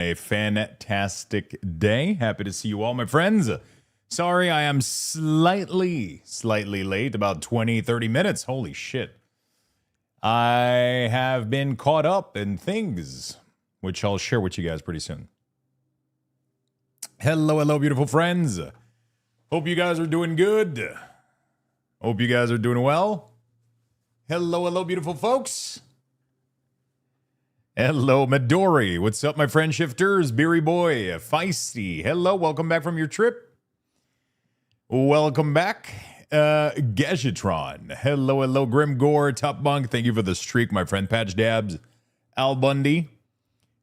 A fantastic day. Happy to see you all, my friends. Sorry, I am slightly late, about 20, 30 minutes. Holy shit. I have been caught up in things, which I'll share with you guys pretty soon. Hello, beautiful friends. Hope you guys are doing good. Hope you guys are doing well. Hello, beautiful folks. Hello, Midori. What's up, my friend shifters? Beery Boy, Feisty. Hello, welcome back from your trip. Welcome back. Gadgetron. Hello, Grim Gore, Top Bunk. Thank you for the streak, my friend. Patch Dabs. Al Bundy.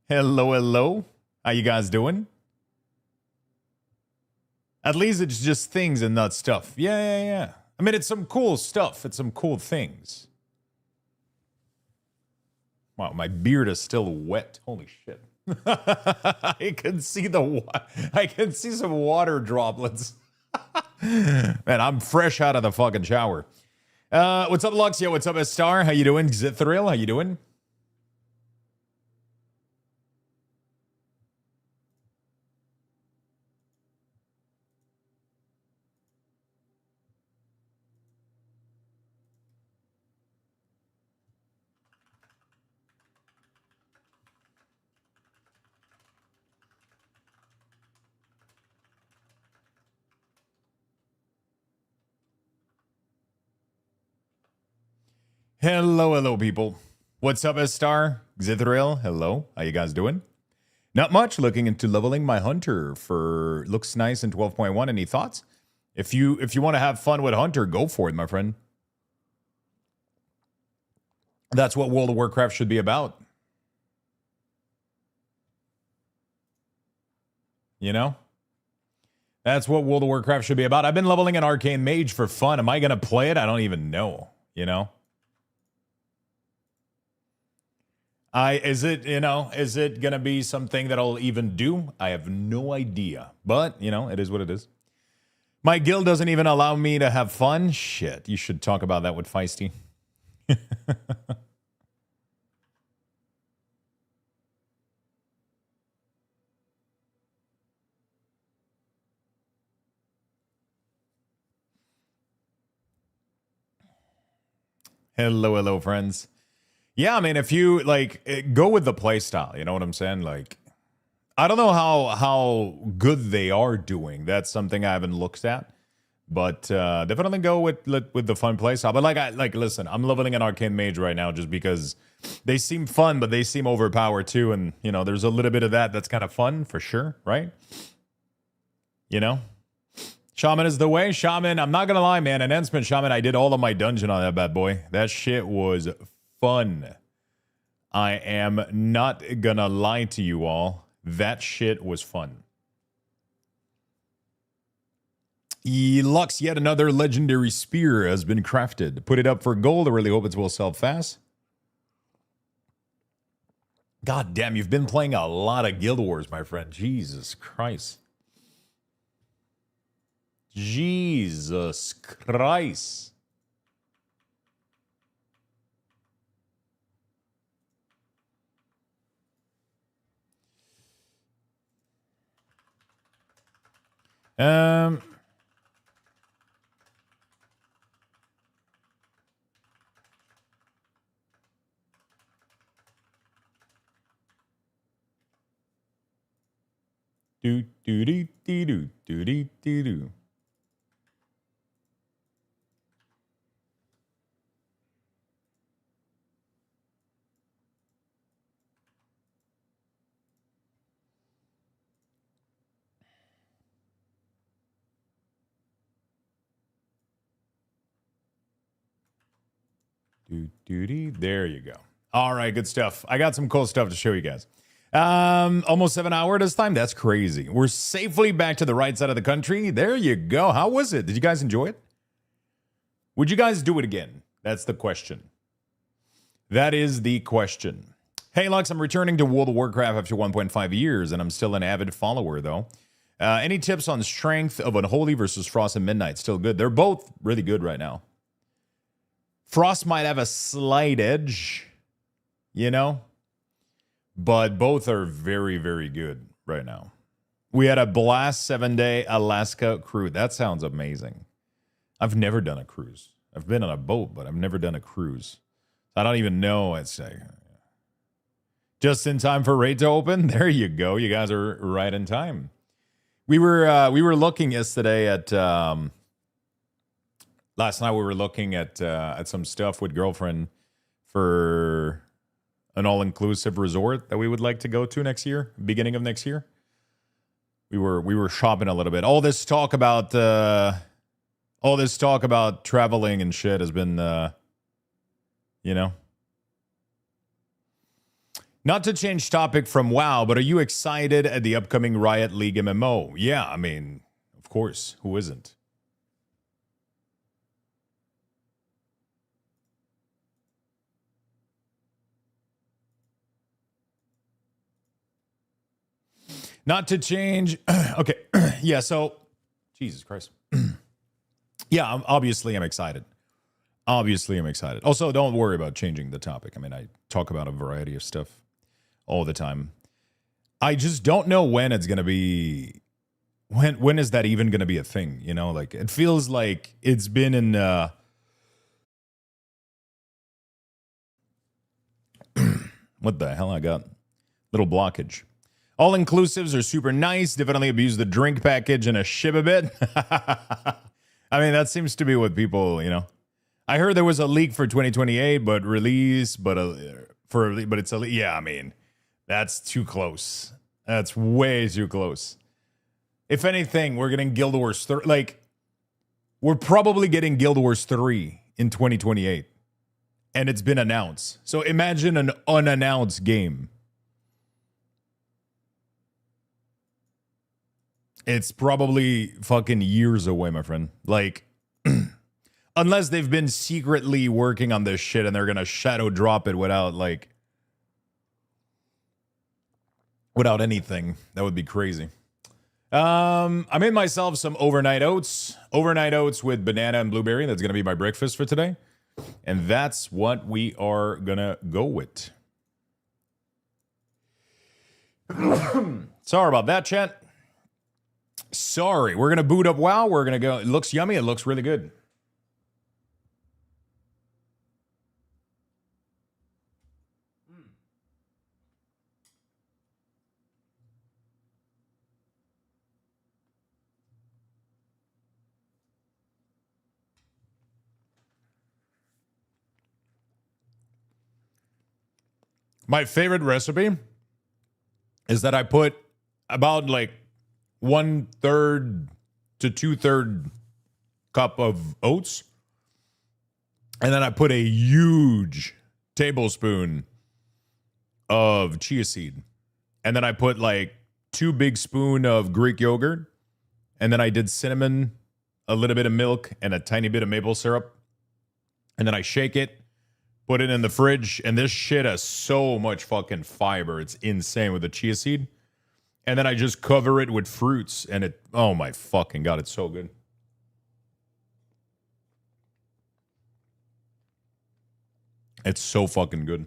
Hello. How you guys doing? At least it's just things and not stuff. Yeah. I mean, it's some cool stuff. It's some cool things. Wow, my beard is still wet. Holy shit. I can see some water droplets. Man, I'm fresh out of the fucking shower. What's up, Luxio? What's up, Star? How you doing? Zithril, how you doing? Hello, people. What's up, Star? Zithril, hello. How you guys doing? Not much. Looking into leveling my Hunter for looks nice in 12.1. Any thoughts? If you want to have fun with Hunter, go for it, my friend. That's what World of Warcraft should be about. You know? That's what World of Warcraft should be about. I've been leveling an Arcane Mage for fun. Am I going to play it? I don't even know, you know? Is it gonna be something that I'll even do? I have no idea. But, it is what it is. My guild doesn't even allow me to have fun. Shit, you should talk about that with Feisty. Hello, friends. Yeah, I mean, if you, go with the playstyle, you know what I'm saying? Like, I don't know how good they are doing. That's something I haven't looked at. But definitely go with the fun playstyle. But, listen, I'm leveling an Arcane Mage right now just because they seem fun, but they seem overpowered too. And, there's a little bit of that's kind of fun for sure, right? Shaman is the way. Shaman, I'm not going to lie, man. Enhancement Shaman, I did all of my dungeon on that bad boy. That shit was fun. I am not gonna lie to you all. That shit was fun. Lux, yet another legendary spear has been crafted. Put it up for gold. I really hope it will sell fast. God damn, you've been playing a lot of Guild Wars, my friend. Jesus Christ. Jesus Christ. Do. There you go. All right, good stuff. I got some cool stuff to show you guys. Almost 7 hours this time. That's crazy. We're safely back to the right side of the country. There you go. How was it? Did you guys enjoy it? Would you guys do it again? That's the question. That is the question. Hey, Lux, I'm returning to World of Warcraft after 1.5 years, and I'm still an avid follower, though. Any tips on strength of Unholy versus Frost and Midnight? Still good. They're both really good right now. Frost might have a slight edge, but both are very, very good right now. We had a blast 7-day Alaska cruise. That sounds amazing. I've never done a cruise. I've been on a boat, but I've never done a cruise. I don't even know. It's just in time for raid to open. There you go. You guys are right in time. We were looking yesterday at last night. We were looking at some stuff with girlfriend for an all-inclusive resort that we would like to go to next year, beginning of next year. We were shopping a little bit. All this talk about traveling and shit has been, you know. Not to change topic from WoW, but are you excited at the upcoming Riot League MMO? Yeah, I mean, of course. Who isn't? Not to change. Okay. Yeah, so, Jesus Christ. Yeah, obviously I'm excited. Obviously I'm excited. Also, don't worry about changing the topic. I mean, I talk about a variety of stuff all the time. I just don't know when it's going to be. When is that even going to be a thing? You know, like it feels like it's been in. What the hell? I got little blockage. All inclusives are super nice. Definitely abuse the drink package and a ship a bit. I mean, that seems to be what people, you know. I heard there was a leak for 2028, but release, but it's a yeah. I mean, that's too close. That's way too close. If anything, we're getting Guild Wars 3. Like, we're probably getting Guild Wars 3 in 2028, and it's been announced. So imagine an unannounced game. It's probably fucking years away, my friend. Like, unless they've been secretly working on this shit and they're gonna shadow drop it without anything. That would be crazy. I made myself some overnight oats. Overnight oats with banana and blueberry. That's gonna be my breakfast for today. And that's what we are gonna go with. Sorry about that, chat. Sorry, we're gonna boot up WoW. We're gonna go. It looks yummy. It looks really good. My favorite recipe is that I put about like 1/3 to 2/3 cup of oats. And then I put a huge tablespoon of chia seed. And then I put like 2 big spoons of Greek yogurt. And then I did cinnamon, a little bit of milk, and a tiny bit of maple syrup. And then I shake it, put it in the fridge. And this shit has so much fucking fiber. It's insane with the chia seed. And then I just cover it with fruits. And it, oh my fucking God, it's so good. It's so fucking good.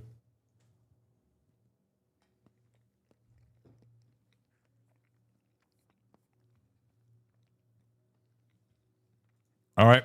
All right.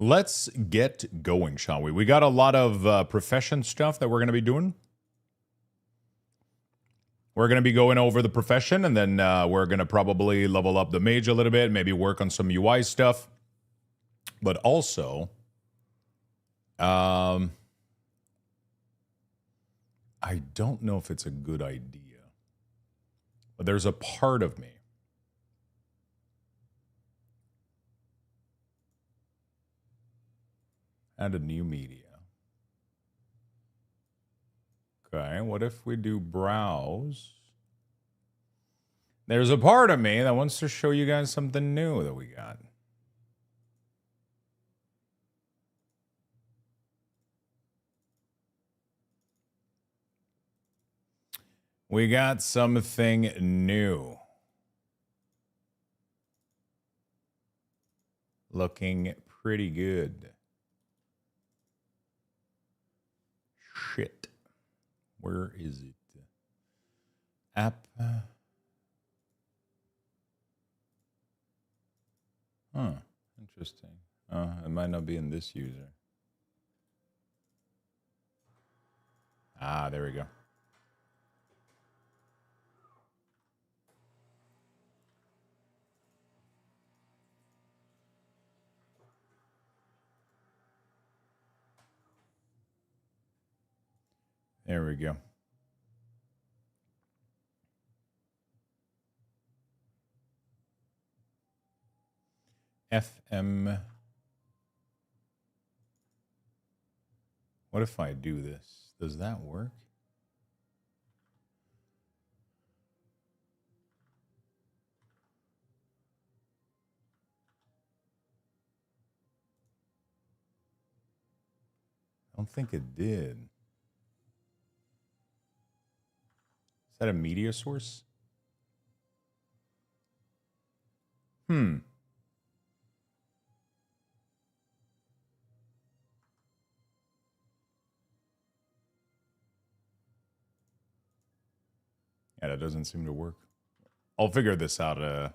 Let's get going, shall we? We got a lot of profession stuff that we're going to be doing. We're going to be going over the profession, and then we're going to probably level up the mage a little bit, maybe work on some UI stuff. But also, I don't know if it's a good idea, but there's a part of me add a new media. Okay, what if we do browse? There's a part of me that wants to show you guys something new that we got. We got something new. Looking pretty good. Shit. Where is it? App. Huh. Interesting. It might not be in this user. Ah, there we go. There we go. FM. What if I do this? Does that work? I don't think it did. Is that a media source? Yeah, that doesn't seem to work. I'll figure this out.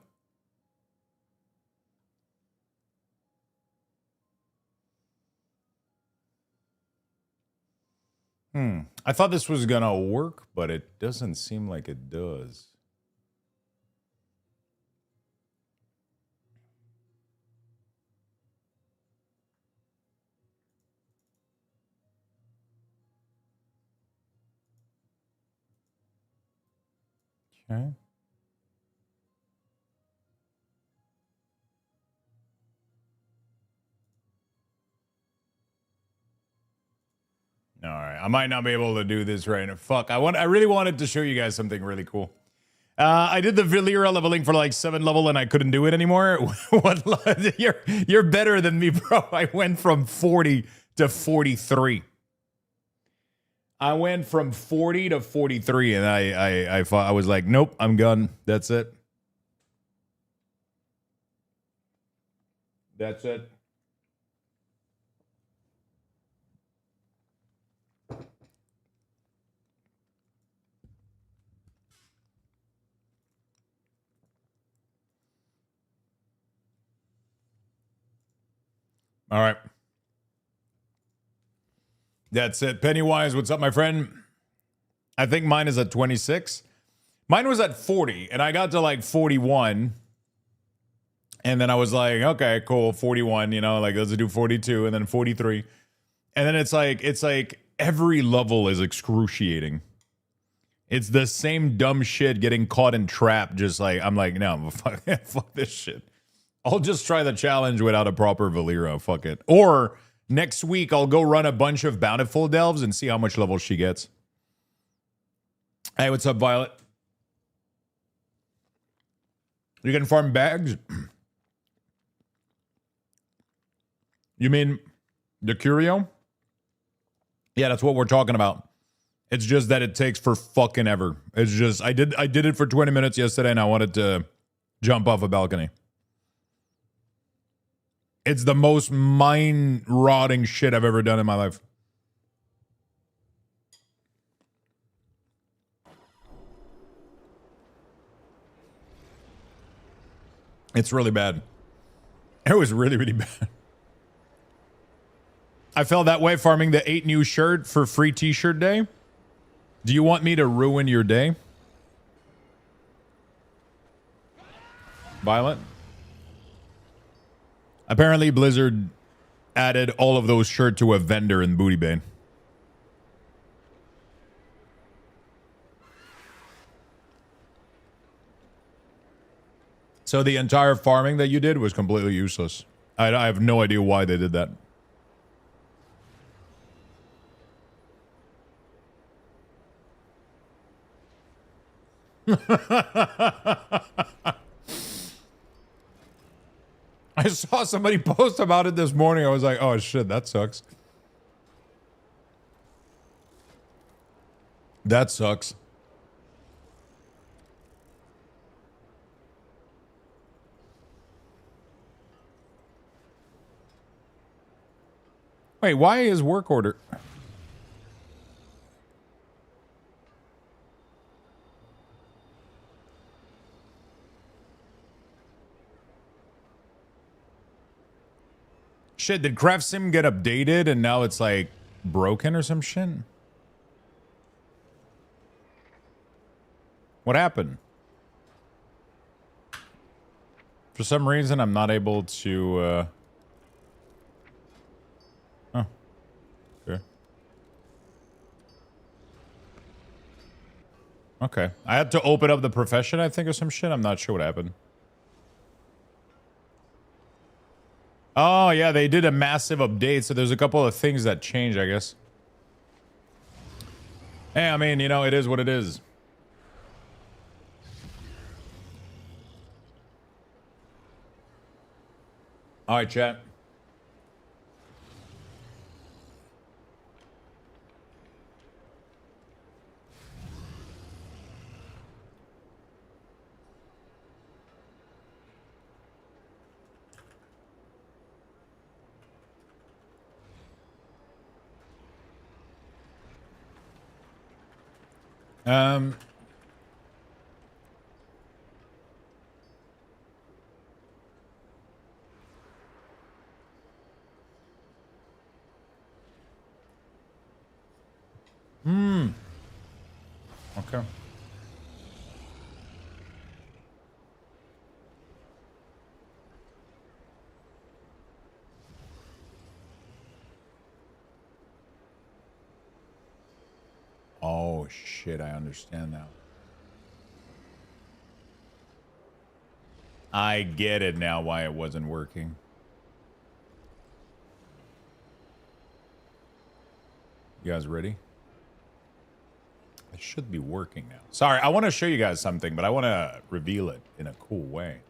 I thought this was gonna work, but it doesn't seem like it does. Okay. All right, I might not be able to do this right now. Fuck, I really wanted to show you guys something really cool. I did the Valera leveling for like 7 level and I couldn't do it anymore. What? You're better than me, bro. I went from 40 to 43. I went from 40 to 43 and I was like, nope, I'm done. That's it. That's it. All right. That's it. Pennywise, what's up, my friend? I think mine is at 26. Mine was at 40, and I got to like 41. And then I was like, okay, cool, 41, you know, like let's do 42 and then 43. And then it's like every level is excruciating. It's the same dumb shit getting caught in trap, just like, I'm like, no, fuck this shit. I'll just try the challenge without a proper Valera. Fuck it. Or next week, I'll go run a bunch of Bountiful Delves and see how much level she gets. Hey, what's up, Violet? You can farm bags? You mean the curio? Yeah, that's what we're talking about. It's just that it takes for fucking ever. It's just, I did it for 20 minutes yesterday and I wanted to jump off a balcony. It's the most mind-rotting shit I've ever done in my life. It's really bad. It was really, really bad. I felt that way farming the 8 new shirt for free t-shirt day. Do you want me to ruin your day? Violet? Apparently, Blizzard added all of those shirts to a vendor in Booty Bay. So the entire farming that you did was completely useless. I have no idea why they did that. I saw somebody post about it this morning. I was like, oh shit, that sucks. That sucks. Wait, why is work order? Shit, did Craft Sim get updated and now it's like broken or some shit? What happened? For some reason, I'm not able to, Oh, okay. Okay. I had to open up the profession, I think, or some shit. I'm not sure what happened. Oh, yeah, they did a massive update, so there's a couple of things that changed, I guess. Hey, I mean, you know, it is what it is. All right, chat. Um... Okay. Oh, shit, I understand now. I get it now why it wasn't working. You guys ready? It should be working now. Sorry, I want to show you guys something, but I want to reveal it in a cool way.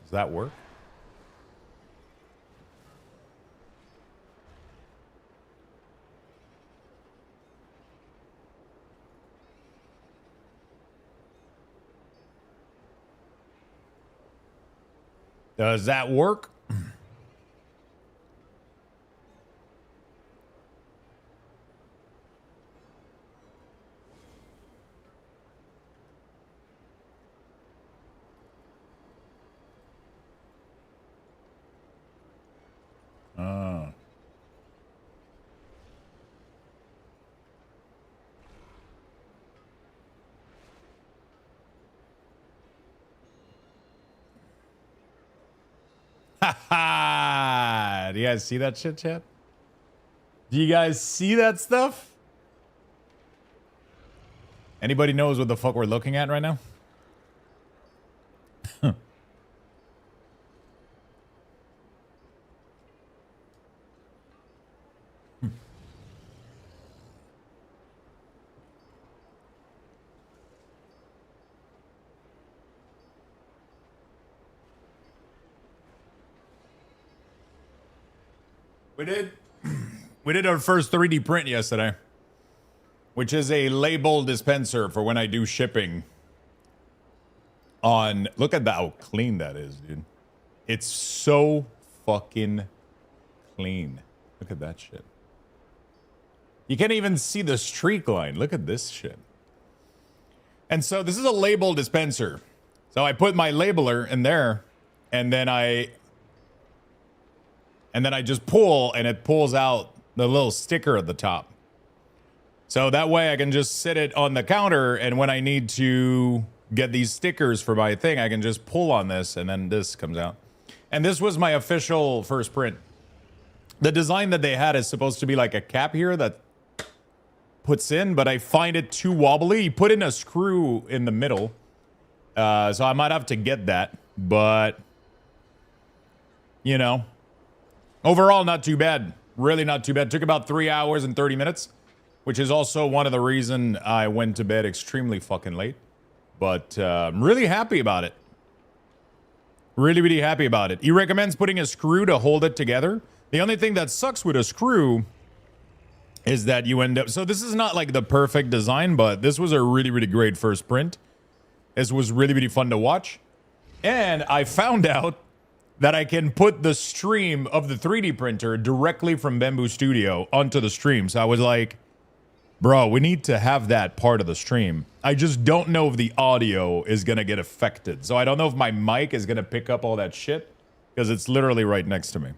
Does that work? Does that work? Do you guys see that shit, chat? Do you guys see that stuff? Anybody knows what the fuck we're looking at right now? We did our first 3D print yesterday, which is a label dispenser for when I do shipping on, look at how clean that is, dude. It's so fucking clean. Look at that shit. You can't even see the streak line. Look at this shit. And so this is a label dispenser. So I put my labeler in there, and then I just pull, and it pulls out the little sticker at the top. So that way I can just sit it on the counter, and when I need to get these stickers for my thing, I can just pull on this, and then this comes out. And this was my official first print. The design that they had is supposed to be like a cap here that puts in, but I find it too wobbly. You put in a screw in the middle. So I might have to get that, but you know, overall, not too bad. Really not too bad. Took about 3 hours and 30 minutes, which is also one of the reason I went to bed extremely fucking late. But I'm really happy about it. Really, really happy about it. He recommends putting a screw to hold it together. The only thing that sucks with a screw is that you end up... So this is not like the perfect design, but this was a really, really great first print. This was really, really fun to watch. And I found out that I can put the stream of the 3D printer directly from Bamboo Studio onto the stream. So I was like, bro, we need to have that part of the stream. I just don't know if the audio is going to get affected. So I don't know if my mic is going to pick up all that shit because it's literally right next to me.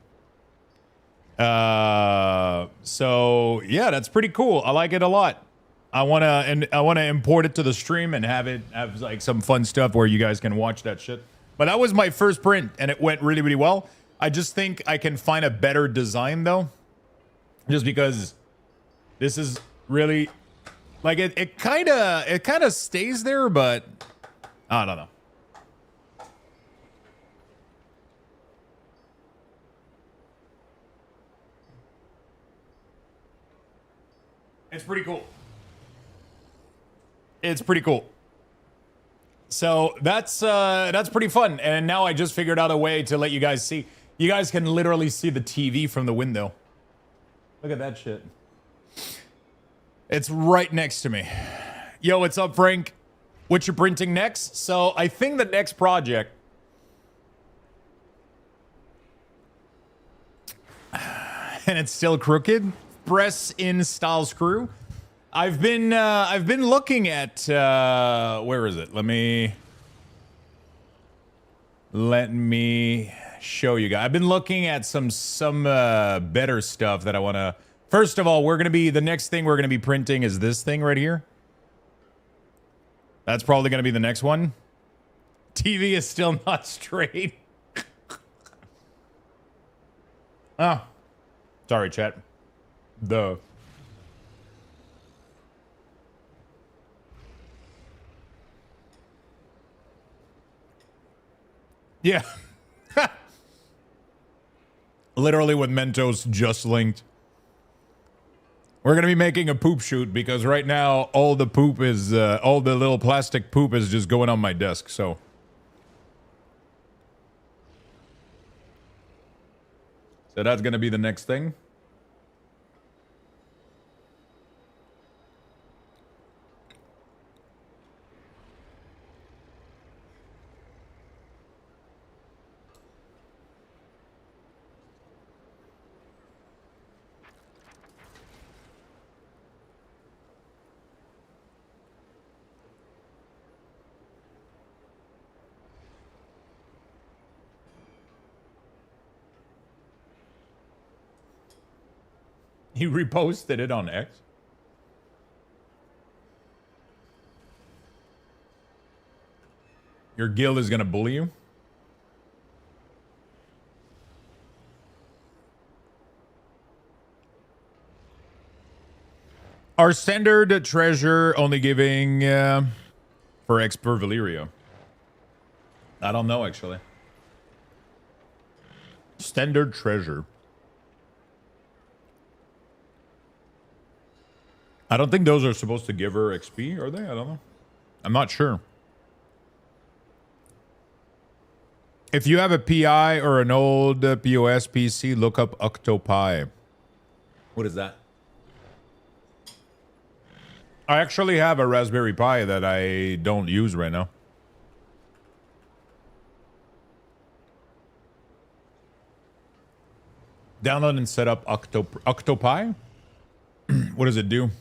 So yeah, that's pretty cool. I like it a lot. I want to import it to the stream and have like some fun stuff where you guys can watch that shit. But that was my first print and it went really, really well. I just think I can find a better design though. Just because this is really like it kind of stays there, but I don't know. It's pretty cool. It's pretty cool. So that's pretty fun. And now I just figured out a way to let you guys see. You guys can literally see the TV from the window. Look at that shit. It's right next to me. Yo, what's up, Frank? What you printing next? So I think the next project, and it's still crooked. Press in style screw. I've been looking at where is it? Let me show you guys. I've been looking at some better stuff that I want to. First of all, the next thing we're gonna be printing is this thing right here. That's probably gonna be the next one. TV is still not straight. Oh, sorry, chat. Yeah. Literally with Mentos just linked. We're going to be making a poop shoot because right now all the poop is, all the little plastic poop is just going on my desk, so. So that's going to be the next thing. He reposted it on X. Your guild is gonna bully you? Our standard treasure only giving for X per Valyria. I don't know actually. Standard treasure. I don't think those are supposed to give her XP, are they? I don't know. I'm not sure. If you have a PI or an old POS PC, look up Octopi. What is that? I actually have a Raspberry Pi that I don't use right now. Download and set up Octopi? What does it do?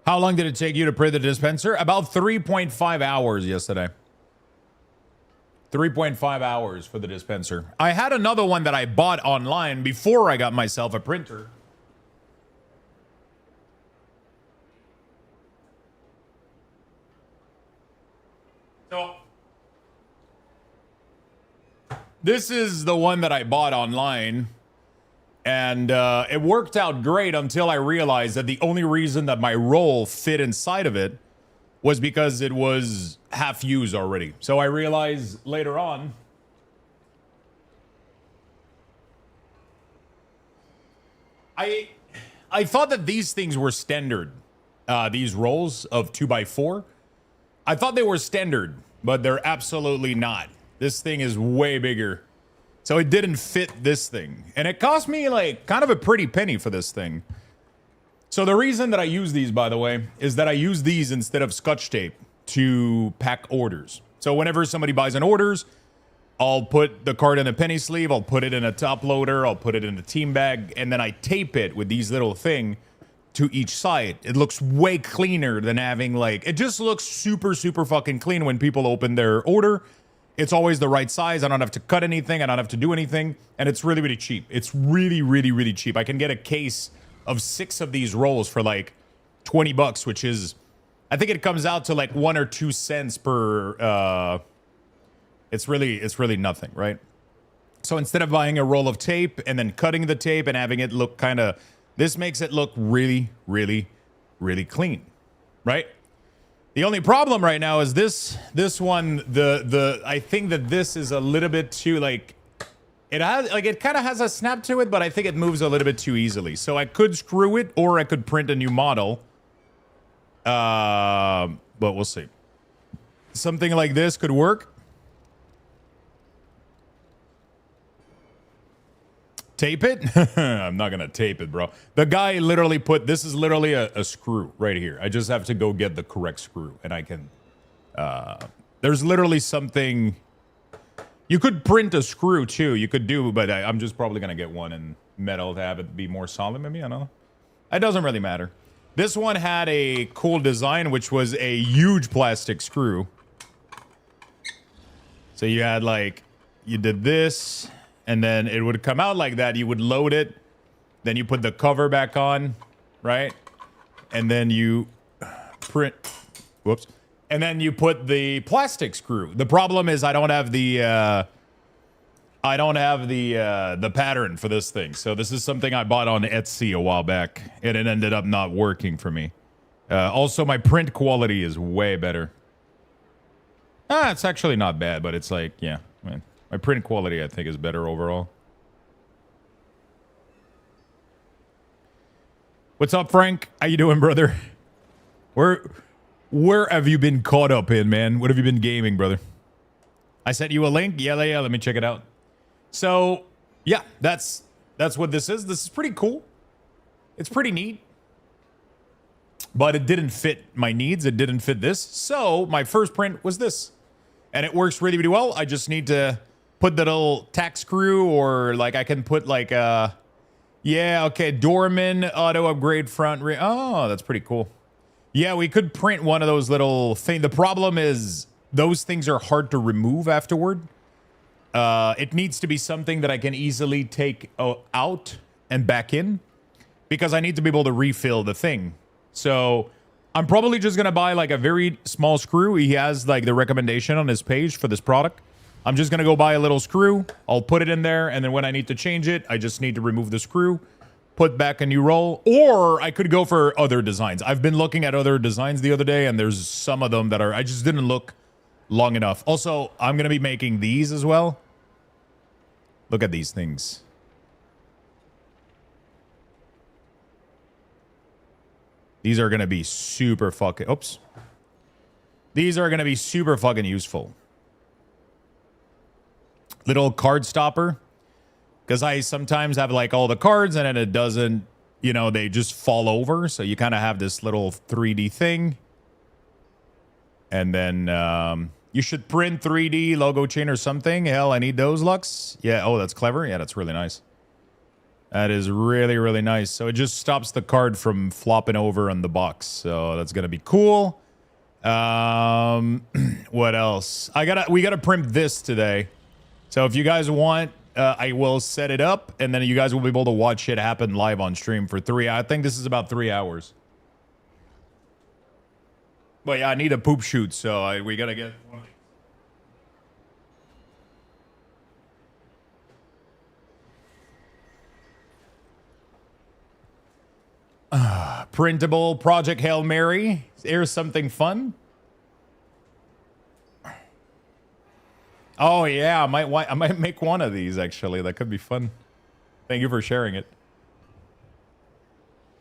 How long did it take you to print the dispenser? About 3.5 hours yesterday. 3.5 hours for the dispenser. I had another one that I bought online before I got myself a printer. So, this is the one that I bought online. And it worked out great until I realized that the only reason that my roll fit inside of it was because it was half used already. So I realized later on I thought that these things were standard. These rolls of 2x4. I thought they were standard, but they're absolutely not. This thing is way bigger. So it didn't fit this thing. And it cost me like kind of a pretty penny for this thing. So the reason that I use these, by the way, is that I use these instead of Scotch tape to pack orders. So whenever somebody buys an orders, I'll put the card in a penny sleeve, I'll put it in a top loader, I'll put it in a team bag, and then I tape it with these little thing to each side. It looks way cleaner than having like, it just looks super, super fucking clean when people open their order. It's always the right size. I don't have to cut anything. I don't have to do anything. And it's really, really cheap. It's really, really, really cheap. I can get a case of 6 of these rolls for like 20 bucks, which is, I think it comes out to like 1 or 2 cents per, it's really nothing, right? So instead of buying a roll of tape and then cutting the tape and having it look kind of, this makes it look really, really, really clean, right? The only problem right now is this one, I think that this is a little bit too like, it kind of has a snap to it, but I think it moves a little bit too easily. So I could screw it or I could print a new model. But we'll see. Something like this could work. Tape it? I'm not gonna tape it, bro. The guy literally put, this is literally a screw right here. I just have to go get the correct screw and I can, there's literally something, you could print a screw too, you could do, but I'm just probably gonna get one in metal to have it be more solid maybe, I don't know. It doesn't really matter. This one had a cool design, which was a huge plastic screw. So you had like, you did this, and then it would come out like that. You would load it. Then you put the cover back on, right? And then you print, whoops. And then you put the plastic screw. The problem is I don't have the pattern for this thing. So this is something I bought on Etsy a while back, and it ended up not working for me. Also, my print quality is way better. It's actually not bad, but it's like, yeah, man. My print quality, I think, is better overall. What's up, Frank? How you doing, brother? Where have you been caught up in, man? What have you been gaming, brother? I sent you a link. Yeah, let me check it out. So, yeah, that's what this is. This is pretty cool. It's pretty neat. But it didn't fit my needs. It didn't fit this. So, my first print was this. And it works really, really well. I just need to put the little tack screw, or like I can put like yeah, okay, Dorman auto upgrade front rear. Oh, that's pretty cool. Yeah, we could print one of those little things. The problem is those things are hard to remove afterward. It needs to be something that I can easily take out and back in, because I need to be able to refill the thing. So I'm probably just gonna buy like a very small screw. He has like the recommendation on his page for this product. I'm just going to go buy a little screw. I'll put it in there, and then when I need to change it, I just need to remove the screw, put back a new roll, or I could go for other designs. I've been looking at other designs the other day, and there's some of them that are, I just didn't look long enough. Also, I'm going to be making these as well. Look at these things. These are going to be super fucking, oops. These are going to be super fucking useful. Little card stopper, because I sometimes have like all the cards and then it doesn't, you know, they just fall over. So you kind of have this little 3D thing. And then you should print 3D logo chain or something. Hell, I need those, Lux. Yeah, oh, that's clever. Yeah, that's really nice. That is really, really nice. So it just stops the card from flopping over on the box. So that's going to be cool. What else? We got to print this today. So if you guys want, I will set it up, and then you guys will be able to watch it happen live on stream for 3 hours. I think this is about 3 hours. But yeah, I need a poop shoot, so we gotta get one of these. Printable Project Hail Mary. Here's something fun. Oh yeah, I might make one of these actually. That could be fun. Thank you for sharing it.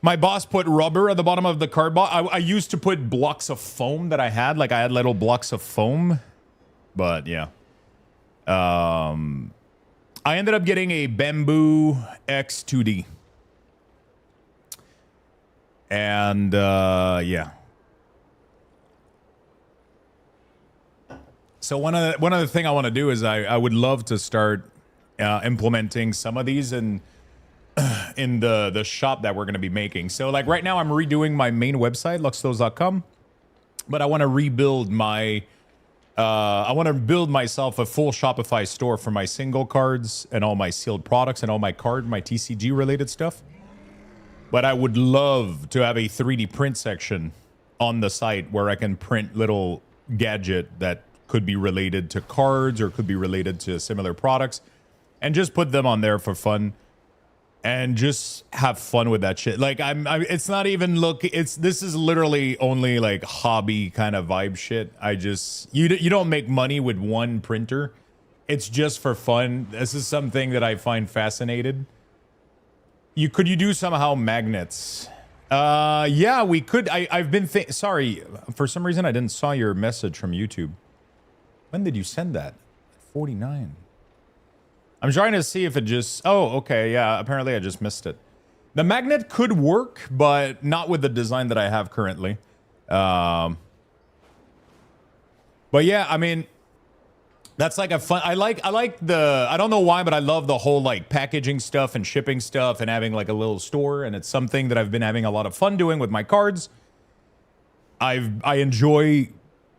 My boss put rubber at the bottom of the card box. I used to put blocks of foam that I had. Like I had little blocks of foam. But yeah. I ended up getting a Bamboo X2D. And yeah. So one of the thing I want to do is I would love to start implementing some of these in the shop that we're going to be making. So like right now I'm redoing my main website, luxtos.com, but I want to rebuild my I want to build myself a full Shopify store for my single cards and all my sealed products and all my TCG related stuff. But I would love to have a 3D print section on the site where I can print little gadget that could be related to cards or could be related to similar products and just put them on there for fun and just have fun with that shit. Like it's not even this is literally only like hobby kind of vibe shit. You don't make money with one printer. It's just for fun. This is something that I find fascinating. Could you do somehow magnets? Yeah, we could. I've been sorry, for some reason I didn't saw your message from YouTube. When did you send that? 49. I'm trying to see if it just... Oh, okay, yeah, apparently I just missed it. The magnet could work, but not with the design that I have currently. But yeah, I mean, that's like a fun... I like the... I don't know why, but I love the whole like packaging stuff and shipping stuff and having like a little store, and it's something that I've been having a lot of fun doing with my cards. I enjoy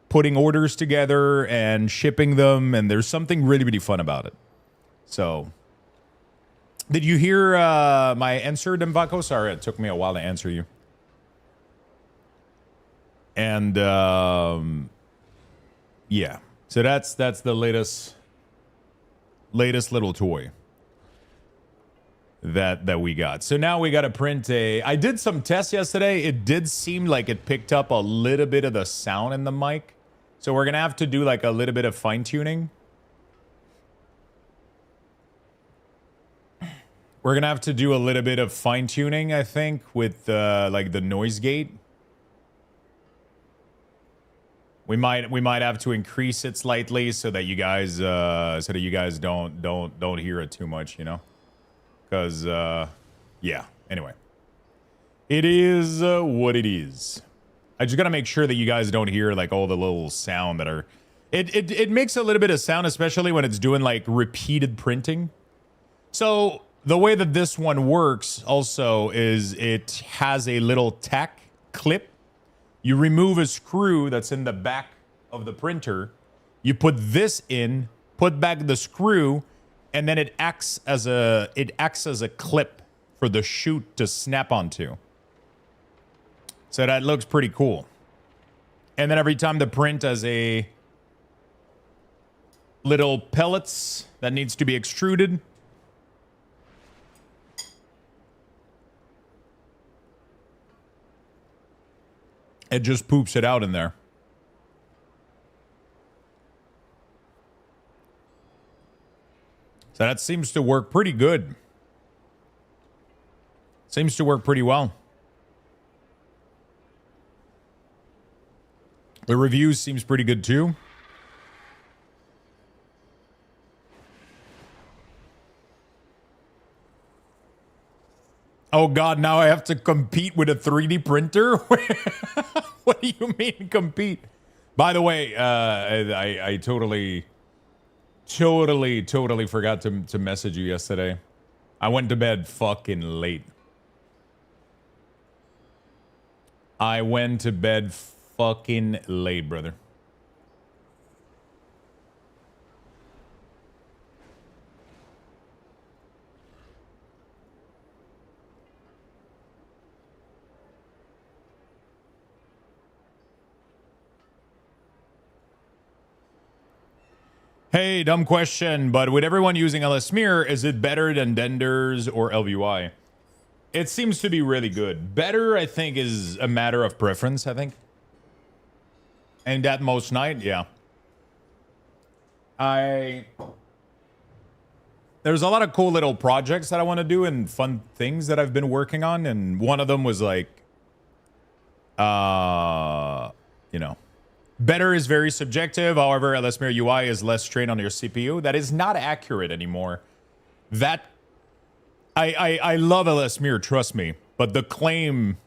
putting orders together and shipping them, and there's something really, really fun about it. So, did you hear my answer, Demvaco? Sorry, it took me a while to answer you. And yeah, so that's the latest little toy that we got. So now we got to print I did some tests yesterday. It did seem like it picked up a little bit of the sound in the mic. So we're gonna have to do like a little bit of fine tuning. We're gonna have to do a little bit of fine tuning, I think, with like the noise gate. We might have to increase it slightly so that you guys don't hear it too much, you know? Because yeah. Anyway, it is what it is. I just gotta make sure that you guys don't hear like all the little sound that are... It makes a little bit of sound, especially when it's doing like repeated printing. So the way that this one works also is it has a little tack clip. You remove a screw that's in the back of the printer. You put this in, put back the screw, and then it acts as a clip for the chute to snap onto. So that looks pretty cool. And then every time the print has a little pellets that needs to be extruded, it just poops it out in there. So that seems to work pretty good. Seems to work pretty well. The reviews seems pretty good too. Oh God, now I have to compete with a 3D printer? What do you mean compete? By the way, I totally forgot to message you yesterday. I went to bed fucking late. I went to bed fucking late, brother. Hey, dumb question, but with everyone using LS Mirror, is it better than Denders or LVY? It seems to be really good. Better, I think, is a matter of preference, I think. And that most night, yeah. there's a lot of cool little projects that I want to do and fun things that I've been working on. And one of them was like, you know, better is very subjective. However, LSMere UI is less strain on your CPU. That is not accurate anymore. That I love LSMere, trust me. But the claim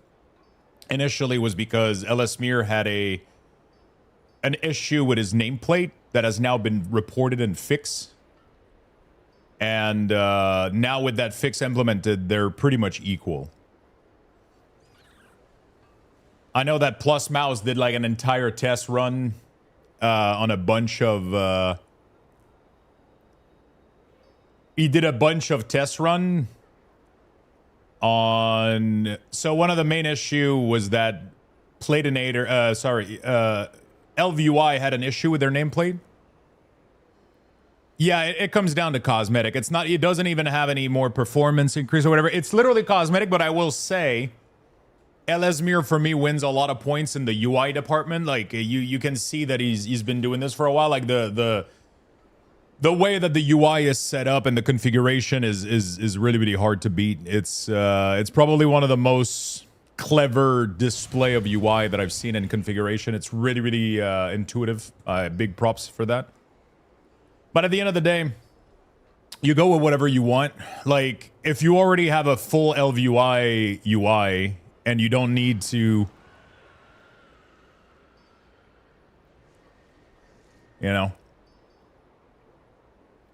initially was because LSMere had an issue with his nameplate that has now been reported and fixed. And now with that fix implemented, they're pretty much equal. I know that Plus Mouse did like an entire test run on a bunch of... he did a bunch of test run on... So one of the main issue was that Platinator... LVUI had an issue with their nameplate. Yeah, it comes down to cosmetic. It's not... It doesn't even have any more performance increase or whatever. It's literally cosmetic, but I will say... LSMere for me wins a lot of points in the UI department. Like you can see that he's been doing this for a while. Like the way that the UI is set up and the configuration is really, really hard to beat. It's probably one of the most clever display of UI that I've seen in configuration. It's really, really intuitive. Big props for that. But at the end of the day, you go with whatever you want. Like if you already have a full LVUI UI and you don't need to, you know.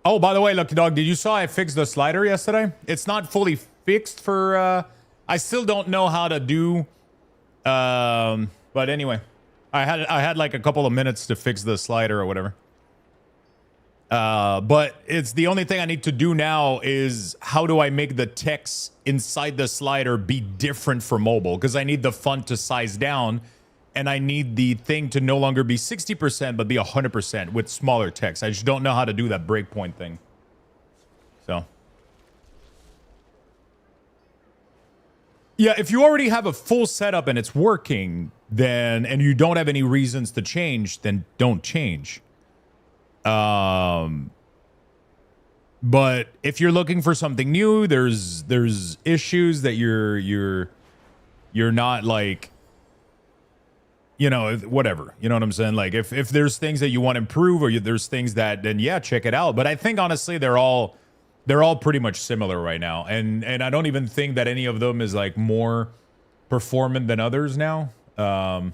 Oh, by the way, Lucky Dog, did you saw I fixed the slider yesterday? It's not fully fixed for, I still don't know how to do, but anyway, I had like a couple of minutes to fix the slider or whatever. But it's the only thing I need to do now is how do I make the text inside the slider be different for mobile? Because I need the font to size down and I need the thing to no longer be 60% but be 100% with smaller text. I just don't know how to do that breakpoint thing. So. Yeah, if you already have a full setup and it's working, then, and you don't have any reasons to change, then don't change. But if you're looking for something new, there's issues that you're not like, you know, whatever, you know what I'm saying? Like if there's things that you want to improve or there's things that, then yeah, check it out. But I think honestly, they're all pretty much similar right now. And I don't even think that any of them is like more performant than others now. I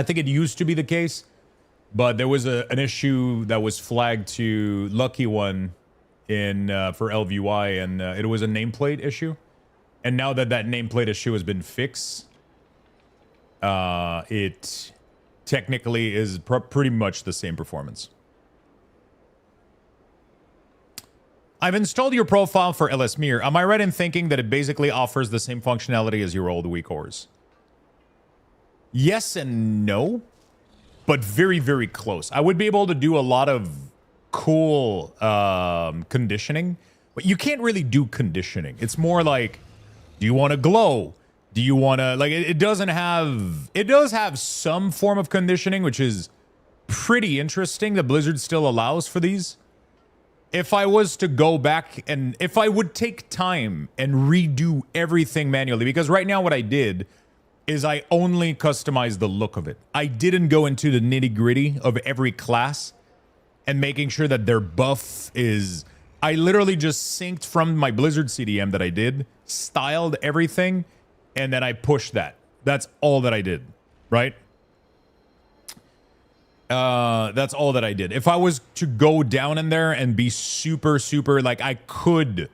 think it used to be the case. But there was an issue that was flagged to Lucky One in for LVUI, and it was a nameplate issue. And now that nameplate issue has been fixed, it technically is pretty much the same performance. I've installed your profile for LSMere. Am I right in thinking that it basically offers the same functionality as your old WeakOrs? Yes and no. But very, very close. I would be able to do a lot of cool conditioning, but you can't really do conditioning. It's more like, do you want to glow? Do you want to, like, it does have some form of conditioning, which is pretty interesting that Blizzard still allows for these. If I was to go back and if I would take time and redo everything manually, because right now what I did is I only customized the look of it. I didn't go into the nitty-gritty of every class and making sure that their buff is... I literally just synced from my Blizzard CDM that I did, styled everything, and then I pushed that. That's all that I did, right? That's all that I did. If I was to go down in there and be super, super... Like, I could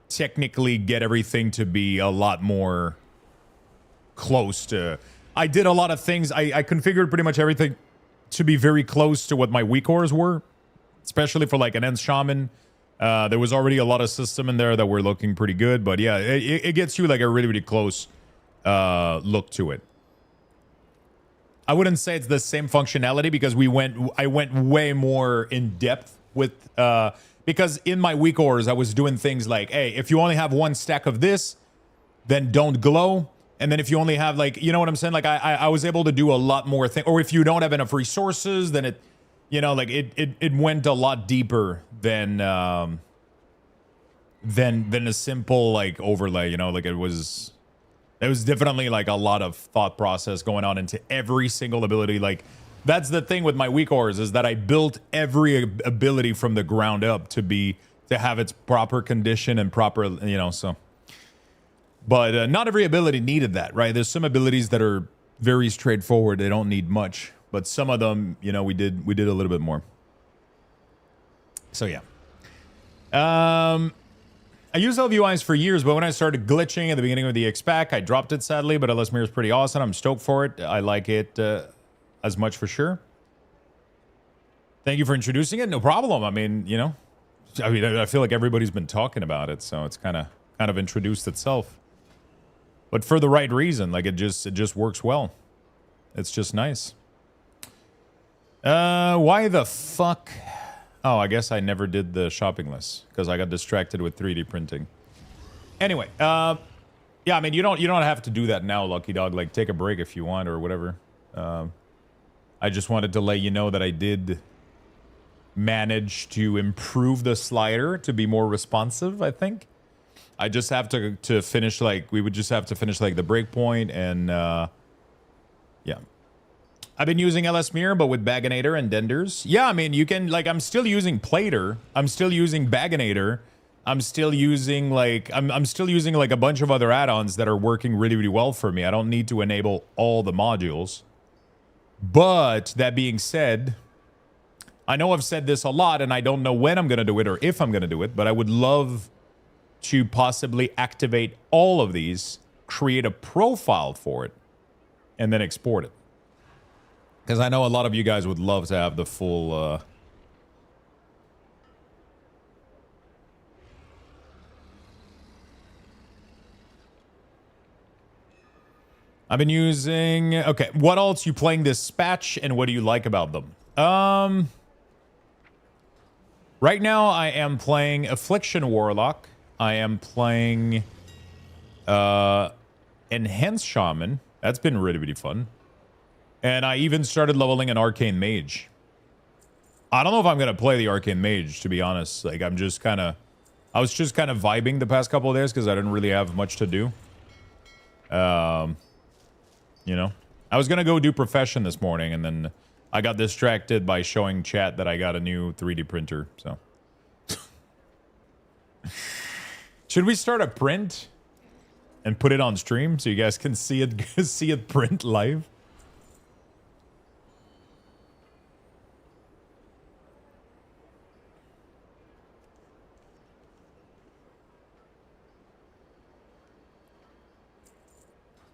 technically get everything to be a lot more... close to... I did a lot of things. I configured pretty much everything to be very close to what my WeakOrs were, especially for like an End Shaman. There was already a lot of system in there that were looking pretty good, but yeah, it gets you like a really, really close look to it. I wouldn't say it's the same functionality because I went way more in depth with because in my WeakOrs I was doing things like, hey, if you only have one stack of this, then don't glow. And then if you only have like, you know what I'm saying? Like I was able to do a lot more things. Or if you don't have enough resources, then it, you know, like it went a lot deeper than than a simple like overlay, you know, like it was definitely like a lot of thought process going on into every single ability. Like that's the thing with my weak ores, is that I built every ability from the ground up to have its proper condition and proper, you know, so. But not every ability needed that, right? There's some abilities that are very straightforward. They don't need much, but some of them, you know, we did a little bit more. So yeah. I used LVUIs for years, but when I started glitching at the beginning of the X-Pack, I dropped it sadly, but LSMIR is pretty awesome. I'm stoked for it. I like it as much for sure. Thank you for introducing it. No problem. I mean, you know, I feel like everybody's been talking about it, so it's kind of introduced itself. But for the right reason, like it just works well. It's just nice. Why the fuck? Oh, I guess I never did the shopping list because I got distracted with 3D printing. Anyway, yeah, I mean, you don't have to do that now, Lucky Dog. Like, take a break if you want or whatever. I just wanted to let you know that I did manage to improve the slider to be more responsive, I think. I just have to finish, like, we would just have to finish, like, the breakpoint and, yeah. I've been using LSMIR, but with Baganator and Denders. Yeah, I mean, you can, like, I'm still using Plater. I'm still using Baganator. I'm still using, like, I'm still using, like, a bunch of other add-ons that are working really, really well for me. I don't need to enable all the modules. But, that being said, I know I've said this a lot, and I don't know when I'm going to do it or if I'm going to do it, but I would love to possibly activate all of these, create a profile for it, and then export it. Because I know a lot of you guys would love to have the full... I've been using... Okay, what else you playing this patch, and what do you like about them? Right now, I am playing Affliction Warlock. I am playing Enhanced Shaman. That's been really, really fun. And I even started leveling an Arcane Mage. I don't know if I'm going to play the Arcane Mage, to be honest. Like, I'm just kind of... I was just kind of vibing the past couple of days because I didn't really have much to do. You know? I was going to go do Profession this morning, and then I got distracted by showing chat that I got a new 3D printer, so... Should we start a print and put it on stream so you guys can see it print live?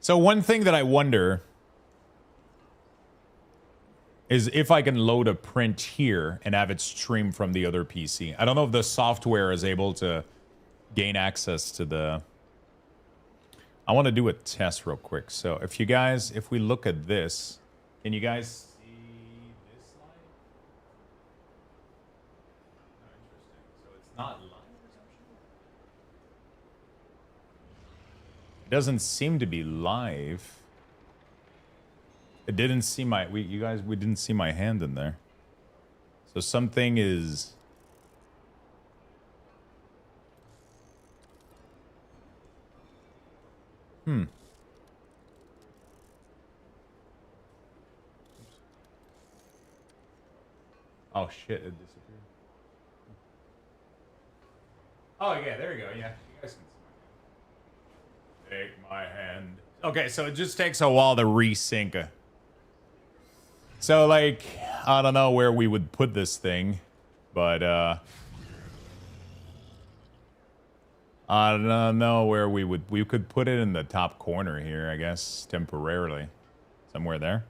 So one thing that I wonder is if I can load a print here and have it stream from the other PC. I don't know if the software is able to gain access to the... I want to do a test real quick. So if we look at this, can you guys see this slide? Oh, interesting. So it's not live reception? It doesn't seem to be live. It didn't see my... we didn't see my hand in there. So something is... Oh shit, it disappeared. Oh yeah, there you go. Yeah, you guys can see my hand. Take my hand. Okay, so it just takes a while to resync. So like, I don't know where we would put this thing, but I don't know where we could put it in the top corner here, I guess, temporarily. Somewhere there.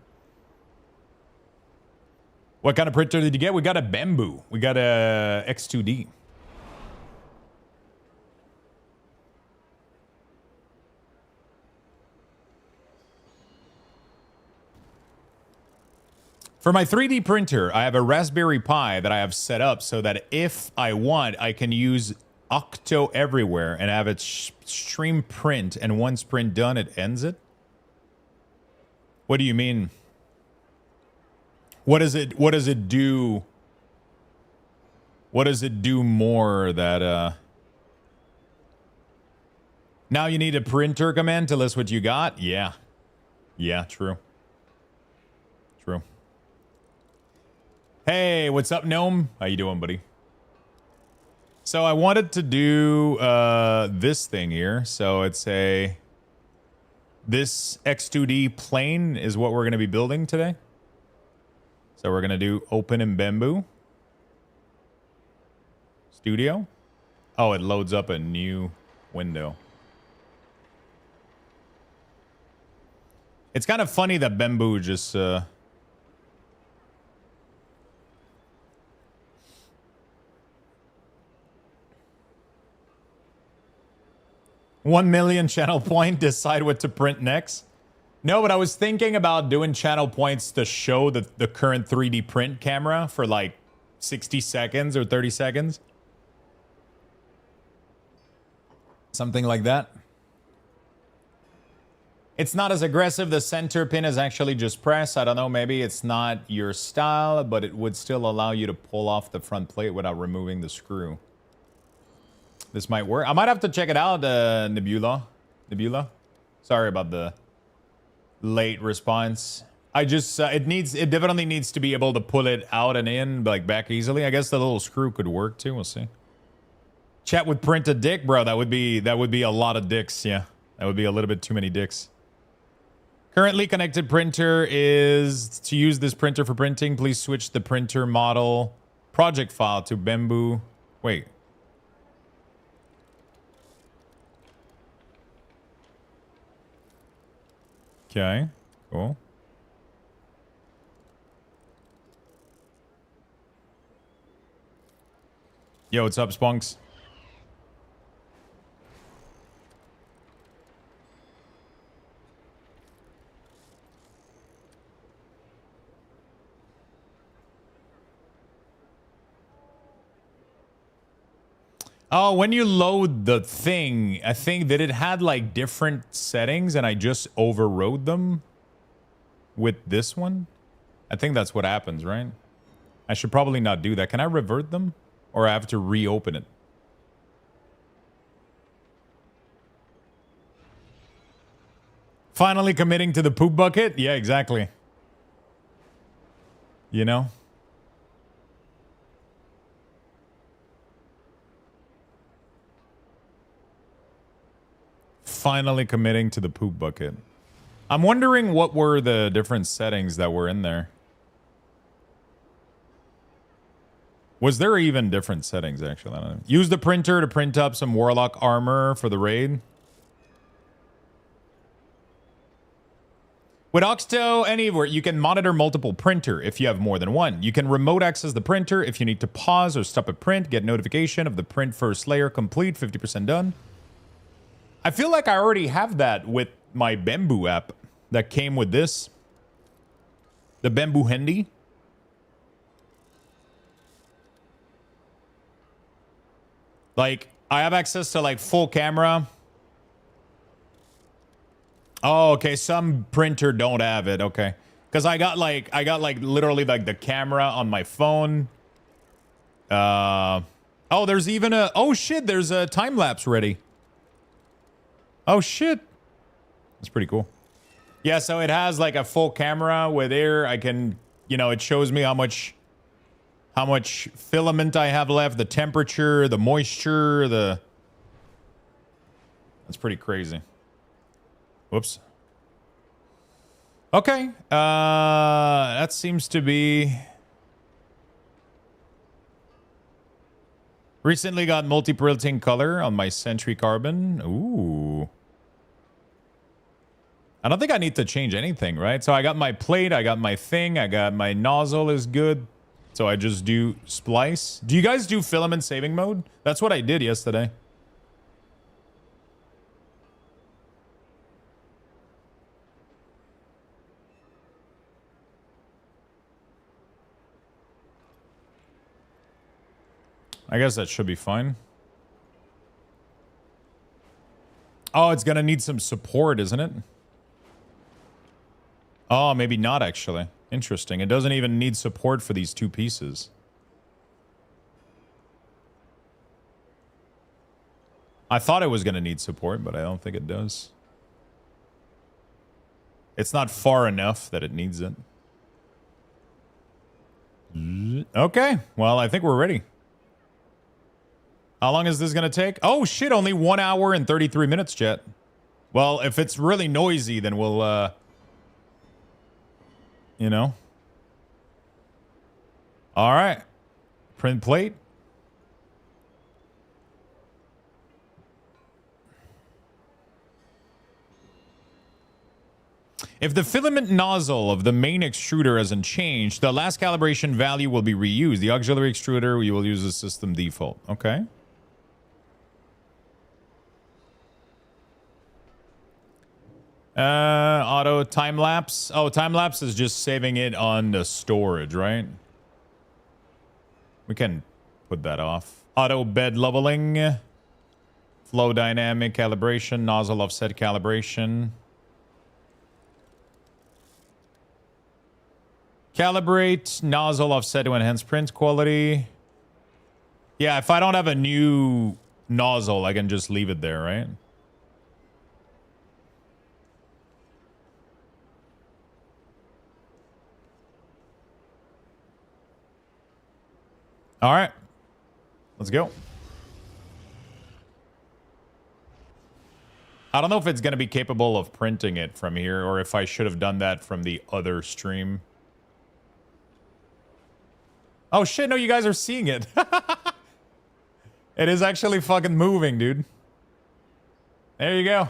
What kind of printer did you get? We got a Bamboo. We got a X2D. For my 3D printer, I have a Raspberry Pi that I have set up so that if I want, I can use Octo everywhere and have it stream print, and once print done, it ends it. What do you mean? What does it do? What does it do more that Now you need a printer command to list what you got? Yeah. Yeah, true. True. Hey, what's up, Gnome? How you doing, buddy? So I wanted to do this thing here. So it's this X2D plane is what we're going to be building today. So we're going to do open in Bamboo Studio. Oh, it loads up a new window. It's kind of funny that Bamboo just 1 million channel point, decide what to print next. No, but I was thinking about doing channel points to show the current 3D print camera for like 60 seconds or 30 seconds. Something like that. It's not as aggressive. The center pin is actually just press. I don't know, maybe it's not your style, but it would still allow you to pull off the front plate without removing the screw. This might work. I might have to check it out, Nebula. Sorry about the late response. I just it definitely needs to be able to pull it out and in, like back easily. I guess the little screw could work too. We'll see. Chat with print a dick, bro. That would be a lot of dicks. Yeah, that would be a little bit too many dicks. Currently connected printer is to use this printer for printing. Please switch the printer model project file to Bamboo. Wait. Okay, cool. Yo, what's up, Spunks? Oh, when you load the thing, I think that it had like different settings and I just overrode them with this one. I think that's what happens, right? I should probably not do that. Can I revert them? Or I have to reopen it? Finally committing to the poop bucket? Yeah, exactly. You know? Finally committing to the poop bucket. I'm wondering what were the different settings that were in there. Was there even different settings, actually? I don't know. Use the printer to print up some Warlock armor for the raid. With Oxto, anywhere, you can monitor multiple printer if you have more than one. You can remote access the printer if you need to pause or stop a print, get notification of the print first layer complete, 50% done. I feel like I already have that with my Bamboo app that came with this. The Bamboo Handy. Like, I have access to like full camera. Oh, okay. Some printer don't have it. Okay. Because I got like literally like the camera on my phone. Oh, there's even a, oh shit, there's a time lapse ready. Oh shit. That's pretty cool. Yeah, so it has like a full camera with air. I can, you know, it shows me how much filament I have left, the temperature, the moisture, That's pretty crazy. Whoops. Okay. That seems to be... Recently got multi-printing color on my Sentry Carbon. Ooh. I don't think I need to change anything, right? So I got my plate, I got my thing, I got my nozzle is good. So I just do splice. Do you guys do filament saving mode? That's what I did yesterday. I guess that should be fine. Oh, it's gonna need some support, isn't it? Oh, maybe not actually. Interesting. It doesn't even need support for these two pieces. I thought it was going to need support, but I don't think it does. It's not far enough that it needs it. Okay, well, I think we're ready. How long is this going to take? Oh, shit, only 1 hour and 33 minutes, chat. Well, if it's really noisy, then we'll, you know. All right. Print plate. If the filament nozzle of the main extruder hasn't changed, the last calibration value will be reused. The auxiliary extruder, we will use the system default. Okay. Auto time lapse. Oh, time lapse is just saving it on the storage, right? We can put that off. Auto bed leveling. Flow dynamic calibration. Nozzle offset calibration. Calibrate nozzle offset to enhance print quality. Yeah, if I don't have a new nozzle, I can just leave it there, right? All right. Let's go. I don't know if it's going to be capable of printing it from here or if I should have done that from the other stream. Oh shit, no, you guys are seeing it. It is actually fucking moving, dude. There you go.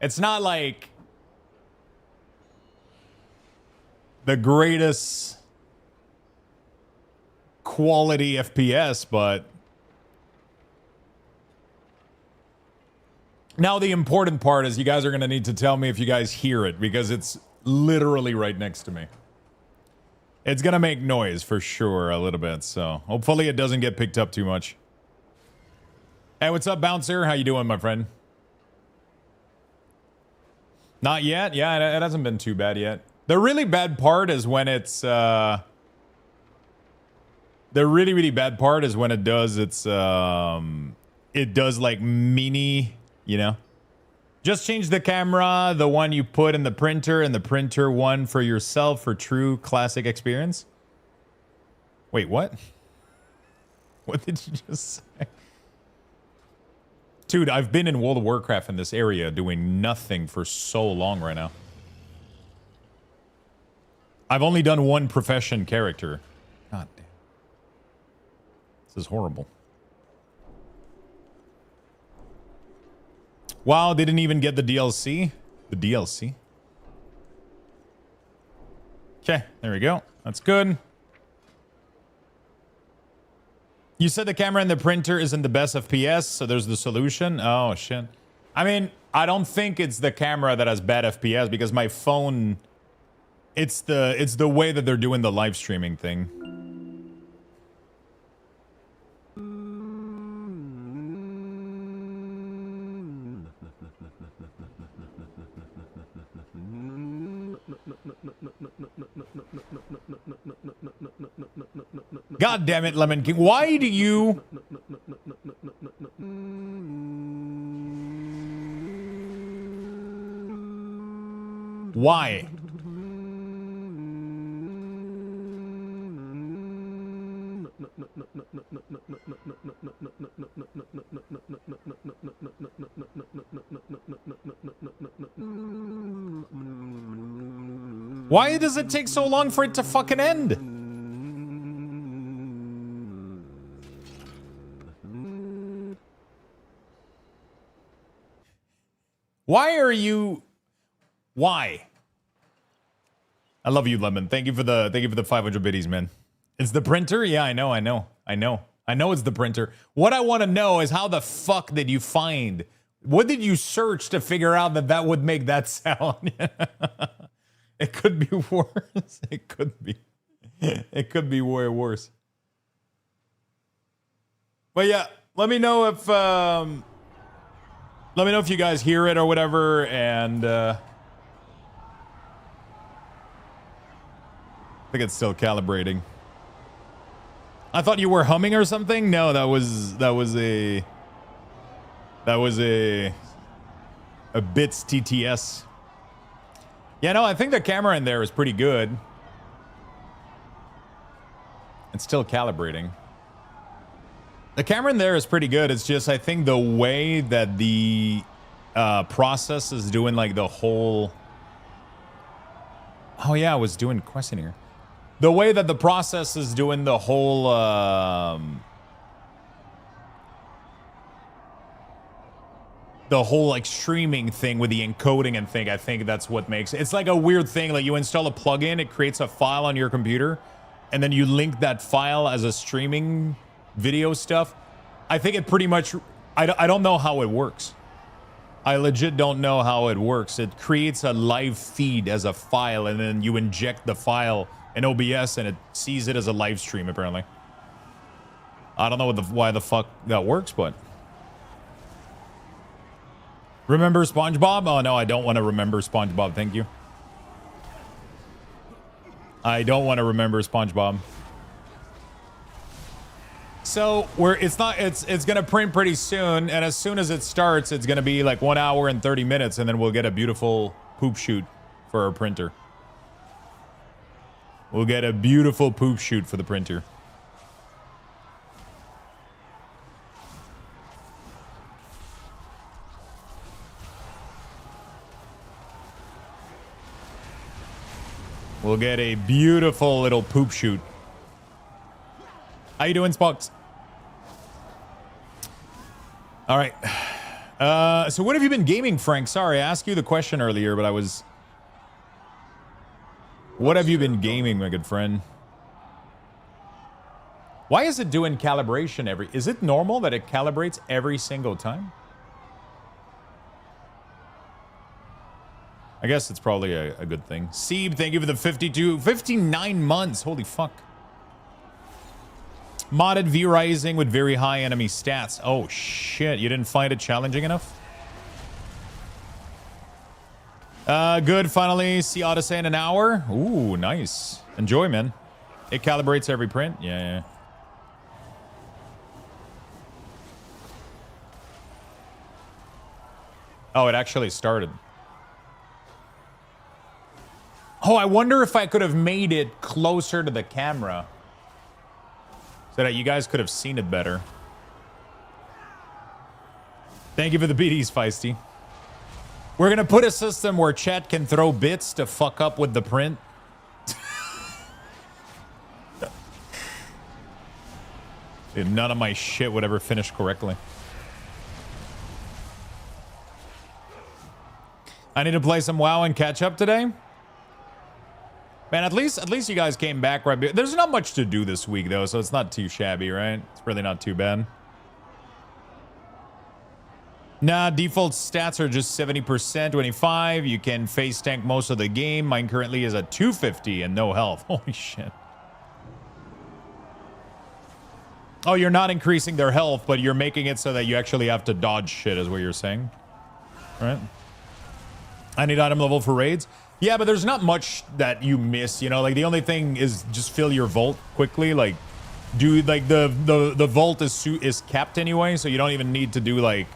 It's not like the greatest quality FPS, but now the important part is you guys are going to need to tell me if you guys hear it because it's literally right next to me. It's going to make noise for sure a little bit, so hopefully it doesn't get picked up too much. Hey, what's up, Bouncer? How you doing, my friend? Not yet? Yeah, it hasn't been too bad yet. The really bad part is when it's... the really, really bad part is when it does its... it does, like, mini, you know? Just change the camera, the one you put in the printer, and the printer one for yourself for true classic experience. Wait, what? What did you just say? Dude, I've been in World of Warcraft in this area doing nothing for so long right now. I've only done one profession character. God damn. This is horrible. Wow, they didn't even get the DLC. The DLC. Okay, there we go. That's good. You said the camera and the printer isn't the best FPS, so there's the solution. Oh, shit. I mean, I don't think it's the camera that has bad FPS because my phone... It's the way that they're doing the live streaming thing. God damn it, Lemon King. Why do you... Why? Why does it take so long for it to fucking end? Why are you... Why? I love you, Lemon. Thank you for the 500 biddies, man. It's the printer? Yeah, I know it's the printer. What I want to know is how the fuck did you find... What did you search to figure out that that would make that sound? It could be worse. It could be. It could be way worse. But yeah, let me know if you guys hear it or whatever, and I think it's still calibrating. I thought you were humming or something. No, that was a That was a bits TTS. Yeah, no, I think the camera in there is pretty good. It's still calibrating. The camera in there is pretty good. It's just, I think the way that the process is doing like the whole... Oh yeah, I was doing question here. The way that the process is doing the whole... the whole like streaming thing with the encoding and thing, I think that's what makes it. It's like a weird thing. Like you install a plugin, it creates a file on your computer, and then you link that file as a streaming video stuff. I think it pretty much... I don't know how it works. I legit don't know how it works. It creates a live feed as a file, and then you inject the file in OBS, and it sees it as a live stream, apparently. I don't know why the fuck that works, but... Remember SpongeBob? Oh, no, I don't want to remember SpongeBob. Thank you. I don't want to remember SpongeBob. So it's gonna print pretty soon, and as soon as it starts, it's gonna be like 1 hour and 30 minutes, and then we'll get a beautiful poop shoot for our printer. We'll get a beautiful poop shoot for the printer. We'll get a beautiful little poop shoot. How you doing, Spox? All right. So what have you been gaming, Frank? Sorry, I asked you the question earlier, but I was... What have you been gaming, my good friend? Why is it doing calibration every... Is it normal that it calibrates every single time? I guess it's probably a good thing. Seeb, thank you for the 59 months. Holy fuck. Modded V-Rising with very high enemy stats. Oh shit, you didn't find it challenging enough? Good, finally. See Odyssey in an hour. Ooh, nice. Enjoy, man. It calibrates every print. Yeah. Oh, it actually started. Oh, I wonder if I could have made it closer to the camera so that you guys could have seen it better. Thank you for the BDs, Feisty. We're going to put a system where chat can throw bits to fuck up with the print. Dude, none of my shit would ever finish correctly. I need to play some WoW and catch up today. Man, at least you guys came back right. There's not much to do this week, though, so it's not too shabby, right? It's really not too bad. Nah, default stats are just 70%, 25. You can face tank most of the game. Mine currently is at 250 and no health. Holy shit. Oh, you're not increasing their health, but you're making it so that you actually have to dodge shit, is what you're saying. All right. I need item level for raids. Yeah, but there's not much that you miss, you know? Like, the only thing is just fill your vault quickly. Like, do, like, the vault is capped anyway, so you don't even need to do, like...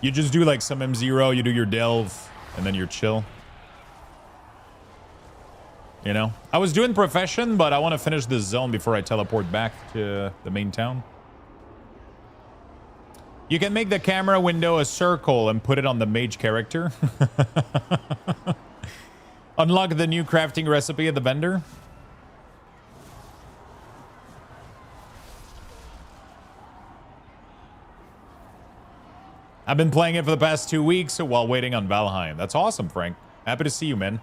You just do, like, some M0, you do your delve, and then you're chill. You know? I was doing profession, but I want to finish this zone before I teleport back to the main town. You can make the camera window a circle and put it on the mage character. Unlock the new crafting recipe at the vendor. I've been playing it for the past 2 weeks while waiting on Valheim. That's awesome, Frank. Happy to see you, man.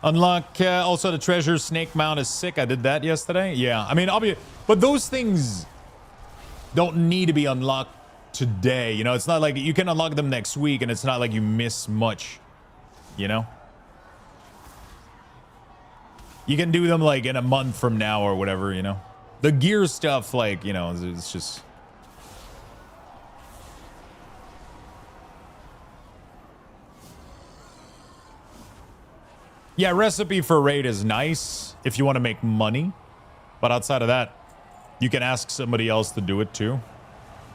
Unlock also the treasure snake mount is sick. I did that yesterday. Yeah, I mean, but those things don't need to be unlocked today. You know, it's not like you can unlock them next week, and it's not like you miss much. You know, you can do them like in a month from now or whatever. You know, the gear stuff, like, you know, it's just. Yeah, recipe for raid is nice if you want to make money, but outside of that, You can ask somebody else to do it too.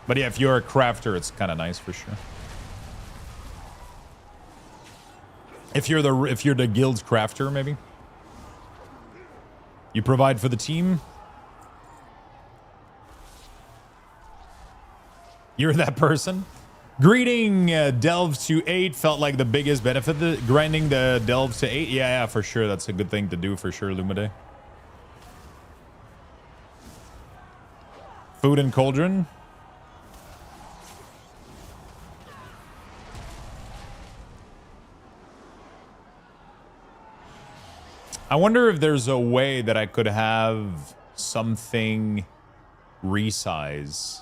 But yeah, if you're a crafter, it's kind of nice for sure. If you're the guild's crafter, maybe. You provide for the team. You're that person. Greeting delves to 8 felt like the biggest benefit. Grinding the delves to 8. Yeah, for sure. That's a good thing to do for sure, Lumide. Food and cauldron. I wonder if there's a way that I could have something resize.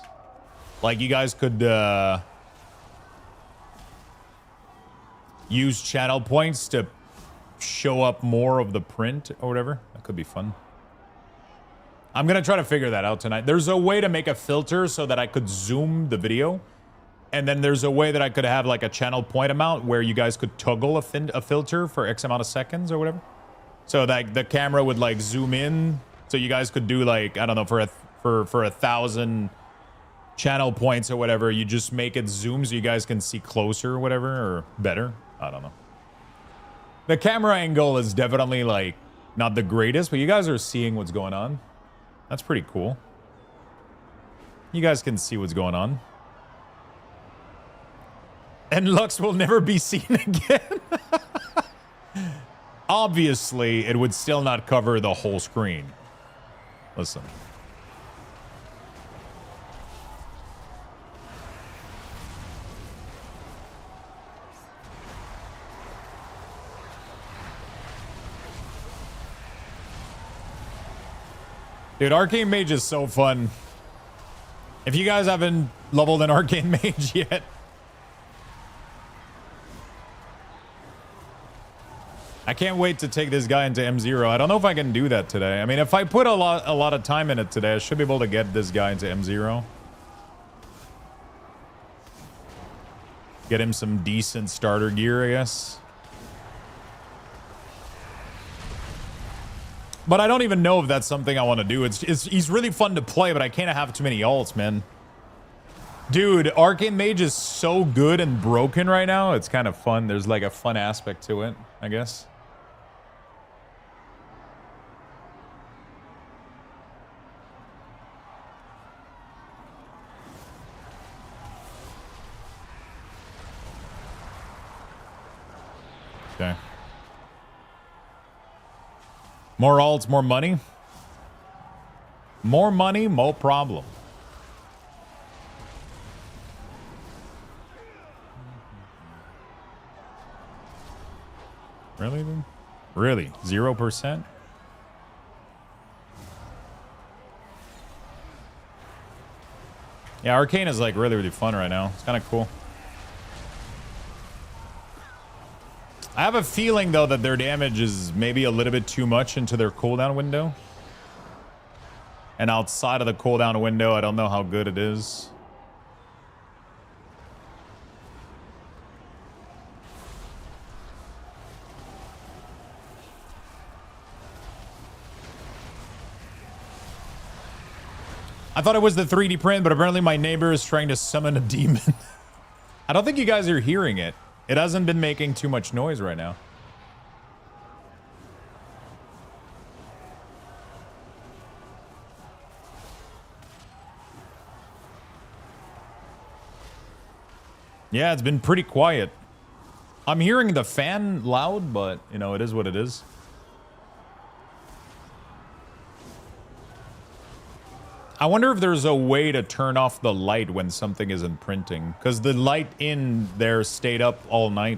Like you guys could use channel points to show up more of the print or whatever. That could be fun. I'm going to try to figure that out tonight. There's a way to make a filter so that I could zoom the video. And then there's a way that I could have like a channel point amount where you guys could toggle a filter for X amount of seconds or whatever. So that the camera would like zoom in. So you guys could do like, I don't know, for 1,000 channel points or whatever, you just make it zoom so you guys can see closer or whatever, or better. I don't know. The camera angle is definitely like not the greatest, but you guys are seeing what's going on. That's pretty cool. You guys can see what's going on. And Lux will never be seen again. Obviously, it would still not cover the whole screen. Listen. Dude, Arcane Mage is so fun. If you guys haven't leveled an Arcane Mage yet, I can't wait to take this guy into M0. I don't know if I can do that today. I mean, if I put a lot of time in it today, I should be able to get this guy into M0. Get him some decent starter gear, I guess. But I don't even know if that's something I want to do. He's really fun to play, but I can't have too many ults, man. Dude, Arcane Mage is so good and broken right now. It's kind of fun. There's like a fun aspect to it, I guess. Okay. More alts, more money. More money, more problem. Really? Really? 0%? Yeah, Arcane is like really, really fun right now. It's kind of cool. I have a feeling, though, that their damage is maybe a little bit too much into their cooldown window. And outside of the cooldown window, I don't know how good it is. I thought it was the 3D print, but apparently my neighbor is trying to summon a demon. I don't think you guys are hearing it. It hasn't been making too much noise right now. Yeah, it's been pretty quiet. I'm hearing the fan loud, but, you know, it is what it is. I wonder if there's a way to turn off the light when something isn't printing, because the light in there stayed up all night.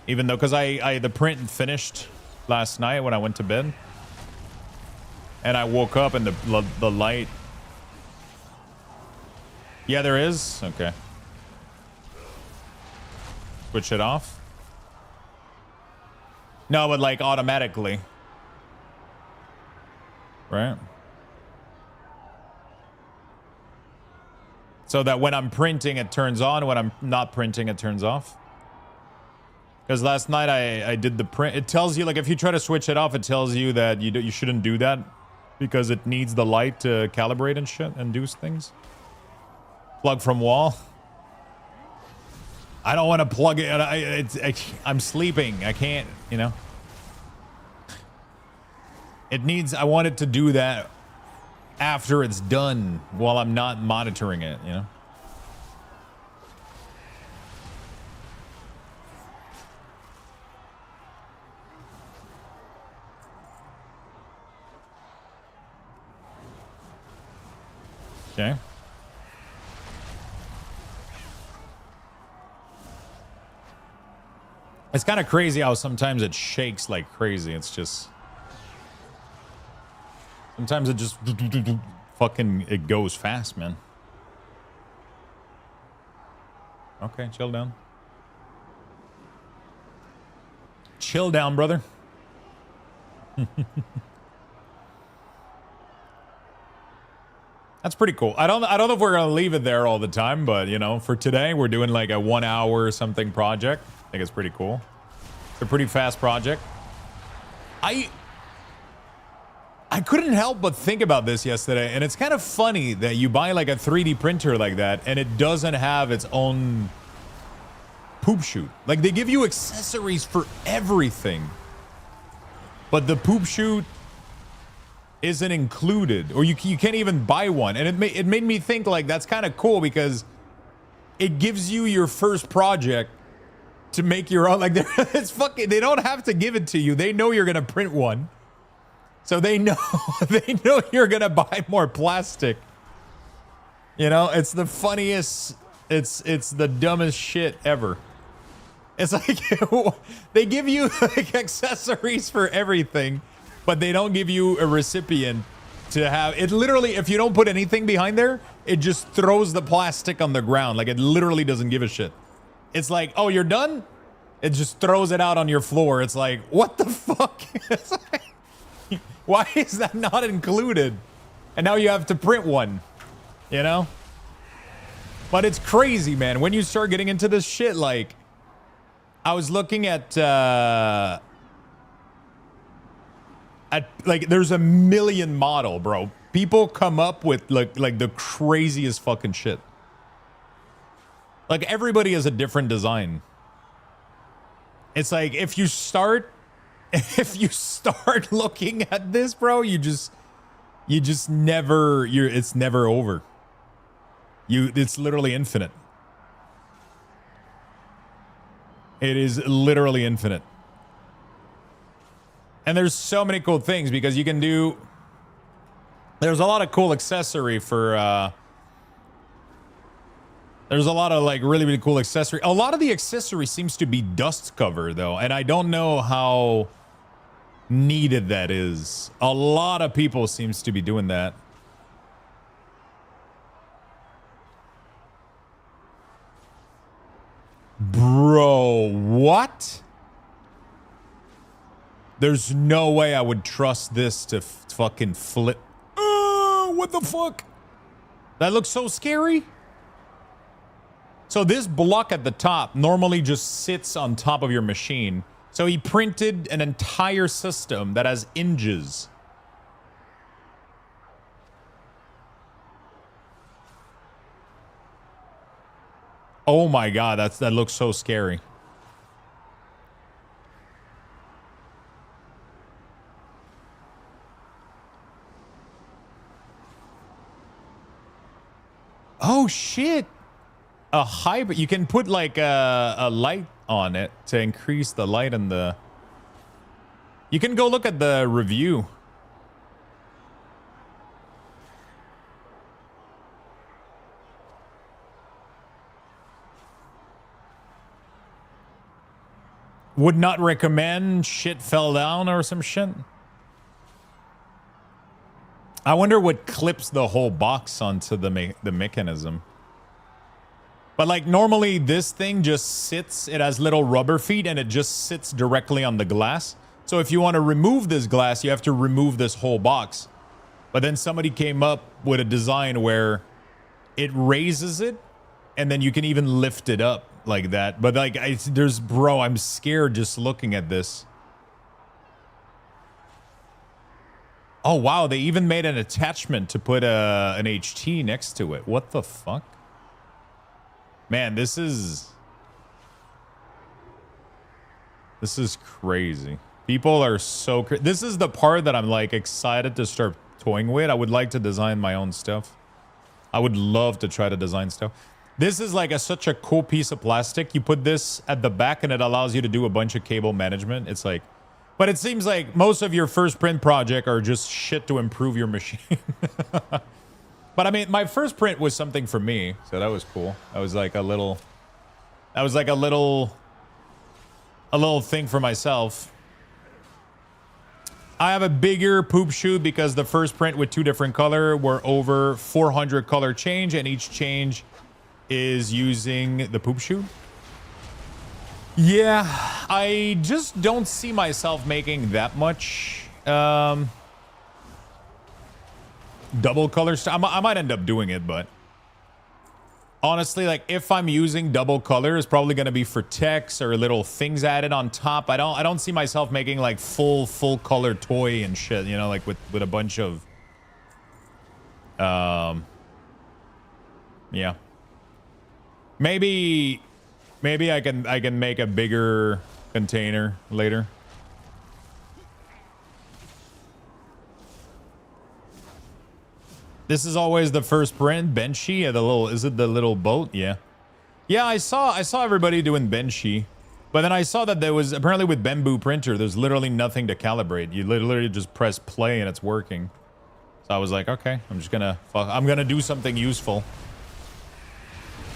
Even though, because the print finished last night when I went to bed, and I woke up and the light. Yeah, there is. Okay. Switch it off. No, but like automatically, right? So that when I'm printing, it turns on. When I'm not printing, it turns off. Because last night I did the print. It tells you, like, if you try to switch it off, it tells you that you shouldn't do that. because it needs the light to calibrate and shit and do things. Plug from wall. I don't want to plug it. I'm sleeping. I can't, you know. It needs, I want it to do that after it's done while I'm not monitoring it, you know. Okay. It's kind of crazy how sometimes it shakes like crazy. It's just... Sometimes it just... Fucking... It goes fast, man. Okay, chill down. Chill down, brother. That's pretty cool. I don't know if we're gonna leave it there all the time, but you know, for today we're doing like a 1 hour or something project. I think it's pretty cool. It's a pretty fast project. I couldn't help but think about this yesterday, and it's kind of funny that you buy like a 3D printer like that and it doesn't have its own poop chute. Like they give you accessories for everything, but the poop chute isn't included, or you can't even buy one. And it made me think like that's kind of cool because it gives you your first project to make your own. Like it's fucking, they don't have to give it to you. They know you're gonna print one, so they know you're gonna buy more plastic. You know, it's the funniest. It's the dumbest shit ever. It's like they give you like accessories for everything, but they don't give you a recipient to have it. Literally, if you don't put anything behind there, it just throws the plastic on the ground. Like it literally doesn't give a shit. It's like, oh, you're done? It just throws it out on your floor. It's like, what the fuck? It's like, why is that not included? And now you have to print one, you know? But it's crazy, man. When you start getting into this shit, like, I was looking at like, there's a million model, bro. People come up with like the craziest fucking shit. Like everybody has a different design. It's like if you start looking at this, bro, you just never, it's never over. It's literally infinite. It is literally infinite. And there's so many cool things because you can do, there's a lot of cool accessory for there's a lot of like really cool accessory. A lot of the accessory seems to be dust cover though, and I don't know how needed that is. A lot of people seems to be doing that. Bro, what? There's no way I would trust this to fucking flip. What the fuck? That looks so scary. So this block at the top normally just sits on top of your machine. So he printed an entire system that has hinges. Oh my god, that looks so scary. Oh shit. A hybrid. You can put like a light on it to increase the light and the... You can go look at the review. Would not recommend, shit fell down or some shit. I wonder what clips the whole box onto the mechanism. But like normally this thing just sits, it has little rubber feet and it just sits directly on the glass. So if you want to remove this glass, you have to remove this whole box. But then somebody came up with a design where it raises it and then you can even lift it up like that. But like, bro, I'm scared just looking at this. Oh, wow. They even made an attachment to put an HT next to it. What the fuck? Man, this is crazy. People are so crazy. This is the part that I'm like excited to start toying with. I would like to design my own stuff. I would love to try to design stuff. This is like such a cool piece of plastic. You put this at the back and it allows you to do a bunch of cable management. It's like, but it seems like most of your first print project are just shit to improve your machine. But I mean, my first print was something for me, so that was cool. That was like a little thing for myself. I have a bigger poop shoot because the first print with 2 different color were over 400 color change, and each change is using the poop shoot. Yeah, I just don't see myself making that much double color stuff. I might end up doing it, but honestly, like if I'm using double color, it's probably going to be for text or little things added on top. I don't see myself making like full color toy and shit, you know, like with a bunch of yeah. Maybe I can make a bigger container later. This is always the first print, Benchy, the little, is it the little boat? Yeah. Yeah, I saw everybody doing Benchy, but then I saw that there was apparently with Bamboo printer, there's literally nothing to calibrate. You literally just press play and it's working. So I was like, okay, I'm gonna do something useful.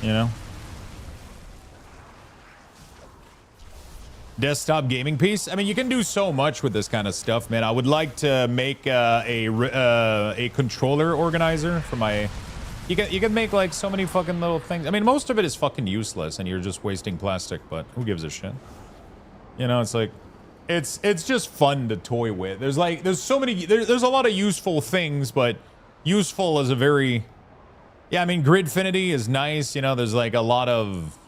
You know? Desktop gaming piece. I mean, you can do so much with this kind of stuff, man. I would like to make a controller organizer for my. You can make like so many fucking little things. I mean, most of it is fucking useless, and you're just wasting plastic. But who gives a shit? You know, it's like, it's just fun to toy with. There's so many. There's a lot of useful things, but useful is a very. Yeah, I mean, Gridfinity is nice. You know, there's like a lot of.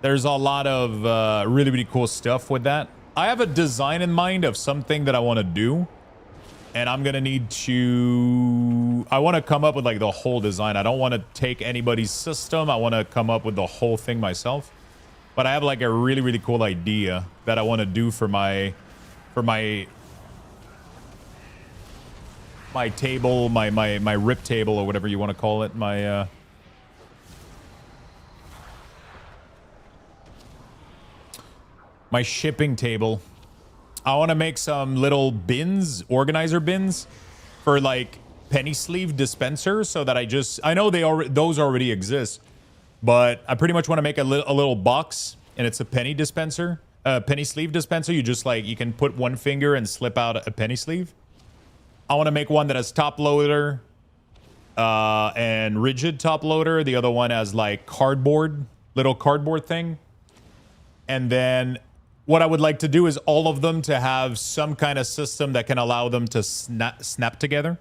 There's a lot of really cool stuff with that. I have a design in mind of something that I want to do. And I'm going to need to... I want to come up with like the whole design. I don't want to take anybody's system. I want to come up with the whole thing myself. But I have like a really cool idea that I want to do for my table, my rip table or whatever you want to call it. My shipping table. I want to make some little bins, organizer bins, for like penny sleeve dispensers, so that I know those already exist, but I pretty much want to make a little box, and it's a penny dispenser, penny sleeve dispenser. You just like, you can put one finger and slip out a penny sleeve. I want to make one that has top loader, and rigid top loader. The other one has like little cardboard thing, and then. What I would like to do is all of them to have some kind of system that can allow them to snap together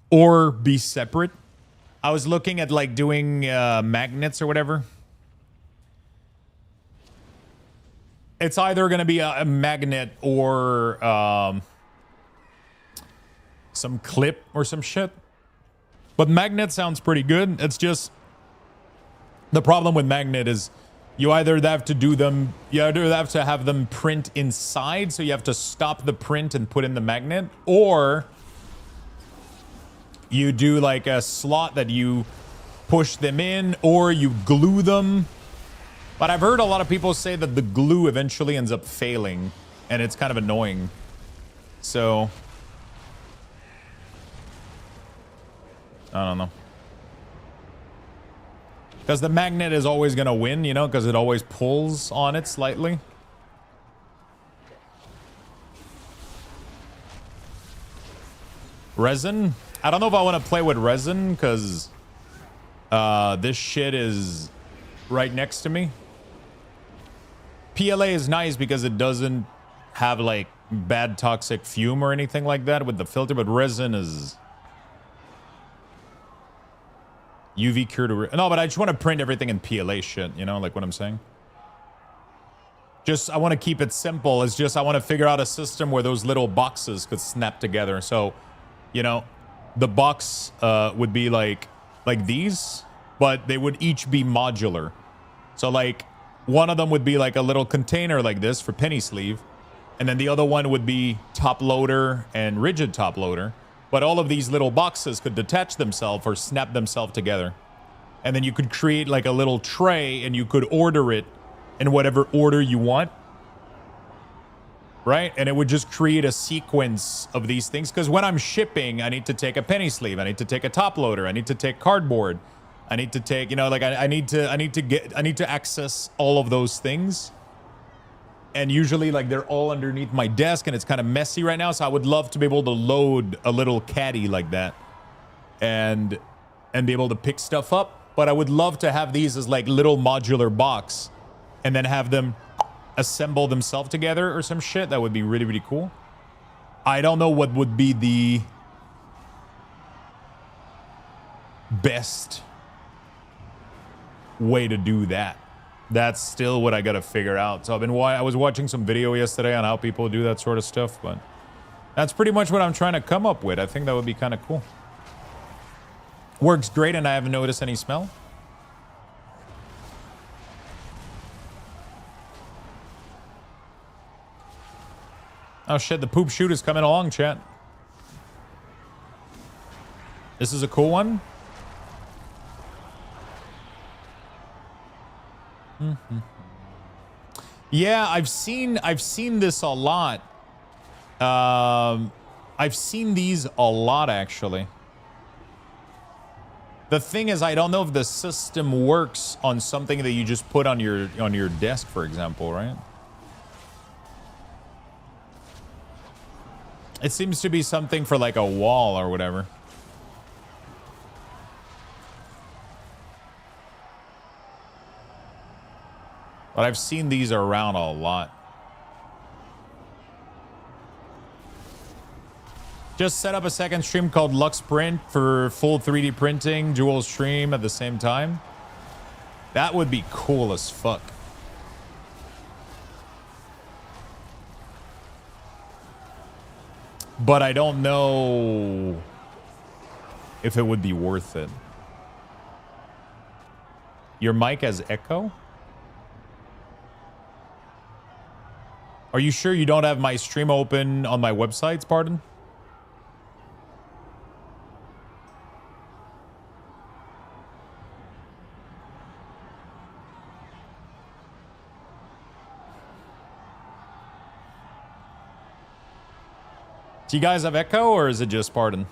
or be separate. I was looking at like doing magnets or whatever. It's either going to be a magnet or some clip or some shit. But magnet sounds pretty good. It's just the problem with magnet is you either have to have them print inside, so you have to stop the print and put in the magnet, or you do like a slot that you push them in, or you glue them. But I've heard a lot of people say that the glue eventually ends up failing, and it's kind of annoying. So I don't know. Because the magnet is always going to win, you know, because it always pulls on it slightly. Resin? I don't know if I want to play with resin, because this shit is right next to me. PLA is nice because it doesn't have, like, bad toxic fume or anything like that with the filter, but resin is... UV cure to... No, but I just want to print everything in PLA shit, you know, like what I'm saying? Just, I want to keep it simple. It's just, I want to figure out a system where those little boxes could snap together. So, you know, the box would be like these, but they would each be modular. So like one of them would be like a little container like this for penny sleeve. And then the other one would be top loader and rigid top loader. But all of these little boxes could detach themselves or snap themselves together. And then you could create like a little tray and you could order it in whatever order you want. Right? And it would just create a sequence of these things. Because when I'm shipping, I need to take a penny sleeve. I need to take a top loader. I need to take cardboard. I need to take, you know, like I need to access all of those things. And usually like they're all underneath my desk and it's kind of messy right now. So I would love to be able to load a little caddy like that and be able to pick stuff up. But I would love to have these as like little modular box and then have them assemble themselves together or some shit. That would be really, really cool. I don't know what would be the best way to do that. That's still what I gotta figure out. So I was watching some video yesterday on how people do that sort of stuff, but that's pretty much what I'm trying to come up with. I think that would be kind of cool. Works great and I haven't noticed any smell. Oh shit, the poop shoot is coming along, chat. This is a cool one. Mm-hmm. Yeah, I've seen this a lot. I've seen these a lot actually. The thing is, I don't know if the system works on something that you just put on your desk, for example, right? It seems to be something for like a wall or whatever. But I've seen these around a lot. Just set up a second stream called Lux Print for full 3D printing, dual stream at the same time. That would be cool as fuck. But I don't know if it would be worth it. Your mic has echo? Are you sure you don't have my stream open on my websites, pardon? Do you guys have echo or is it just pardon?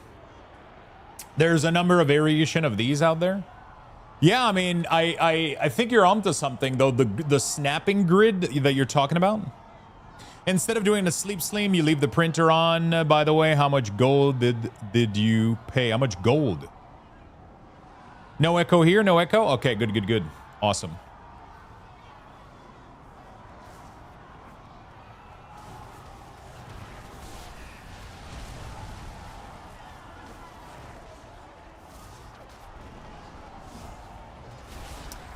There's a number of variation of these out there. Yeah, I mean, I think you're onto something though. The snapping grid that you're talking about. Instead of doing the sleep stream, you leave the printer on. By the way, how much gold did you pay? How much gold? No echo here, no echo? Okay, good. Awesome.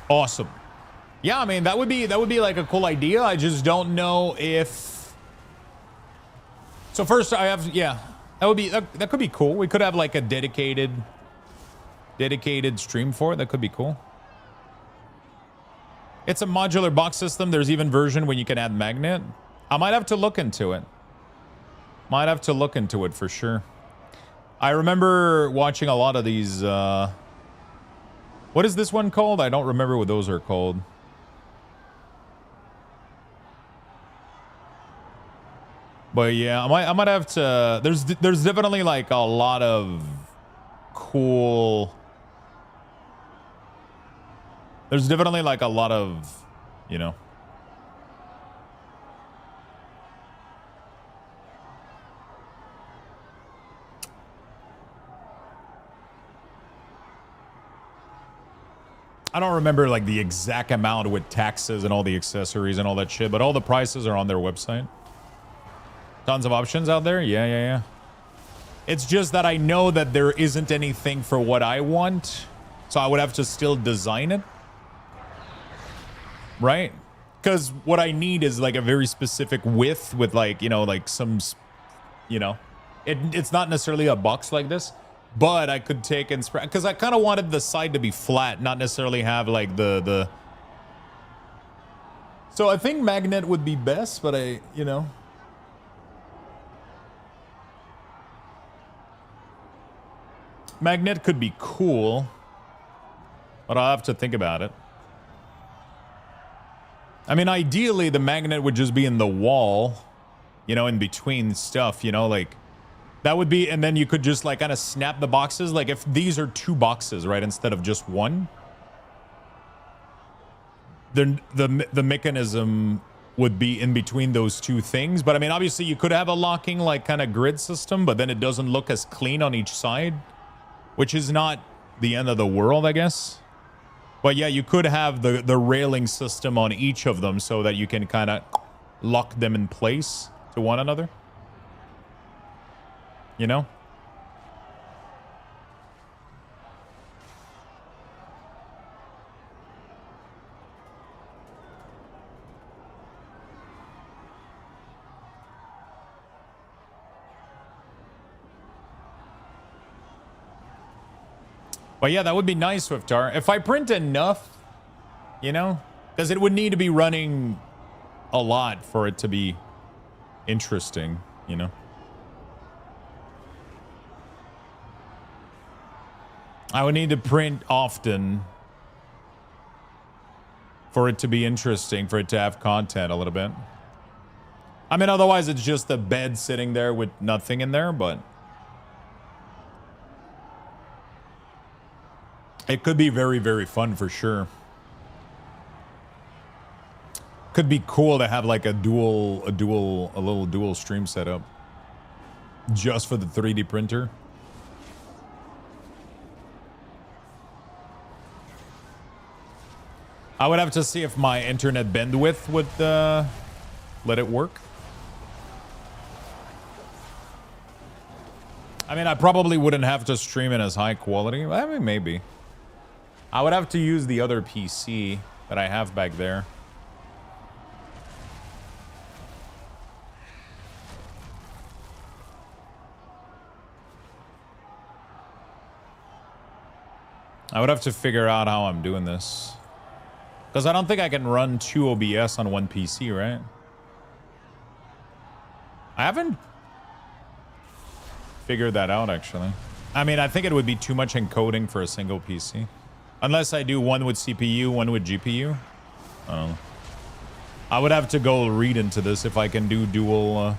Awesome. Yeah, I mean, that would be like a cool idea. I just don't know if... So first I have, yeah, that could be cool. We could have like a dedicated stream for it. That could be cool. It's a modular box system. There's even version when you can add magnet. I might have to look into it. Might have to look into it for sure. I remember watching a lot of these, what is this one called? I don't remember what those are called. But yeah, I might have to. There's definitely like a lot of cool. There's definitely like a lot of, you know. I don't remember like the exact amount with taxes and all the accessories and all that shit, but all the prices are on their website. Tons of options out there. Yeah. It's just that I know that there isn't anything for what I want. So I would have to still design it. Right? because what I need is like a very specific width with like, you know, like some, you know, it's not necessarily a box like this, but I could take and spread, because I kind of wanted the side to be flat, not necessarily have like the. So I think magnet would be best, but you know. Magnet could be cool, but I'll have to think about it. I mean, ideally, the magnet would just be in the wall, you know, in between stuff, you know, like that would be, and then you could just like kind of snap the boxes. Like if these are 2 boxes, right, instead of just one, then the mechanism would be in between those 2 things. But I mean, obviously you could have a locking like kind of grid system, but then it doesn't look as clean on each side, which is not the end of the world, I guess. But yeah, you could have the railing system on each of them so that you can kind of lock them in place to one another. You know? But yeah, that would be nice, Swiftar. If I print enough, you know, because it would need to be running a lot for it to be interesting, you know. I would need to print often for it to be interesting, for it to have content a little bit. I mean, otherwise it's just a bed sitting there with nothing in there, but it could be very, very fun for sure. Could be cool to have like a little dual stream setup just for the 3D printer. I would have to see if my internet bandwidth would let it work. I mean, I probably wouldn't have to stream it as high quality. I mean, maybe. I would have to use the other PC that I have back there. I would have to figure out how I'm doing this. Because I don't think I can run 2 OBS on one PC, right? I haven't figured that out, actually. I mean, I think it would be too much encoding for a single PC. Unless I do one with CPU, one with GPU. I would have to go read into this if I can do dual...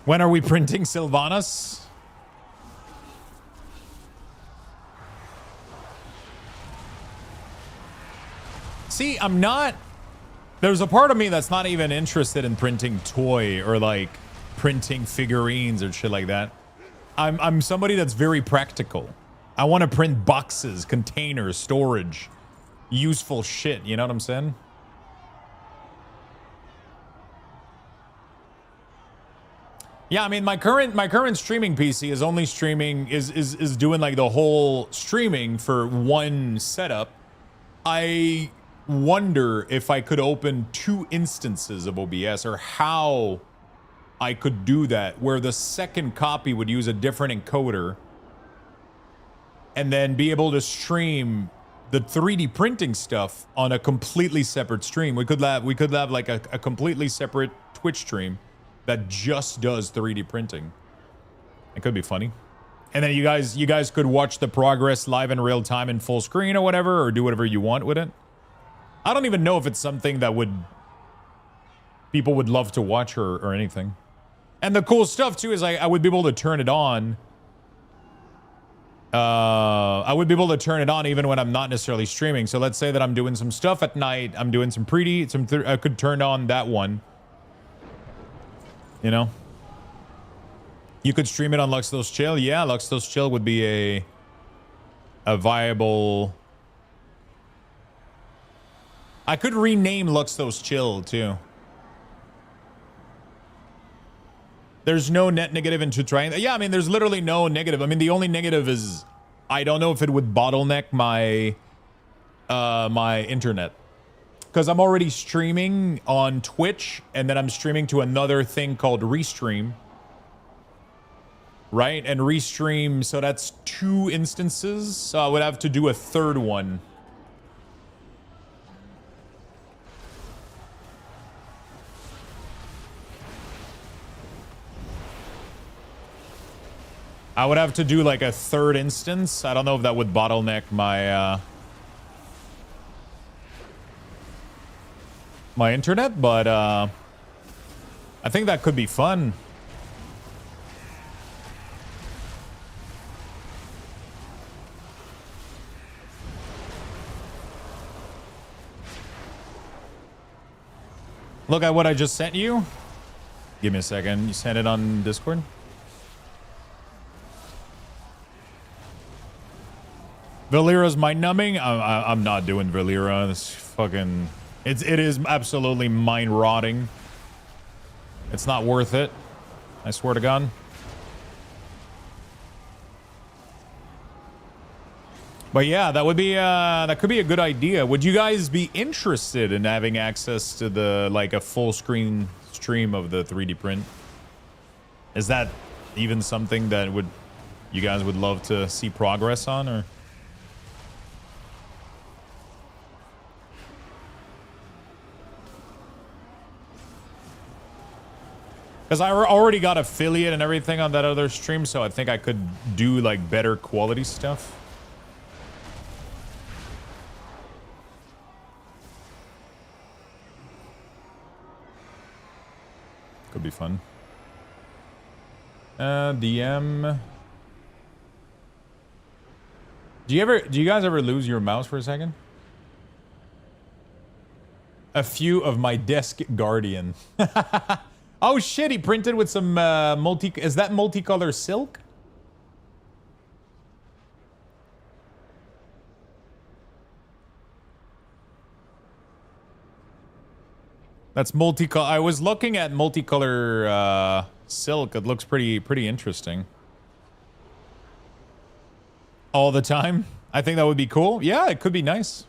When are we printing Sylvanas? See, I'm not... There's a part of me that's not even interested in printing toy or like printing figurines or shit like that. I'm somebody that's very practical. I want to print boxes, containers, storage, useful shit. You know what I'm saying? Yeah, I mean, my current streaming PC is only streaming is doing like the whole streaming for one setup. I wonder if I could open 2 instances of OBS or how I could do that, where the second copy would use a different encoder and then be able to stream the 3D printing stuff on a completely separate stream. We could have like a completely separate Twitch stream that just does 3D printing. It could be funny. And then you guys could watch the progress live in real time in full screen or whatever, or do whatever you want with it. I don't even know if it's something that people would love to watch or anything. And the cool stuff too is I would be able to turn it on. I would be able to turn it on even when I'm not necessarily streaming. So let's say that I'm doing some stuff at night. I'm doing some I could turn on that one. You know? You could stream it on Luxtos Chill. Yeah, Luxtos Chill would be a viable... I could rename Luxtos Chill, too. There's no net negative into trying... Yeah, I mean, there's literally no negative. I mean, the only negative is I don't know if it would bottleneck my my internet. Because I'm already streaming on Twitch, and then I'm streaming to another thing called Restream. Right? And Restream, so that's 2 instances. So I would have to do a third one. I would have to do like a third instance. I don't know if that would bottleneck my my internet, but I think that could be fun. Look at what I just sent you. Give me a second. You sent it on Discord? Valera's mind numbing? I'm not doing Valera. This fucking... It is absolutely mind rotting. It's not worth it. I swear to God. But yeah, that would be that could be a good idea. Would you guys be interested in having access to the like a full screen stream of the 3D print? Is that even something that would you guys would love to see progress on, or? Because I already got affiliate and everything on that other stream, so I think I could do like better quality stuff. Could be fun. DM. Do you guys ever lose your mouse for a second? A few of my desk guardian. Oh shit, he printed with some is that multicolor silk? That's multicolor. I was looking at multicolor silk. It looks pretty interesting. All the time? I think that would be cool. Yeah, it could be nice.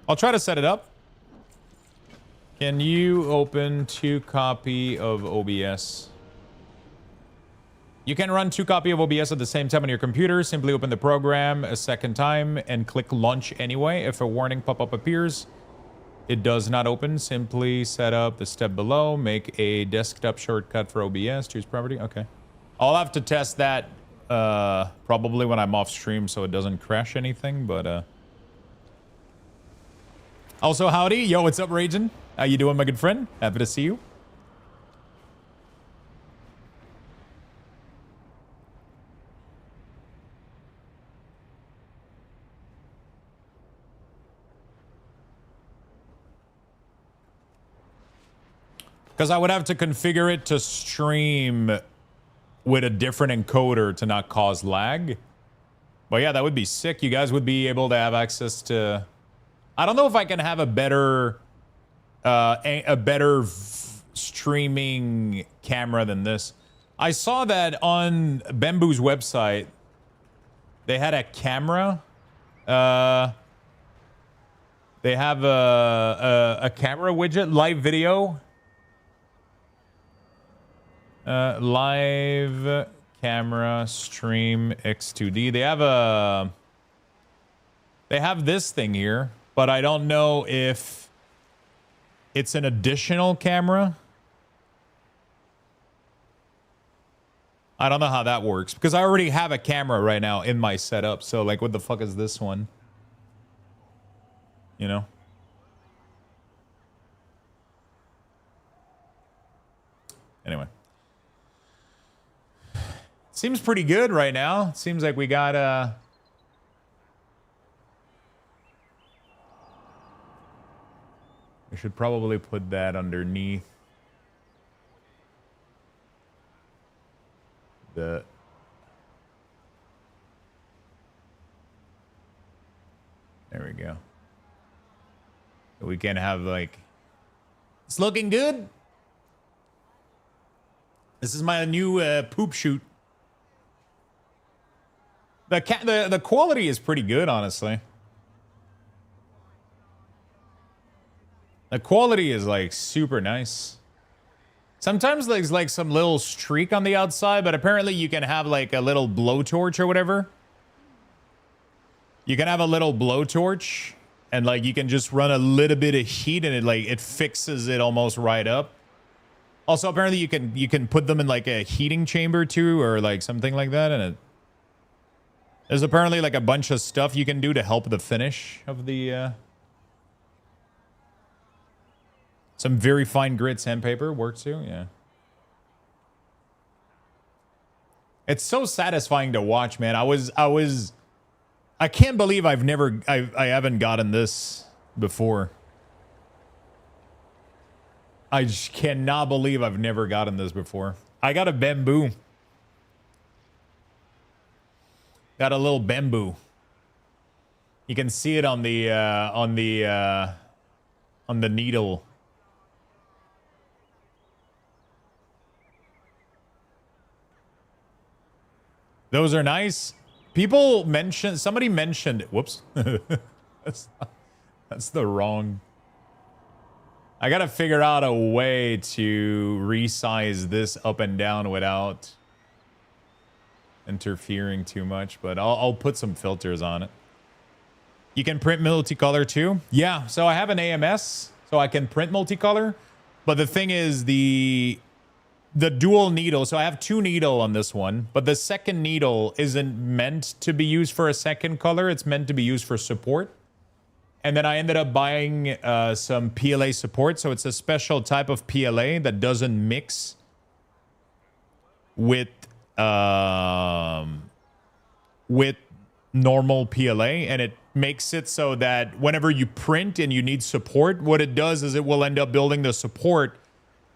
I'll try to set it up. Can you open 2 copy of OBS? You can run 2 copy of OBS at the same time on your computer. Simply open the program a second time and click launch anyway. If a warning pop-up appears, it does not open. Simply set up the step below. Make a desktop shortcut for OBS. Choose property. Okay. I'll have to test that probably when I'm off stream so it doesn't crash anything, but also, howdy. Yo, what's up, Ragin? How you doing, my good friend? Happy to see you. Because I would have to configure it to stream with a different encoder to not cause lag. But yeah, that would be sick. You guys would be able to have access to... I don't know if I can have a better streaming camera than this. I saw that on Bamboo's website. They had a camera. They have a camera widget, live video. Live camera stream X2D. They have this thing here, but I don't know if it's an additional camera. I don't know how that works because I already have a camera right now in my setup. So like, what the fuck is this one? You know? Anyway. Seems pretty good right now. Seems like we got we should probably put that underneath the... There we go. We can have like... It's looking good. This is my new poop shoot. The quality is pretty good, honestly. The quality is like super nice. Sometimes there's like some little streak on the outside, but apparently you can have like a little blowtorch or whatever. You can have a little blowtorch and like you can just run a little bit of heat and it fixes it almost right up. Also, apparently you can put them in like a heating chamber too, or like something like that, and there's apparently like a bunch of stuff you can do to help the finish of the some very fine grit sandpaper works too, yeah. It's so satisfying to watch, man. I can't believe I haven't gotten this before. I just cannot believe I've never gotten this before. I got a bamboo. Got a little bamboo. You can see it on the needle. Those are nice. Somebody mentioned, whoops. that's the wrong. I gotta figure out a way to resize this up and down without interfering too much, but I'll put some filters on it. You can print multicolor too? Yeah, so I have an AMS, so I can print multicolor, but the thing is the dual needle, so I have 2 needle on this one, but the second needle isn't meant to be used for a second color, it's meant to be used for support. And then I ended up buying some PLA support. So it's a special type of PLA that doesn't mix with normal PLA. And it makes it so that whenever you print and you need support, what it does is it will end up building the support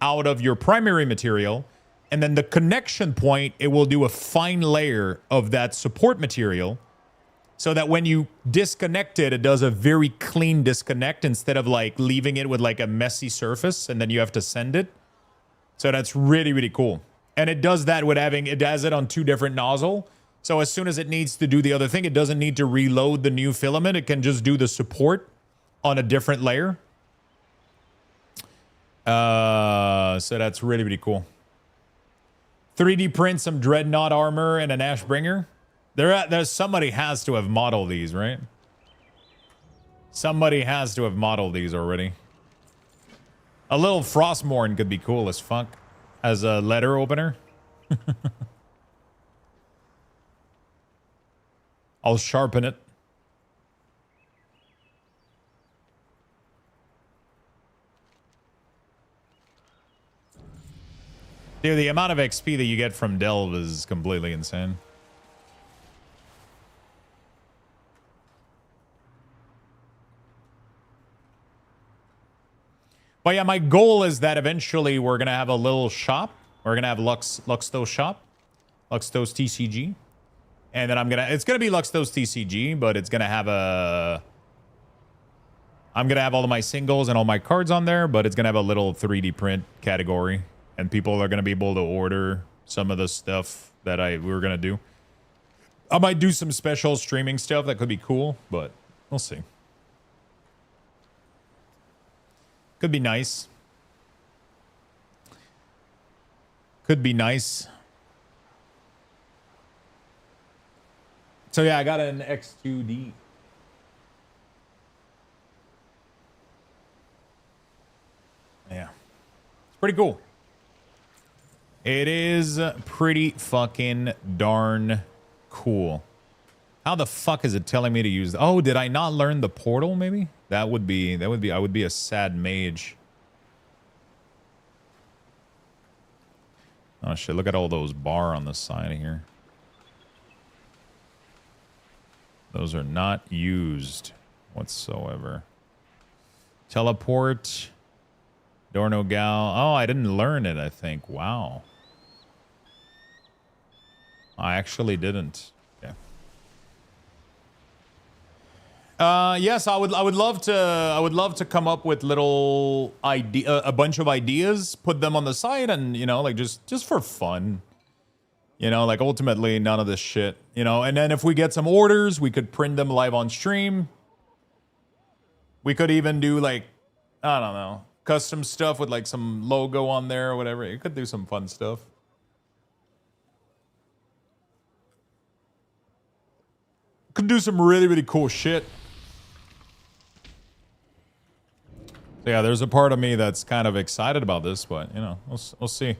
out of your primary material. And then the connection point, it will do a fine layer of that support material, so that when you disconnect it, it does a very clean disconnect instead of like leaving it with like a messy surface and then you have to send it. So that's really, really cool. And it does that with it does it on 2 different nozzles. So as soon as it needs to do the other thing, it doesn't need to reload the new filament. It can just do the support on a different layer. So that's really, really cool. 3D print some Dreadnought armor and an Ashbringer. There's somebody has to have modeled these, right? Somebody has to have modeled these already. A little Frostmourne could be cool as fuck as a letter opener. I'll sharpen it. Dude, the amount of XP that you get from Delve is completely insane. But yeah, my goal is that eventually we're going to have a little shop. We're going to have Luxtos shop. Luxtos TCG. And then it's going to be Luxtos TCG, but it's going to have I'm going to have all of my singles and all my cards on there, but it's going to have a little 3D print category. And people are going to be able to order some of the stuff that we were going to do. I might do some special streaming stuff that could be cool, but we'll see. Could be nice. Could be nice. So yeah, I got an X2D. Yeah. It's pretty cool. It is pretty fucking darn cool. How the fuck is it telling me to use? Oh, did I not learn the portal maybe? I would be a sad mage. Oh shit, look at all those bar on the side here. Those are not used whatsoever. Teleport. Dorno Gal. Oh, I didn't learn it, I think. Wow. I actually didn't. Yeah. Yes, I would love to come up with little a bunch of ideas, put them on the site, and like just for fun. You know, like ultimately none of this shit, you know, and then if we get some orders, we could print them live on stream. We could even do like, I don't know, custom stuff with like some logo on there or whatever. You could do some fun stuff. Could do some really, really cool shit. So yeah, there's a part of me that's kind of excited about this, but you know, we'll see.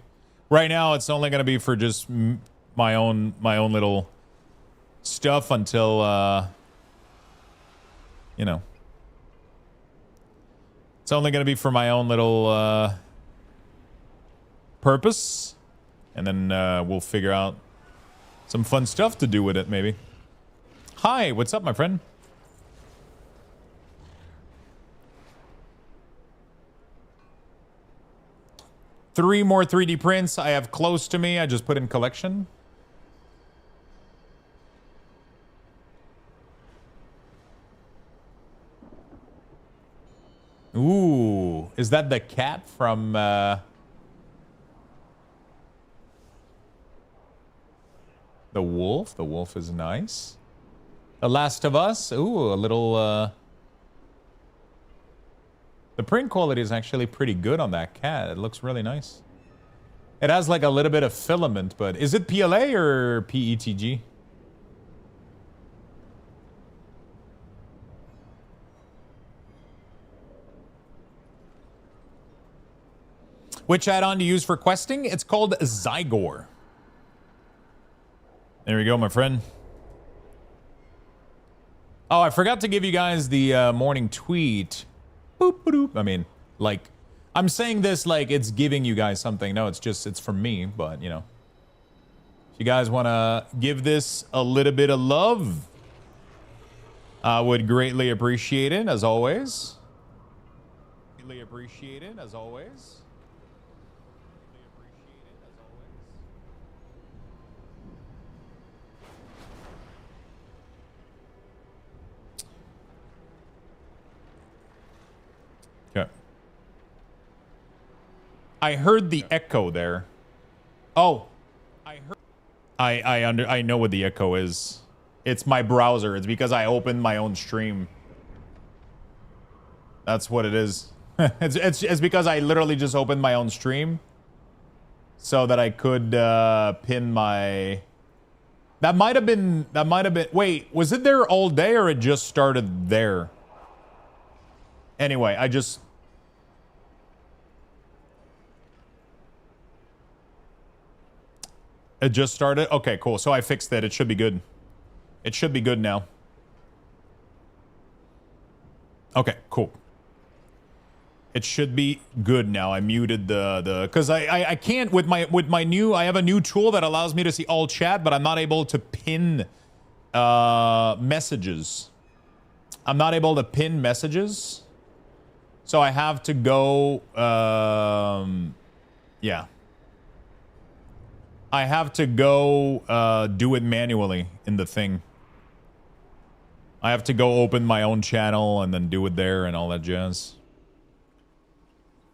Right now, it's only gonna be for just my own little stuff until you know, it's only gonna be for my own little purpose, and then we'll figure out some fun stuff to do with it, maybe. Hi, what's up, my friend? Three more 3D prints I have close to me. I just put in collection. Ooh, is that the cat from The Wolf? The Wolf is nice. The Last of Us. Ooh, a little the print quality is actually pretty good on that cat. It looks really nice. It has like a little bit of filament, but is it PLA or PETG? Which add-on do you use for questing? It's called Zygor. There we go, my friend. Oh, I forgot to give you guys the morning tweet. Boop, boop, boop. I mean, like, I'm saying this like it's giving you guys something. No, it's for me, but, you know. If you guys want to give this a little bit of love, I would greatly appreciate it, as always. Greatly appreciate it, as always. Okay. I heard the echo there. Oh, I know what the echo is. It's my browser. It's because I opened my own stream. That's what it is. it's because I literally just opened my own stream so that I could pin my. That might have been. Wait, was it there all day or it just started there? Anyway, it just started? Okay, cool. So I fixed it. It should be good. It should be good now. Okay, cool. It should be good now. I muted the because I can't with my new I have a new tool that allows me to see all chat, but I'm not able to pin messages. I'm not able to pin messages. So I have to go, yeah. I have to go do it manually in the thing. I have to go open my own channel and then do it there and all that jazz.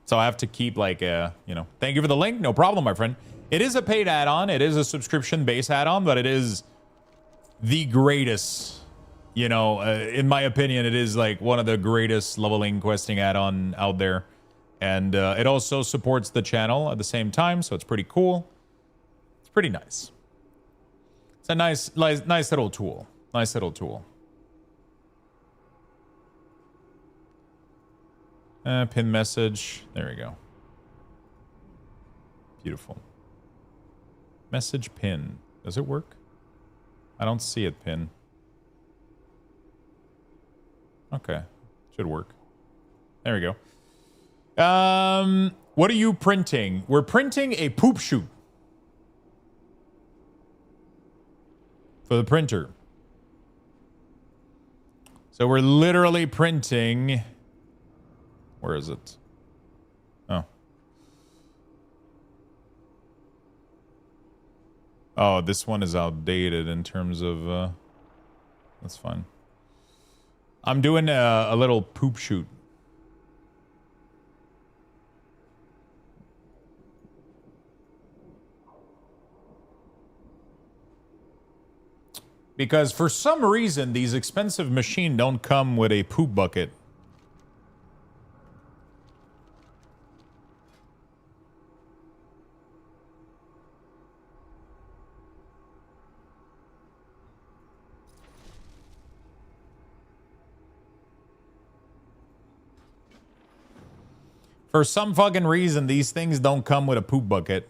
So I have to keep like, you know, thank you for the link. No problem, my friend. It is a paid add-on. It is a subscription-based add-on, but it is the greatest. You know, in my opinion, it is like one of the greatest leveling questing add-on out there. And it also supports the channel at the same time, so it's pretty cool. It's pretty nice. It's a nice little tool. Nice little tool. Pin message. There we go. Beautiful. Message pin. Does it work? I don't see it pin. Okay, should work. There we go. What are you printing? We're printing a poop chute for the printer. So we're literally printing. Where is it? Oh. Oh, this one is outdated in terms of. That's fine. I'm doing a little poop shoot. Because for some reason, these expensive machines don't come with a poop bucket. For some fucking reason, these things don't come with a poop bucket.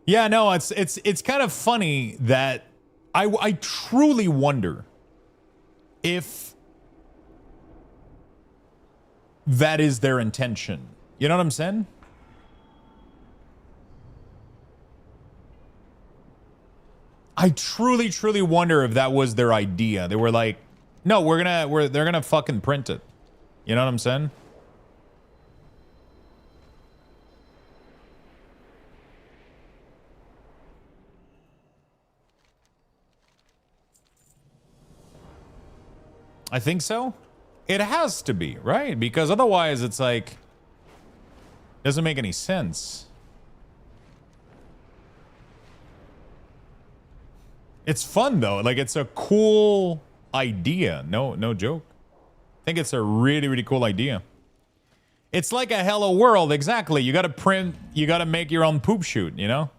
Yeah, no, it's kind of funny that I truly wonder if that is their intention. You know what I'm saying? I truly, truly wonder if that was their idea. They were like, no, they're gonna fucking print it. You know what I'm saying? I think so. It has to be, right? Because otherwise it's like, doesn't make any sense. It's fun though. Like it's a cool idea. No joke. I think it's a really, really cool idea. It's like a Hello World, exactly. You gotta print, you gotta make your own poop chute, you know?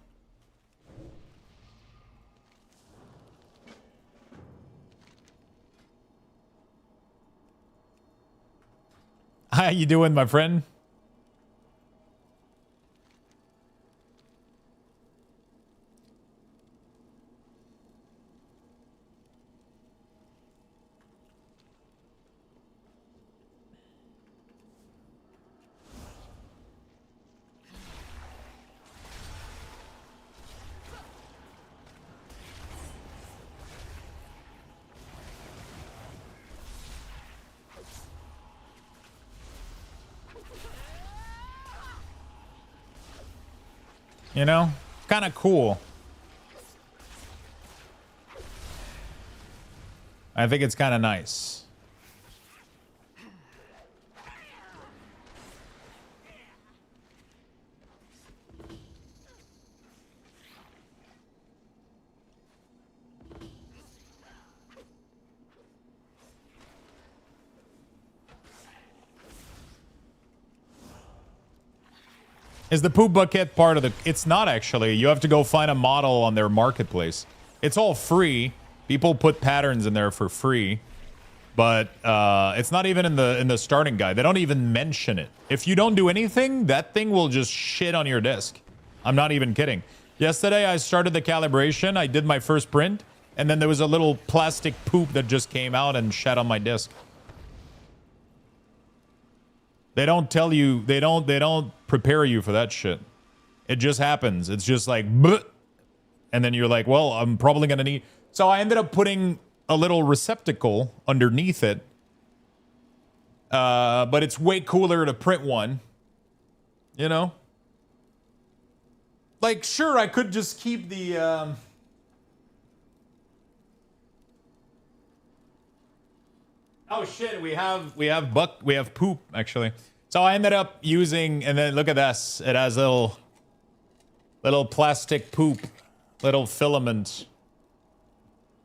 How you doing, my friend? You know, kind of cool. I think it's kind of nice. Is the poop bucket part of the... It's not actually. You have to go find a model on their marketplace. It's all free. People put patterns in there for free. But it's not even in the starting guide. They don't even mention it. If you don't do anything, that thing will just shit on your disk. I'm not even kidding. Yesterday, I started the calibration. I did my first print. And then there was a little plastic poop that just came out and shat on my disk. They don't tell you, they don't prepare you for that shit. It just happens. It's just like, bleh. And then you're like, well, I'm probably going to need... So I ended up putting a little receptacle underneath it. But it's way cooler to print one. You know? Like, sure, I could just keep the... Oh shit, we have poop actually. So I ended up using, and then look at this. It has little plastic poop, little filament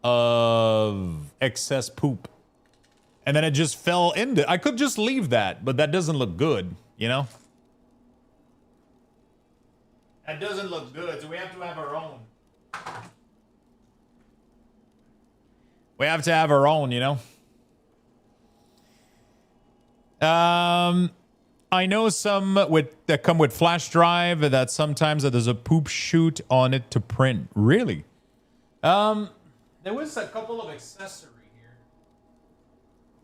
of excess poop. And then it just fell into, I could just leave that, but that doesn't look good, you know? That doesn't look good, so we have to have our own. We have to have our own, you know? I know some that come with flash drive that sometimes there's a poop chute on it to print. Really? There was a couple of accessories here.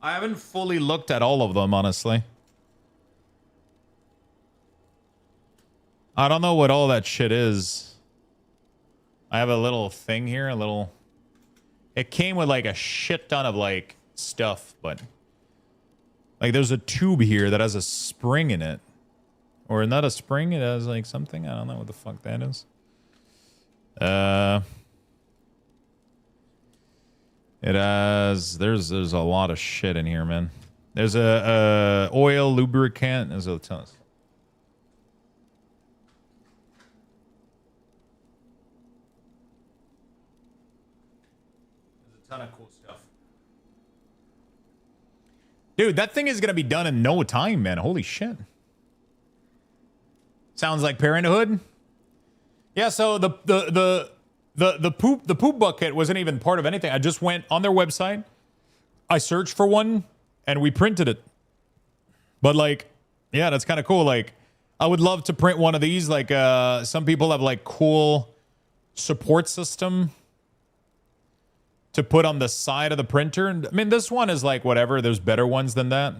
I haven't fully looked at all of them, honestly. I don't know what all that shit is. I have a little thing here, a little... It came with like a shit ton of like stuff, but... Like, there's a tube here that has a spring in it. Or not a spring, it has, like, something. I don't know what the fuck that is. It has... There's a lot of shit in here, man. There's a oil lubricant. There's a ton of... Dude, that thing is gonna be done in no time, man. Holy shit. Sounds like parenthood. Yeah, so the poop bucket wasn't even part of anything. I just went on their website, I searched for one, and we printed it. But like, yeah, that's kind of cool. Like, I would love to print one of these. Like, some people have like cool support system to put on the side of the printer. And I mean, this one is like whatever. There's better ones than that.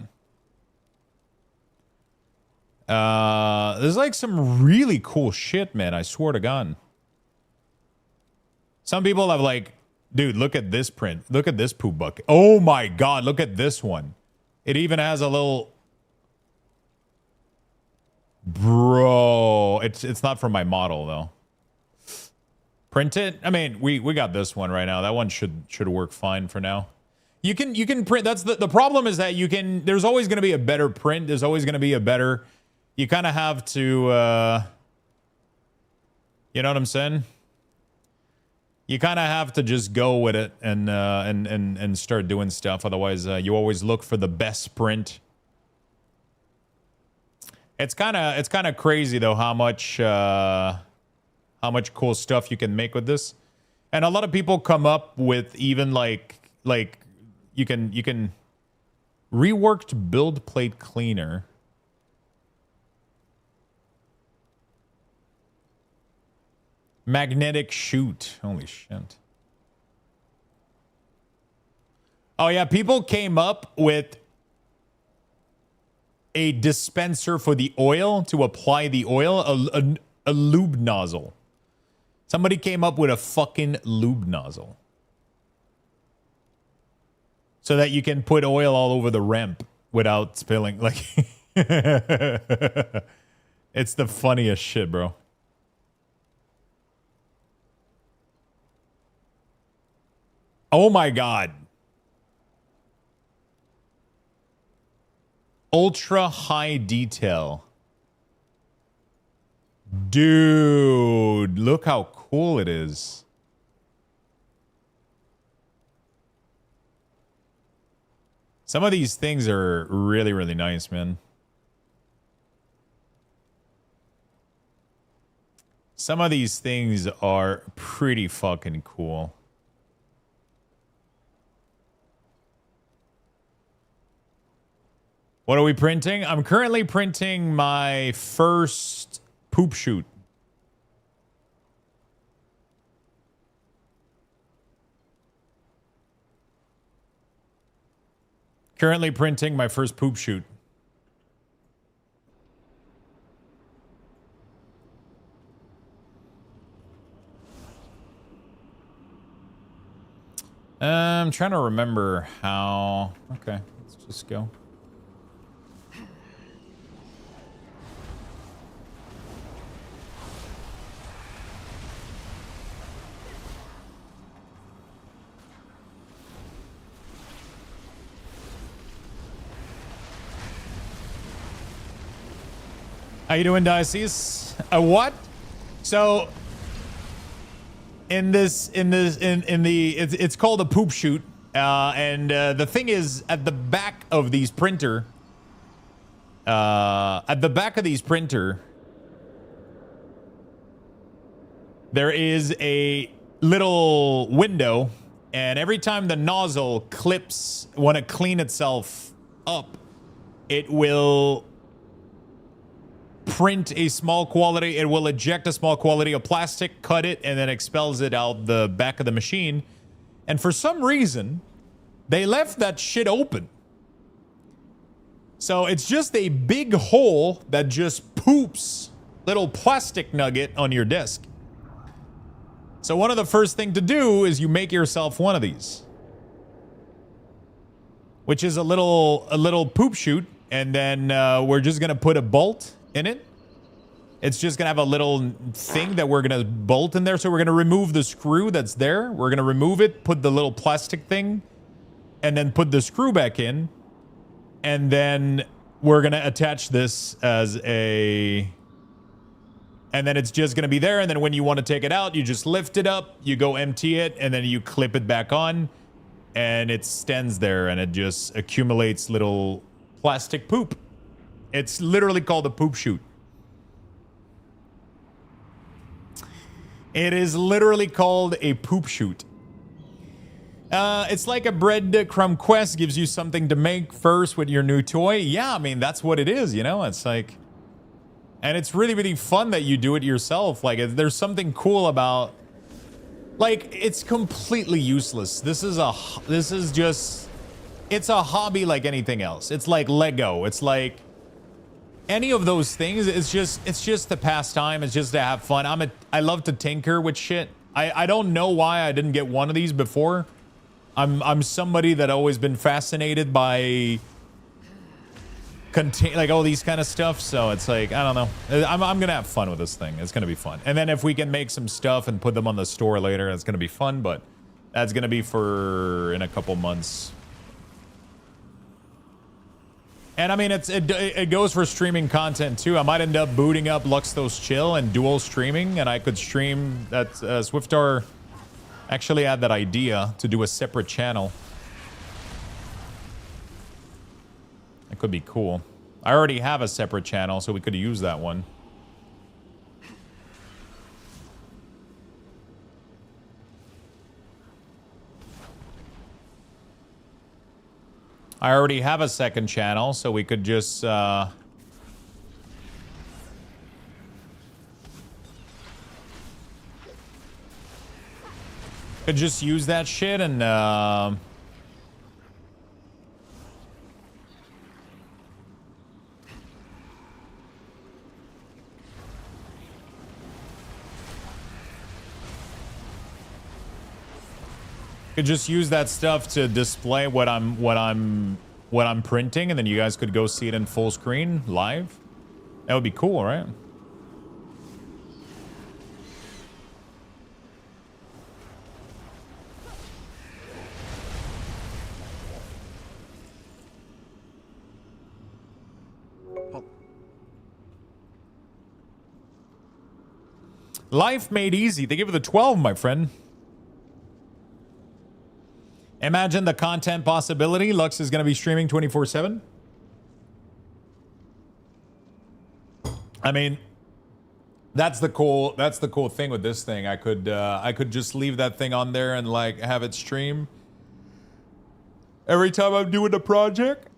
There's like some really cool shit, man. I swear to God. Some people have like, dude, look at this print. Look at this poop bucket. Oh my God, look at this one. It even has a little... Bro, it's not from my model though. Print it. I mean, we got this one right now. That one should work fine for now. You can print. That's the problem is that you can. There's always going to be a better print. There's always going to be a better. You kind of have to. You know what I'm saying? You kind of have to just go with it and start doing stuff. Otherwise, you always look for the best print. It's kind of crazy though how much cool stuff you can make with this, and a lot of people come up with even like you can reworked build plate cleaner. Magnetic chute. Holy shit. Oh yeah, people came up with a dispenser for the oil to apply the oil, a lube nozzle. Somebody came up with a fucking lube nozzle. So that you can put oil all over the ramp without spilling. Like, it's the funniest shit, bro. Oh my God. Ultra high detail. Dude, look how cool it is. Some of these things are really, really nice, man. Some of these things are pretty fucking cool. What are we printing? I'm currently printing my first poop chute. Currently printing my first poop chute. I'm trying to remember how... Okay, let's just go. How you doing, Diocese? A what? So it's called a poop chute, and the thing is, at the back of these printer, there is a little window, and every time the nozzle clips, want to clean itself up, it will print a small quantity. It will eject a small quantity of plastic, cut it, and then expels it out the back of the machine. And for some reason, they left that shit open. So it's just a big hole that just poops little plastic nugget on your desk. So one of the first thing to do is you make yourself one of these, which is a little poop chute, and then we're just gonna put a bolt in it. It's just gonna have a little thing that we're gonna bolt in there. So we're gonna remove the screw that's there. We're gonna remove it, put the little plastic thing, and then put the screw back in. And then we're gonna attach this as a... And then it's just gonna be there. And then when you want to take it out, you just lift it up, you go empty it, and then you clip it back on. and it stands there and it just accumulates little plastic poop. It's literally called a poop chute. It is literally called a poop chute. It's like a breadcrumb quest, gives you something to make first with your new toy. Yeah, I mean, that's what it is, you know? It's like... And it's really, really fun that you do it yourself. Like, there's something cool about... Like, it's completely useless. This is just... It's a hobby like anything else. It's like Lego. It's like... Any of those things, it's just a pastime. It's just to have fun. I love to tinker with shit. I don't know why I didn't get one of these before. I'm somebody that always been fascinated by like all these kind of stuff. So it's like, I don't know. I'm gonna have fun with this thing. It's gonna be fun. And then if we can make some stuff and put them on the store later, it's gonna be fun. But that's gonna be for in a couple months. And I mean, it goes for streaming content too. I might end up booting up Luxtos Chill and dual streaming, and I could stream that. Swiftar actually had that idea to do a separate channel. That could be cool. I already have a separate channel, so we could use that one. I already have a second channel, so we could just use that shit and could just use that stuff to display what I'm printing, and then you guys could go see it in full screen live. That would be cool, right? Life made easy. They give it the 12, my friend. Imagine the content possibility. Lux is going to be streaming 24/7. I mean, that's the cool thing with this thing. I could just leave that thing on there and like have it stream every time I'm doing a project.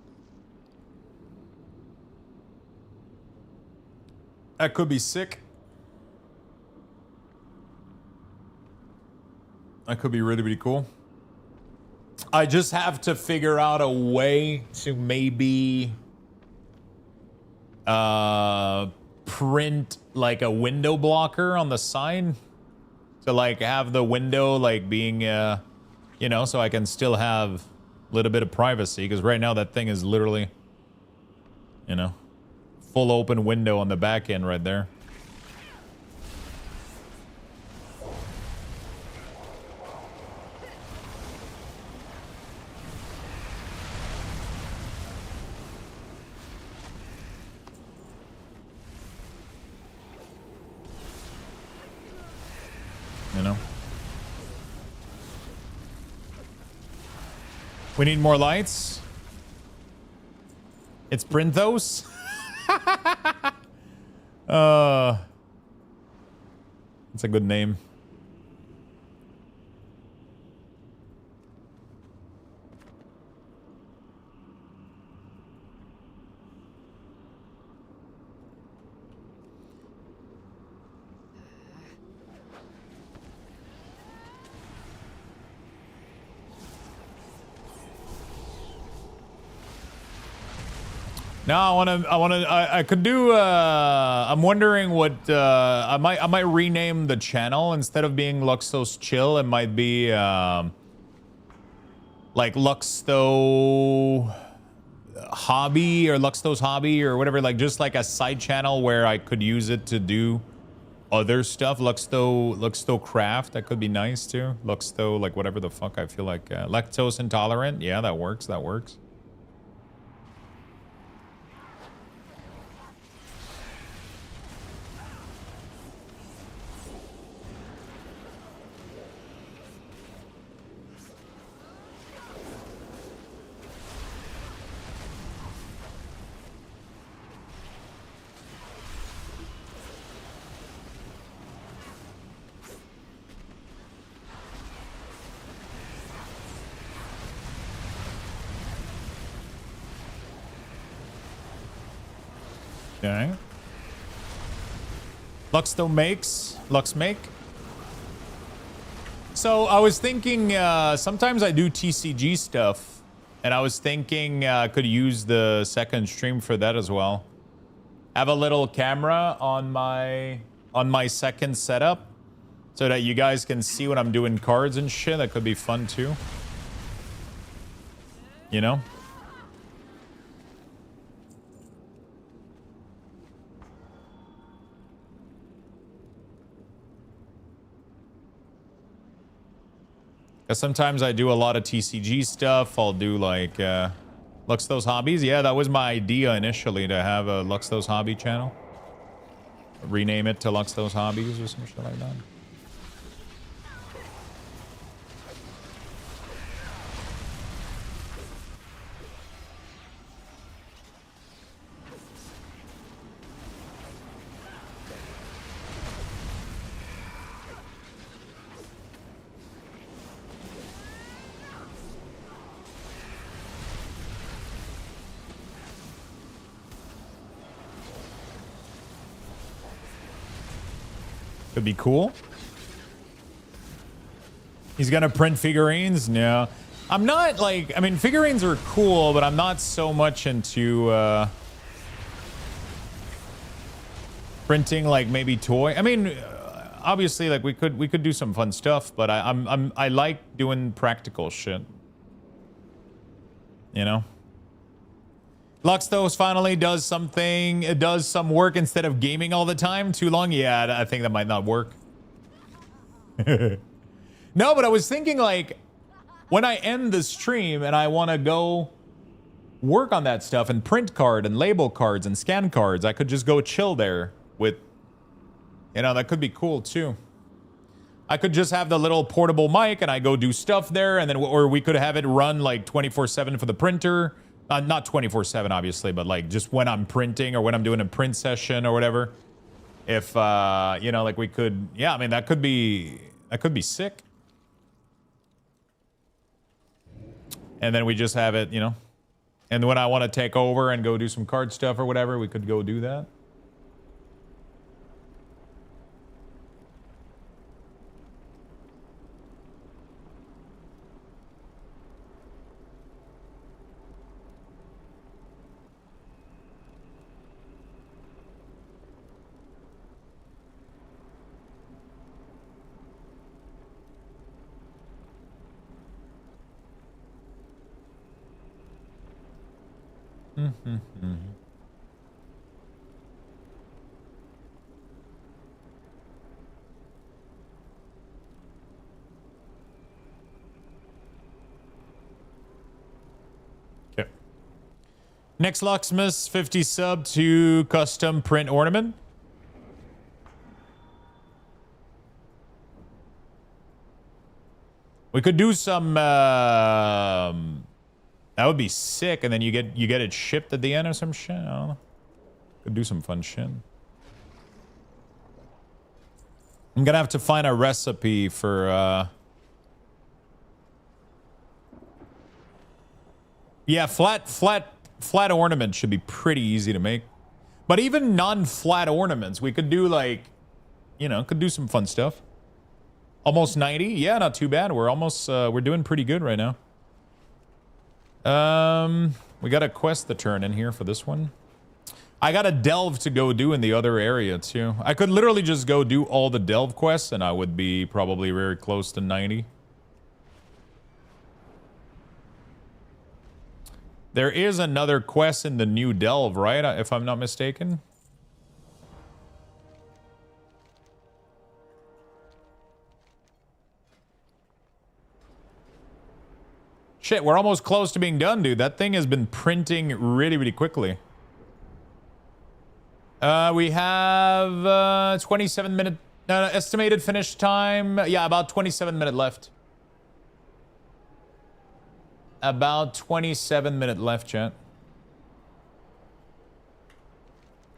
That could be sick. That could be really, really cool. I just have to figure out a way to maybe print like a window blocker on the side to like have the window like being you know, so I can still have a little bit of privacy, because right now that thing is literally, you know, full open window on the back end right there. You know, we need more lights. It's Brinthos. It's a good name. No, I could do, I'm wondering what, I might rename the channel. Instead of being Luxtos Chill, it might be, like Luxto Hobby or Luxtos Hobby or whatever, like just like a side channel where I could use it to do other stuff. Luxto Craft, that could be nice too. Luxto, like whatever the fuck I feel like, lactose intolerant. Yeah, that works, that works. Okay. Lux still makes. Lux make. So I was thinking, sometimes I do TCG stuff, and I was thinking I could use the second stream for that as well. Have a little camera on my second setup, so that you guys can see when I'm doing cards and shit. That could be fun too. You know? Because sometimes I do a lot of TCG stuff. I'll do like Lux Those Hobbies. Yeah, that was my idea initially, to have a Lux Those Hobby channel. Rename it to Lux Those Hobbies or some shit like that. Could be cool. He's gonna print figurines? No. I'm not like, I mean, figurines are cool, but I'm not so much into printing like maybe toy. I mean, obviously like we could do some fun stuff, but I like doing practical shit. You know? Luxthos finally does something. It does some work instead of gaming all the time. Too long? Yeah, I think that might not work. No, but I was thinking like, when I end the stream and I want to go work on that stuff and print card and label cards and scan cards, I could just go chill there with, you know, that could be cool too. I could just have the little portable mic and I go do stuff there, and then, or we could have it run like 24/7 for the printer. Not 24/7, obviously, but like just when I'm printing or when I'm doing a print session or whatever. If, you know, like we could, yeah, I mean, that could be sick. And then we just have it, you know. And when I want to take over and go do some card stuff or whatever, we could go do that. Okay. Next Locksmith, 50 sub to custom print ornament. We could do some that would be sick, and then you get it shipped at the end or some shit. I don't know. Could do some fun shit. I'm gonna have to find a recipe for yeah, flat ornaments should be pretty easy to make. But even non-flat ornaments, we could do like, you know, could do some fun stuff. Almost 90? Yeah, not too bad. We're almost we're doing pretty good right now. We got a quest to turn in here for this one. I got a delve to go do in the other area too. I could literally just go do all the delve quests and I would be probably very close to 90. There is another quest in the new delve, right? If I'm not mistaken. Shit, we're almost close to being done, dude. That thing has been printing really, really quickly. We have 27-minute estimated finish time. Yeah, about 27-minute left. About 27-minute left, chat.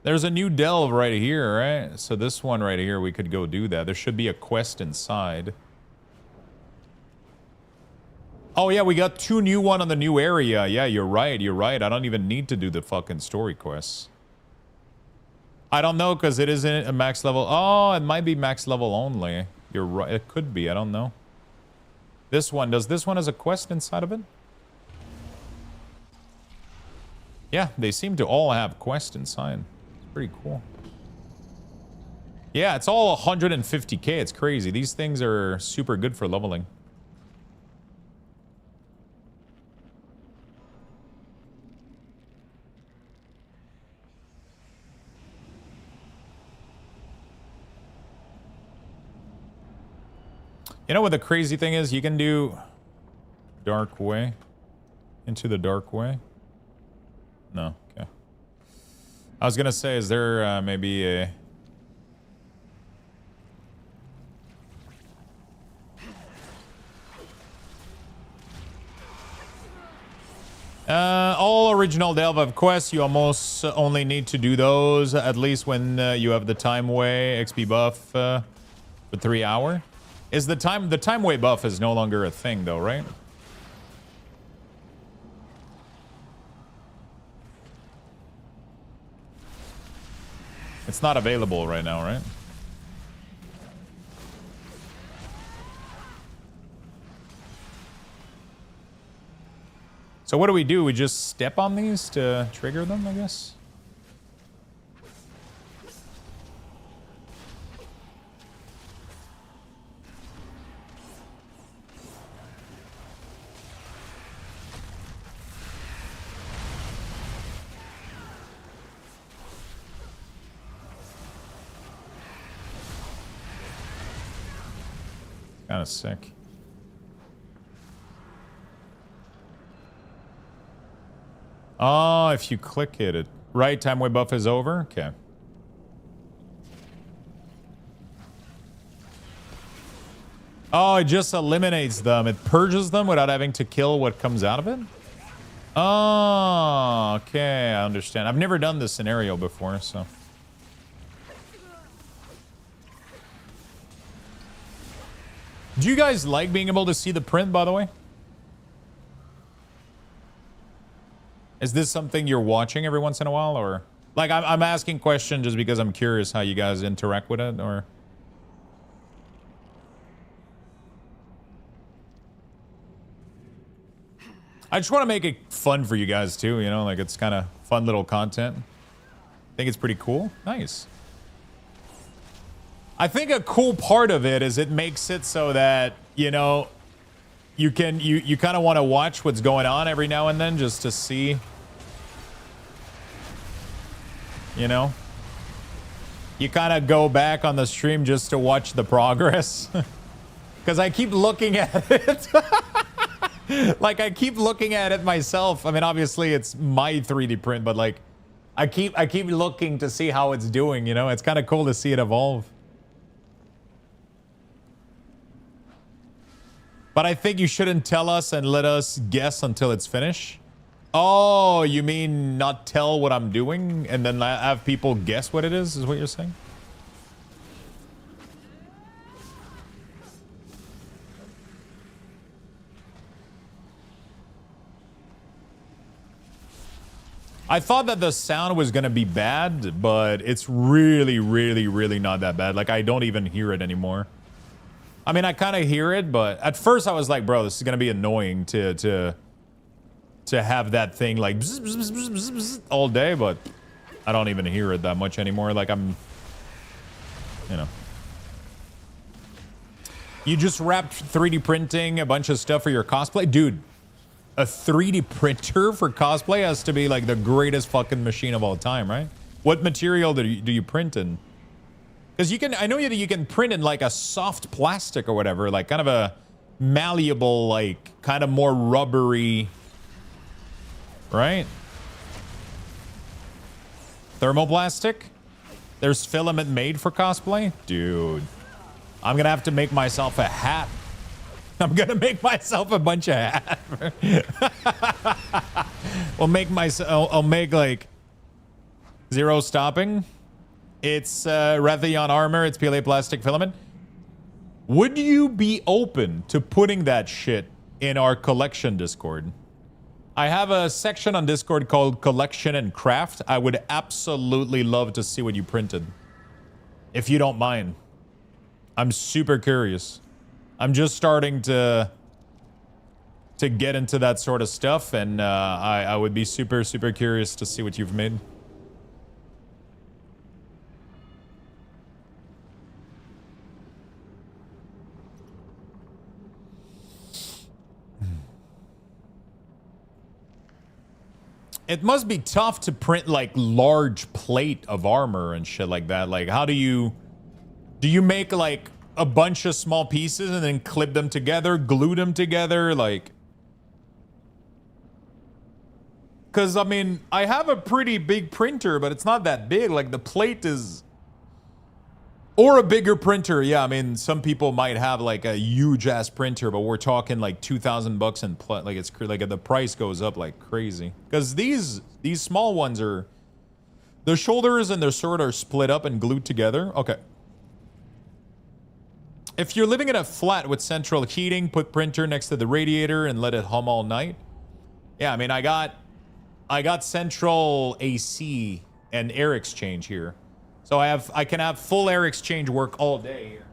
There's a new delve right here, right? So this one right here, we could go do that. There should be a quest inside. Oh, yeah, we got 2 new one on the new area. Yeah, you're right. You're right. I don't even need to do the fucking story quests. I don't know because it isn't a max level. Oh, it might be max level only. You're right. It could be. I don't know. This one. Does this one has a quest inside of it? Yeah, they seem to all have quest inside. Pretty cool. Yeah, it's all 150k. It's crazy. These things are super good for leveling. You know what the crazy thing is? You can do dark way. Into the dark way. No, okay. I was gonna say, is there maybe a... all original Delve quests, you almost only need to do those, at least when you have the time way XP buff for 3 hours. Is the time way buff is no longer a thing though, right? It's not available right now, right? So what do? We just step on these to trigger them, I guess? Kind of sick. Oh, if you click it, right, time way buff is over? Okay. Oh, it just eliminates them. It purges them without having to kill what comes out of it? Oh, okay, I understand. I've never done this scenario before, so... Do you guys like being able to see the print, by the way? Is this something you're watching every once in a while, or... Like, I'm asking questions just because I'm curious how you guys interact with it, or... I just want to make it fun for you guys, too, you know? Like, it's kind of fun little content. I think it's pretty cool. Nice. I think a cool part of it is it makes it so that, you know, you kind of want to watch what's going on every now and then just to see, you know, you kind of go back on the stream just to watch the progress because I keep looking at it. Like, I keep looking at it myself. I mean, obviously it's my 3D print, but like I keep looking to see how it's doing, you know. It's kind of cool to see it evolve. But I think you shouldn't tell us and let us guess until it's finished. Oh, you mean not tell what I'm doing and then have people guess what it is what you're saying? I thought that the sound was going to be bad, but it's really, really, really not that bad. Like, I don't even hear it anymore. I mean, I kind of hear it, but at first I was like, bro, this is going to be annoying to have that thing like bzz, bzz, bzz, bzz, bzz, all day, but I don't even hear it that much anymore. Like, I'm, you know. You just wrapped 3D printing a bunch of stuff for your cosplay? Dude, a 3D printer for cosplay has to be like the greatest fucking machine of all time, right? What material do you print in? Because you can, I know that you can print in like a soft plastic or whatever, like kind of a malleable, like kind of more rubbery, right? Thermoplastic? There's filament made for cosplay? Dude, I'm gonna have to make myself a hat. I'm gonna make myself a bunch of hats. I'll make like zero stopping. It's Raytheon armor. It's PLA plastic filament. Would you be open to putting that shit in our collection Discord? I have a section on Discord called Collection and Craft. I would absolutely love to see what you printed. If you don't mind. I'm super curious. I'm just starting to get into that sort of stuff, and I would be super, super curious to see what you've made. It must be tough to print like large plate of armor and shit like that. Like, how do you make like a bunch of small pieces and then clip them together, glue them together? Like, because I mean, I have a pretty big printer, but it's not that big. Like, the plate is, or a bigger printer. Yeah, I mean, some people might have like a huge ass printer, but we're talking like $2,000 and like it's like the price goes up like crazy. Because these small ones are, the shoulders and their sword are split up and glued together. Okay. If you're living in a flat with central heating, put printer next to the radiator and let it hum all night. Yeah, I mean, I got central AC and air exchange here. So I can have full air exchange work all day here.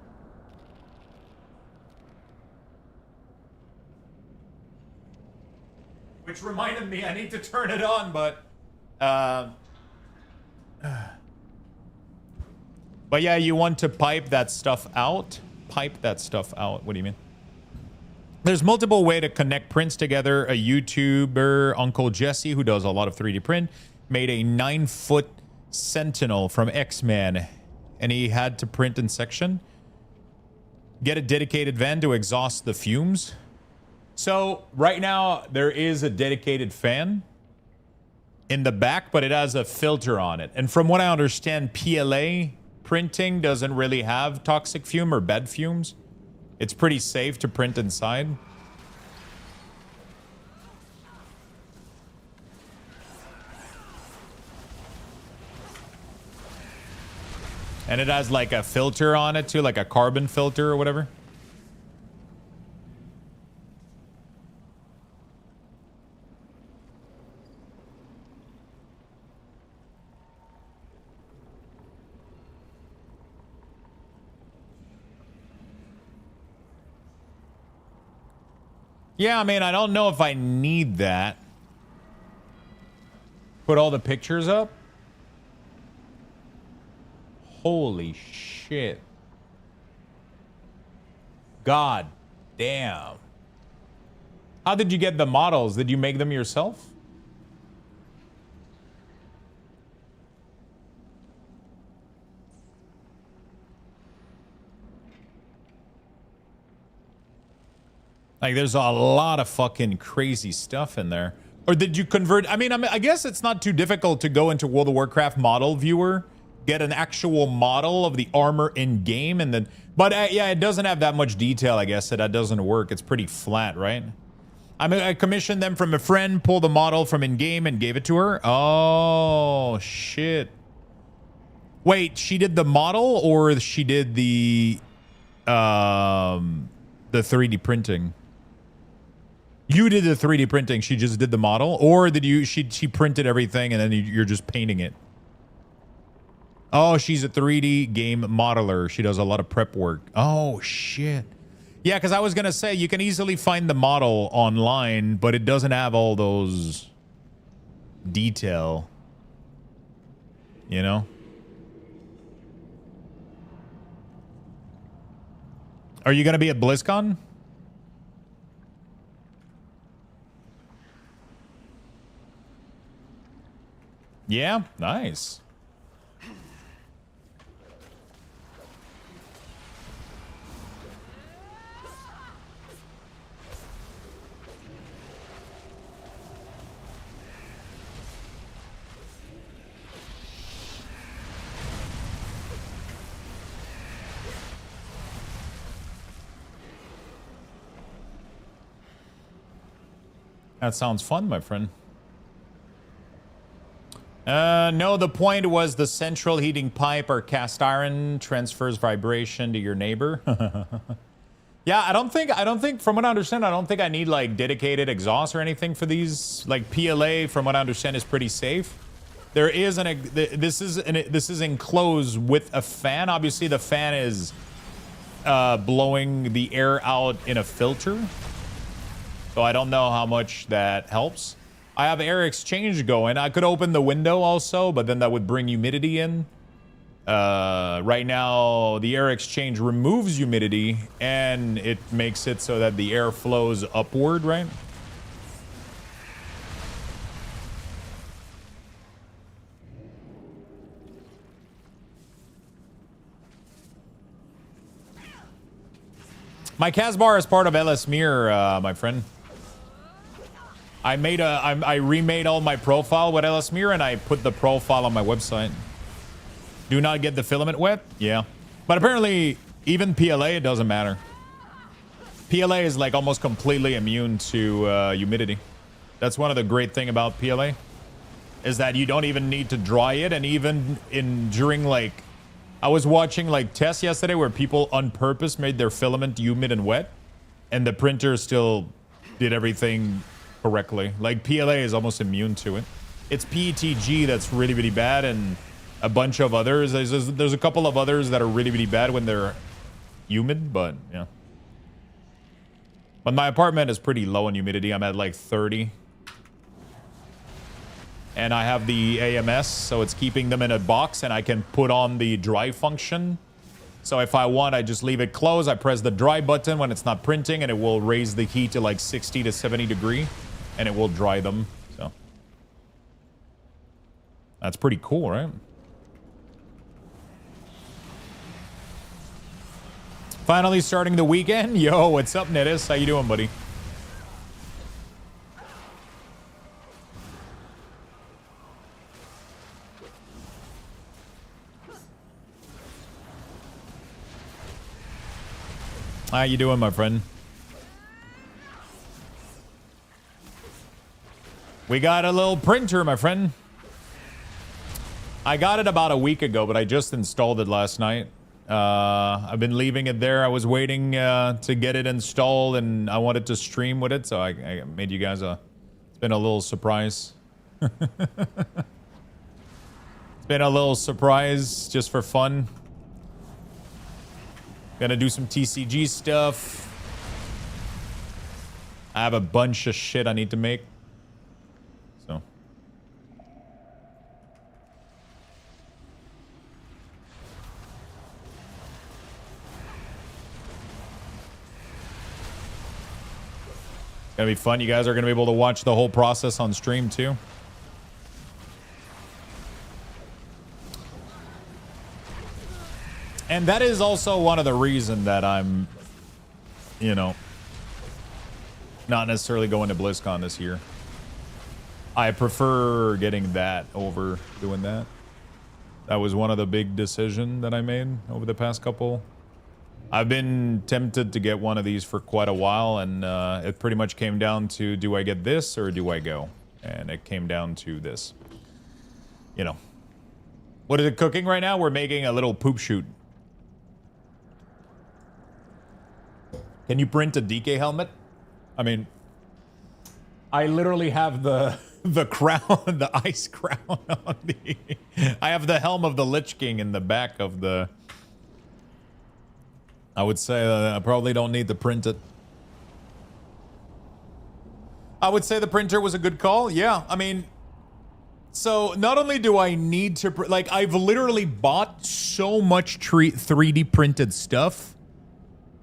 Which reminded me I need to turn it on, but yeah, you want to pipe that stuff out? Pipe that stuff out. What do you mean? There's multiple ways to connect prints together. A YouTuber, Uncle Jesse, who does a lot of 3D print, made a 9-foot Sentinel from X-Men, and he had to print in section. Get a dedicated van to exhaust the fumes. So right now there is a dedicated fan in the back, but it has a filter on it. And from what I understand, PLA printing doesn't really have toxic fume or bad fumes. It's pretty safe to print inside. And it has like a filter on it too, like a carbon filter or whatever. Yeah, I mean, I don't know if I need that. Put all the pictures up. Holy shit. God damn. How did you get the models? Did you make them yourself? Like, there's a lot of fucking crazy stuff in there. Or did you convert? I mean, I guess it's not too difficult to go into World of Warcraft model viewer, get an actual model of the armor in game, and then, but yeah, it doesn't have that much detail. I guess that doesn't work. It's pretty flat, right? I mean, I commissioned them from a friend, pulled the model from in game, and gave it to her. Oh shit! Wait, she did the model, or she did the 3D printing? You did the 3D printing. She just did the model, or did you? She printed everything, and then you're just painting it. Oh, she's a 3D game modeler. She does a lot of prep work. Oh, shit. Yeah, because I was going to say, you can easily find the model online, but it doesn't have all those detail. You know? Are you going to be at BlizzCon? Yeah, nice. That sounds fun, my friend. No, the point was the central heating pipe or cast iron transfers vibration to your neighbor. Yeah, I don't think, from what I understand, I don't think I need like dedicated exhaust or anything for these. Like PLA, from what I understand, is pretty safe. There is this is enclosed with a fan. Obviously, the fan is blowing the air out in a filter. So I don't know how much that helps. I have air exchange going. I could open the window also, but then that would bring humidity in. Right now, the air exchange removes humidity and it makes it so that the air flows upward, right? My Casbar is part of LS Mirror, my friend. I remade all my profile with LS Mirror and I put the profile on my website. Do not get the filament wet? Yeah. But apparently, even PLA, it doesn't matter. PLA is like almost completely immune to humidity. That's one of the great thing about PLA. Is that you don't even need to dry it. And even during like... I was watching like tests yesterday where people on purpose made their filament humid and wet. And the printer still did everything correctly. Like PLA is almost immune to it. It's PETG that's really, really bad. And... a bunch of others. There's a couple of others that are really, really bad when they're humid, but yeah. But my apartment is pretty low in humidity. I'm at like 30. And I have the AMS, so it's keeping them in a box, and I can put on the dry function. So if I want, I just leave it closed. I press the dry button when it's not printing, and it will raise the heat to like 60 to 70 degree, and it will dry them. So that's pretty cool, right? Finally starting the weekend. Yo, what's up, Nettis? How you doing, buddy? How you doing, my friend? We got a little printer, my friend. I got it about a week ago, but I just installed it last night. I've been leaving it there. I was waiting to get it installed, and I wanted to stream with it, so I made you guys it's been a little surprise. It's been a little surprise just for fun. Gonna do some TCG stuff. I have a bunch of shit I need to make. So. It's gonna be fun. You guys are gonna be able to watch the whole process on stream too. And that is also one of the reasons that I'm, you know, not necessarily going to BlizzCon this year. I prefer getting that over doing that. That was one of the big decisions that I made over the past couple. I've been tempted to get one of these for quite a while, and it pretty much came down to, do I get this or do I go? And it came down to this. You know. What is it cooking right now? We're making a little poop shoot. Can you print a DK helmet? I mean, I literally have the crown, the ice crown on the... I have the helm of the Lich King in the back of the... I would say I probably don't need to print it. I would say the printer was a good call. Yeah, I mean... So, not only do I need to... Like, I've literally bought so much 3D printed stuff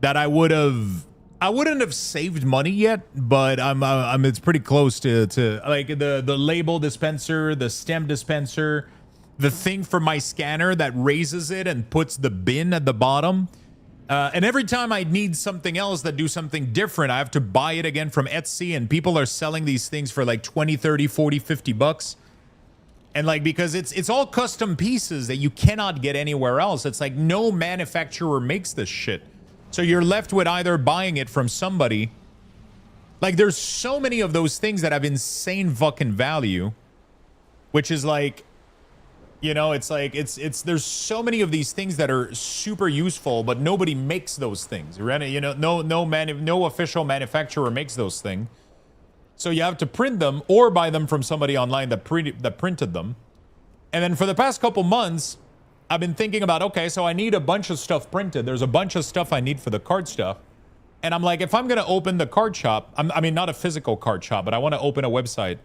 that I wouldn't have saved money yet, but it's pretty close to like the label dispenser, the stem dispenser, the thing for my scanner that raises it and puts the bin at the bottom. And every time I need something else that do something different, I have to buy it again from Etsy, and people are selling these things for like 20, 30, 40, 50 bucks. And like, because it's all custom pieces that you cannot get anywhere else. It's like no manufacturer makes this shit. So you're left with either buying it from somebody. Like, there's so many of those things that have insane fucking value. Which is like, You know, it's like there's so many of these things that are super useful, but nobody makes those things. Right? You know, no official manufacturer makes those things. So you have to print them or buy them from somebody online that printed them. And then for the past couple months, I've been thinking about, okay, so I need a bunch of stuff printed. There's a bunch of stuff I need for the card stuff. And I'm like, if I'm going to open the card shop, I mean, not a physical card shop, but I want to open a website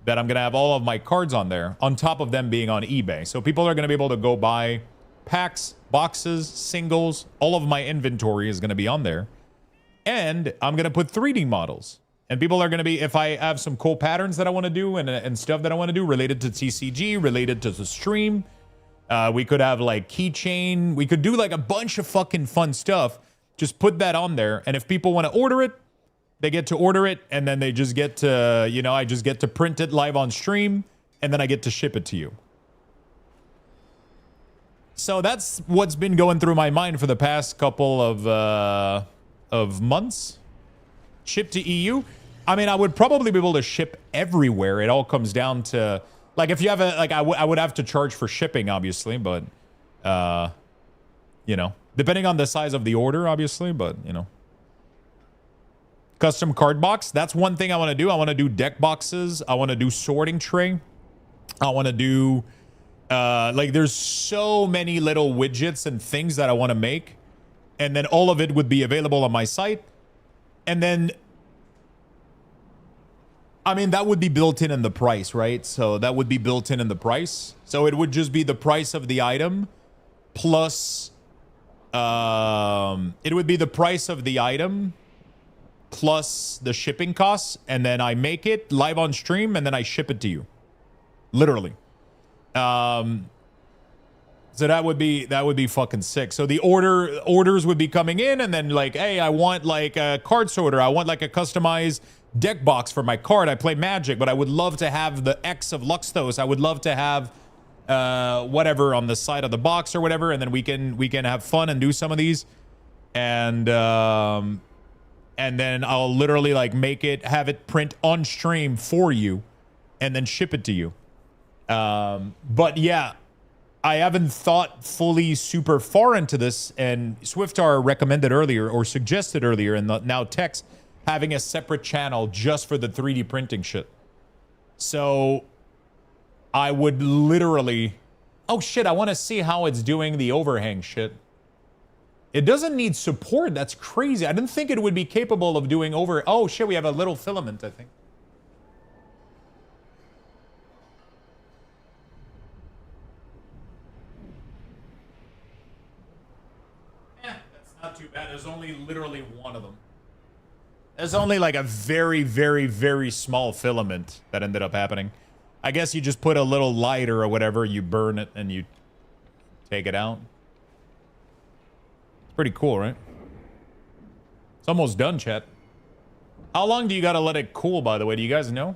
that I'm going to have all of my cards on there, on top of them being on eBay. So people are going to be able to go buy packs, boxes, singles. All of my inventory is going to be on there. And I'm going to put 3D models. And people are going to be, if I have some cool patterns that I want to do and stuff that I want to do related to TCG, related to the stream, we could have like keychain. We could do like a bunch of fucking fun stuff. Just put that on there. And if people want to order it, they get to order it, and then they just get to, you know, I just get to print it live on stream, and then I get to ship it to you. So that's what's been going through my mind for the past couple of months. Ship to EU. I mean, I would probably be able to ship everywhere. It all comes down to, like, if you have a, like, I would have to charge for shipping, obviously, but, you know, depending on the size of the order, obviously, but, you know. Custom card box. That's one thing I want to do. I want to do deck boxes. I want to do sorting tray. I want to do, like, there's so many little widgets and things that I want to make. And then all of it would be available on my site. And then, I mean, that would be built in the price, right? So that would be built in the price. So it would just be the price of the item plus, it would be the price of the item plus the shipping costs, and then I make it live on stream, and then I ship it to you, literally. So that would be fucking sick. So the orders would be coming in, and then like, hey, I want like a card sorter, I want like a customized deck box for my card. I play Magic, but I would love to have the X of Luxthos. I would love to have whatever on the side of the box or whatever, and then we can have fun and do some of these, and then I'll literally like have it print on stream for you and then ship it to you. But yeah, I haven't thought fully super far into this, and Swiftar recommended earlier or suggested earlier in the now text having a separate channel just for the 3D printing shit. So I would literally, oh shit, I want to see how it's doing the overhang shit. It doesn't need support. That's crazy. I didn't think it would be capable of doing oh shit, we have a little filament, I think. That's not too bad. There's only literally one of them. There's only like a very, very, very small filament that ended up happening. I guess you just put a little lighter or whatever, you burn it, and you take it out. Pretty cool, right? It's almost done, chat. How long do you gotta let it cool, by the way? Do you guys know?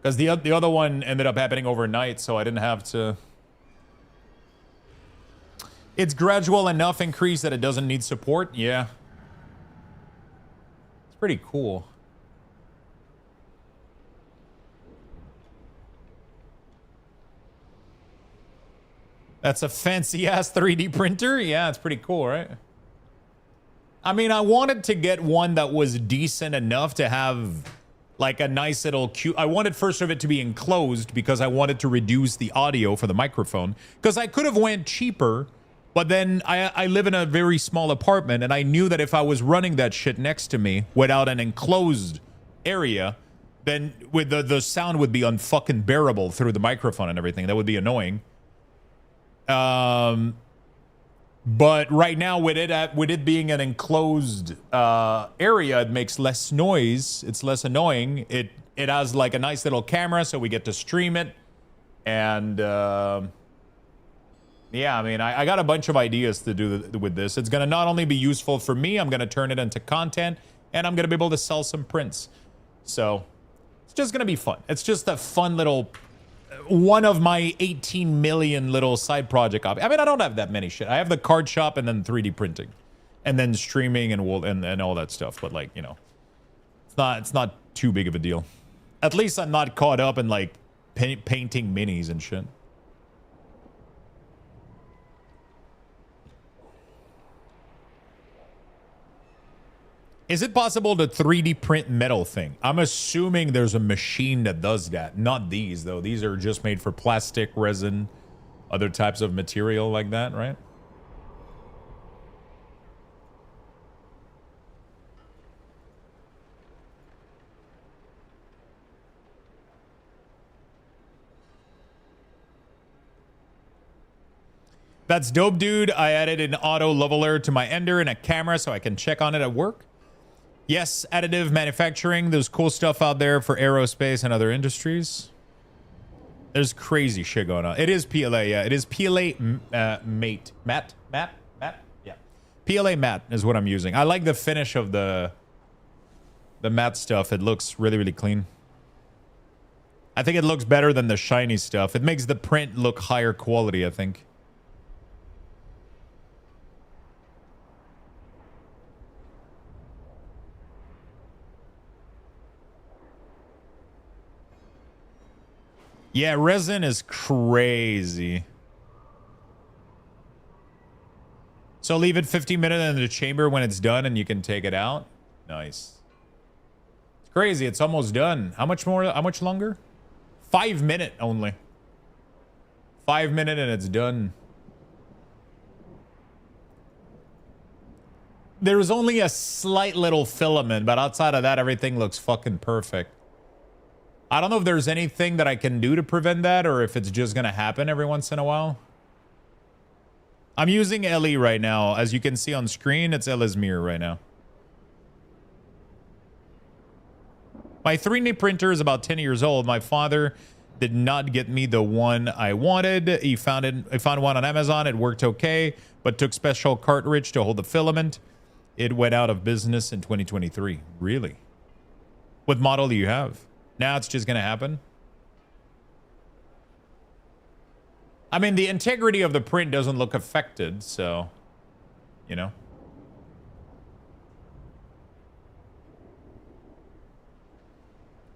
Because the other one ended up happening overnight, so I didn't have to. It's gradual enough increase that it doesn't need support. Yeah. It's pretty cool. That's a fancy-ass 3D printer? Yeah, it's pretty cool, right? I mean, I wanted to get one that was decent enough to have, like, a nice little cute... I wanted first of it to be enclosed because I wanted to reduce the audio for the microphone. Because I could have went cheaper, but then I live in a very small apartment, and I knew that if I was running that shit next to me without an enclosed area, then with the sound would be unfucking bearable through the microphone and everything. That would be annoying. But right now with it being an enclosed area, it makes less noise. It's less annoying. It has like a nice little camera, so we get to stream it. And yeah, I mean, I got a bunch of ideas to do with this. It's gonna not only be useful for me, I'm gonna turn it into content, and I'm gonna be able to sell some prints. So it's just gonna be fun. It's just a fun little. One of my 18 million little side project. I mean, I don't have that many shit. I have the card shop and then 3D printing, and then streaming and all that stuff. But like, you know, it's not too big of a deal. At least I'm not caught up in like painting minis and shit. Is it possible to 3D print metal thing? I'm assuming there's a machine that does that. Not these, though. These are just made for plastic, resin, other types of material like that, right? That's dope, dude. I added an auto leveler to my Ender and a camera so I can check on it at work. Yes, additive manufacturing. There's cool stuff out there for aerospace and other industries. There's crazy shit going on. It is PLA, yeah. It is PLA matte. Matte? Yeah. PLA matte is what I'm using. I like the finish of the matte stuff. It looks really, really clean. I think it looks better than the shiny stuff. It makes the print look higher quality, I think. Yeah, resin is crazy. So leave it 15 minutes in the chamber when it's done and you can take it out. Nice. It's crazy. It's almost done. How much more? How much longer? 5 minutes only. 5 minutes and it's done. There's only a slight little filament, but outside of that, everything looks fucking perfect. I don't know if there's anything that I can do to prevent that or if it's just going to happen every once in a while. I'm using LE right now. As you can see on screen, it's Ellesmere right now. My 3D printer is about 10 years old. My father did not get me the one I wanted. He found one on Amazon. It worked okay, but took special cartridge to hold the filament. It went out of business in 2023. Really? What model do you have? Now it's just going to happen. I mean, the integrity of the print doesn't look affected, so, you know.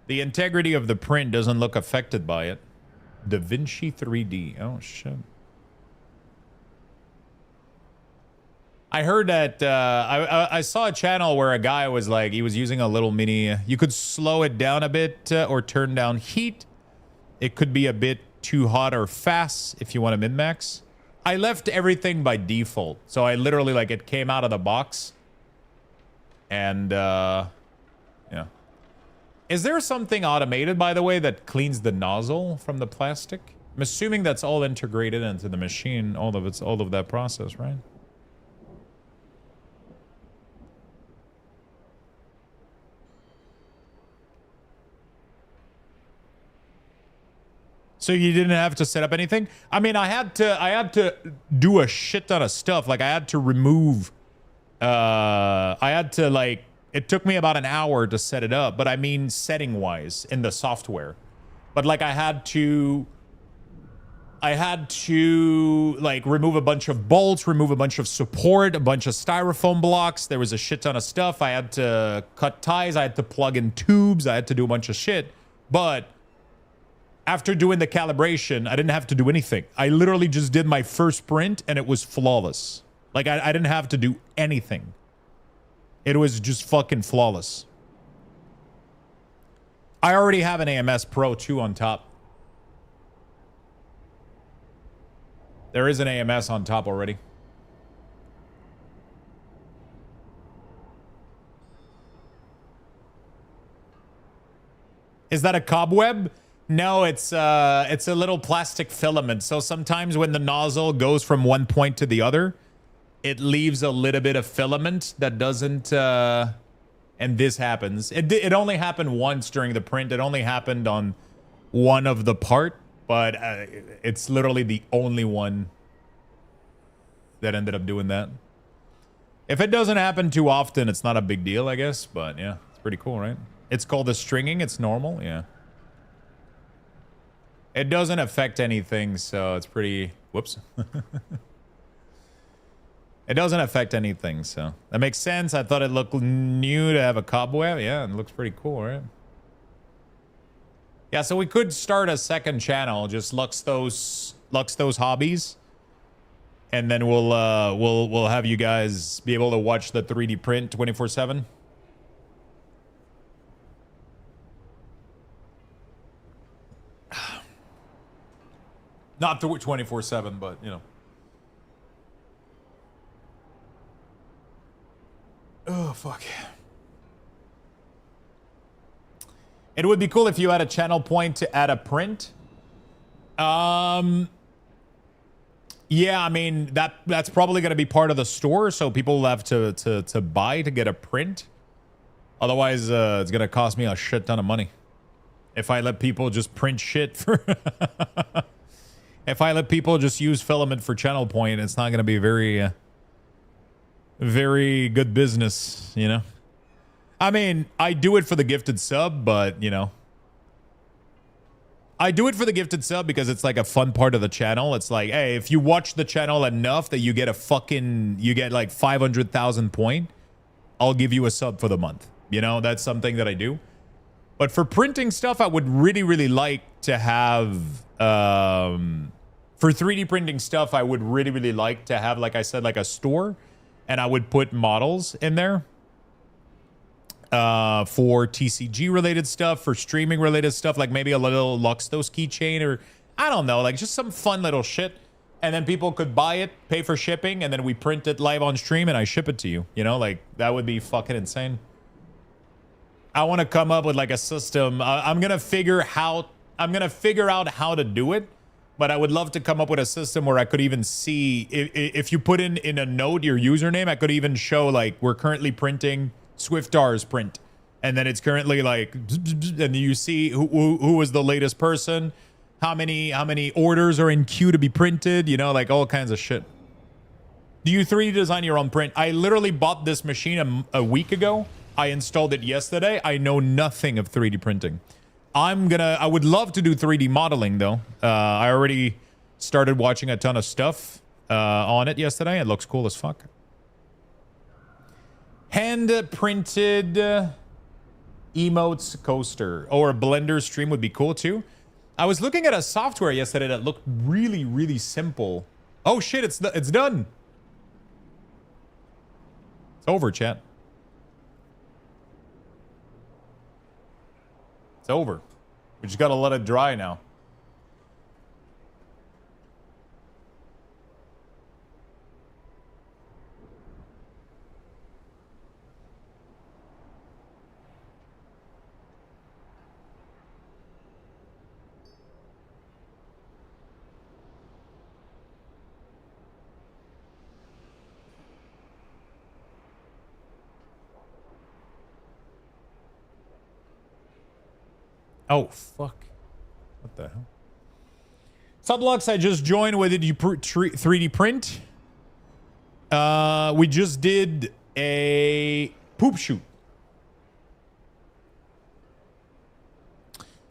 The integrity of the print doesn't look affected by it. Da Vinci 3D. Oh, shit. I heard that I saw a channel where a guy was like, he was using a little mini. You could slow it down a bit or turn down heat. It could be a bit too hot or fast if you want to min-max. I left everything by default. So I literally, like, it came out of the box. And, yeah. Is there something automated, by the way, that cleans the nozzle from the plastic? I'm assuming that's all integrated into the machine, all of that process, right? So you didn't have to set up anything? I mean, I had to do a shit ton of stuff. Like I had to remove, like, it took me about an hour to set it up, but I mean setting wise in the software. But like I had to like remove a bunch of bolts, remove a bunch of support, a bunch of styrofoam blocks. There was a shit ton of stuff. I had to cut ties. I had to plug in tubes. I had to do a bunch of shit. But after doing the calibration, I didn't have to do anything. I literally just did my first print and it was flawless. Like I didn't have to do anything. It was just fucking flawless. I already have an AMS Pro 2 on top. There is an AMS on top already. Is that a cobweb? No, it's a little plastic filament. So sometimes when the nozzle goes from one point to the other, it leaves a little bit of filament that doesn't, and this happens. It only happened once during the print. It only happened on one of the part, but it's literally the only one that ended up doing that. If it doesn't happen too often, it's not a big deal, I guess. But yeah, it's pretty cool, right? It's called the stringing. It's normal, yeah. It doesn't affect anything, so it's pretty... Whoops. It doesn't affect anything, so... That makes sense. I thought it looked new to have a cobweb. Yeah, it looks pretty cool, right? Yeah, so we could start a second channel, just Lux those hobbies, and then we'll have you guys be able to watch the 3D print 24/7. Not 24/7, but you know. Oh fuck. It would be cool if you had a channel point to add a print. Yeah, I mean that's probably going to be part of the store, so people will have to buy to get a print. Otherwise, it's going to cost me a shit ton of money if I let people just print shit for. If I let people just use filament for channel point, it's not going to be very, very good business, you know. I mean, I do it for the gifted sub, but you know. I do it for the gifted sub because it's like a fun part of the channel. It's like, hey, if you watch the channel enough that you get like 500,000 point, I'll give you a sub for the month. You know, that's something that I do. But for printing stuff, I would really, really like to have, for 3D printing stuff, I would really, really like to have, like I said, like a store, and I would put models in there. For TCG related stuff, for streaming related stuff, like maybe a little Luxtos keychain, or I don't know, like just some fun little shit. And then people could buy it, pay for shipping, and then we print it live on stream and I ship it to you. You know, like that would be fucking insane. I want to come up with like a system. I'm gonna figure out how to do it, but I would love to come up with a system where I could even see if you put in a note your username, I could even show like we're currently printing Swiftar's print, and then it's currently like, and you see who was the latest person, how many orders are in queue to be printed, you know, like all kinds of shit. Do you 3D design your own print? I literally bought this machine a week ago. I installed it yesterday. I know nothing of 3D printing. I would love to do 3D modeling though. I already started watching a ton of stuff on it yesterday. It looks cool as fuck. Hand-printed emotes coaster or a Blender stream would be cool too. I was looking at a software yesterday that looked really, really simple. Oh shit, it's done. It's over, chat. It's over. We just gotta let it dry now. Oh, fuck. What the hell? Sublux, I just joined. Whether you 3D print? We just did a poop shoot.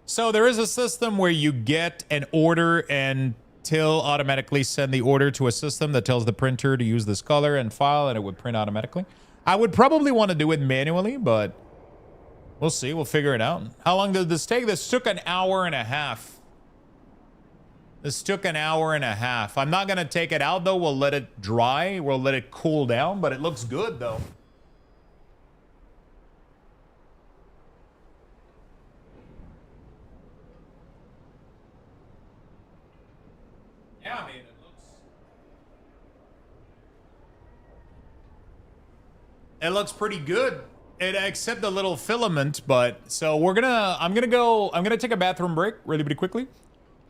So there is a system where you get an order and Till automatically send the order to a system that tells the printer to use this color and file, and it would print automatically. I would probably want to do it manually, but we'll see. We'll figure it out. How long did this take? This took an hour and a half. This took an hour and a half. I'm not going to take it out, though. We'll let it dry. We'll let it cool down, but it looks good, though. Yeah, I mean, it looks pretty good. Except the little filament, but so I'm gonna take a bathroom break really quickly.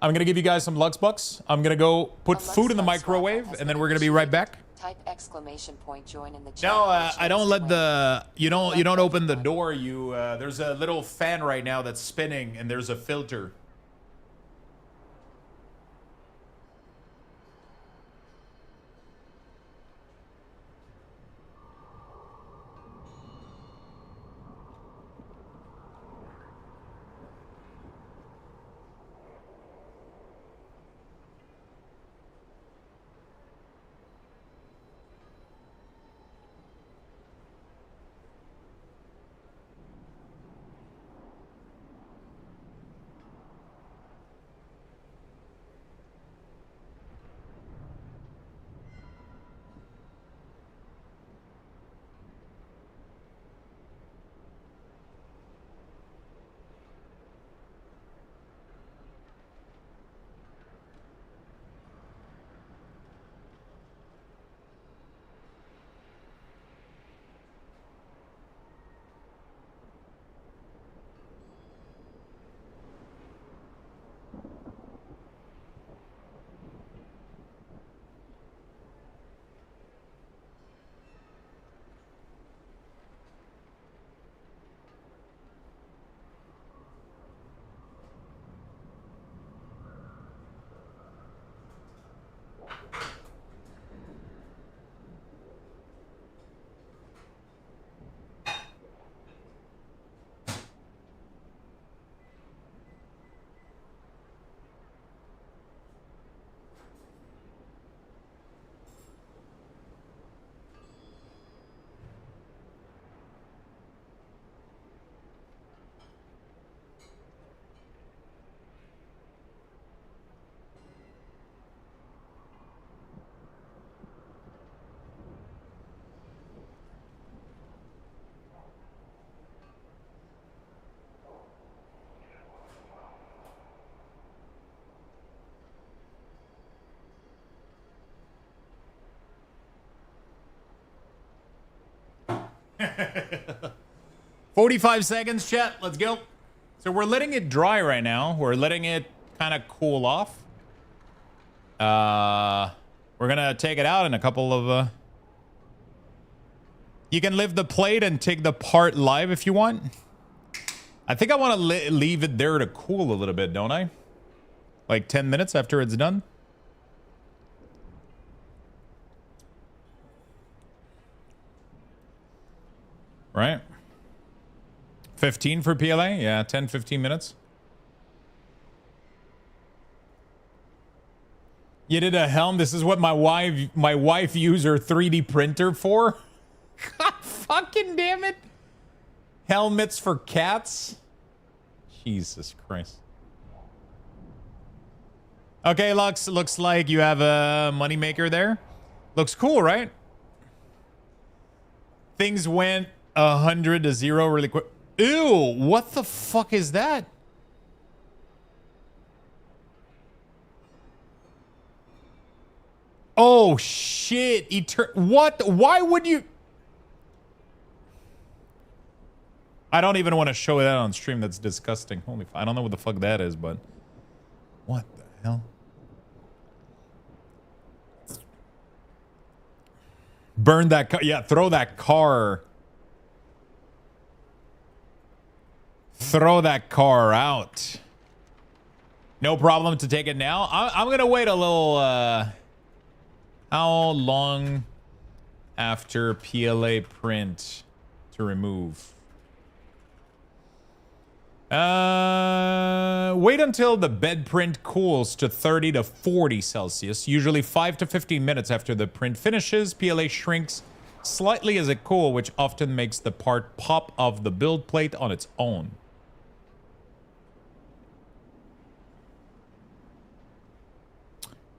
I'm gonna give you guys some Lux Bucks. I'm gonna go put food in the microwave, and then we're gonna be right back. Type exclamation point join in the chat. No, I don't let you don't open the door. There's a little fan right now that's spinning, and there's a filter. 45 seconds, chat. Let's go. So we're letting it dry right now. We're letting it kind of cool off. We're gonna take it out in a couple of you can lift the plate and take the part live if you want. I think I want to leave it there to cool a little bit, don't I? Like 10 minutes after it's done. Right? 15 for PLA? Yeah, 10, 15 minutes. You did a helm? This is what my wife used her 3D printer for? God fucking damn it. Helmets for cats? Jesus Christ. Okay, Lux, looks like you have a moneymaker there. Looks cool, right? Things went 100 to 0 really quick. Ew, what the fuck is that? Oh, shit. What? Why would you... I don't even want to show that on stream. That's disgusting. Holy f... I don't know what the fuck that is, but... What the hell? Burn that car. Yeah, throw that car. Throw that car out. No problem to take it now. I'm going to wait a little... how long after PLA print to remove? Wait until the bed print cools to 30 to 40 Celsius. Usually 5 to 15 minutes after the print finishes, PLA shrinks slightly as it cools, which often makes the part pop off the build plate on its own.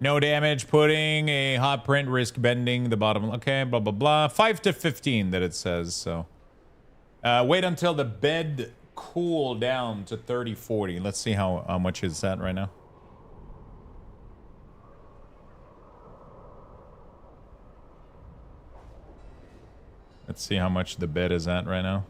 No damage, putting a hot print, risk bending the bottom. Okay, blah, blah, blah. 5 to 15 that it says, so. Wait until the bed cool down to 30, 40. Let's see how much is that right now. Let's see how much the bed is at right now.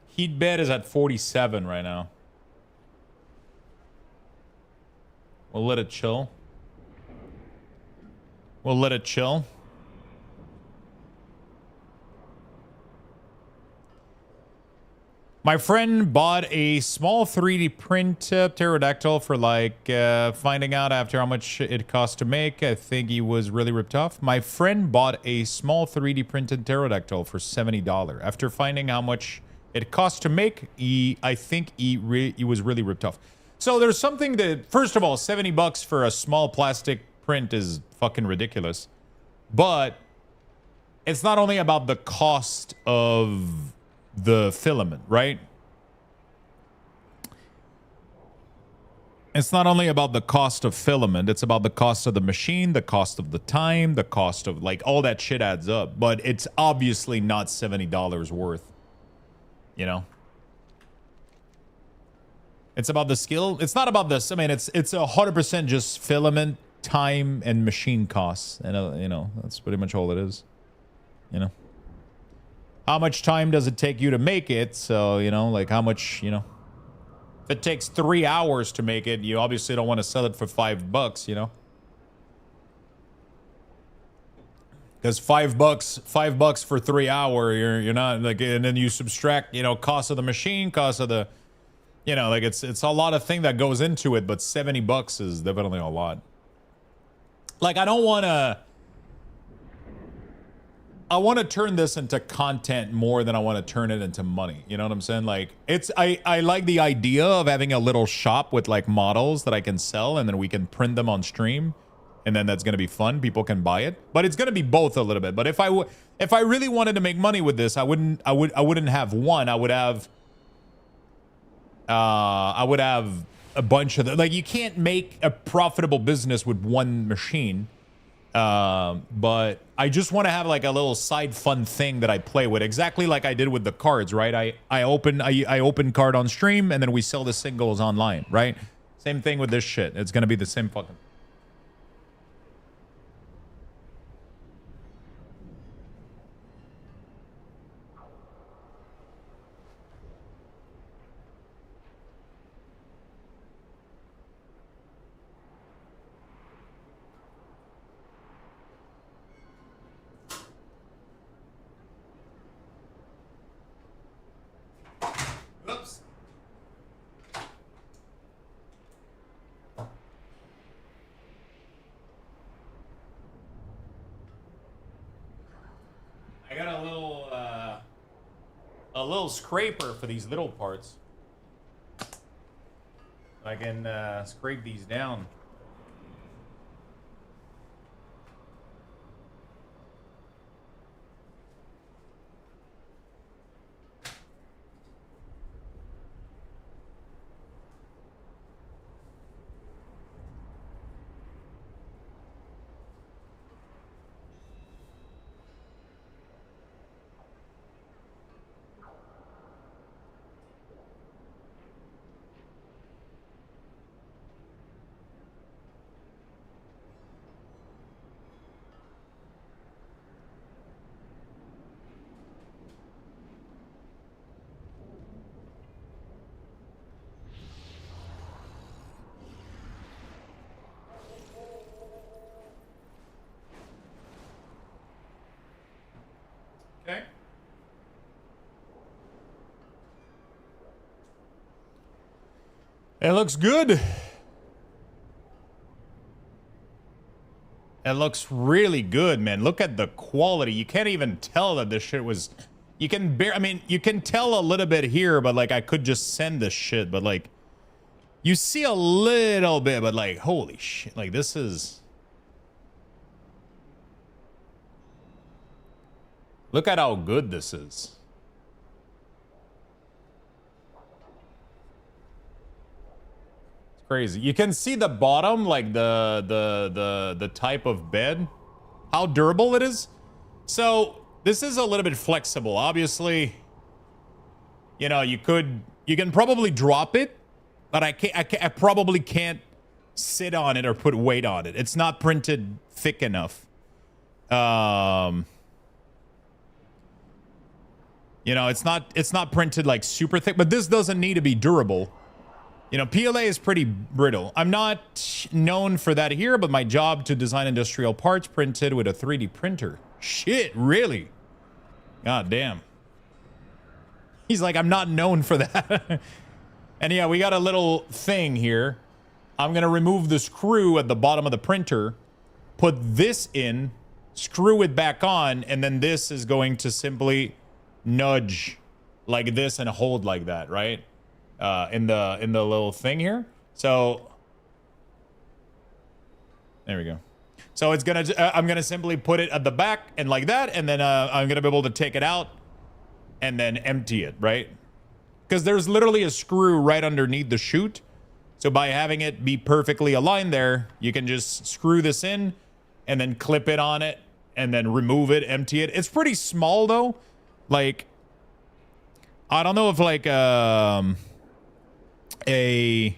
Heat bed is at 47 right now. We'll let it chill. We'll let it chill. My friend bought a small 3D print pterodactyl for like finding out after how much it cost to make. I think he was really ripped off. My friend bought a small 3D printed pterodactyl for $70. After finding how much it cost to make, I think he was really ripped off. So there's something that, first of all, $70 for a small plastic print is fucking ridiculous. But it's not only about the cost of the filament, right? It's not only about the cost of filament, it's about the cost of the machine, the cost of the time, the cost of, like, all that shit adds up. But it's obviously not $70 worth, you know? It's about the skill. It's not about this. I mean, it's 100% just filament, time, and machine costs. And, you know, that's pretty much all it is. You know? How much time does it take you to make it? So, you know, like how much, you know? If it takes 3 hours to make it, you obviously don't want to sell it for $5, you know? Because $5 for 3 hours, you're not like, and then you subtract, you know, cost of the machine, cost of the, you know, like it's a lot of thing that goes into it, but $70 is definitely a lot. Like, I want to turn this into content more than I want to turn it into money. You know what I'm saying? Like, I like the idea of having a little shop with like models that I can sell and then we can print them on stream. And then that's going to be fun. People can buy it, but it's going to be both a little bit. But if I really wanted to make money with this, I wouldn't have one. I would have a bunch of them. Like, you can't make a profitable business with one machine. But I just want to have like a little side fun thing that I play with, exactly like I did with the cards, right? I open card on stream and then we sell the singles online, right? Same thing with this shit. It's gonna be the same fucking. Oops. I got a little scraper for these little parts. I can scrape these down. Okay. It looks good. It looks really good, man. Look at the quality. You can't even tell that this shit was... You can I mean, you can tell a little bit here, but like I could just send this shit, but like... You see a little bit, but like, holy shit. Like this is... Look at how good this is. It's crazy. You can see the bottom, like the type of bed, how durable it is. So this is a little bit flexible. Obviously, you know, you can probably drop it, but I probably can't sit on it or put weight on it. It's not printed thick enough. You know, it's not printed like super thick, but this doesn't need to be durable. You know, PLA is pretty brittle. I'm not known for that here, but my job to design industrial parts printed with a 3D printer. Shit, really? God damn. He's like, I'm not known for that. And yeah, we got a little thing here. I'm going to remove the screw at the bottom of the printer, put this in, screw it back on, and then this is going to simply nudge like this and hold like that, right? In the little thing here. So there we go. So it's gonna I'm gonna simply put it at the back and like that, and then I'm gonna be able to take it out and then empty it, right? Because there's literally a screw right underneath the chute. So by having it be perfectly aligned there, you can just screw this in and then clip it on it and then remove it, empty it. It's pretty small though. Like, I don't know if like it's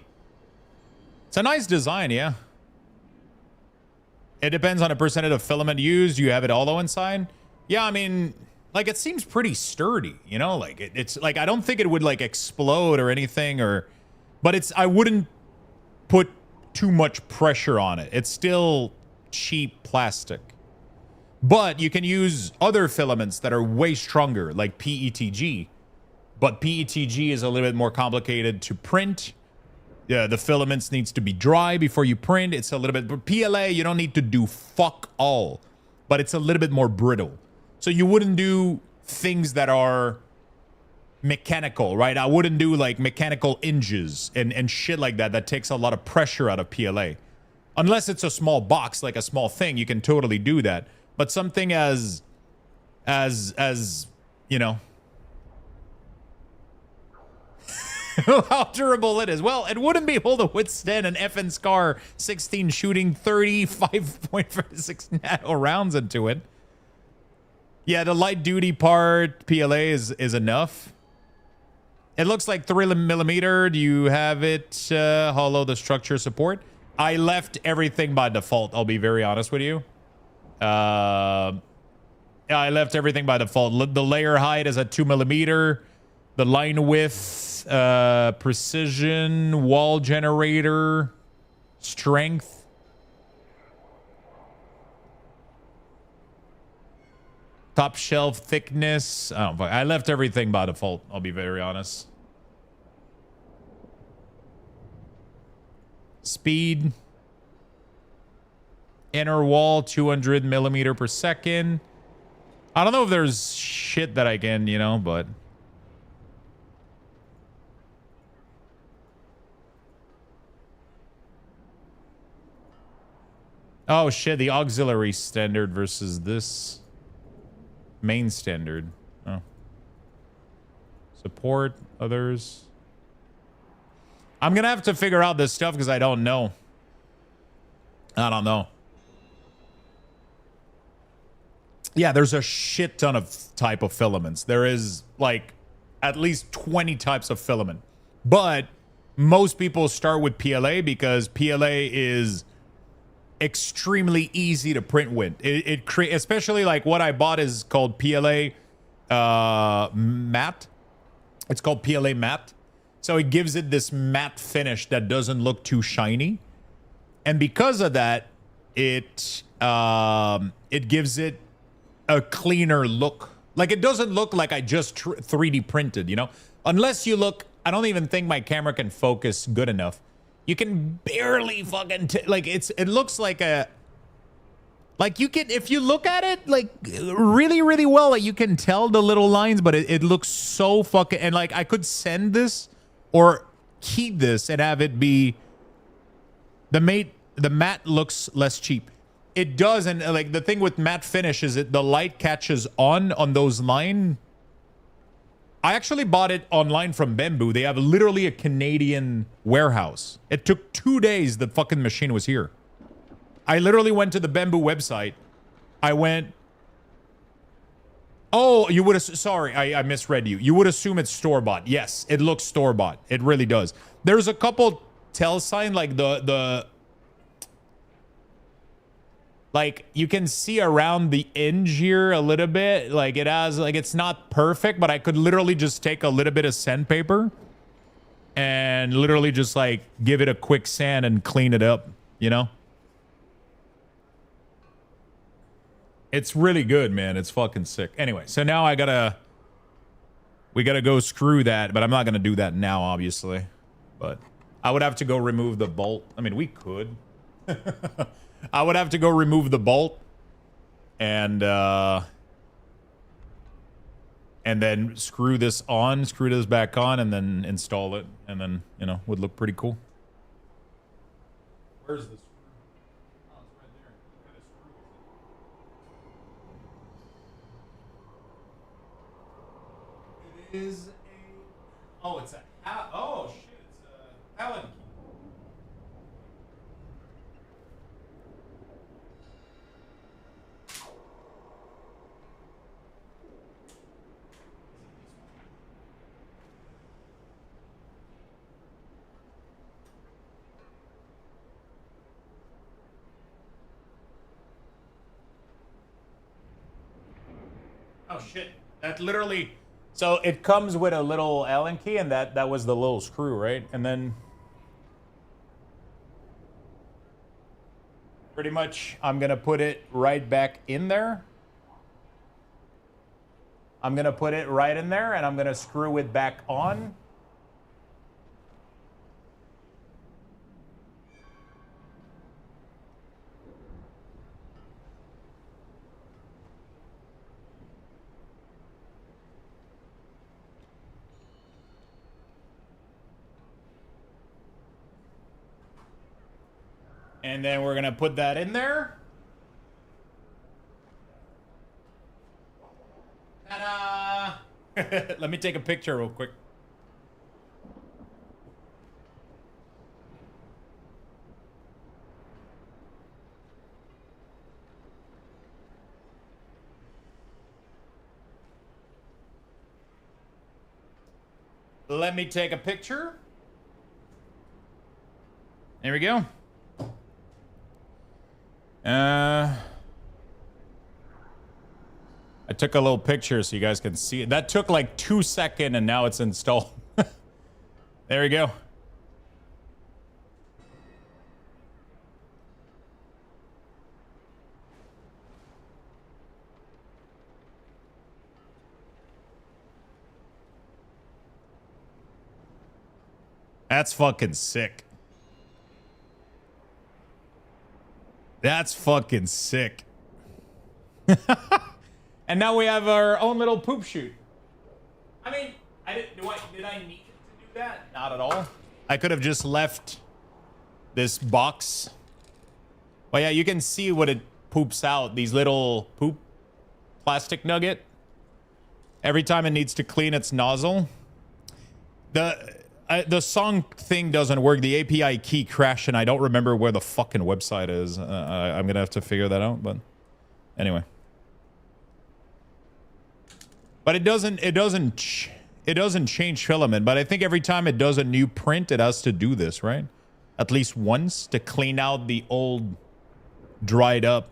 a nice design, yeah. It depends on the percentage of filament used. You have it all inside. Yeah, I mean, like it seems pretty sturdy, you know, like it's like, I don't think it would like explode or anything, or, but I wouldn't put too much pressure on it. It's still cheap plastic. But you can use other filaments that are way stronger, like PETG. But PETG is a little bit more complicated to print. Yeah, the filaments needs to be dry before you print. It's a little bit... But PLA, you don't need to do fuck all. But it's a little bit more brittle. So you wouldn't do things that are mechanical, right? I wouldn't do like mechanical hinges and shit like that. That takes a lot of pressure out of PLA. Unless it's a small box, like a small thing, you can totally do that. But something as you know, How durable it is. Well, it wouldn't be able to withstand an FN Scar 16 shooting 35.56 nano rounds into it. Yeah, the light duty part, PLA is enough. It looks like 3mm. Do you have it hollow the structure support? I left everything by default. I'll be very honest with you. Yeah, I left everything by default. The layer height is at 2mm. The line width, precision, wall generator, strength. Top shelf thickness. I left everything by default. I'll be very honest. Speed. Inner wall, 200mm per second. I don't know if there's shit that I can, you know, but... Oh, shit. The auxiliary standard versus this main standard. Oh. Support, others. I'm going to have to figure out this stuff because I don't know. I don't know. Yeah, there's a shit ton of type of filaments. There is like at least 20 types of filament. But most people start with PLA because PLA is extremely easy to print with. It create, especially like what I bought is called PLA matte. It's called PLA matte. So it gives it this matte finish that doesn't look too shiny. And because of that, it gives it a cleaner look. Like it doesn't look like I just 3D printed, you know? Unless you look, I don't even think my camera can focus good enough. You can barely fucking like it looks like a like you can, if you look at it like really really well, like you can tell the little lines, but it looks so fucking, and like I could send this or keep this and have it be the matte looks less cheap. It does, and like the thing with matte finish is that the light catches on those lines. I actually bought it online from Bamboo. They have literally a Canadian warehouse. It took 2 days. The fucking machine was here. I literally went to the Bamboo website. I went... Oh, you would have... Sorry, I misread you. You would assume it's store-bought. Yes, it looks store-bought. It really does. There's a couple tell sign, like the like you can see around the edge here a little bit, like it has, like it's not perfect, but I could literally just take a little bit of sandpaper and literally just like give it a quick sand and clean it up, you know? It's really good, man. It's fucking sick. Anyway, so now we gotta go screw that, but I'm not gonna do that now, obviously. But I would have to go remove the bolt. I mean, we could. I would have to go remove the bolt and then screw this back on, and then install it, and then, you know, would look pretty cool. Where's the screw? Oh, it's right there. What kind of screw is it? It is a... Oh, it's a... Oh, shit. It's a Allen key. Oh shit, that literally, so it comes with a little Allen key, and that was the little screw, right? And then pretty much I'm gonna put it right back in there. I'm gonna put it right in there, and I'm gonna screw it back on. And then we're gonna put that in there. Ta-da! Let me take a picture real quick. Let me take a picture. There we go. I took a little picture so you guys can see it. That took like 2 seconds and now it's installed. There we go. That's fucking sick. That's fucking sick. And now we have our own little poop chute. I mean, did I need to do that? Not at all. I could have just left this box. Well, yeah, you can see what it poops out. These little poop plastic nugget. Every time it needs to clean its nozzle. The song thing doesn't work. The API key crashed, and I don't remember where the fucking website is. I'm gonna have to figure that out. But anyway, but it doesn't change filament. But I think every time it does a new print, it has to do this, right? At least once to clean out the old dried up,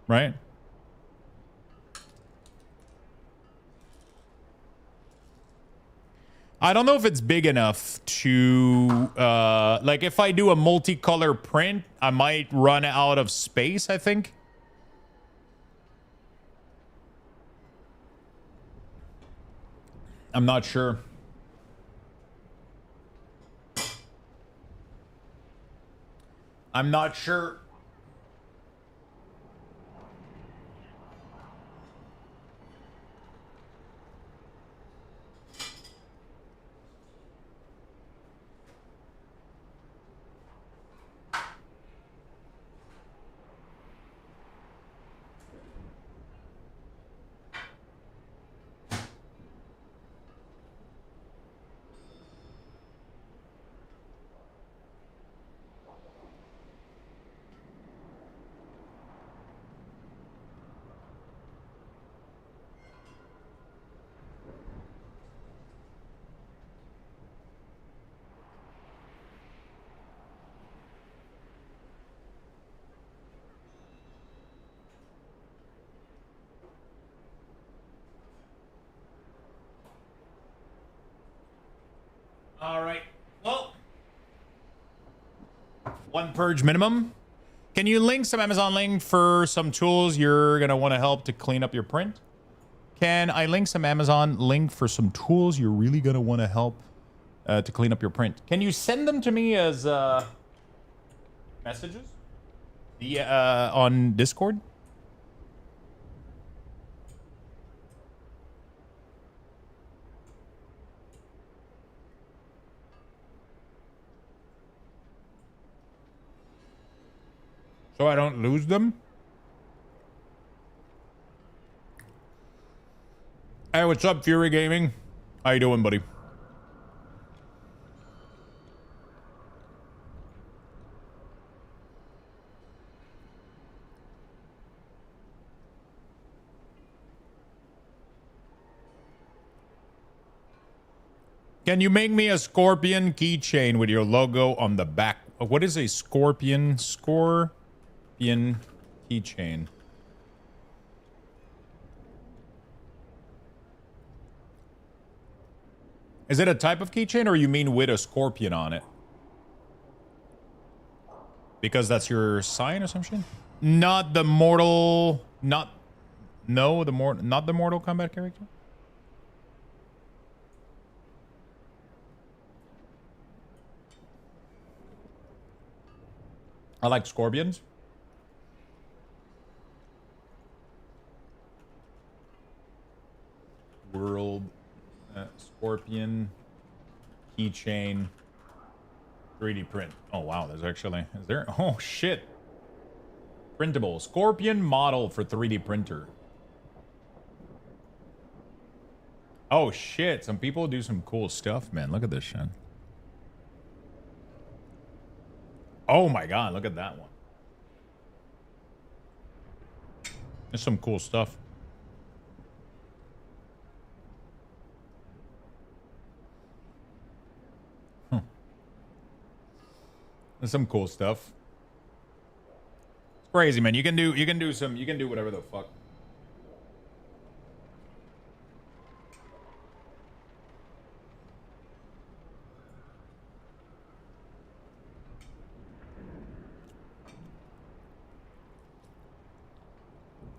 right? I don't know if it's big enough to, like if I do a multicolor print, I might run out of space, I think. I'm not sure. I'm not sure. All right. Well, 1 purge minimum. Can you link some Amazon link for some tools you're going to want to help to clean up your print? Can I link some Amazon link for some tools you're really going to want to help to clean up your print? Can you send them to me as messages on Discord? So I don't lose them? Hey, what's up, Fury Gaming? How you doing, buddy? Can you make me a scorpion keychain with your logo on the back? What is a scorpion? Scorpion keychain. Is it a type of keychain, or you mean with a scorpion on it? Because that's your sign or some shit? Not the Mortal... Not the Mortal Kombat character? I like scorpions. World scorpion keychain 3D print. Oh wow, there's actually, is there? Oh shit. Printable scorpion model for 3D printer. Oh shit, some people do some cool stuff, man. Look at this shit. Oh my god, look at that one. There's some cool stuff. There's some cool stuff. It's crazy, man. You can do whatever the fuck.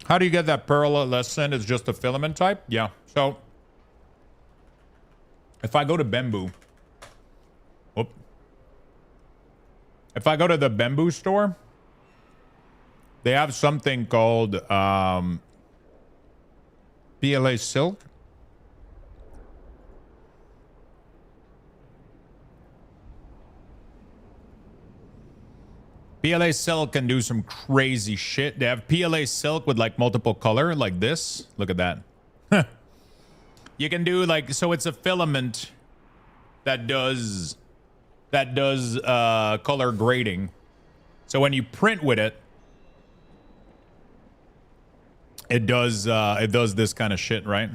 How do you get that pearlescent? It's just a filament type? Yeah. So if I go to Bamboo, if I go to the Bamboo store, they have something called PLA silk. PLA silk can do some crazy shit. They have PLA silk with like multiple color like this. Look at that. You can do like, so it's a filament that does color grading. So when you print with it, it does this kind of shit, right?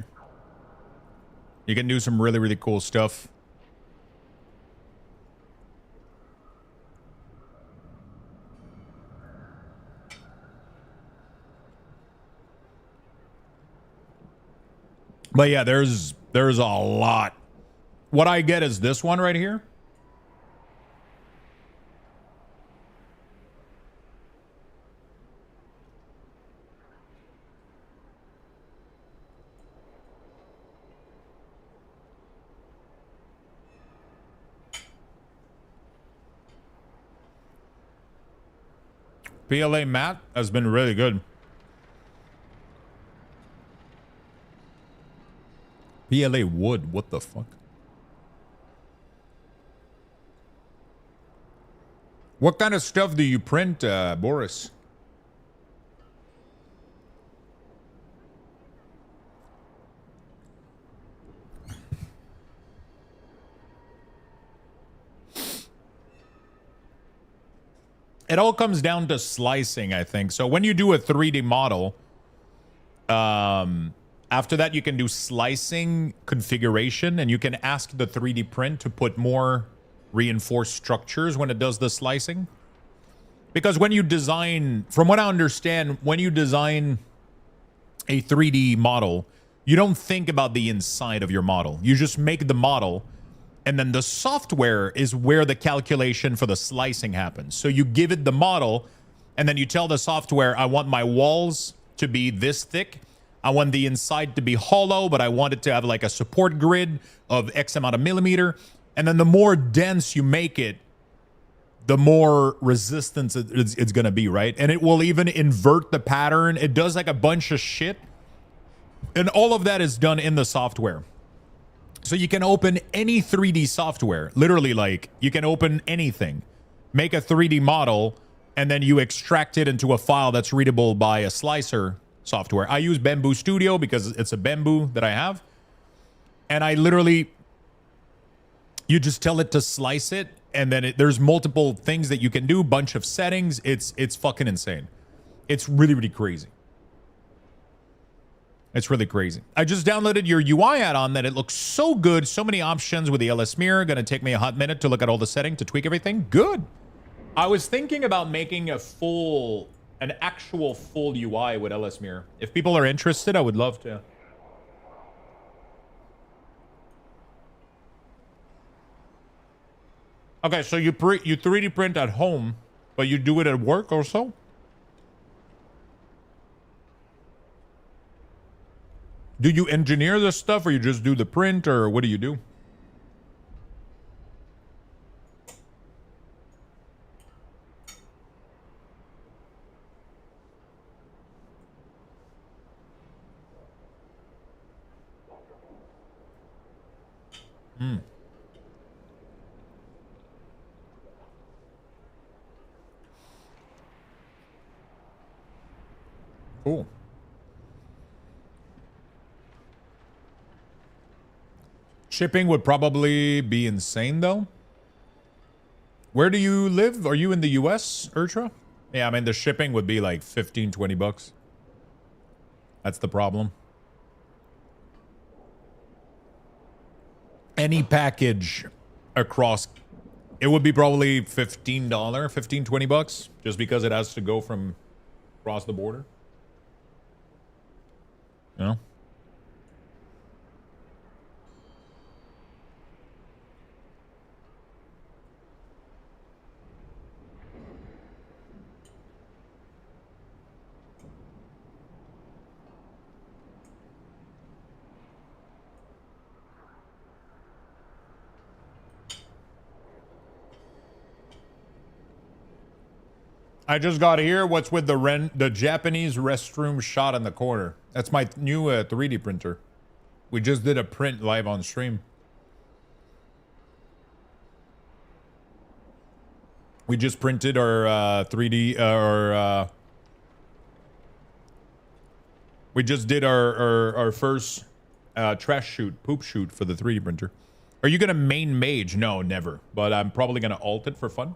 You can do some really, really cool stuff. But yeah, there's a lot. What I get is this one right here. PLA matte has been really good. PLA wood, what the fuck? What kind of stuff do you print, Boris? It all comes down to slicing, I think. So when you do a 3D model, after that, you can do slicing configuration, and you can ask the 3D print to put more reinforced structures when it does the slicing. Because when you design, from what I understand, when you design a 3D model, you don't think about the inside of your model. You just make the model, and then the software is where the calculation for the slicing happens. So you give it the model, and then you tell the software, I want my walls to be this thick. I want the inside to be hollow, but I want it to have like a support grid of X amount of millimeter. And then the more dense you make it, the more resistance it's going to be, right? And it will even invert the pattern. It does like a bunch of shit. And all of that is done in the software. So you can open any 3D software. Literally, like, you can open anything. Make a 3D model, and then you extract it into a file that's readable by a slicer software. I use Bamboo Studio because it's a Bamboo that I have. And I literally, you just tell it to slice it, and then there's multiple things that you can do, bunch of settings. It's fucking insane. It's really, really crazy. It's really crazy. I just downloaded your UI add-on that it looks so good. So many options with the LS mirror. Gonna take me a hot minute to look at all the settings to tweak everything. Good. I was thinking about making an actual full UI with LS mirror. If people are interested, I would love to. Okay, so you 3D print at home, but you do it at work also? Do you engineer this stuff, or you just do the print, or what do you do? Cool. Shipping would probably be insane, though. Where do you live? Are you in the US, Urtra? Yeah, I mean, the shipping would be like 15, 20 bucks. That's the problem. Any package across It would be probably $15, 15, 20 bucks, just because it has to go from across the border. You know? I just got here. What's with the Japanese restroom shot in the corner? That's my new 3D printer. We just did a print live on stream. We just printed our 3D we just did our first trash shoot, poop shoot for the 3D printer. Are you gonna main mage? No, never. But I'm probably gonna alt it for fun.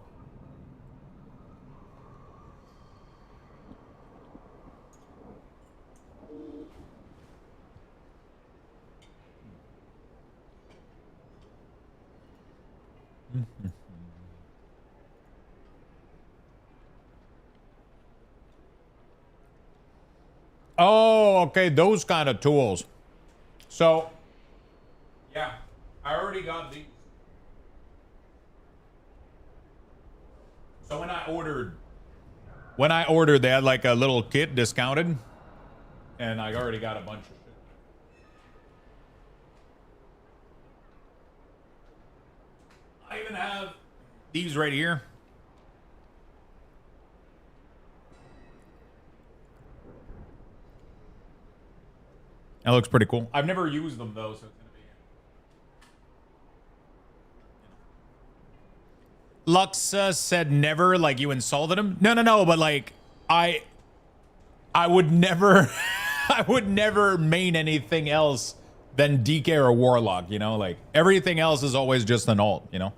Oh, okay, those kind of tools. So, yeah, I already got these. So when I ordered, they had like a little kit discounted, and I already got a bunch of shit. I even have these right here. That looks pretty cool. I've never used them though, so it's gonna be. Lux said never, like you insulted him. No, but like I would never, I would never main anything else than DK or Warlock. You know, like everything else is always just an alt. You know.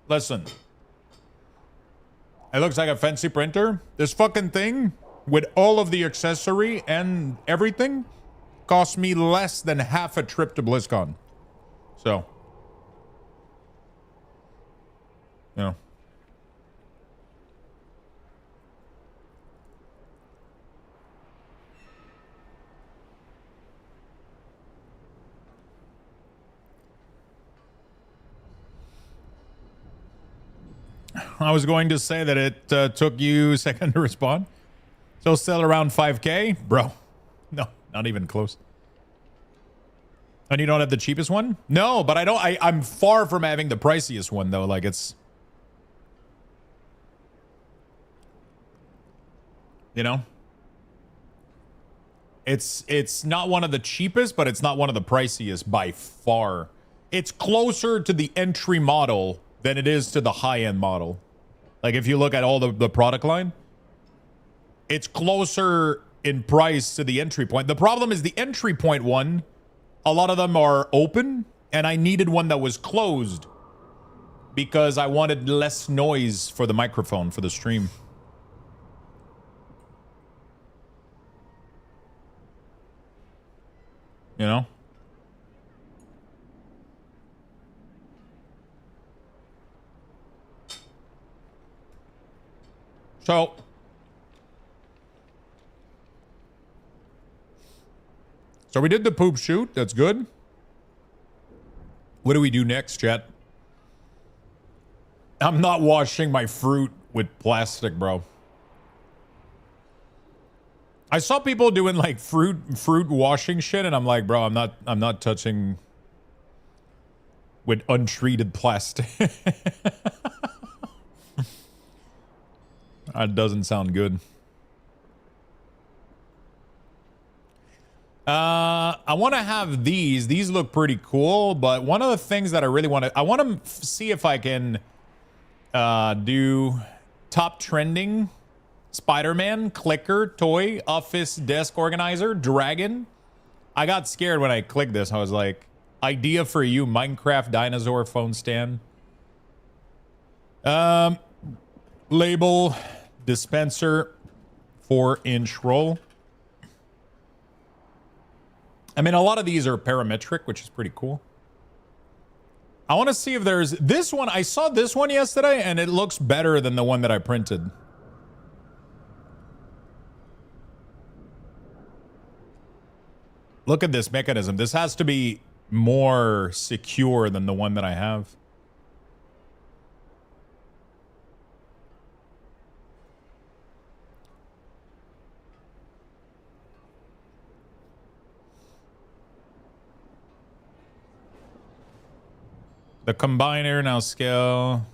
Listen, it looks like a fancy printer. This fucking thing, with all of the accessory and everything, cost me less than half a trip to BlizzCon. So, you know. I was going to say that it took you a second to respond. So still around 5K? Bro, no, not even close. And you don't have the cheapest one? No, but I'm far from having the priciest one though. Like it's, you know, it's not one of the cheapest, but it's not one of the priciest by far. It's closer to the entry model than it is to the high-end model. Like if you look at all the product line, it's closer in price to the entry point. The problem is the entry point one, a lot of them are open, and I needed one that was closed because I wanted less noise for the microphone for the stream. You know? So we did the poop shoot. That's good. What do we do next, chat? I'm not washing my fruit with plastic, bro. I saw people doing like fruit washing shit, and I'm like, bro, I'm not touching with untreated plastic. That doesn't sound good. I want to have these. These look pretty cool, but one of the things that I really want to see if I can do top trending Spider-Man, clicker, toy, office desk organizer, dragon. I got scared when I clicked this. I was like, Idea for you, Minecraft dinosaur phone stand. Label dispenser 4-inch roll. I mean, a lot of these are parametric, which is pretty cool. I want to see if there's this one. I saw this one yesterday and it looks better than the one that I printed. Look at this mechanism. This has to be more secure than the one that I have. The combiner now scale.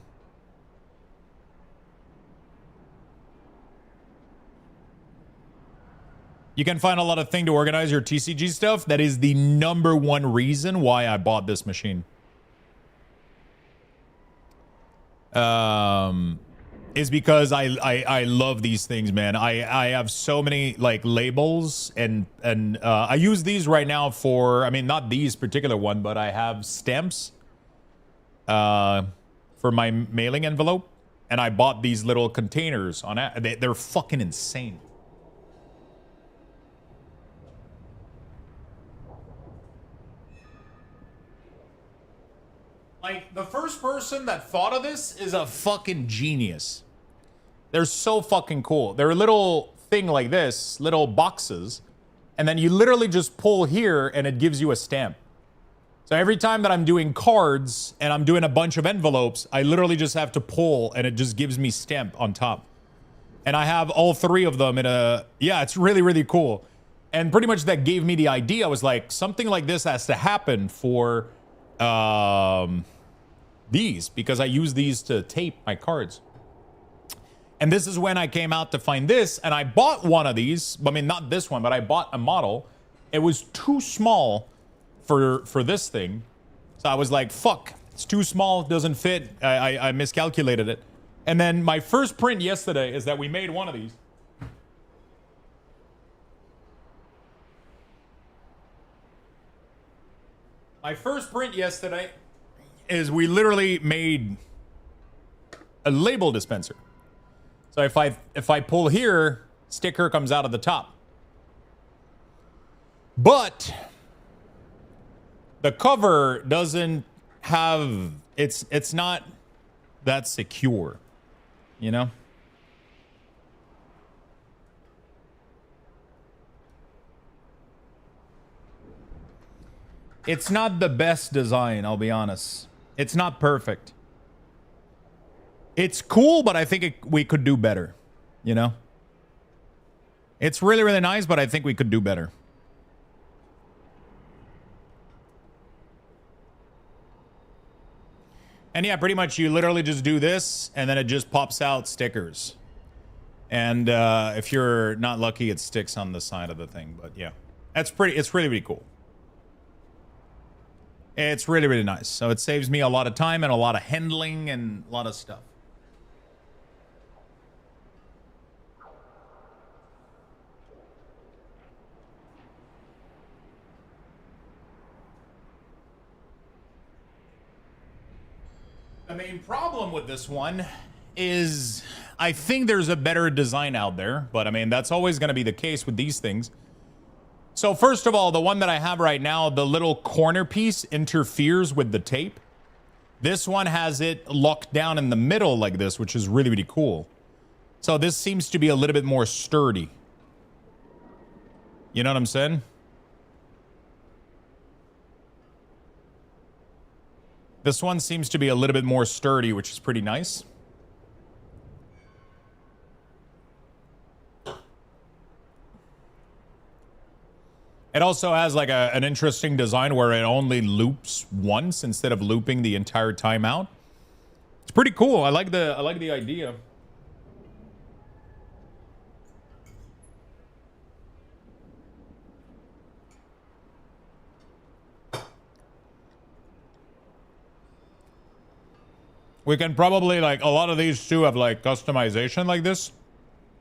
You can find a lot of things to organize your TCG stuff. That is the #1 reason why I bought this machine. Is because I love these things, man. I have so many like labels and I use these right now for, I mean, not these particular one, but I have stamps for my mailing envelope, and I bought these little containers on it. They're fucking insane. Like, the first person that thought of this is a fucking genius. They're so fucking cool. They're a little thing like this, little boxes, and then you literally just pull here and it gives you a stamp. So every time that I'm doing cards and I'm doing a bunch of envelopes, I literally just have to pull and it just gives me stamp on top. And I have all 3 of them in a, yeah, it's really, really cool. And pretty much that gave me the idea. I was like, something like this has to happen for these, because I use these to tape my cards. And this is when I came out to find this, and I bought one of these. I mean, not this one, but I bought a model. It was too small for this thing. So I was like, fuck, it's too small, it doesn't fit. I miscalculated it. And then my first print yesterday is that we made one of these. My first print yesterday is we literally made a label dispenser. So if I pull here, sticker comes out of the top. But the cover doesn't have, it's not that secure, you know? It's not the best design, I'll be honest. It's not perfect. It's cool, but I think we could do better, you know? It's really, really nice, but I think we could do better. And yeah, pretty much you literally just do this, and then it just pops out stickers. And if you're not lucky, it sticks on the side of the thing. But yeah, it's really, really cool. It's really, really nice. So it saves me a lot of time and a lot of handling and a lot of stuff. The main problem with this one is I think there's a better design out there, but I mean, that's always going to be the case with these things. So first of all, the one that I have right now, the little corner piece interferes with the tape. This one has it locked down in the middle like this, which is really, really cool. So this seems to be a little bit more sturdy. You know what I'm saying? This one seems to be a little bit more sturdy, which is pretty nice. It also has like an interesting design where it only loops once instead of looping the entire time out. It's pretty cool. I like the idea. We can probably, like, a lot of these too have like customization like this.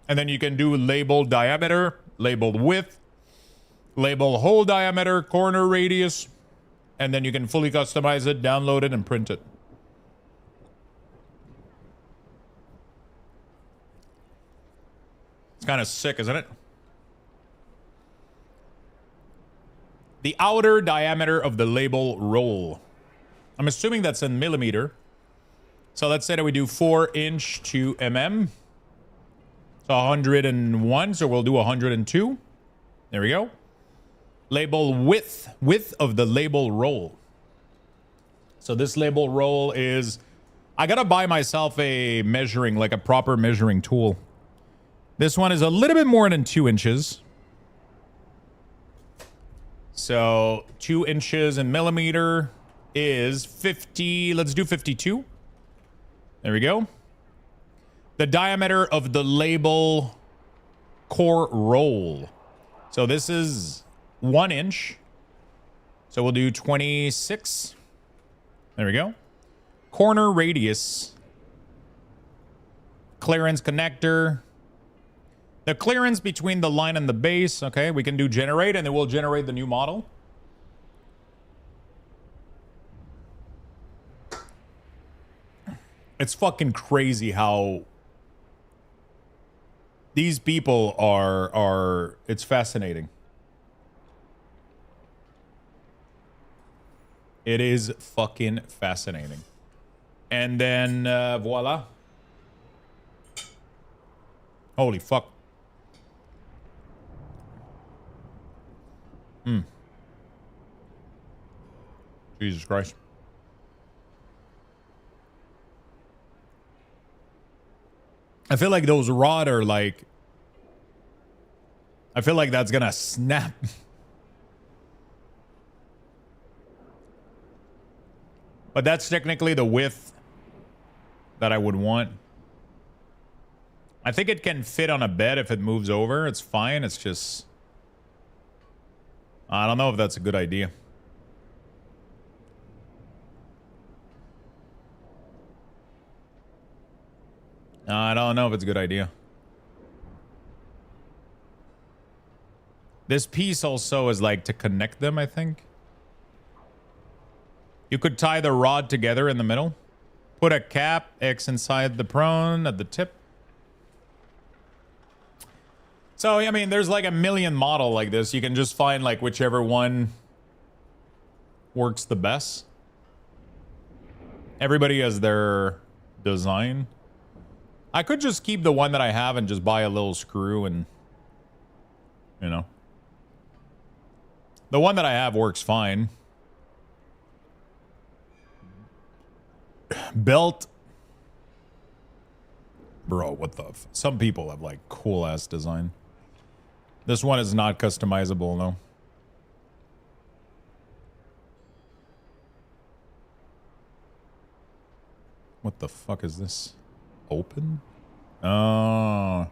And then you can do label diameter, label width, label hole diameter, corner radius. and then you can fully customize it, download it, and print it. It's kind of sick, isn't it? The outer diameter of the label roll. I'm assuming that's in millimeter. So let's say that we do 4 inch to mm. So 101, so we'll do 102. There we go. Label width of the label roll. So this label roll is, I gotta buy myself a measuring, like a proper measuring tool. This one is a little bit more than 2 inches. So 2 inches in millimeter is 50. Let's do 52. There we go. The diameter of the label core roll. So this is 1 inch. So we'll do 26. There we go. Corner radius. Clearance connector. The clearance between the line and the base. Okay, we can do generate, and then we'll generate the new model. It's fucking crazy how these people are it's fascinating. It is fucking fascinating. And then voila. Holy fuck. Jesus Christ. I feel like those rod are like, I feel like that's gonna snap. But that's technically the width that I would want. I think it can fit on a bed if it moves over. It's fine. It's just, I don't know if that's a good idea. I don't know if it's a good idea. This piece also is like to connect them, I think. You could tie the rod together in the middle. Put a cap X inside the prone at the tip. So, I mean, there's like a million model like this. You can just find like whichever one works the best. Everybody has their design. I could just keep the one that I have and just buy a little screw and, you know. The one that I have works fine. Belt. Bro, what the f... Some people have like cool ass design. This one is not customizable, no. What the fuck is this? Open? Oh.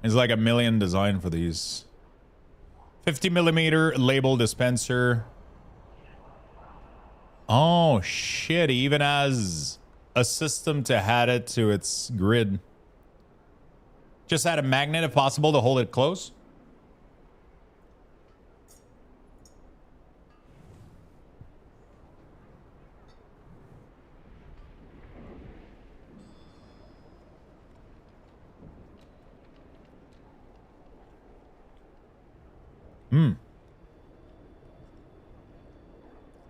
There's like a million design for these. 50 millimeter label dispenser. Oh shit, he even has a system to add it to its grid. Just add a magnet if possible to hold it close.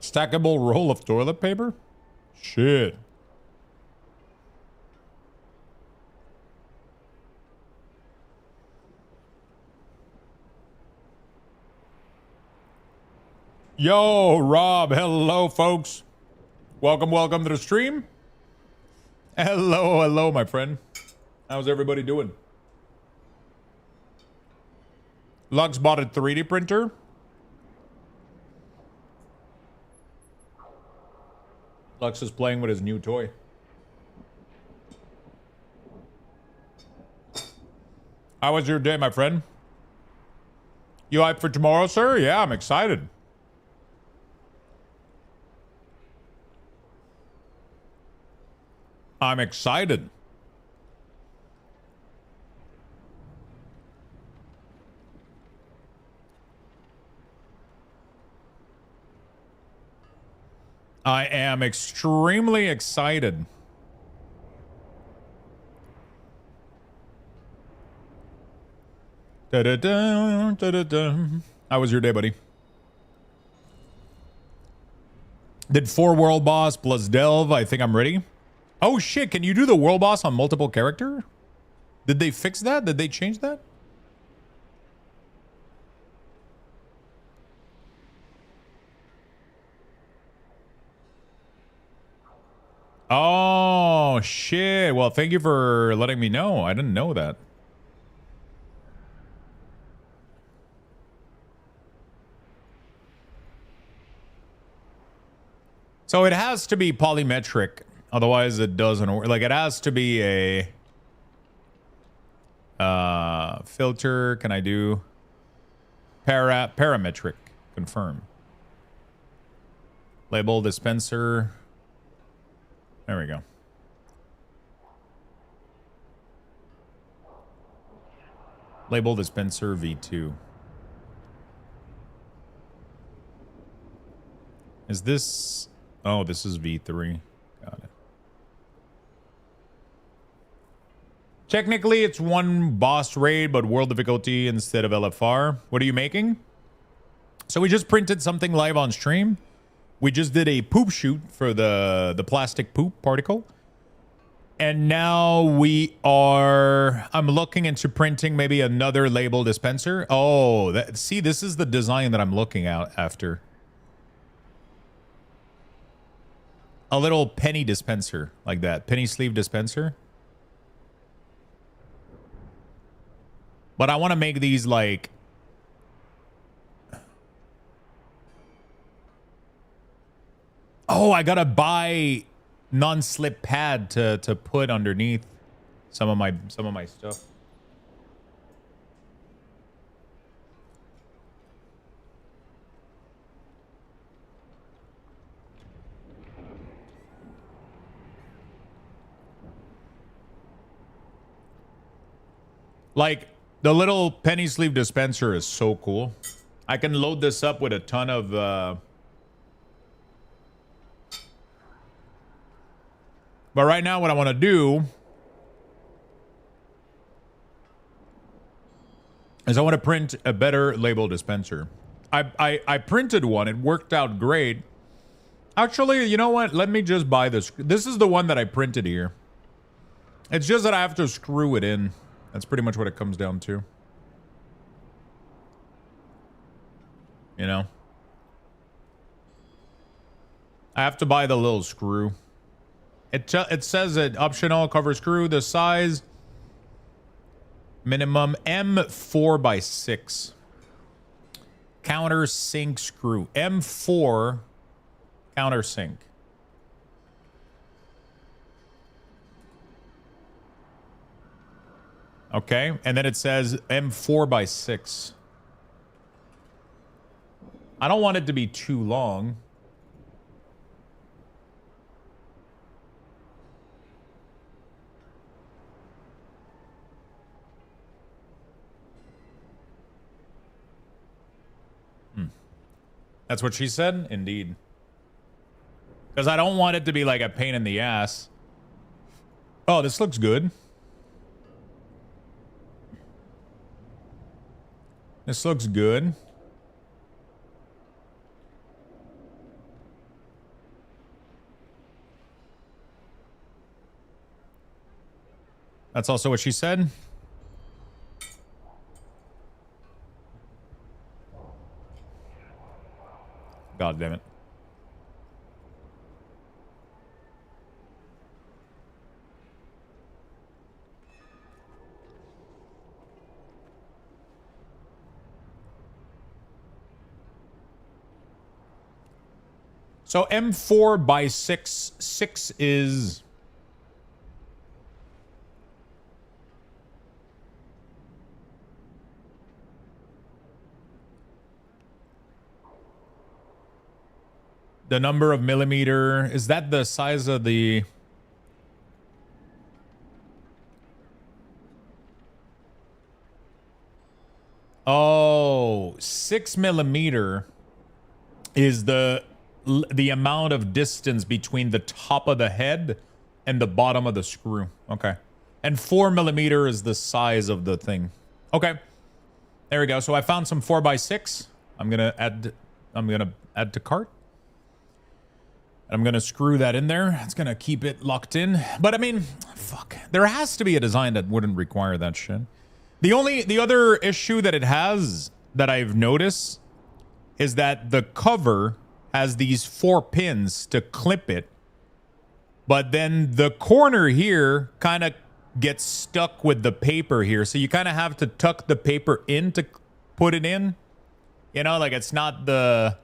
Stackable roll of toilet paper? Shit. Yo, Rob. Hello, folks. Welcome to the stream. Hello, my friend. How's everybody doing? Lux bought a 3D printer. Lux is playing with his new toy. How was your day, my friend? You hyped for tomorrow, sir? Yeah, I'm excited. I'm excited. am extremely excited. Da-da-da, da-da-da. How was your day, buddy? Did 4 world boss plus delve. I think I'm ready. Oh shit, can you do the world boss on multiple character? Did they fix that? Did they change that? Oh shit. Well, thank you for letting me know. I didn't know that. So it has to be polymetric, otherwise it doesn't work. Like it has to be a filter. Can I do parametric? Confirm. Label dispenser. There we go. Label dispenser V2. Is this... Oh, this is V3. Got it. Technically, it's 1 boss raid, but world difficulty instead of LFR. What are you making? So we just printed something live on stream. We just did a poop shoot for the plastic poop particle. And now we are... I'm looking into printing maybe another label dispenser. Oh, see, this is the design that I'm looking at after. A little penny dispenser like that. Penny sleeve dispenser. But I want to make these like... Oh, I gotta buy non-slip pad to put underneath some of my stuff. Like, the little penny sleeve dispenser is so cool. I can load this up with a ton of... But right now, what I want to do is I want to print a better label dispenser. I printed one. It worked out great. Actually, you know what? Let me just buy this. This is the one that I printed here. It's just that I have to screw it in. That's pretty much what it comes down to. You know? I have to buy the little screw. It says it optional cover screw. The size minimum M4 by 6. Countersink screw. M4 countersink. Okay, and then it says M4 by 6. I don't want it to be too long. That's what she said? Indeed. Because I don't want it to be like a pain in the ass. Oh, this looks good. This looks good. That's also what she said. God damn it. So M4 by 6. 6 is... The number of millimeter. Is that the size of the... Oh, 6 millimeter is the the amount of distance between the top of the head and the bottom of the screw. Okay. And 4mm is the size of the thing. Okay. There we go. So I found some 4x6. I'm gonna add to cart. I'm gonna screw that in there. It's gonna keep it locked in. But I mean, fuck. There has to be a design that wouldn't require that shit. The other issue that it has that I've noticed is that the cover has these 4 pins to clip it. But then the corner here kind of gets stuck with the paper here. So you kind of have to tuck the paper in to put it in. You know, like it's not the...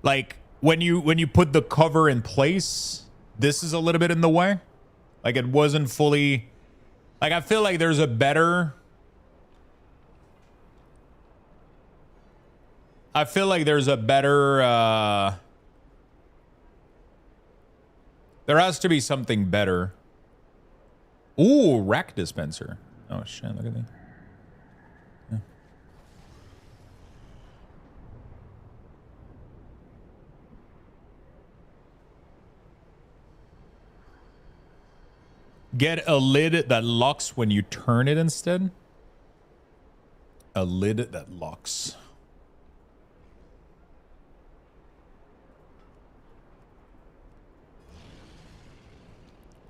Like when you put the cover in place, this is a little bit in the way. Like it wasn't fully... Like I feel like there's a better... I feel like there's a better... There has to be something better. Ooh, rack dispenser. Oh shit, look at that. Yeah. Get a lid that locks when you turn it instead. A lid that locks.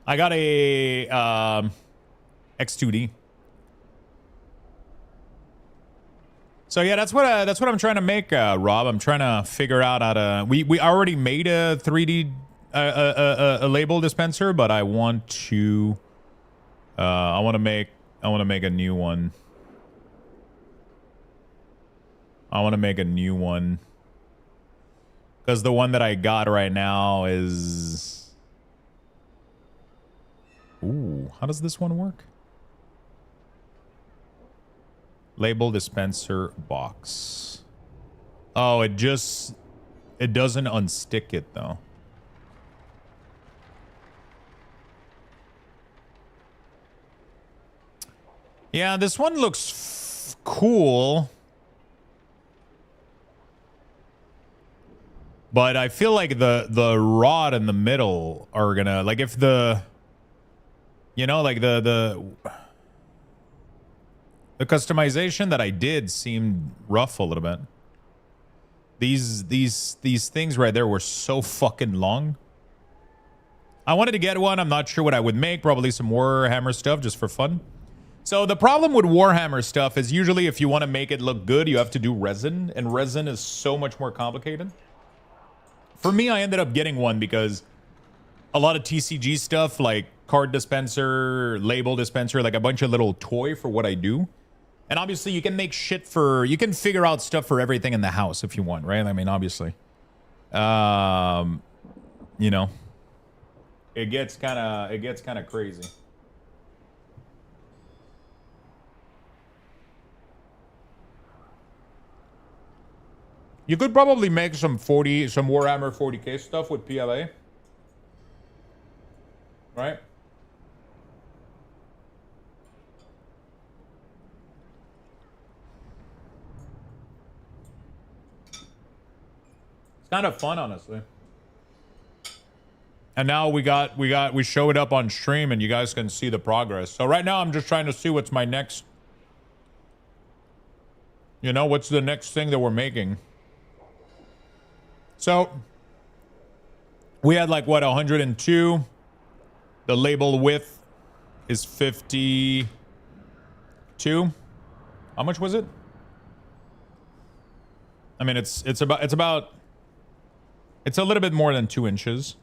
I got a X2D. So yeah, that's what I'm trying to make, Rob. I'm trying to figure out how to. We already made a 3D a label dispenser, but I want to. I want to make a new one. I want to make a new one because the one that I got right now is. Ooh, how does this one work? Label dispenser box. Oh, it doesn't unstick it though. Yeah, this one looks cool. But I feel like the rod in the middle are gonna, like, if the, you know, like the customization that I did seemed rough a little bit. These things right there were so fucking long. I wanted to get one. I'm not sure what I would make. Probably some Warhammer stuff just for fun. So the problem with Warhammer stuff is usually if you want to make it look good, you have to do resin, and resin is so much more complicated. For me, I ended up getting one because a lot of TCG stuff, like card dispenser, label dispenser, like a bunch of little toy for what I do. And obviously you can make shit for, you can figure out stuff for everything in the house if you want, right? I mean, obviously, you know, it gets kind of crazy. You could probably make some Warhammer 40k stuff with PLA. Right? It's kind of fun, honestly. And now we show it up on stream and you guys can see the progress. So right now I'm just trying to see what's my next, you know, what's the next thing that we're making. So we had like what, 102. The label width is 52. How much was it? I mean, it's a little bit more than 2 inches.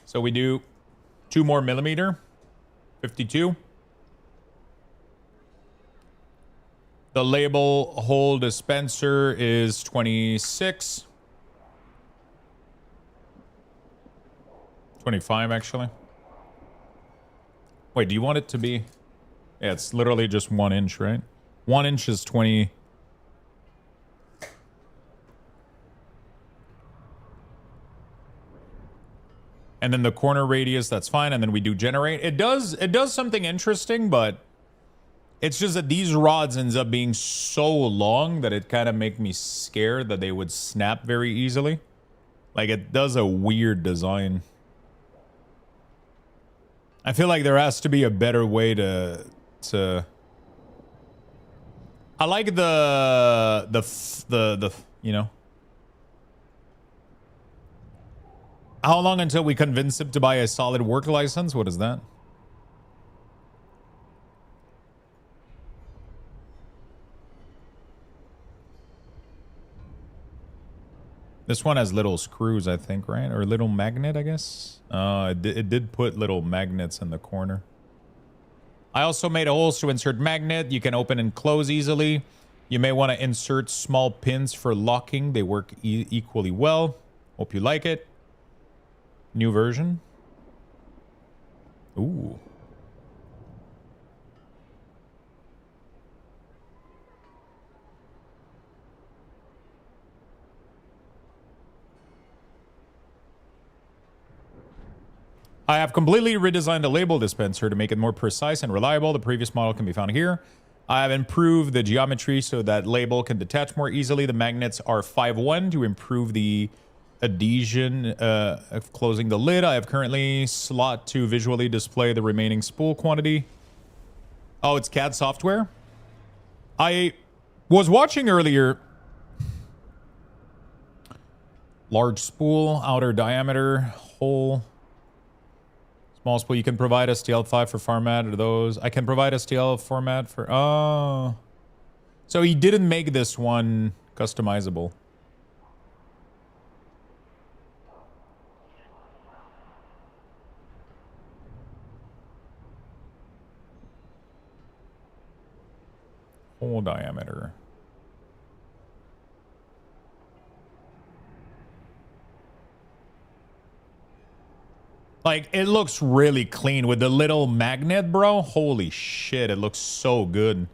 So we do 2 more millimeter, 52. The label hole dispenser is 26. 25, actually. Wait, do you want it to be? Yeah, it's literally just 1 inch, right? 1 inch is 20. And then the corner radius, that's fine. And then we do generate. It does something interesting, but It's just that these rods ends up being so long that it kind of make me scared that they would snap very easily. Like, it does a weird design. I feel like there has to be a better way to I like the you know. How long until we convince him to buy a solid work license? What is that? This one has little screws, I think, right? Or little magnet, I guess. It did put little magnets in the corner. I also made holes to insert magnet. You can open and close easily. You may want to insert small pins for locking. They work equally well. Hope you like it. New version. Ooh. I have completely redesigned the label dispenser to make it more precise and reliable. The previous model can be found here. I have improved the geometry so that label can detach more easily. The magnets are 5-1 to improve the adhesion of closing the lid. I have currently slot to visually display the remaining spool quantity. Oh, it's CAD software? I was watching earlier. Large spool, outer diameter, hole. Small spool. You can provide STL5 for format or those. I can provide STL format for... Oh. So he didn't make this one customizable. Hole diameter. Like, it looks really clean with the little magnet, bro. Holy shit, it looks so good.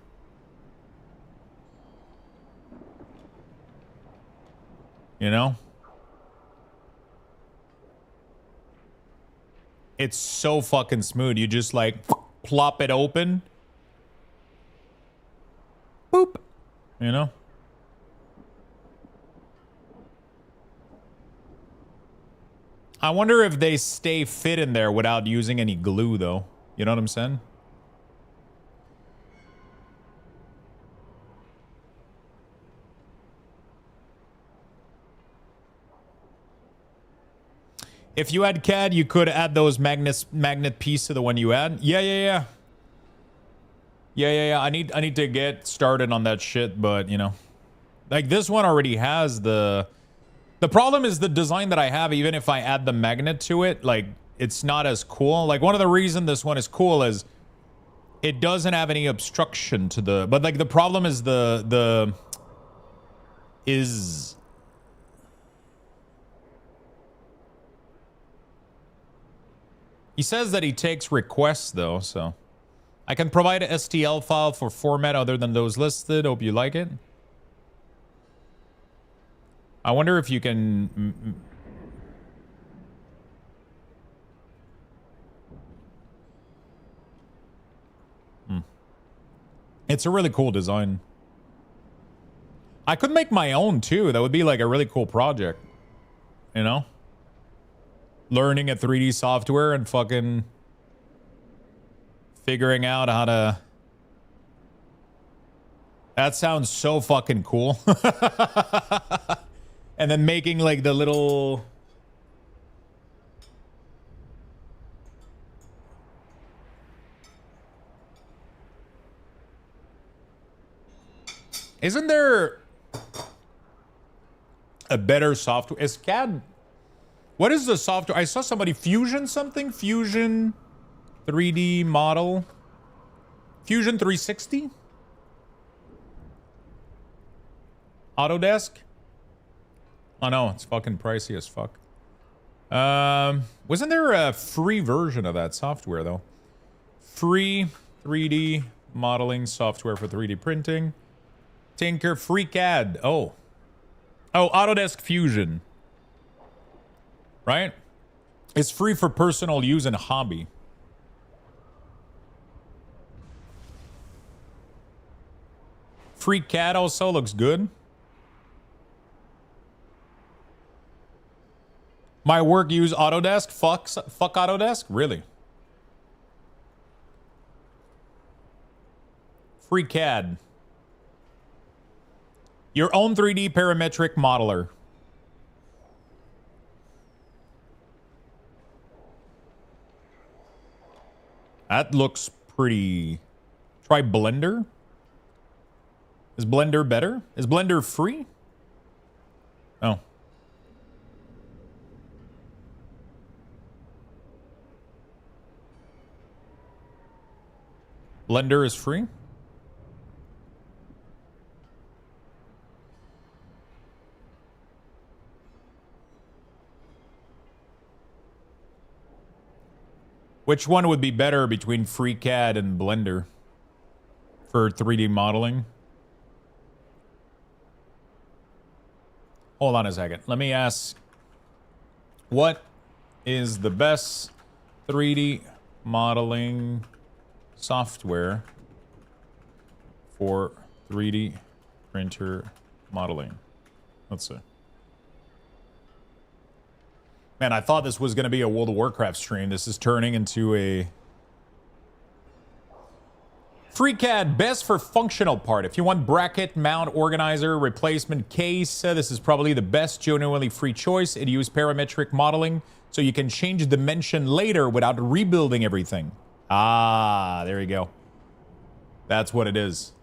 You know? It's so fucking smooth. You just, like, plop it open. Boop. You know? I wonder if they stay fit in there without using any glue, though. You know what I'm saying? If you had CAD, you could add those magnet piece to the one you add. Yeah. I need to get started on that shit, but, you know. Like, this one already has the... The problem is the design that I have, even if I add the magnet to it, like, it's not as cool. Like, one of the reasons this one is cool is it doesn't have any obstruction to the... But, like, the problem is He says that he takes requests, though, so... I can provide an STL file for format other than those listed. Hope you like it. I wonder if you can... It's a really cool design. I could make my own, too. That would be, like, a really cool project. You know? Learning a 3D software and fucking... figuring out how to... That sounds so fucking cool. And then making, like, the little... Isn't there a better software? Is CAD... What is the software? I saw somebody... Fusion something? Fusion 3D model? Fusion 360? Autodesk? Oh no, it's fucking pricey as fuck. Wasn't there a free version of that software, though? Free 3D modeling software for 3D printing. Tinker, free CAD. Oh, Autodesk Fusion. Right? It's free for personal use and hobby. Free CAD also looks good. My work use Autodesk. Fuck Autodesk? Really? Free CAD. Your own 3D parametric modeler. That looks pretty... Try Blender. Is Blender better? Is Blender free? Oh. Blender is free? Which one would be better between FreeCAD and Blender for 3D modeling? Hold on a second. Let me ask, what is the best 3D modeling software for 3D printer modeling? Let's see. Man, I thought this was going to be a World of Warcraft stream. This is turning into a... FreeCAD, best for functional part. If you want bracket, mount, organizer, replacement case, this is probably the best genuinely free choice. It uses parametric modeling, so you can change dimension later without rebuilding everything. Ah, there you go. That's what it is.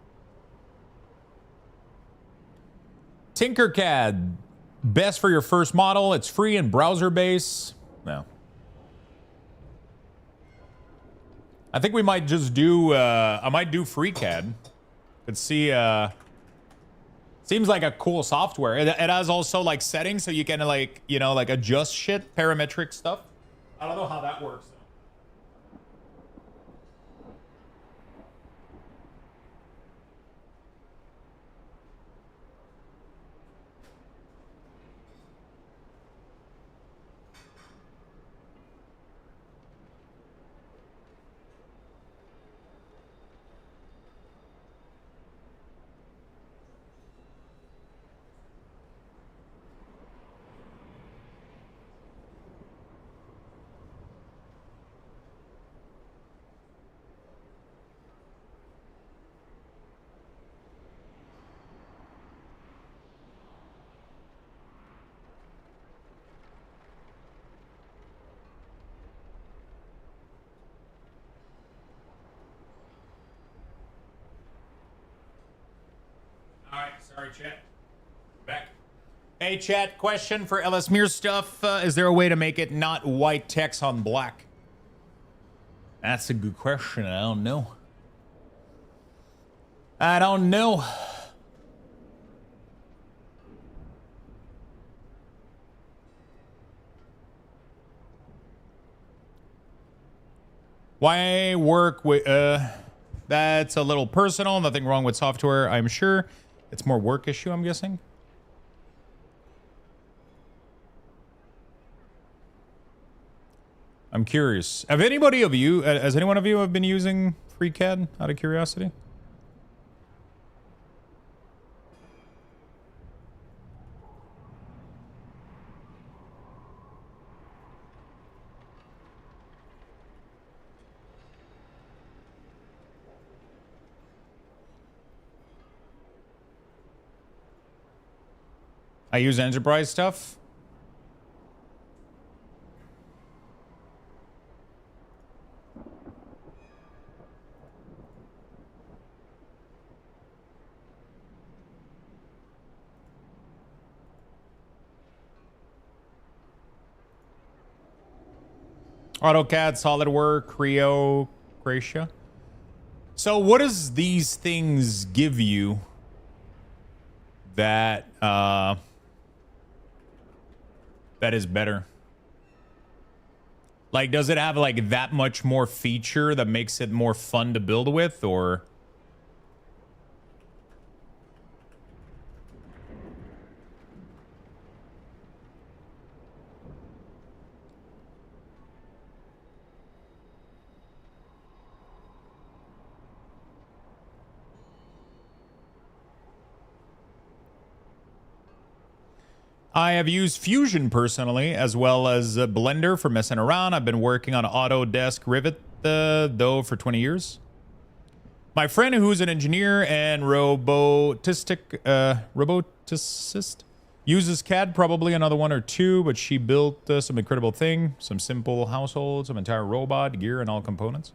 Tinkercad. Best for your first model. It's free and browser based. No. I think we might just do, I might do FreeCAD. Let's see, seems like a cool software. It has also like settings so you can like, you know, like adjust shit, parametric stuff. I don't know how that works though. Sorry, chat. Back. Hey, chat. Question for Ellesmere stuff. Is there a way to make it not white text on black? That's a good question. I don't know. I don't know. Why work with... That's a little personal. Nothing wrong with software, I'm sure. It's more work issue, I'm guessing. I'm curious. Have anybody of you, has anyone of you have been using FreeCAD out of curiosity? I use enterprise stuff. AutoCAD, SolidWorks, Creo, Gracia. So what does these things give you that that is better? Like, does it have like that much more feature that makes it more fun to build with, or? I have used Fusion personally, as well as Blender for messing around. I've been working on Autodesk Rivet, though, for 20 years. My friend, who's an engineer and roboticist, uses CAD, probably another one or two, but she built some incredible thing, some simple household, some entire robot, gear, and all components.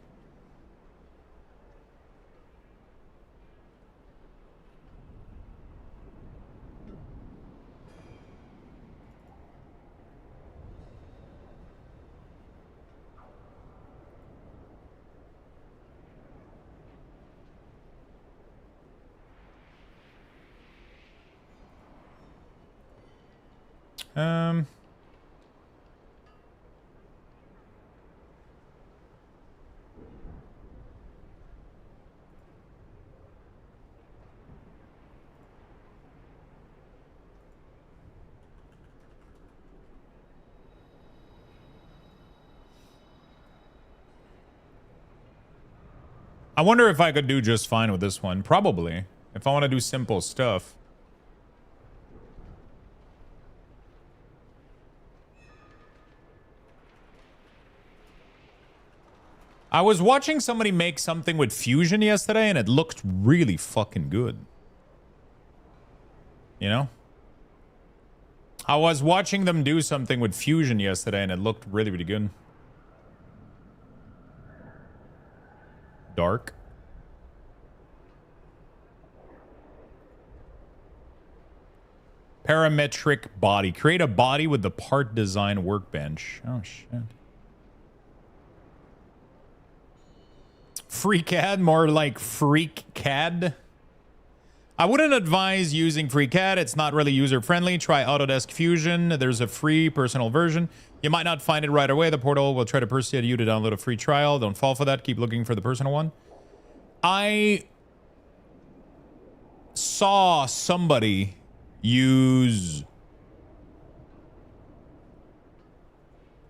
I wonder if I could do just fine with this one. Probably. If I want to do simple stuff. I was watching somebody make something with Fusion yesterday, and it looked really fucking good. You know? I was watching them do something with Fusion yesterday, and it looked really, really good. Dark. Parametric body. Create a body with the part design workbench. Oh, shit. Free CAD, more like freak CAD. I wouldn't advise using free CAD. It's not really user-friendly. Try Autodesk Fusion. There's a free personal version. You might not find it right away. The portal will try to persuade you to download a free trial. Don't fall for that. Keep looking for the personal one. I saw somebody use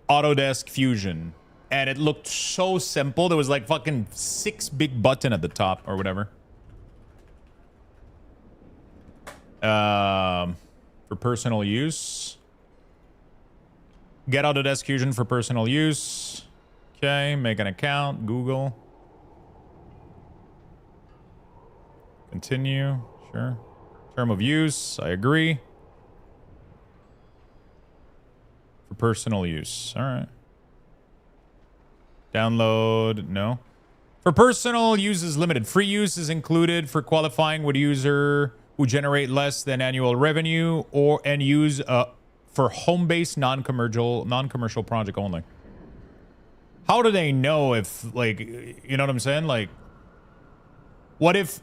Autodesk Fusion, and it looked so simple. There was like fucking 6 big buttons at the top or whatever. For personal use. Get Autodesk Fusion for personal use. Okay, make an account. Google. Continue. Sure. Term of use. I agree. For personal use. All right. Download. No. For personal use is limited. Free use is included for qualifying with user who generate less than annual revenue and use for home-based non-commercial project only. How do they know if, like, you know what I'm saying? Like, what if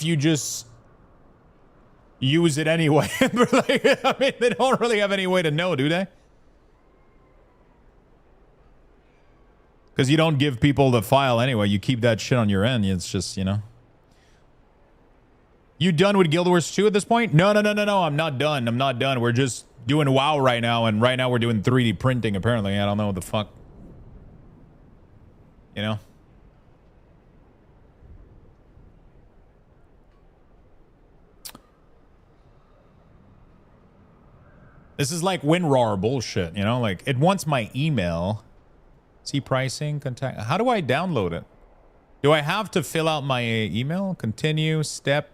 you just use it anyway? Like, I mean, they don't really have any way to know, do they? Because you don't give people the file anyway. You keep that shit on your end. It's just, you know. You done with Guild Wars 2 at this point? No. I'm not done. I'm not done. We're just doing WoW right now. And right now we're doing 3D printing, apparently. I don't know what the fuck. You know? This is like WinRAR bullshit, you know? Like, it wants my email. See pricing, contact. How do I download it? Do I have to fill out my email? Continue, step.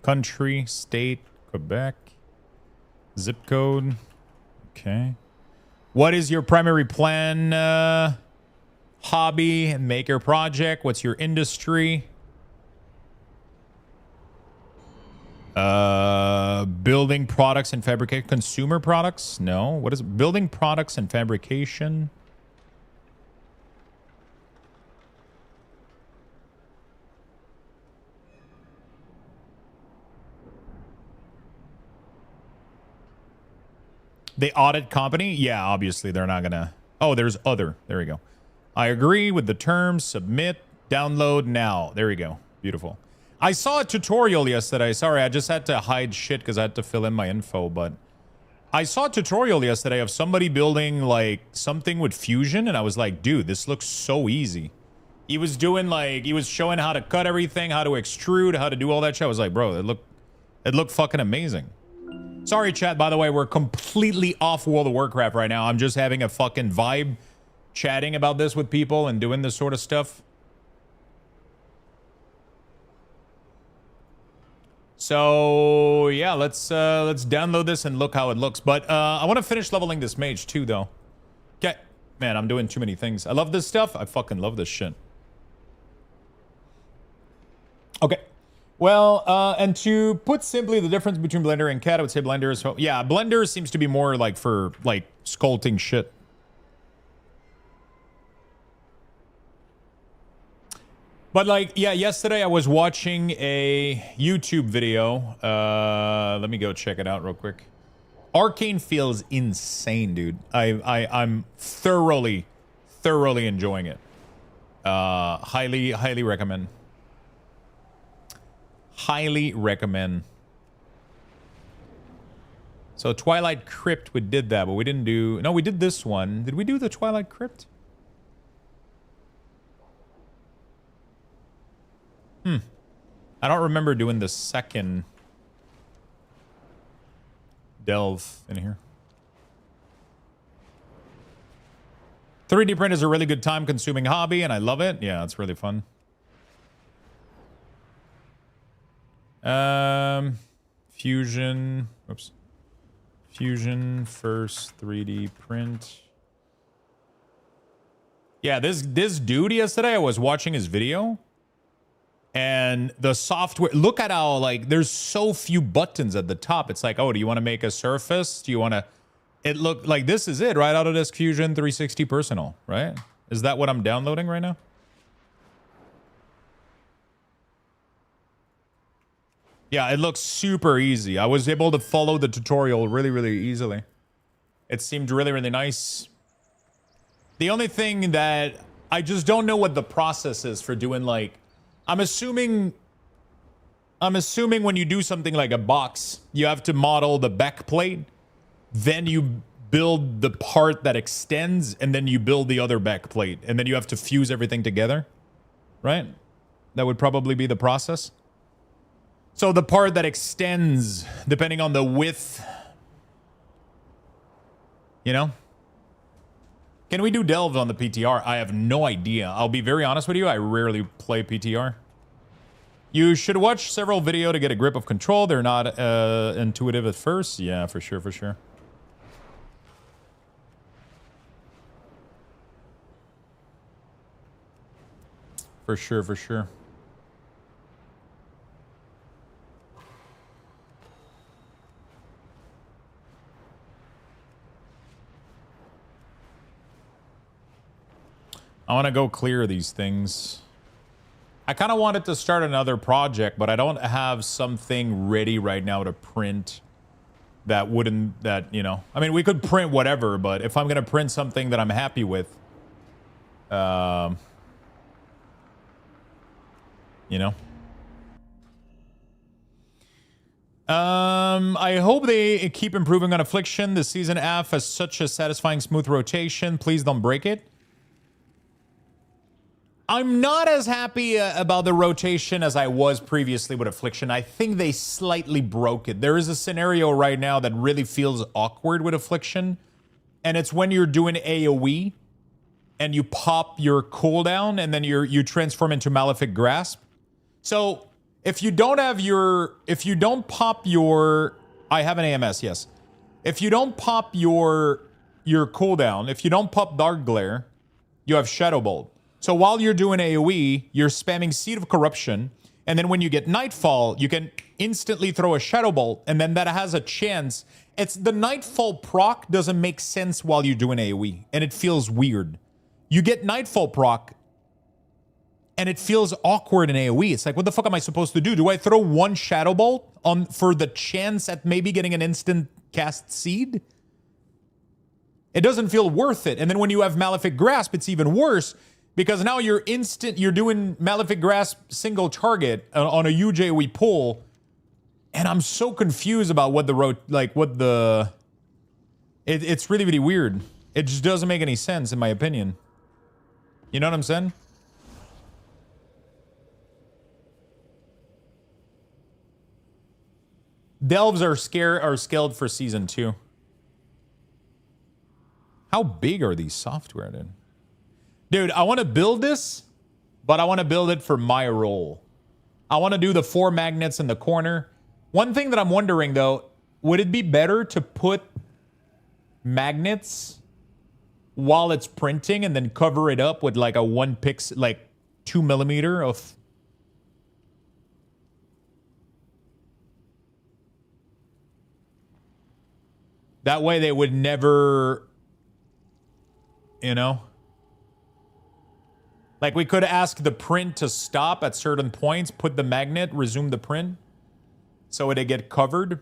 Country, state, Quebec. Zip code. Okay. What is your primary plan? Hobby, maker project. What's your industry? Building products and fabrication. Consumer products? No. What is it? Building products and fabrication? They audit company? Yeah, obviously they're not gonna. Oh, there's other. There we go. I agree with the terms. Submit. Download now. There we go. Beautiful. I saw a tutorial yesterday. Sorry, I just had to hide shit because I had to fill in my info, but I saw a tutorial yesterday of somebody building like something with Fusion, and I was like, dude, this looks so easy. He was doing like, he was showing how to cut everything, how to extrude, how to do all that shit. I was like, bro, it looked fucking amazing. Sorry, chat, by the way, we're completely off World of Warcraft right now. I'm just having a fucking vibe chatting about this with people and doing this sort of stuff. So yeah, let's download this and look how it looks. But I want to finish leveling this mage too, though. Okay, man, I'm doing too many things. I love this stuff. I fucking love this shit. Okay, well, and to put simply, the difference between Blender and CAD, I would say Blender is, yeah, Blender seems to be more like for like sculpting shit. But like, yeah, yesterday I was watching a YouTube video. Let me go check it out real quick. Arcane feels insane, dude. I'm thoroughly enjoying it. Highly recommend. Highly recommend. So Twilight Crypt, we did that, but we didn't do... No, we did this one. Did we do the Twilight Crypt? I don't remember doing the second delve in here. 3D print is a really good time-consuming hobby, and I love it. Yeah, it's really fun. Fusion. Oops. Fusion first 3D print. Yeah, this dude yesterday, I was watching his video. And the software, look at how, like, there's so few buttons at the top. It's like, oh, do you want to make a surface? Do you want to... It looked like this is it, right? Autodesk Fusion 360 Personal, right? Is that what I'm downloading right now? Yeah, it looks super easy. I was able to follow the tutorial really easily. It seemed really nice. The only thing that I just don't know what the process is for doing, like... I'm assuming when you do something like a box, you have to model the back plate, then you build the part that extends, and then you build the other back plate, and then you have to fuse everything together, right? That would probably be the process. So the part that extends, depending on the width, you know? Can we do delves on the PTR? I have no idea. I'll be very honest with you. I rarely play PTR. You should watch several videos to get a grip of control. They're not intuitive at first. Yeah, for sure. For sure. I want to go clear these things. I kind of wanted to start another project, but I don't have something ready right now to print that wouldn't, that, you know. I mean, we could print whatever, but if I'm going to print something that I'm happy with, you know. I hope they keep improving on Affliction. The Season F has such a satisfying smooth rotation. Please don't break it. I'm not as happy about the rotation as I was previously with Affliction. I think they slightly broke it. There is a scenario right now that really feels awkward with Affliction, and it's when you're doing AoE and you pop your cooldown and then you transform into Malefic Grasp. So if you don't pop your, I have an AMS, yes. If you don't pop your cooldown, if you don't pop Dark Glare, you have Shadow Bolt. So while you're doing AoE, you're spamming Seed of Corruption, and then when you get Nightfall, you can instantly throw a Shadow Bolt, and then that has a chance. It's the Nightfall proc doesn't make sense while you're doing AoE, and it feels weird. You get Nightfall proc, and it feels awkward in AoE. It's like, what the fuck am I supposed to do? Do I throw one Shadow Bolt on for the chance at maybe getting an instant cast Seed? It doesn't feel worth it. And then when you have Malefic Grasp, it's even worse. Because now you're doing Malefic Grasp single target on a huge AoE pull, and I'm so confused about what the It's really, really weird. It just doesn't make any sense, in my opinion. You know what I'm saying? Delves are scaled for season 2. How big are these software, dude? Dude, I want to build this, but I want to build it for my role. I want to do the 4 magnets in the corner. One thing that I'm wondering, though, would it be better to put magnets while it's printing and then cover it up with like a 1 pixel, like 2 millimeter of... That way they would never, you know? Like we could ask the print to stop at certain points, put the magnet, resume the print, so it'd get covered.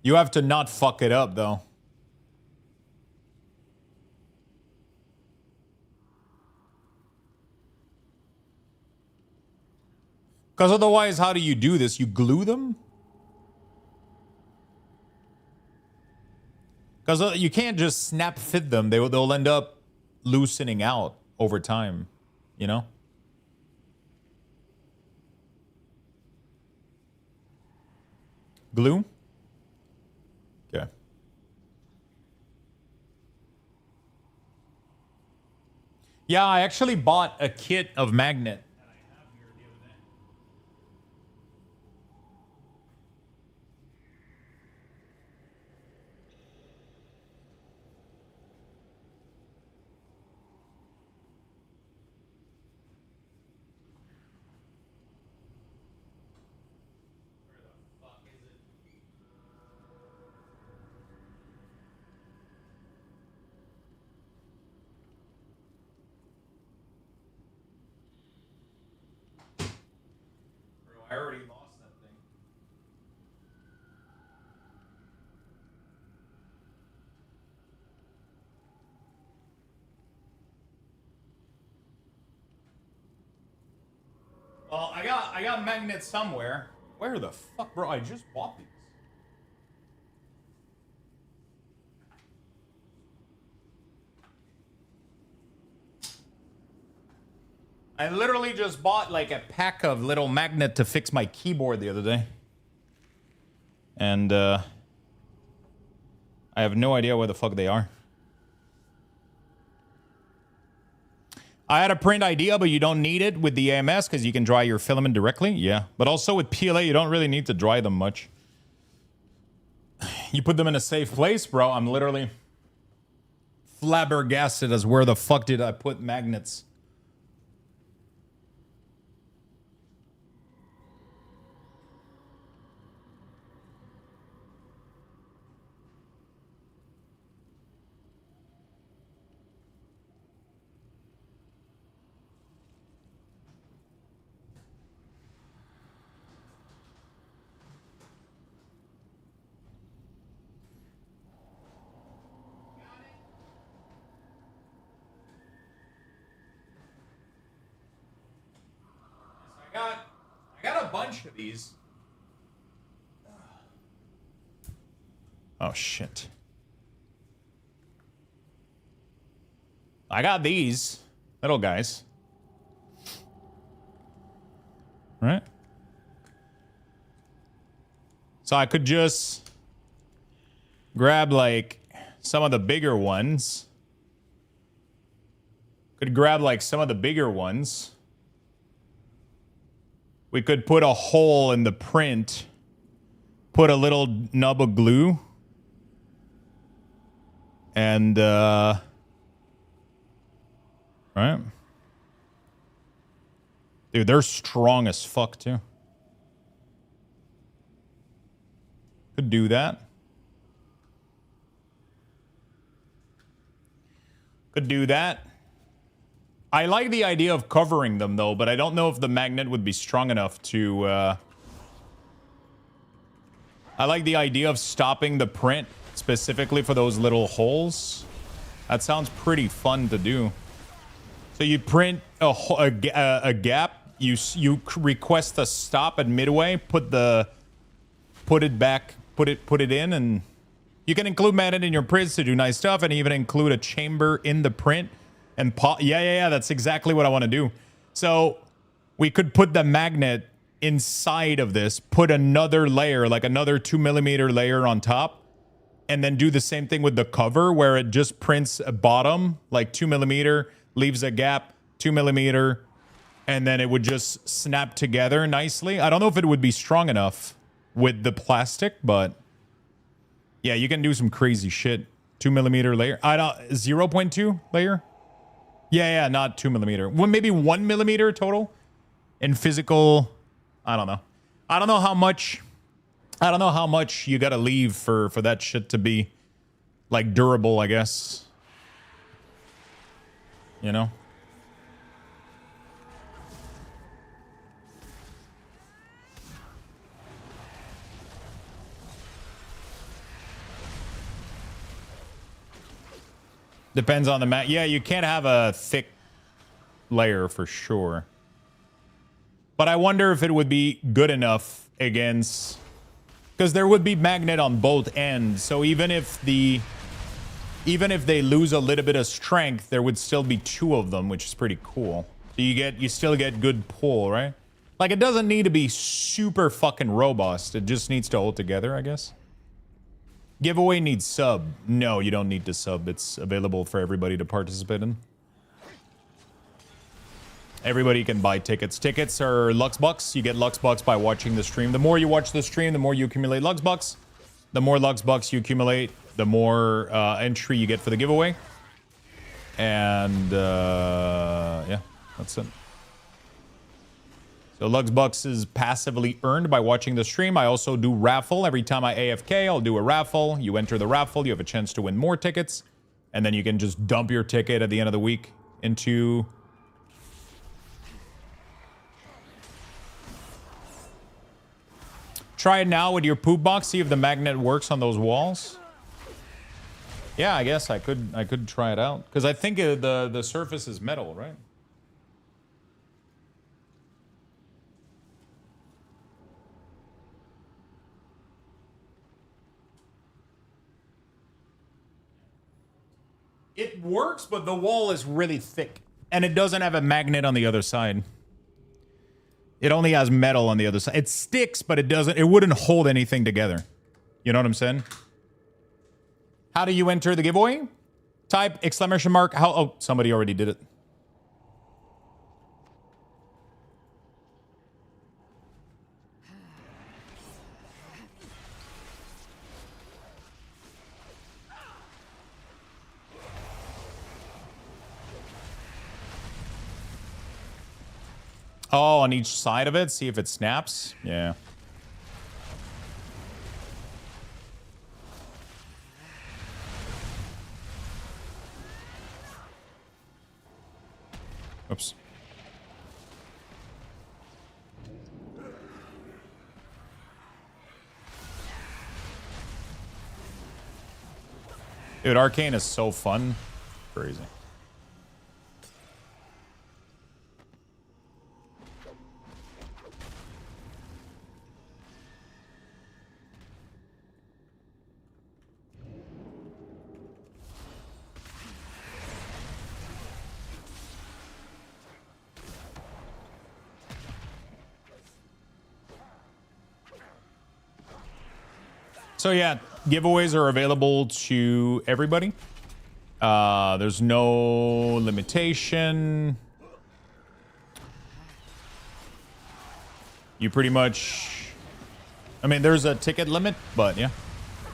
You have to not fuck it up, though. Because otherwise, how do you do this? You glue them? Because you can't just snap fit them. They'll end up loosening out over time, you know? Glue? Okay. Yeah, I actually bought a kit of magnet. I already lost that thing. Well, I got magnets somewhere. Where the fuck, bro? I just bought these. I literally just bought like a pack of little magnet to fix my keyboard the other day. And I have no idea where the fuck they are. I had a print idea, but you don't need it with the AMS because you can dry your filament directly. Yeah, but also with PLA, you don't really need to dry them much. You put them in a safe place, bro. I'm literally flabbergasted as where the fuck did I put magnets? I got a bunch of these. Oh shit. I got these little guys. Right? So I could just grab like some of the bigger ones. Could grab like some of the bigger ones. We could put a hole in the print, put a little nub of glue, and, right? Dude, they're strong as fuck, too. Could do that. Could do that. I like the idea of covering them, though, but I don't know if the magnet would be strong enough to... I like the idea of stopping the print specifically for those little holes. That sounds pretty fun to do. So you print a gap, you request a stop at midway, put it back, put it in, and You can include magnet in your prints to do nice stuff, and even include a chamber in the print. And yeah, that's exactly what I want to do. So we could put the magnet inside of this, put another layer, like another 2mm layer on top, and then do the same thing with the cover where it just prints a bottom, like 2mm, leaves a gap, 2mm, and then it would just snap together nicely. I don't know if it would be strong enough with the plastic, but yeah, you can do some crazy shit. 2mm layer. I don't 0.2 layer. Yeah, not 2mm. Well, maybe 1mm total in physical. I don't know. I don't know how much you gotta leave for that shit to be like durable, I guess. You know? Depends on the mat. Yeah, you can't have a thick layer for sure. But I wonder if it would be good enough against, because there would be magnet on both ends. So even if they lose a little bit of strength, there would still be two of them, which is pretty cool. So you still get good pull, right? Like, it doesn't need to be super fucking robust. It just needs to hold together, I guess. Giveaway needs sub. No, you don't need to sub. It's available for everybody to participate in. Everybody can buy tickets. Tickets are Lux Bucks. You get Lux Bucks by watching the stream. The more you watch the stream, the more you accumulate Lux Bucks. The more Lux Bucks you accumulate, the more entry you get for the giveaway. And yeah, that's it. So Lux Bucks is passively earned by watching the stream. I also do raffle. Every time I AFK, I'll do a raffle. You enter the raffle, you have a chance to win more tickets. And then you can just dump your ticket at the end of the week into... Try it now with your poop box. See if the magnet works on those walls. Yeah, I guess I could try it out. Because I think the surface is metal, right? It works, but the wall is really thick. And it doesn't have a magnet on the other side. It only has metal on the other side. It sticks, but it wouldn't hold anything together. You know what I'm saying? How do you enter the giveaway? Type exclamation mark. How? Oh, somebody already did it. Oh, on each side of it, see if it snaps. Yeah. Oops. Dude, Arcane is so fun. Crazy. So yeah, giveaways are available to everybody. There's no limitation. You pretty much... I mean, there's a ticket limit, but yeah.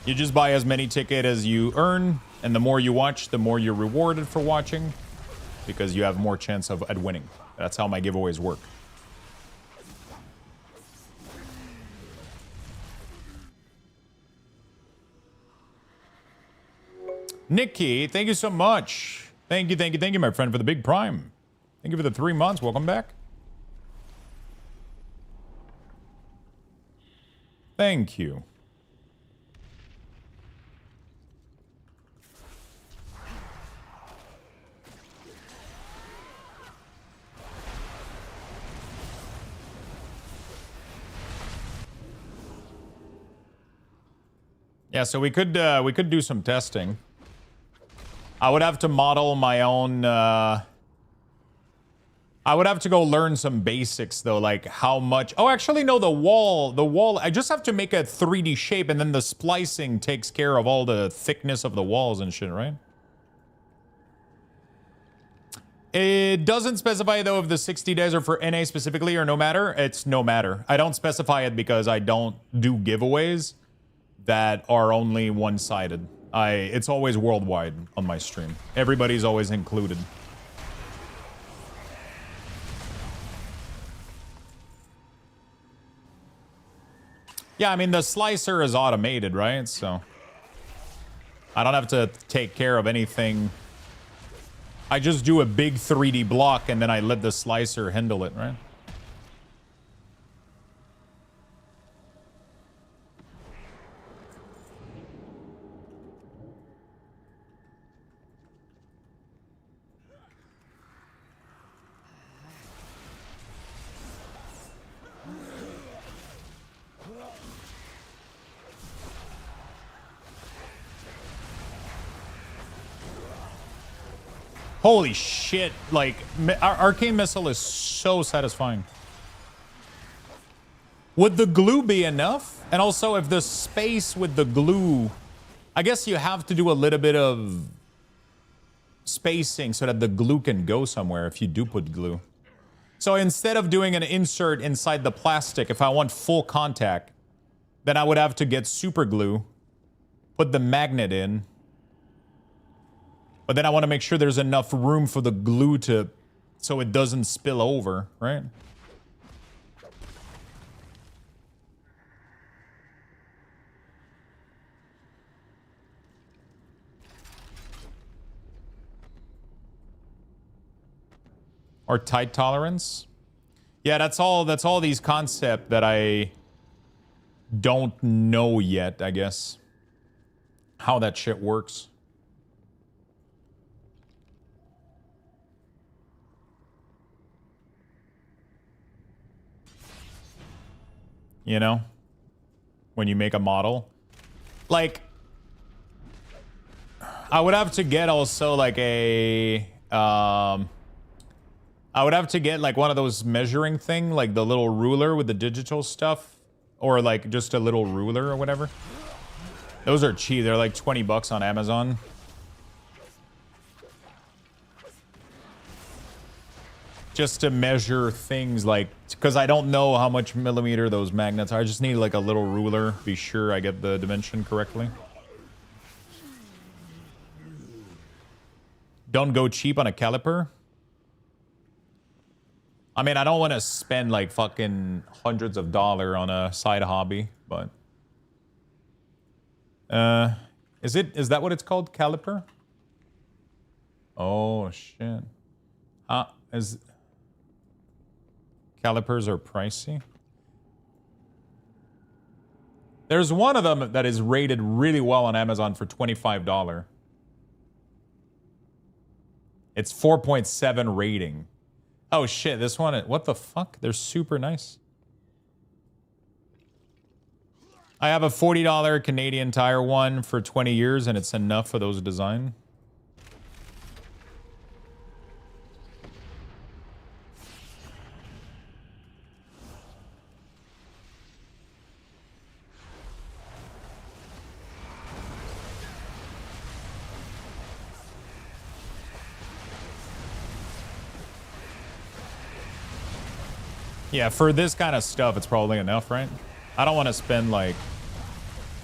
You just buy as many tickets as you earn, and the more you watch, the more you're rewarded for watching, because you have more chance at winning. That's how my giveaways work. Nikki, thank you so much. Thank you, my friend, for the big prime. Thank you for the 3 months. Welcome back. Thank you. Yeah, so we could do some testing. I would have to model my own. I would have to go learn some basics though, like how much. Oh, actually, no. The wall. I just have to make a 3D shape, and then the splicing takes care of all the thickness of the walls and shit, right? It doesn't specify though if the 60 days are for NA specifically or no matter. It's no matter. I don't specify it because I don't do giveaways that are only one-sided. It's always worldwide on my stream. Everybody's always included. Yeah, I mean, the slicer is automated, right? So I don't have to take care of anything. I just do a big 3D block and then I let the slicer handle it, right? Holy shit, like, our Arcane Missile is so satisfying. Would the glue be enough? And also, if the space with the glue... I guess you have to do a little bit of spacing so that the glue can go somewhere if you do put glue. So instead of doing an insert inside the plastic, if I want full contact, then I would have to get super glue, put the magnet in, but then I want to make sure there's enough room for the glue to, so it doesn't spill over, right? Or tight tolerance. Yeah, that's all these concepts that I don't know yet, I guess. How that shit works. You know, when you make a model, like, I would have to get also like a, I would have to get like one of those measuring thing, like the little ruler with the digital stuff, or like just a little ruler or whatever. Those are cheap. They're like 20 bucks on Amazon. Just to measure things, like, because I don't know how much millimeter those magnets are. I just need like a little ruler, be sure I get the dimension correctly. Don't go cheap on a caliper. I mean, I don't want to spend like fucking hundreds of dollars on a side hobby, but is that what it's called, caliper? Oh shit. Calipers are pricey. There's one of them that is rated really well on Amazon for $25. It's 4.7 rating. Oh shit, this one, what the fuck? They're super nice. I have a $40 Canadian Tire one for 20 years and it's enough for those design. Yeah, for this kind of stuff, it's probably enough, right? I don't want to spend like...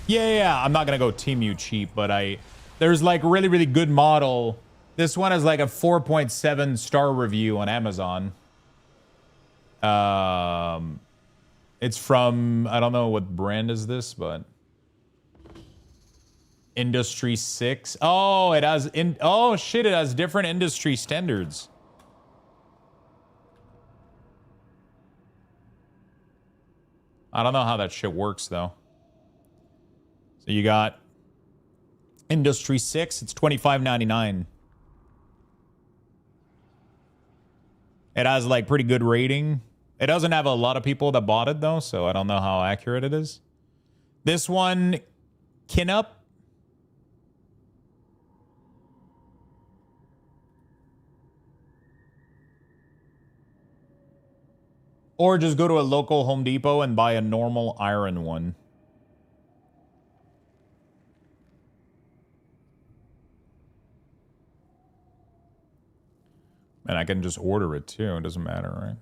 Yeah, I'm not going to go Team You cheap, but there's like really, really good model. This one is like a 4.7 star review on Amazon. It's from, I don't know what brand is this, but... Industry 6. Oh, it has... Oh, shit, it has different industry standards. I don't know how that shit works, though. So you got Industry 6. It's $25.99. It has, like, pretty good rating. It doesn't have a lot of people that bought it, though, so I don't know how accurate it is. This one Kinup. Or just go to a local Home Depot and buy a normal iron one. And I can just order it too. It doesn't matter, right?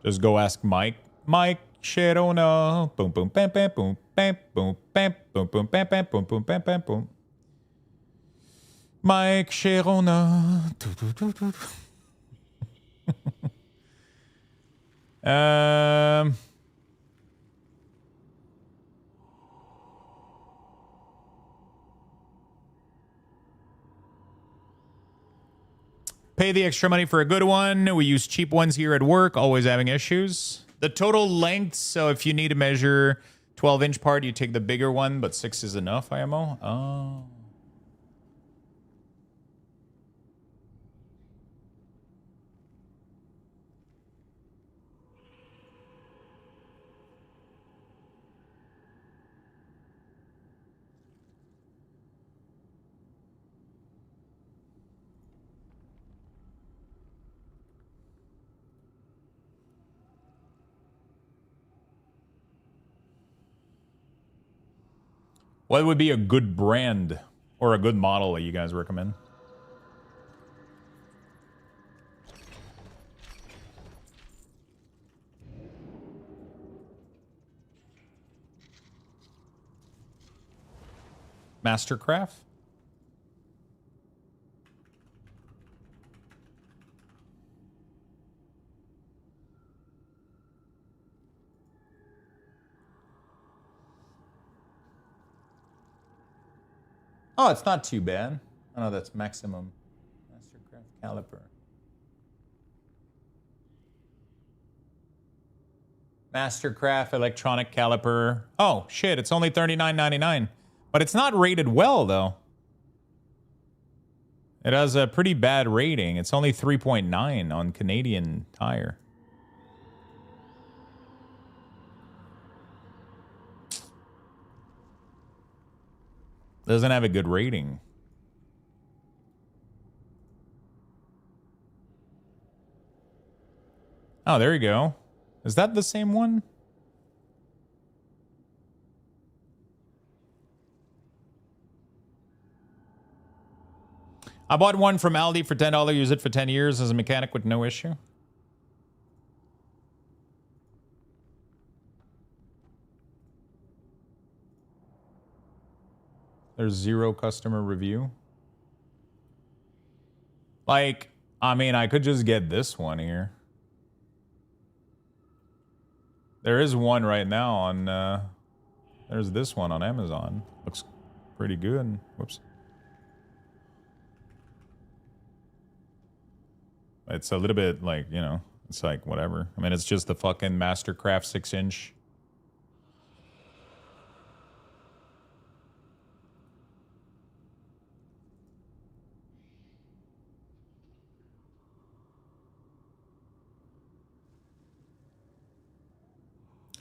Just go ask Mike. Mike Sharona. Boom, boom, bam, bam, boom, bam, boom, bam, boom, boom, bam, bam, boom, boom, bam, bam, boom. Mike Sharona. Pay the extra money for a good one. We use cheap ones here at work, always having issues. The total length, so if you need to measure 12-inch part, you take the bigger one, but 6 is enough, IMO? Oh. What would be a good brand or a good model that you guys recommend? Mastercraft? Oh, it's not too bad. Oh, no, that's maximum. Mastercraft caliper. Mastercraft electronic caliper. Oh, shit, it's only $39.99. But it's not rated well, though. It has a pretty bad rating. It's only 3.9 on Canadian Tire. Doesn't have a good rating. Oh, there you go. Is that the same one? I bought one from Aldi for $10. Use it for 10 years as a mechanic with no issue. There's 0 customer review. Like, I mean, I could just get this one here. There is one right now on, there's this one on Amazon. Looks pretty good. Whoops. It's a little bit like, you know, it's like whatever. I mean, it's just the fucking Mastercraft 6-inch.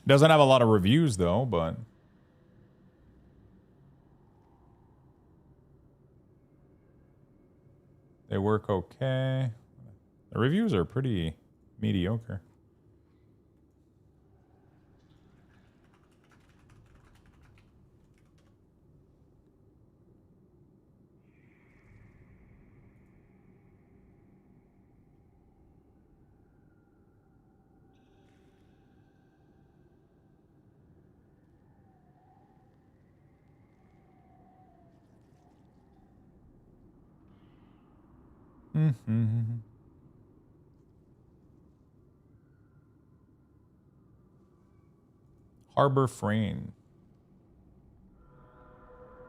Doesn't have a lot of reviews though, but they work okay. The reviews are pretty mediocre. Mm-hmm. Harbor Frame.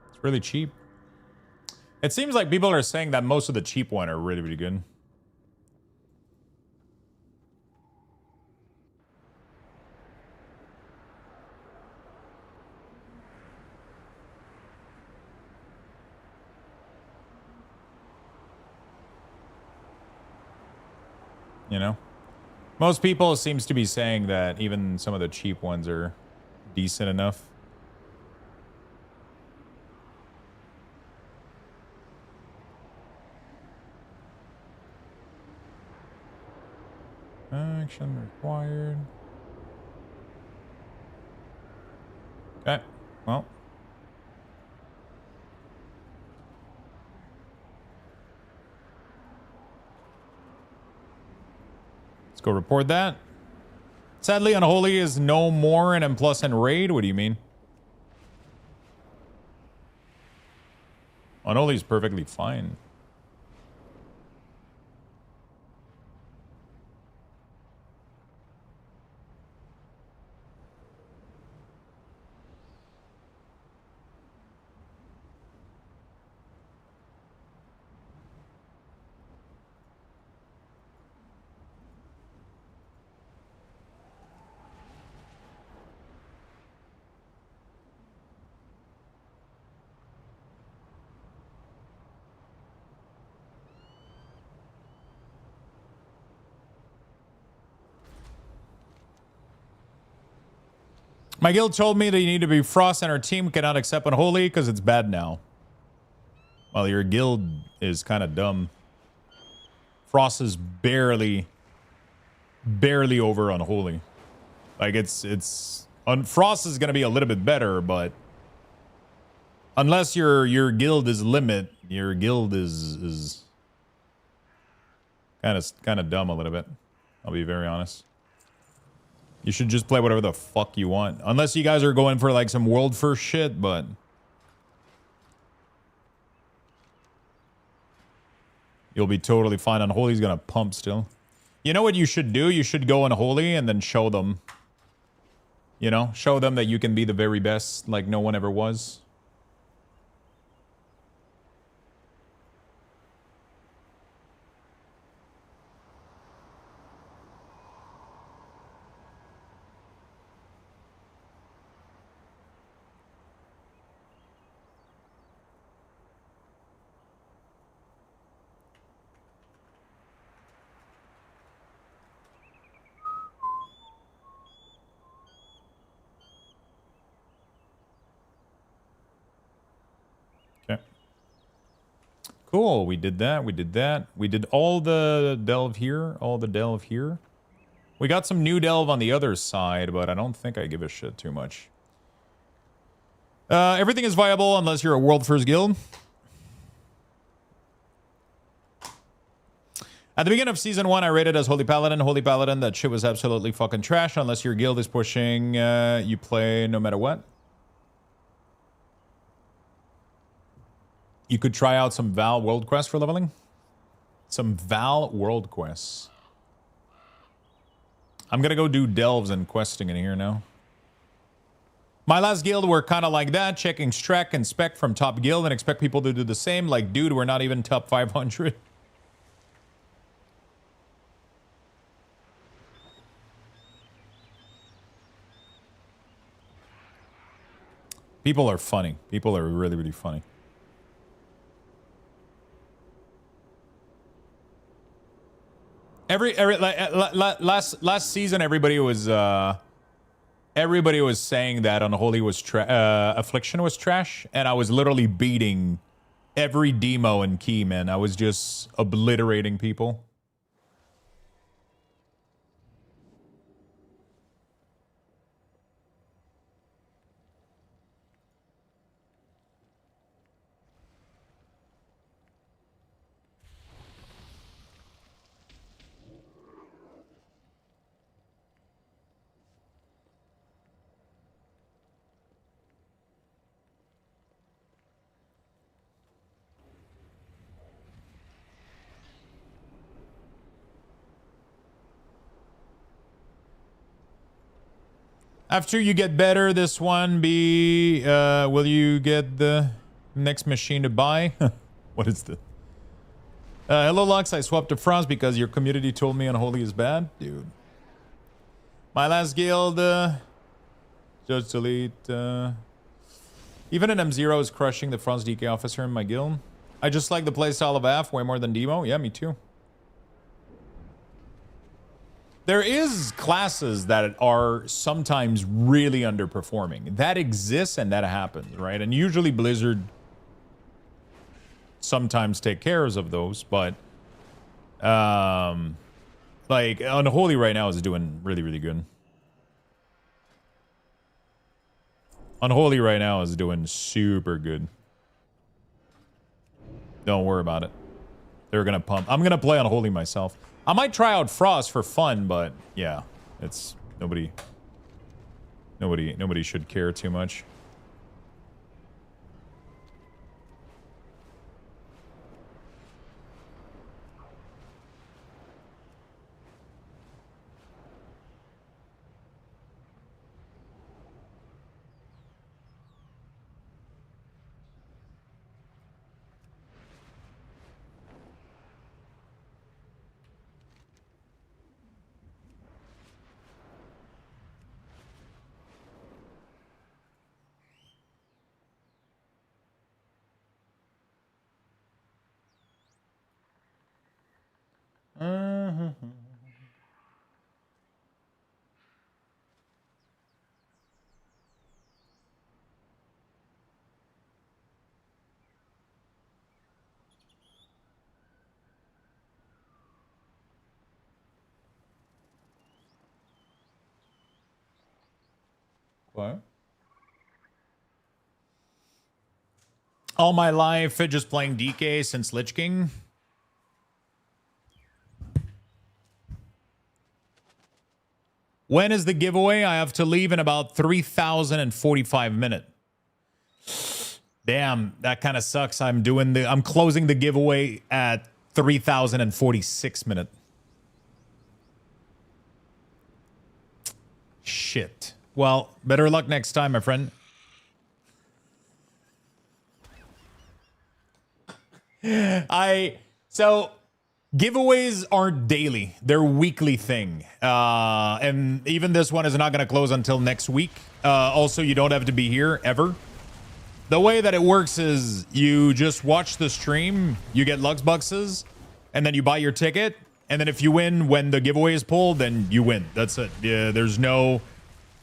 It's really cheap. It seems like people are saying that most of the cheap ones are really, really good. You know? Most people seems to be saying that even some of the cheap ones are decent enough. Action required. Okay, well. Let's go report that. Sadly, Unholy is no more and M plus and raid. What do you mean? Unholy is perfectly fine. My guild told me that you need to be Frost and our team cannot accept Unholy because it's bad now. Well, your guild is kind of dumb. Frost is barely over Unholy. Like Frost is gonna be a little bit better, but unless your guild is limit, your guild is kind of dumb a little bit. I'll be very honest. You should just play whatever the fuck you want. Unless you guys are going for like some world first shit, but you'll be totally fine. Unholy's gonna pump still. You know what you should do? You should go Unholy and then show them. You know, show them that you can be the very best like no one ever was. Cool, we did that, we did that. We did all the delve here, We got some new delve on the other side, but I don't think I give a shit too much. Everything is viable unless you're a world first guild. At the beginning of season 1, I rated as Holy Paladin. Holy Paladin, that shit was absolutely fucking trash unless your guild is pushing, you play no matter what. You could try out some Val World Quest for leveling. Some Val World Quests. I'm gonna go do delves and questing in here now. My last guild were kind of like that, checking Strek and Spec from top guild and expect people to do the same. Like, dude, we're not even top 500. People are funny. People are really, really funny. Last season, everybody was saying that Unholy was Affliction was trash, and I was literally beating every demo in Key, man. I was just obliterating people. After you get better, this one be, will you get the next machine to buy? What is the... hello, Lux. I swapped to France because your community told me Unholy is bad. Dude. My last guild, Judge Delete, even an M0 is crushing the France DK officer in my guild. I just like the playstyle of AF way more than Demo. Yeah, me too. There is classes that are sometimes really underperforming. That exists and that happens, right? And usually Blizzard sometimes take care of those, but Like, Unholy right now is doing really, really good. Unholy right now is doing super good. Don't worry about it. They're gonna pump. I'm gonna play Unholy myself. I might try out Frost for fun, but yeah, it's nobody should care too much. What? All my life, just playing DK since Lich King. When is the giveaway? I have to leave in about 3,045 minutes. Damn, that kind of sucks. I'm closing the giveaway at 3,046 minutes. Shit. Well, better luck next time, my friend. So giveaways aren't daily. They're weekly thing. And even this one is not going to close until next week. Also, you don't have to be here ever. The way that it works is you just watch the stream, you get Lux Bucks, and then you buy your ticket. And then if you win when the giveaway is pulled, then you win. That's it. Yeah, there's no...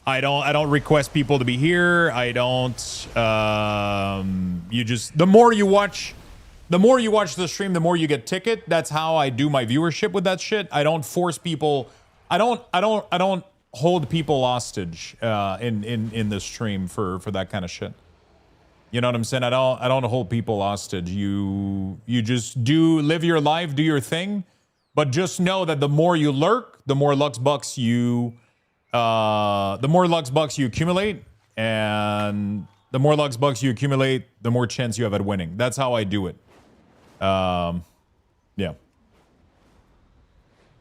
I don't request people to be here. I don't... you just... The more you watch the stream, the more you get ticket. That's how I do my viewership with that shit. I don't force people... I don't hold people hostage in the stream for that kind of shit. You know what I'm saying? I don't hold people hostage. You just live your life, do your thing, but just know that the more you lurk, the more Lux Bucks you accumulate, and the more Lux Bucks you accumulate, the more chance you have at winning. That's how I do it. Yeah.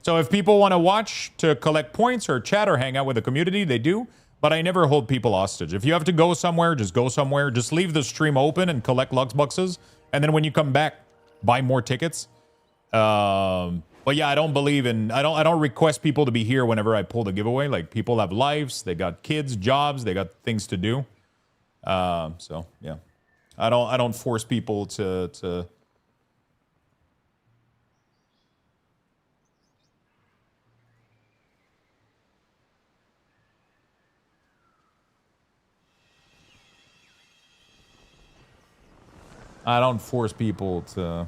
So if people want to watch to collect points or chat or hang out with the community, they do. But I never hold people hostage. If you have to go somewhere, just go somewhere. Just leave the stream open and collect Lux Bucks. And then when you come back, buy more tickets. But yeah, I don't believe in... I don't request people to be here whenever I pull the giveaway. Like, people have lives. They got kids, jobs. They got things to do. So, yeah. I don't force people to... I don't force people to...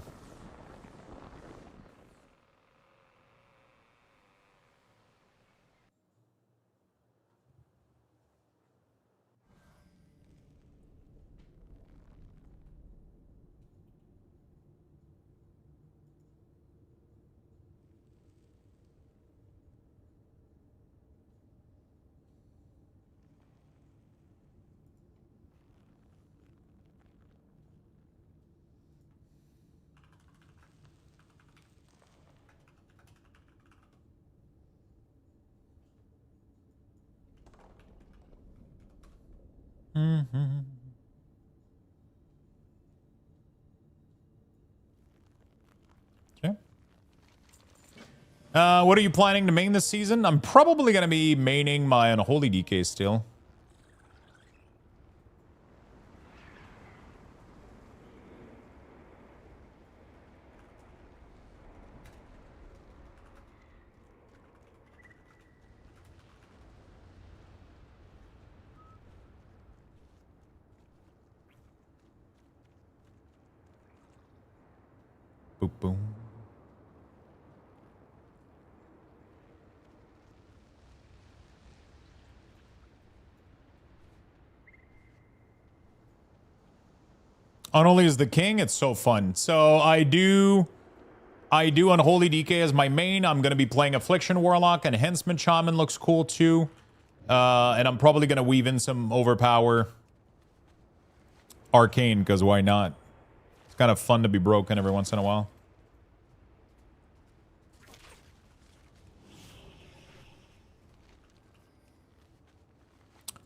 Mm-hmm. Okay. What are you planning to main this season? I'm probably going to be maining my Unholy DK still. Boop, boom. Unholy is the king. It's so fun. So I do Unholy DK as my main. I'm going to be playing Affliction Warlock, and Enhancement Shaman looks cool too. And I'm probably going to weave in some Overpower Arcane, because why not? It's kind of fun to be broken every once in a while.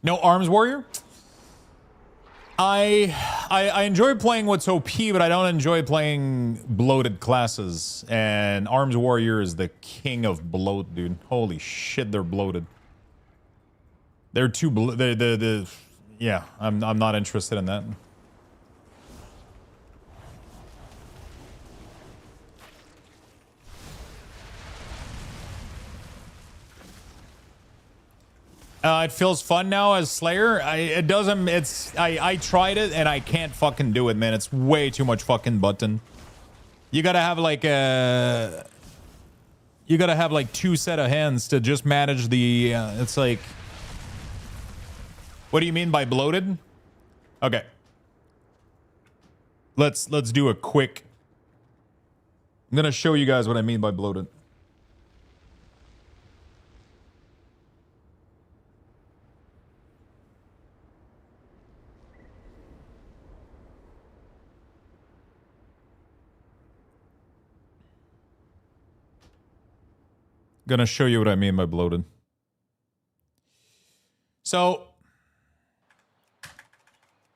No Arms Warrior? I enjoy playing what's OP, but I don't enjoy playing bloated classes. And Arms Warrior is the king of bloat, dude. Holy shit, they're bloated. They're too yeah, I'm not interested in that. It feels fun now as Slayer. I tried it and I can't fucking do it, man. It's way too much fucking button. You gotta have like two set of hands to just manage the. It's like. What do you mean by bloated? Okay. Let's do a quick. I'm gonna show you guys what I mean by bloated. Gonna show you what I mean by bloated. So,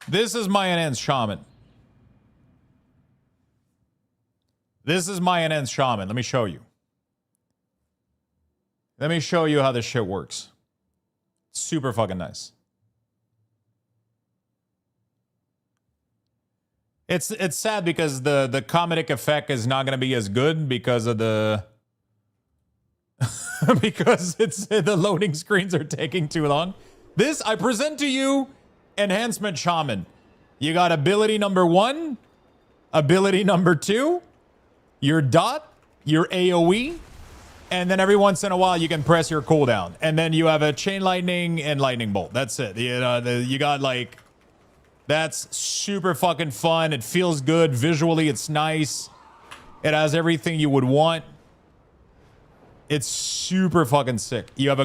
this is my enhanced shaman. This is my enhanced shaman. Let me show you. Let me show you how this shit works. Super fucking nice. It's sad because the comedic effect is not gonna be as good because of the because the loading screens are taking too long. This, I present to you Enhancement Shaman. You got ability number 1, ability number 2, your dot, your AoE, and then every once in a while you can press your cooldown. And then you have a Chain Lightning and Lightning Bolt. That's it. You got like, that's super fucking fun. It feels good. Visually, it's nice. It has everything you would want. It's super fucking sick. You have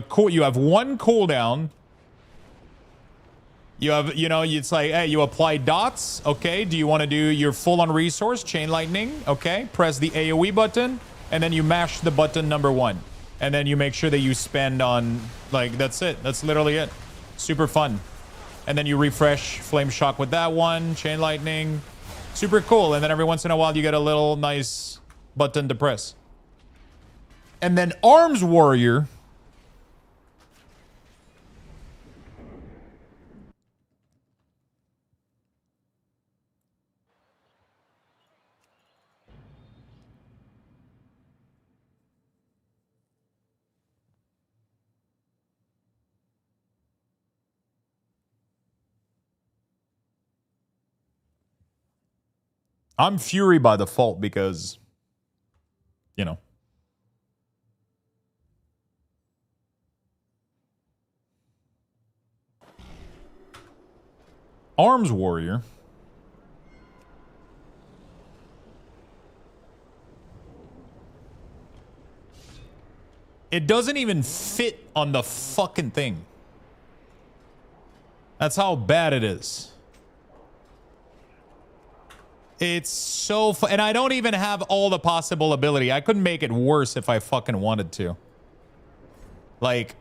one cooldown. You have, it's like, hey, you apply dots. Okay. Do you want to do your full on resource? Chain Lightning. Okay. Press the AoE button. And then you mash the button number 1. And then you make sure that you spend on, like, that's it. That's literally it. Super fun. And then you refresh Flame Shock with that one. Chain Lightning. Super cool. And then every once in a while you get a little nice button to press. And then Arms Warrior. I'm Fury by default because, Arms Warrior. It doesn't even fit on the fucking thing. That's how bad it is. It's so and I don't even have all the possible ability. I couldn't make it worse if I fucking wanted to. Like,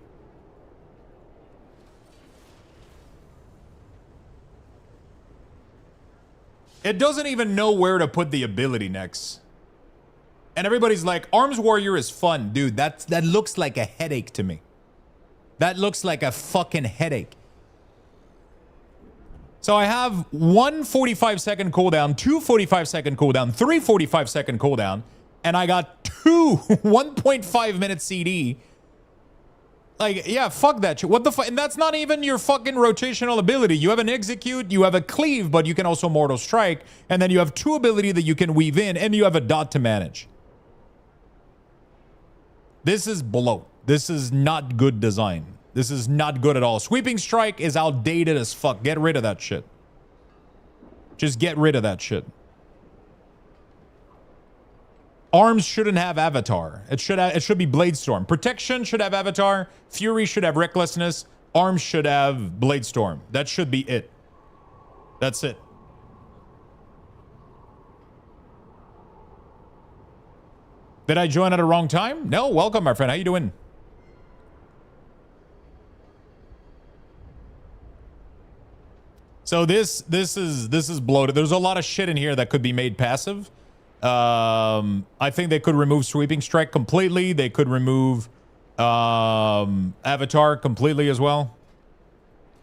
it doesn't even know where to put the ability next. And everybody's like, Arms Warrior is fun. Dude, that looks like a headache to me. That looks like a fucking headache. So I have 1 45-second cooldown, 2 45-second cooldown, 3 45-second cooldown, and I got 2 1.5-minute CD. Like, yeah, fuck that shit. What the fuck? And that's not even your fucking rotational ability. You have an Execute, you have a Cleave, but you can also Mortal Strike, and then you have 2 ability that you can weave in, and you have a dot to manage. This is bloat. This is not good design. This is not good at all. Sweeping Strike is outdated as fuck. Get rid of that shit. Just get rid of that shit. Arms shouldn't have Avatar. It should be Bladestorm. Protection should have Avatar. Fury should have Recklessness. Arms should have Bladestorm. That should be it. That's it. Did I join at a wrong time? No, welcome, my friend. How you doing? So this is bloated. There's a lot of shit in here that could be made passive. I think they could remove Sweeping Strike completely. They could remove Avatar completely as well.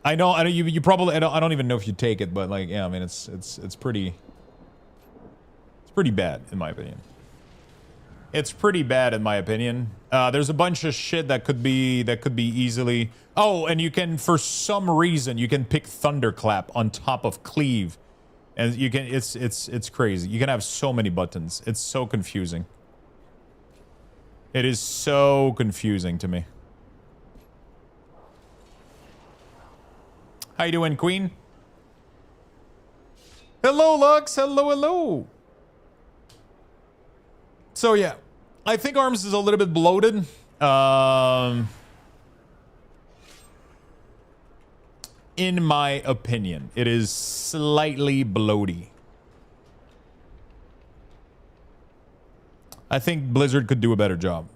I know you probably I don't even know if you take it, but like yeah, I mean it's pretty bad in my opinion. It's pretty bad in my opinion. There's a bunch of shit that could be easily. Oh, and you can, for some reason, you can pick Thunderclap on top of Cleave, and you can. It's crazy. You can have so many buttons. It's so confusing. It is so confusing to me. How you doing, Queen? Hello, Lux. Hello, hello. So yeah, I think Arms is a little bit bloated. In my opinion, it is slightly bloaty. I think Blizzard could do a better job.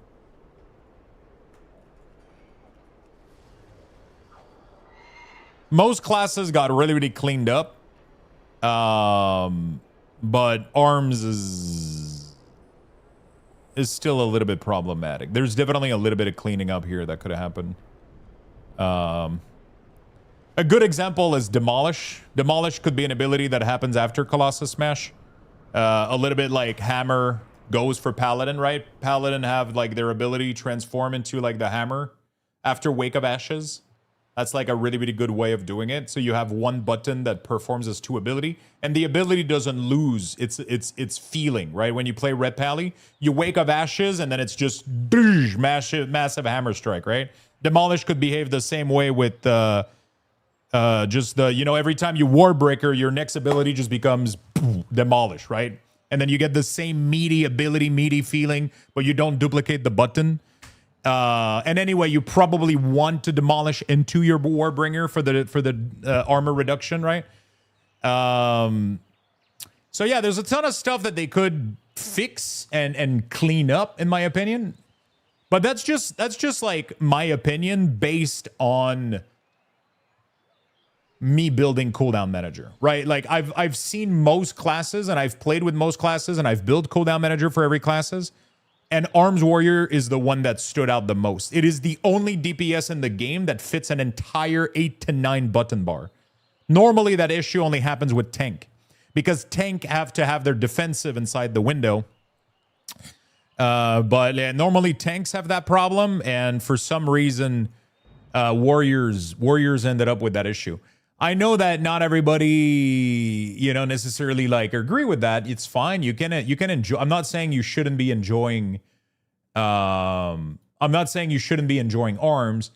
Most classes got really, really cleaned up. But Arms is still a little bit problematic. There's definitely a little bit of cleaning up here that could have happened. A good example is Demolish. Demolish could be an ability that happens after Colossus Smash. A little bit like Hammer goes for Paladin, right? Paladin have like their ability transform into like the Hammer after Wake of Ashes. That's like a really, really good way of doing it. So you have one button that performs as two ability, and the ability doesn't lose its feeling, right? When you play Red Pally, you Wake of Ashes, and then it's just massive Hammer Strike, right? Demolish could behave the same way with just the, you know, every time you Warbreaker, your next ability just becomes Demolish, right? And then you get the same meaty feeling, but you don't duplicate the button. And anyway, you probably want to Demolish into your Warbringer for the armor reduction, right? So yeah, there's a ton of stuff that they could fix and clean up, in my opinion. But that's just like my opinion based on me building Cooldown Manager, right? Like I've seen most classes, and I've played with most classes, and I've built Cooldown Manager for every classes. And Arms Warrior is the one that stood out the most. It is the only DPS in the game that fits an entire 8 to 9 button bar. Normally, that issue only happens with Tank, because Tank have to have their defensive inside the window. But normally Tanks have that problem, and for some reason, Warriors ended up with that issue. I know that not everybody, you know, necessarily like agree with that. It's fine. You can enjoy. I'm not saying you shouldn't be enjoying. I'm not saying you shouldn't be enjoying Arms.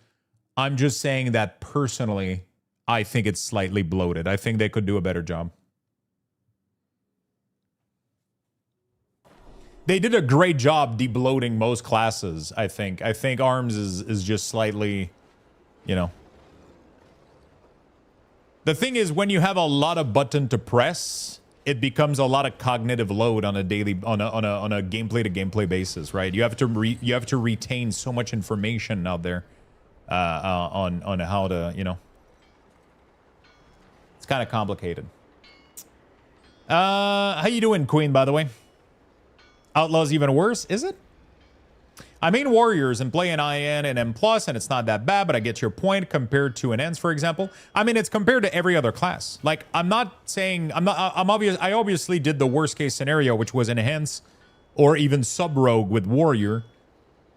I'm just saying that personally, I think it's slightly bloated. I think they could do a better job. They did a great job debloating most classes. I think Arms is just slightly, you know. The thing is, when you have a lot of button to press, it becomes a lot of cognitive load on a daily, on a gameplay to gameplay basis, right? You have to retain so much information out there on how to, you know. It's kind of complicated. How you doing, Queen? By the way, Outlaw's even worse, is it? I mean Warriors and play an IN and M+, and it's not that bad, but I get your point compared to an ENS, for example. I mean, it's compared to every other class. Like, I obviously did the worst case scenario, which was Enhance or even Sub-Rogue with Warrior,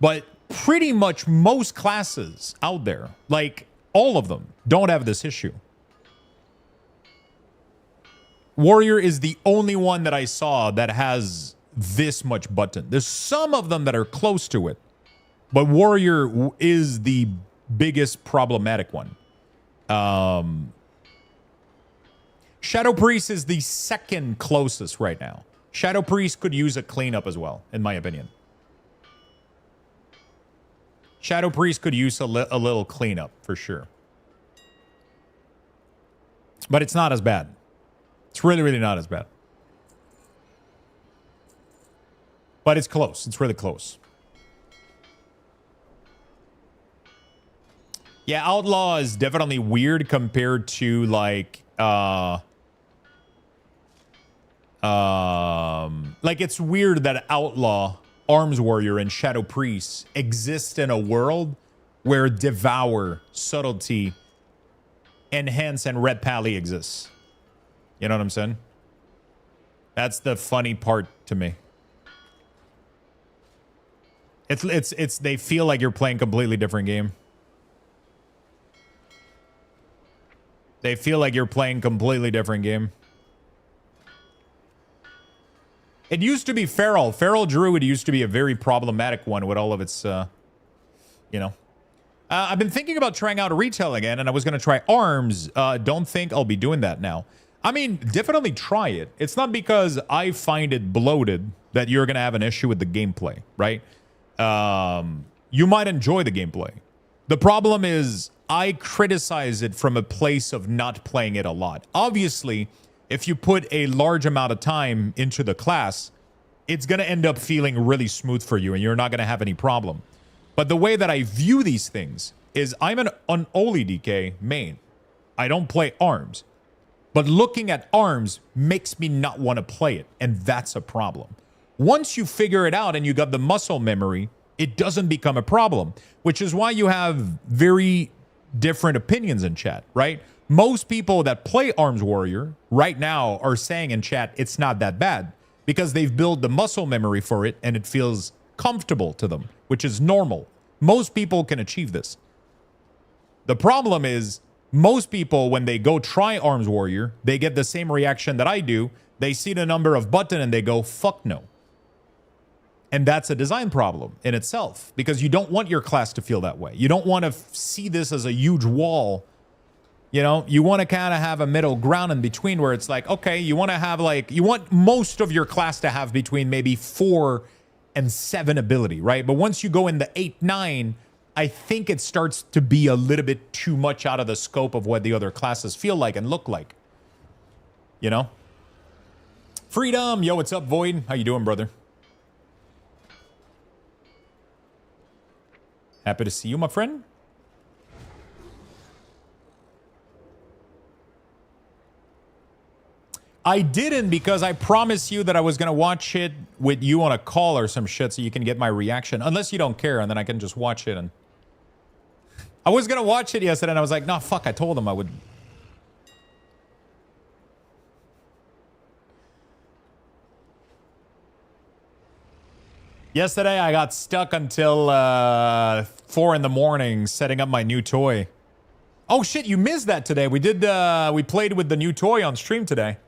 but pretty much most classes out there, like all of them, don't have this issue. Warrior is the only one that I saw that has this much button. There's some of them that are close to it, but Warrior is the biggest problematic one. Shadow Priest is the second closest right now. Shadow Priest could use a cleanup as well, in my opinion. Shadow Priest could use a little cleanup for sure. But it's not as bad. It's really, really not as bad. But it's close. It's really close. Yeah, Outlaw is definitely weird compared to like it's weird that Outlaw, Arms Warrior, and Shadow Priest exist in a world where Devour, Subtlety, Enhance, and Red Pally exists. You know what I'm saying? That's the funny part to me. It's they feel like you're playing a completely different game. They feel like you're playing a completely different game. It used to be Feral. Feral Druid used to be a very problematic one with all of its, you know. I've been thinking about trying out retail again, and I was going to try arms. Don't think I'll be doing that now. I mean, definitely try it. It's not because I find it bloated that you're going to have an issue with the gameplay, right? You might enjoy the gameplay. The problem is I criticize it from a place of not playing it a lot. Obviously, if you put a large amount of time into the class, it's going to end up feeling really smooth for you and you're not going to have any problem. But the way that I view these things is I'm an Unholy DK main. I don't play arms. But looking at arms makes me not want to play it, and that's a problem. Once you figure it out and you got the muscle memory, it doesn't become a problem, which is why you have very different opinions in chat, right? Most people that play Arms Warrior right now are saying in chat it's not that bad because they've built the muscle memory for it and it feels comfortable to them, which is normal. Most people can achieve this. The problem is most people, when they go try Arms Warrior, they get the same reaction that I do. They see the number of button and they go, fuck no. And that's a design problem in itself because you don't want your class to feel that way. You don't want to see this as a huge wall. You know, you want to kind of have a middle ground in between where it's like, okay, you want to have like, you want most of your class to have between maybe 4 and 7 ability, right? But once you go in the 8, 9, I think it starts to be a little bit too much out of the scope of what the other classes feel like and look like. You know? Freedom! Yo, what's up, Void? How you doing, brother? Happy to see you, my friend. I didn't because I promised you that I was going to watch it with you on a call or some shit so you can get my reaction. Unless you don't care, and then I can just watch it. And I was going to watch it yesterday, and I was like, no, fuck, I told him I would. Yesterday, I got stuck until 4 in the morning setting up my new toy. Oh, shit, you missed that today. We did, we played with the new toy on stream today.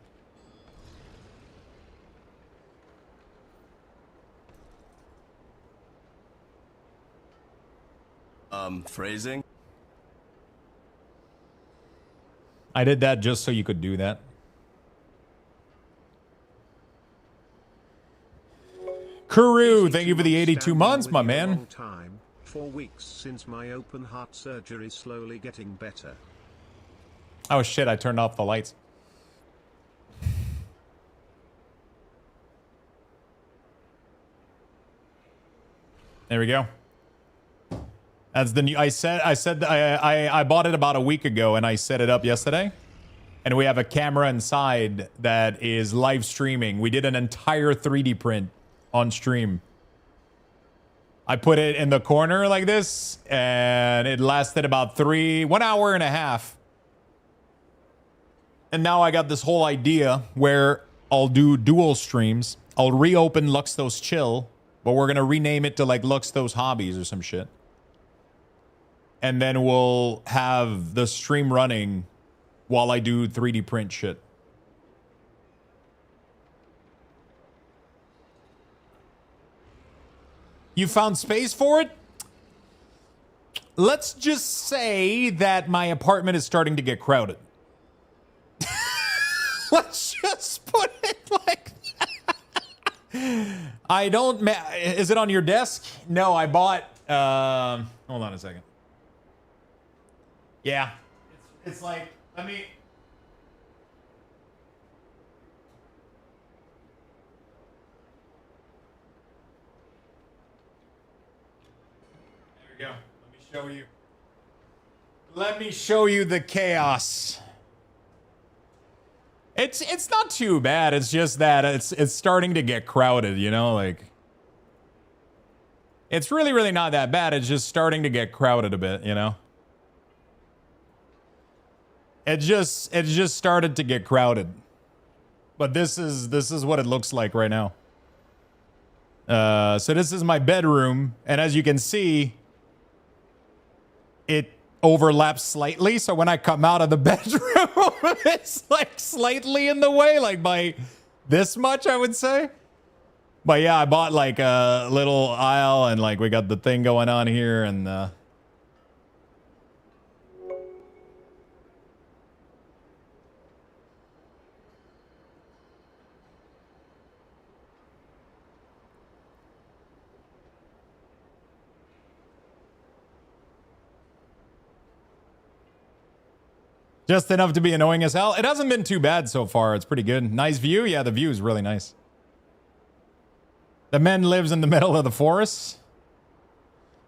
Phrasing? I did that just so you could do that. Kuru, thank you for the 82 months, my man. Long time, 4 weeks since my open heart surgery, slowly getting better. Oh shit, I turned off the lights. There we go. That's the new. I bought it about a week ago and I set it up yesterday. And we have a camera inside that is live streaming. We did an entire 3D print on stream. I put it in the corner like this and it lasted about 1 hour and a half. And now I got this whole idea where I'll do dual streams. I'll reopen Luxtos Chill, but we're going to rename it to like Luxtos Hobbies or some shit. And then we'll have the stream running while I do 3D print shit. You found space for it? Let's just say that my apartment is starting to get crowded. Let's just put it like that. I don't. Is it on your desk? No, I bought. Hold on a second. Yeah, it's like. Let me. There we go. Let me show you. Let me show you the chaos. It's not too bad. It's just that it's starting to get crowded, you know, like it's really not that bad. It's just starting to get crowded a bit, you know. It just started to get crowded. But this is what it looks like right now. So this is my bedroom, and as you can see, it overlaps slightly, so when I come out of the bedroom, it's like slightly in the way, like by this much, I would say. But yeah, I bought like a little aisle, and like we got the thing going on here, and just enough to be annoying as hell. It hasn't been too bad so far. It's pretty good. Nice view. Yeah, the view is really nice. The man lives in the middle of the forest.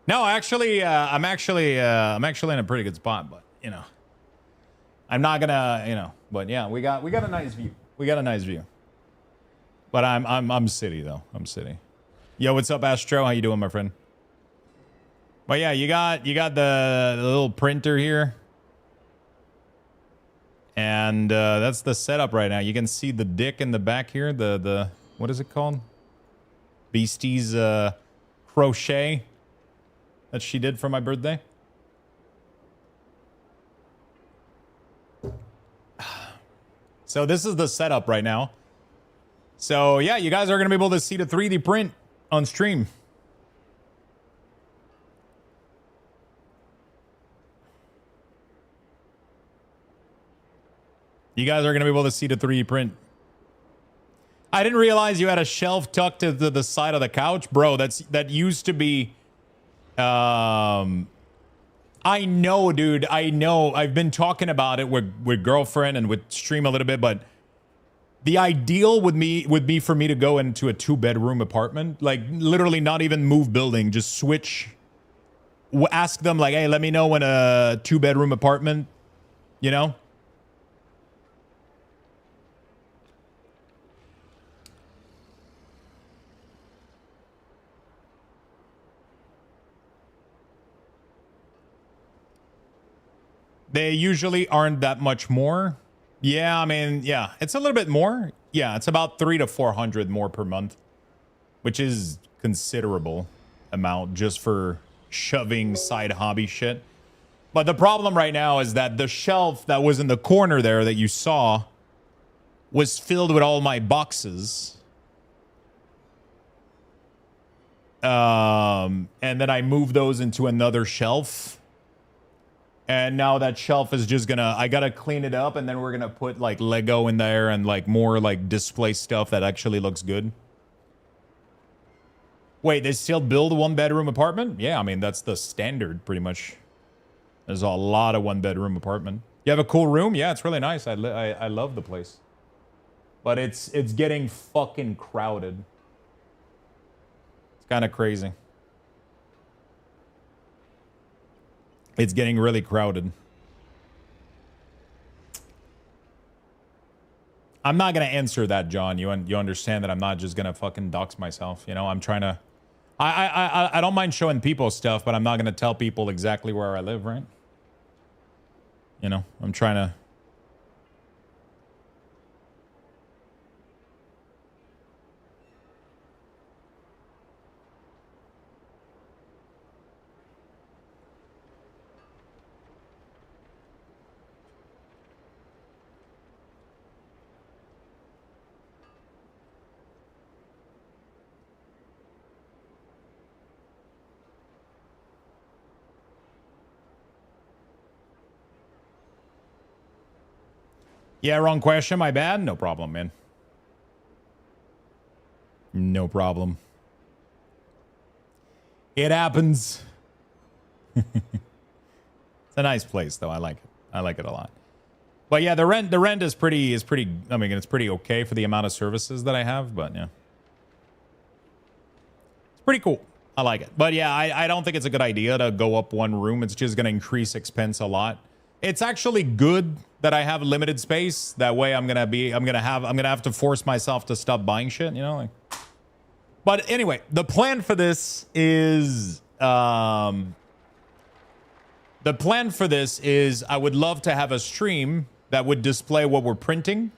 No, actually, I'm actually in a pretty good spot, but you know, I'm not gonna, you know, but yeah, we got a nice view. We got a nice view. But I'm city though. I'm city. Yo, what's up, Astro? How you doing, my friend? But yeah, you got the little printer here. And that's the setup right now. You can see the dick in the back here. The what is it called? Beastie's crochet that she did for my birthday. So this is the setup right now. So yeah, you guys are gonna be able to see the 3D print on stream. You guys are going to be able to see the 3D print. I didn't realize you had a shelf tucked to the side of the couch. Bro, that used to be... I know, dude. I know. I've been talking about it with girlfriend and with stream a little bit, but the ideal would be for me to go into a 2-bedroom apartment. Like, literally not even move building. Just switch. Ask them, like, hey, let me know when a 2-bedroom apartment, you know? They usually aren't that much more. Yeah, I mean, yeah, it's a little bit more. Yeah, it's about 300 to 400 more per month, which is considerable amount just for shoving side hobby shit. But the problem right now is that the shelf that was in the corner there that you saw was filled with all my boxes. And then I moved those into another shelf. And now that shelf is just gonna, I gotta clean it up, and then we're gonna put like Lego in there and like more like display stuff that actually looks good. Wait, they still build a 1-bedroom apartment? Yeah, I mean, that's the standard pretty much. There's a lot of 1-bedroom apartment. You have a cool room? Yeah, it's really nice. I love the place. But it's getting fucking crowded. It's kind of crazy. It's getting really crowded. I'm not going to answer that, John. You understand that I'm not just going to fucking dox myself. You know, I'm trying to... I don't mind showing people stuff, but I'm not going to tell people exactly where I live, right? You know, I'm trying to... Yeah, wrong question. My bad. No problem, man. No problem. It happens. It's a nice place, though. I like it. I like it a lot. But yeah, the rent is pretty. I mean, it's pretty okay for the amount of services that I have. But yeah, it's pretty cool. I like it. But yeah, I don't think it's a good idea to go up one room. It's just gonna increase expense a lot. It's actually good that I have limited space. That way, I'm gonna have to force myself to stop buying shit. You know, like. But anyway, the plan for this is I would love to have a stream that would display what we're printing.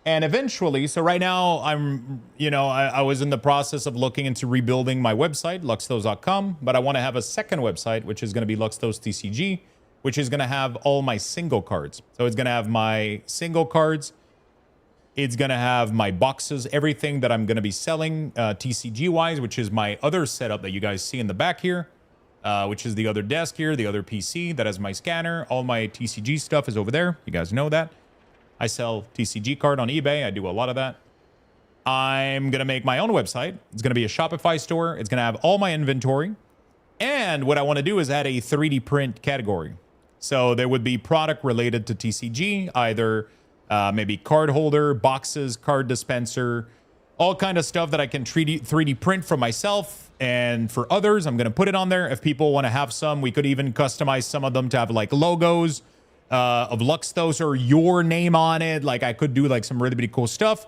And eventually, so right now I was in the process of looking into rebuilding my website, luxtos.com, but I want to have a second website, which is going to be Luxtos TCG, which is going to have all my single cards. So it's going to have my single cards. It's going to have my boxes, everything that I'm going to be selling TCG-wise, which is my other setup that you guys see in the back here, which is the other desk here, the other PC that has my scanner. All my TCG stuff is over there. You guys know that. I sell TCG card on eBay. I do a lot of that. I'm going to make my own website. It's going to be a Shopify store. It's going to have all my inventory. And what I want to do is add a 3D print category. So there would be product related to TCG, either... maybe card holder, boxes, card dispenser, all kind of stuff that I can 3D print for myself and for others. I'm going to put it on there. If people want to have some, we could even customize some of them to have like logos of Luxtos or your name on it. Like I could do like some really, really cool stuff.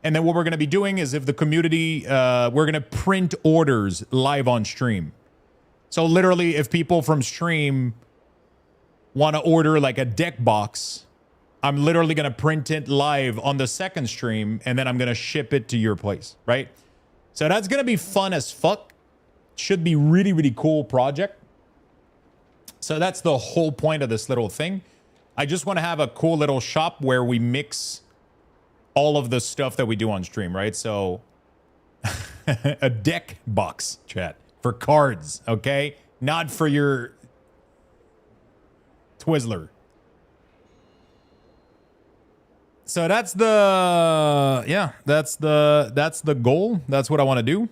And then what we're going to be doing is if the community, we're going to print orders live on stream. So literally if people from stream want to order like a deck box, I'm literally going to print it live on the second stream, and then I'm going to ship it to your place, right? So that's going to be fun as fuck. Should be really, really cool project. So that's the whole point of this little thing. I just want to have a cool little shop where we mix all of the stuff that we do on stream, right? So a deck box, chat, for cards, okay? Not for your Twizzler. So that's the goal. That's what I want to do.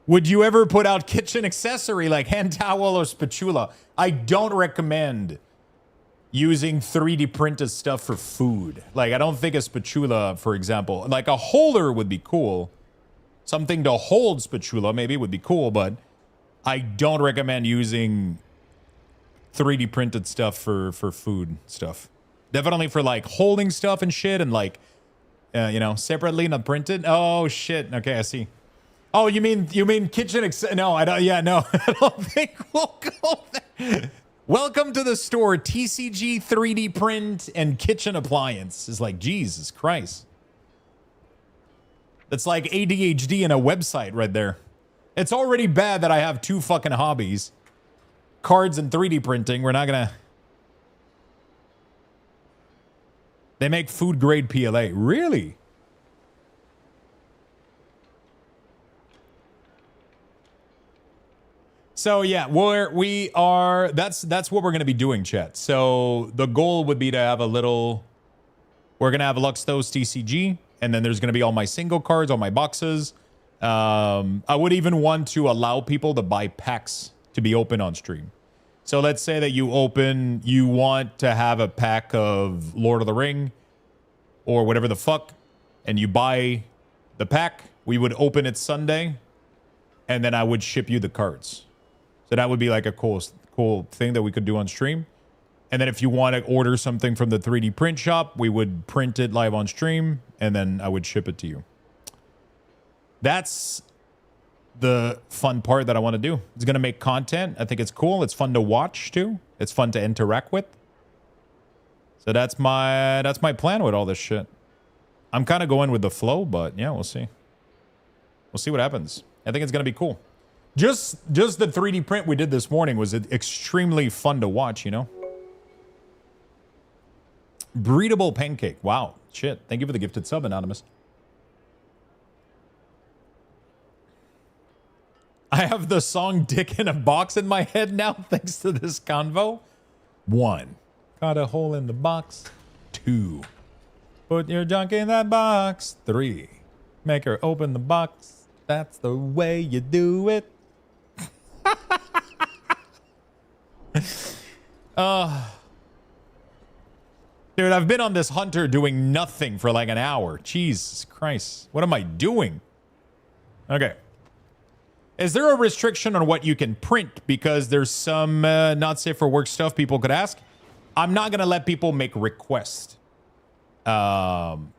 Would you ever put out kitchen accessory like hand towel or spatula? I don't recommend using 3D printed stuff for food. Like I don't think a spatula, for example, like a holder would be cool. Something to hold spatula maybe would be cool, but I don't recommend using 3D printed stuff for food stuff. Definitely for like holding stuff and shit and like, separately, not printed. Oh shit. Okay, I see. Oh, you mean kitchen? No, I don't. Yeah, no, I don't think we'll go there. Welcome to the store. TCG 3D print and kitchen appliance. It's like Jesus Christ. That's like ADHD in a website right there. It's already bad that I have two fucking hobbies. Cards and 3D printing. We're not gonna... They make food grade PLA. Really? So yeah, we are that's what we're gonna be doing, chat. So the goal would be to have a little... We're gonna have Luxtos TCG, and then there's gonna be all my single cards, all my boxes. I would even want to allow people to buy packs to be open on stream. So let's say that you want to have a pack of Lord of the Ring or whatever the fuck, and you buy the pack. We would open it Sunday, and then I would ship you the cards. So that would be like a cool thing that we could do on stream. And then if you want to order something from the 3D print shop, we would print it live on stream, and then I would ship it to you. That's the fun part that I want to do. It's going to make content. I think it's cool. It's fun to watch too. It's fun to interact with. So that's my plan with all this shit. I'm kind of going with the flow, but yeah, we'll see. We'll see what happens. I think it's going to be cool. Just the 3D print we did this morning was extremely fun to watch, you know? Breedable pancake. Wow. Shit. Thank you for the gifted sub, Anonymous. I have the song Dick in a Box in my head now, thanks to this convo. 1. Got a hole in the box. 2. Put your junk in that box. 3. Make her open the box. That's the way you do it. Dude, I've been on this hunter doing nothing for like an hour. Jesus Christ. What am I doing? Okay. Is there a restriction on what you can print? Because there's some not safe for work stuff people could ask. I'm not going to let people make requests. I'm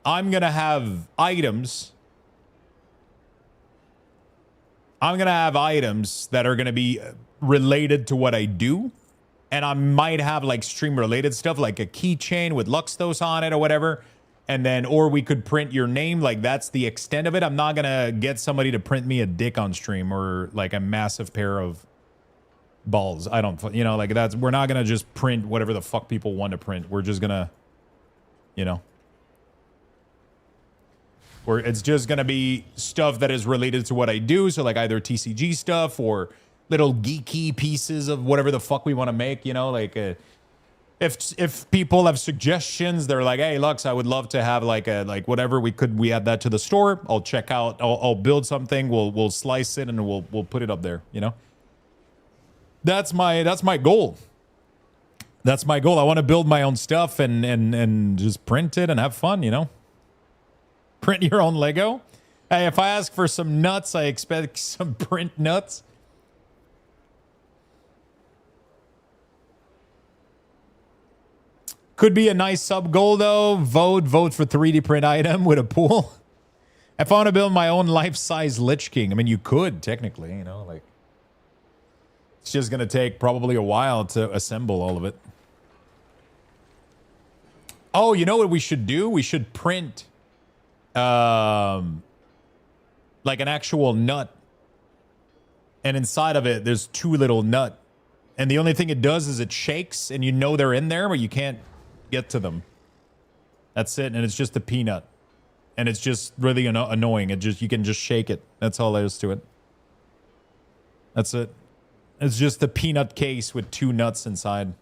going to have items. I'm going to have items that are going to be related to what I do. And I might have like stream related stuff like a keychain with Luxtos on it or whatever. And then, or we could print your name. Like that's the extent of it. I'm not going to get somebody to print me a dick on stream or like a massive pair of balls. I don't, you know, like that's, we're not going to just print whatever the fuck people want to print. We're just going to, you know, where it's just going to be stuff that is related to what I do. So like either TCG stuff or little geeky pieces of whatever the fuck we want to make, you know, like if people have suggestions, they're like, hey, Lux, I would love to have like a, like whatever we add that to the store. I'll check out, I'll build something. We'll slice it and we'll put it up there, you know? That's my goal. That's my goal. I want to build my own stuff and just print it and have fun, you know? Print your own Lego. Hey, if I ask for some nuts, I expect some print nuts. Could be a nice sub goal though. Vote for 3D print item with a pool. If I want to build my own life-size Lich King, I mean, you could technically, you know, like it's just going to take probably a while to assemble all of it. Oh, you know what we should do? We should print like an actual nut. And inside of it, there's 2 little nut. And the only thing it does is it shakes and you know they're in there, but you can't get to them. That's it. And it's just a peanut. And it's just really annoying. You can just shake it. That's all there is to it. That's it. It's just a peanut case with 2 nuts inside.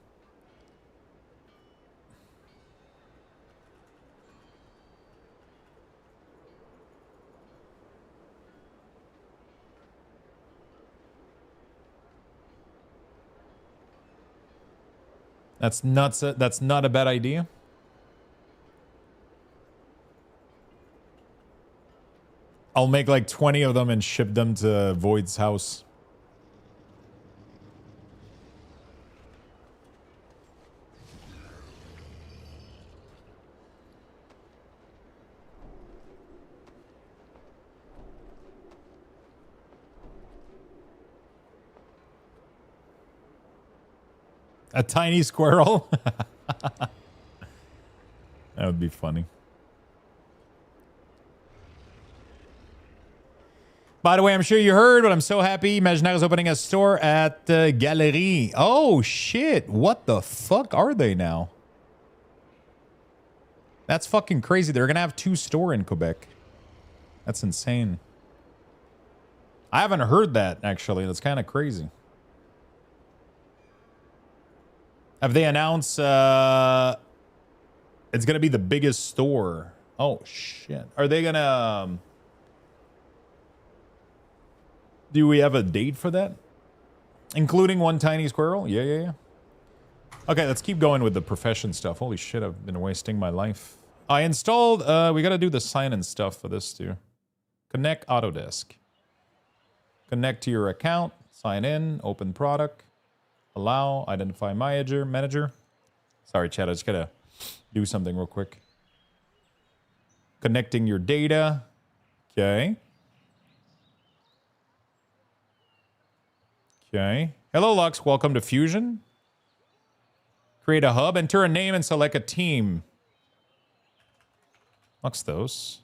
That's nuts. That's not a bad idea. I'll make like 20 of them and ship them to Void's house. A tiny squirrel? That would be funny. By the way, I'm sure you heard, but I'm so happy. Imaginaire is opening a store at Galerie. Oh, shit. What the fuck are they now? That's fucking crazy. They're going to have 2 stores in Quebec. That's insane. I haven't heard that, actually. That's kind of crazy. Have they announced it's going to be the biggest store? Oh, shit. Are they going to... do we have a date for that? Including 1 tiny squirrel? Yeah. Okay, let's keep going with the profession stuff. Holy shit, I've been wasting my life. I installed... we got to do the sign-in stuff for this, too. Connect Autodesk. Connect to your account. Sign in. Open product. Allow, identify manager. Sorry, chat, I just gotta do something real quick. Connecting your data. Okay. Hello, Lux. Welcome to Fusion. Create a hub. Enter a name and select a team. Luxtos.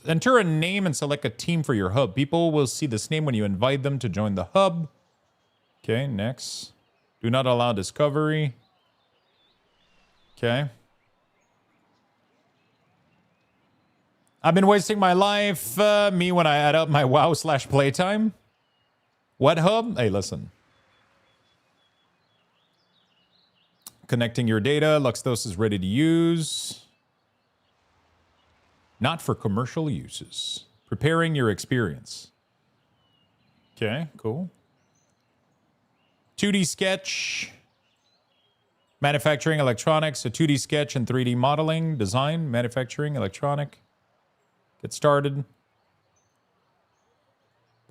Enter a name and select a team for your hub. People will see this name when you invite them to join the hub. Okay, next. Do not allow discovery. Okay. I've been wasting my life, me when I add up my WoW/playtime. What hub? Hey, listen. Connecting your data. Luxtos is ready to use. Not for commercial uses. Preparing your experience. Okay, cool. 2D sketch. Manufacturing electronics. A 2D sketch and 3D modeling. Design. Manufacturing electronic. Get started.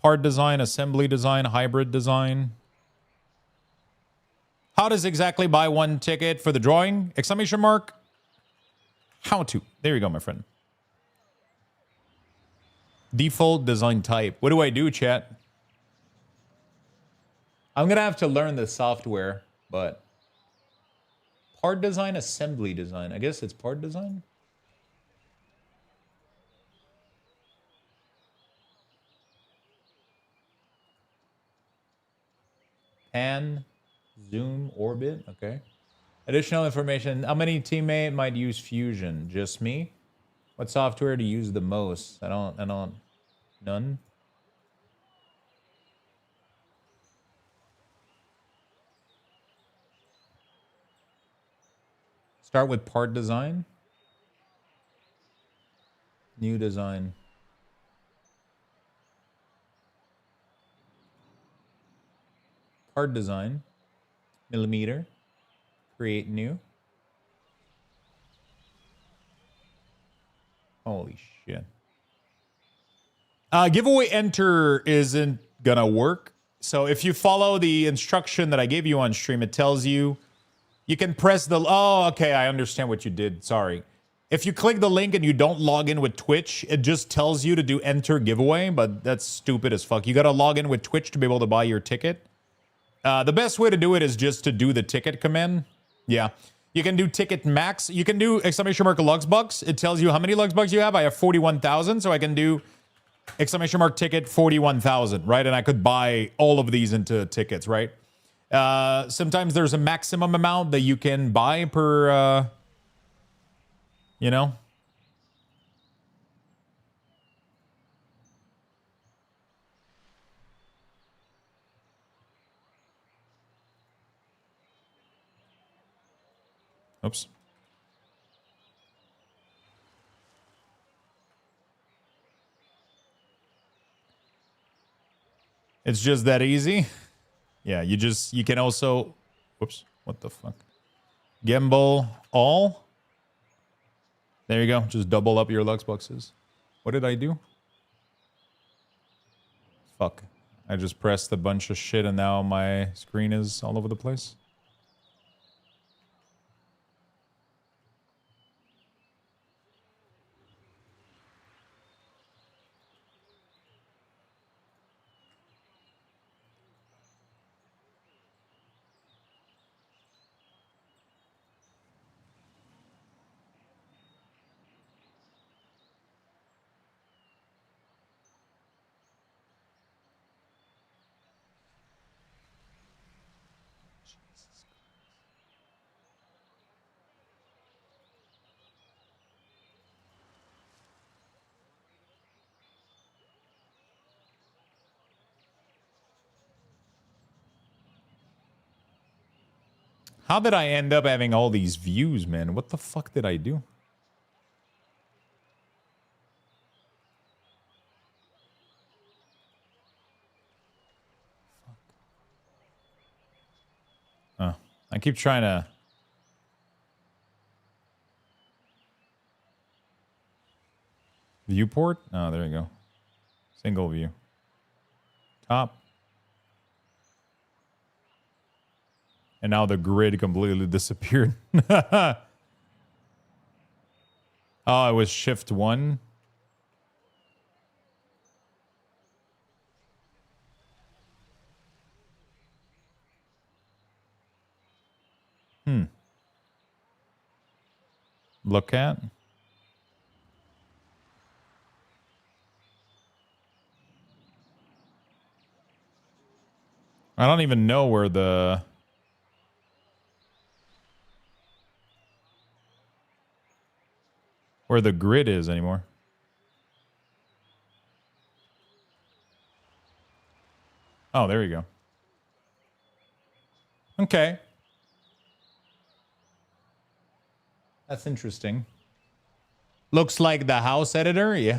Part design. Assembly design. Hybrid design. How does exactly buy one ticket for the drawing? Exclamation mark. How to. There you go, my friend. Default design type. What do I do, chat? I'm going to have to learn the software, but... Part design, assembly design. I guess it's part design? Pan, zoom, orbit. Okay. Additional information. How many teammate might use Fusion? Just me? What software to use the most? I don't. None? Start with part design. New design. Part design. Millimeter. Create new. Holy shit. Giveaway enter isn't gonna work. So if you follow the instruction that I gave you on stream, it tells you you can press the... Oh, okay, I understand what you did. Sorry. If you click the link and you don't log in with Twitch, it just tells you to do enter giveaway, but that's stupid as fuck. You gotta log in with Twitch to be able to buy your ticket. The best way to do it is just to do the ticket command. Yeah. You can do ticket max. You can do exclamation mark Luxbucks. It tells you how many Luxbucks you have. I have 41,000, so I can do exclamation mark ticket 41,000, right? And I could buy all of these into tickets, right? Sometimes there's a maximum amount that you can buy per, you know? Oops. It's just that easy. Yeah, you can also, whoops, what the fuck? Gimbal all. There you go. Just double up your Luxboxes. What did I do? Fuck. I just pressed a bunch of shit and now my screen is all over the place. How did I end up having all these views, man? What the fuck did I do? Oh, I keep trying to... Viewport? Oh, there you go. Single view. Top. And now the grid completely disappeared. Oh, it was shift 1. Look at. I don't even know where the... where the grid is anymore. Oh, there you go. Okay. That's interesting. Looks like the house editor, yeah.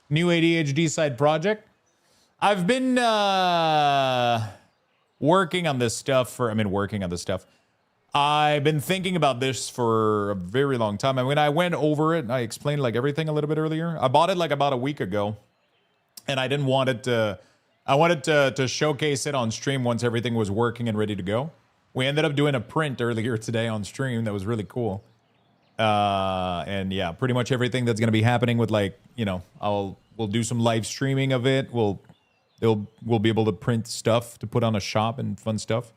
New ADHD side project. I've been working on this stuff I've been thinking about this for a very long time. And when I went over it, I explained like everything a little bit earlier. I bought it like about a week ago, and I didn't want it to. I wanted to showcase it on stream once everything was working and ready to go. We ended up doing a print earlier today on stream that was really cool. And yeah, pretty much everything that's gonna be happening with like, you know, we'll do some live streaming of it. We'll be able to print stuff to put on a shop and fun stuff.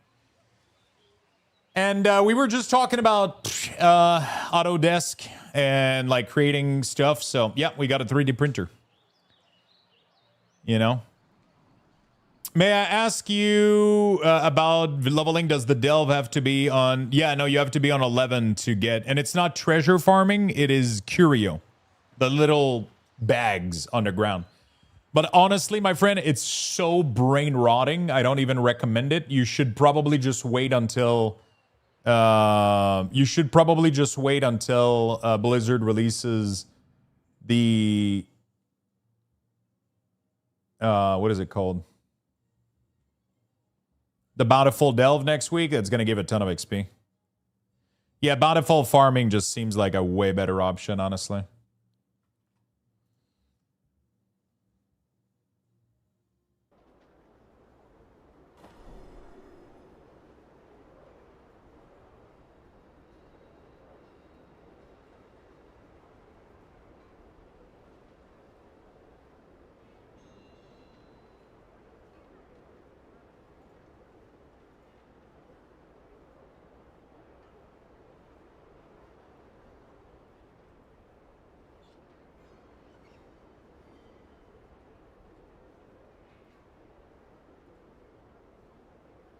And we were just talking about Autodesk and like creating stuff. So yeah, we got a 3D printer. You know. May I ask you about leveling? Does the delve have to be on? Yeah, no, you have to be on 11 to get. And it's not treasure farming. It is curio. The little bags underground. But honestly, my friend, it's so brain rotting. I don't even recommend it. You should probably just wait until... Blizzard releases the... what is it called? The Bountiful Delve next week. That's going to give a ton of XP. Yeah, Bountiful farming just seems like a way better option, honestly.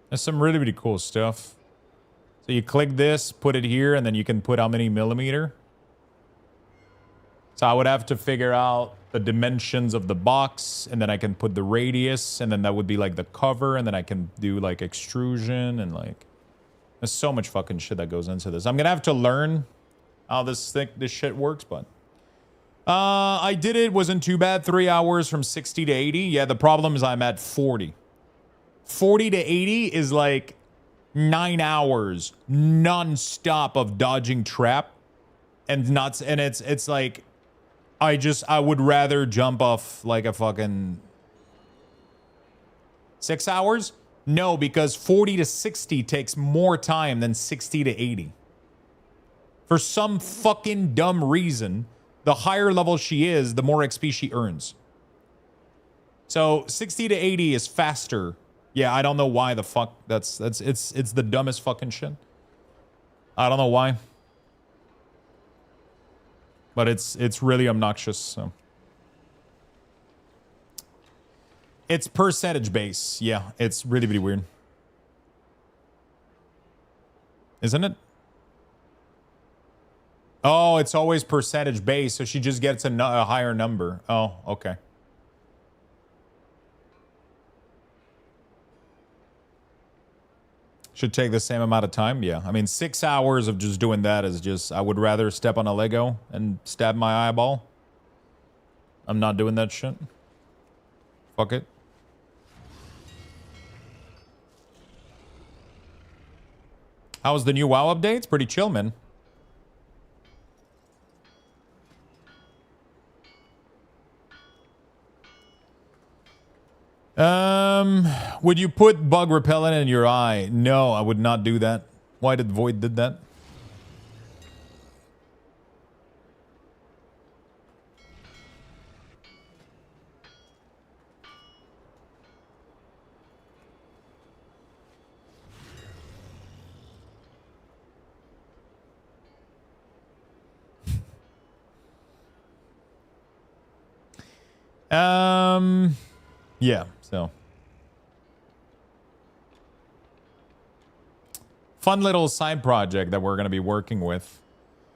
There's some really, really cool stuff. So you click this, put it here, and then you can put how many millimeter. So I would have to figure out the dimensions of the box, and then I can put the radius, and then that would be like the cover, and then I can do like extrusion, and like... There's so much fucking shit that goes into this. I'm gonna have to learn how this shit works, but... I did it, wasn't too bad. 3 hours from 60 to 80. Yeah, the problem is I'm at 40. 40 to 80 is like 9 hours non-stop of dodging trap and nuts, and it's like I would rather jump off like a fucking 6 hours. No, because 40 to 60 takes more time than 60 to 80. For some fucking dumb reason, the higher level she is, the more XP she earns. So 60 to 80 is faster. Yeah, I don't know why the fuck it's the dumbest fucking shit. I don't know why. But it's really obnoxious, so. It's percentage base. Yeah, it's really, really weird. Isn't it? Oh, it's always percentage base, so she just gets a higher number. Oh, okay. Should take the same amount of time. Yeah, I mean, 6 hours of just doing that is just... I would rather step on a Lego and stab my eyeball. I'm not doing that shit. Fuck it. How's the new WoW update? It's pretty chill, man. Would you put bug repellent in your eye? No, I would not do that. Why did Void did that? Yeah, so. Fun little side project that we're going to be working with.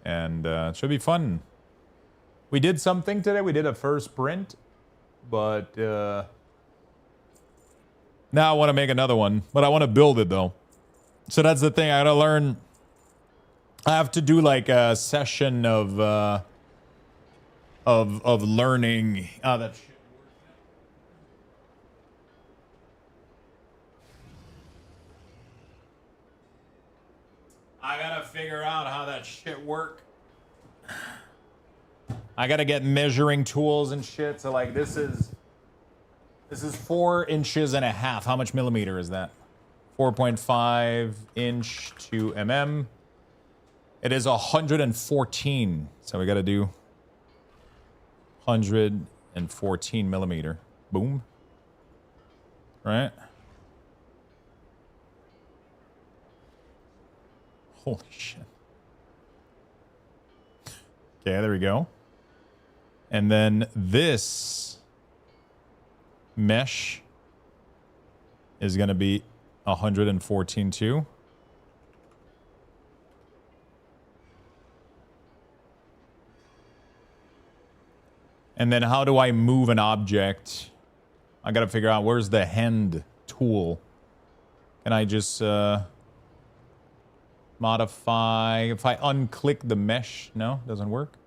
And it should be fun. We did something today. We did a first sprint. But now I want to make another one. But I want to build it, though. So that's the thing. I gotta learn. I have to do like a session of learning how that shit works. I gotta figure out how that shit work. I gotta get measuring tools and shit. So like this is 4.5 inches. How much millimeter is that? 4.5 inch to mm. It is 114. So we gotta do 114 millimeter. Boom. Right? Holy shit. Okay, there we go. And then this mesh is going to be 114 too. And then how do I move an object? I got to figure out where's the hand tool. Can I just modify? If I unclick the mesh, no, doesn't work.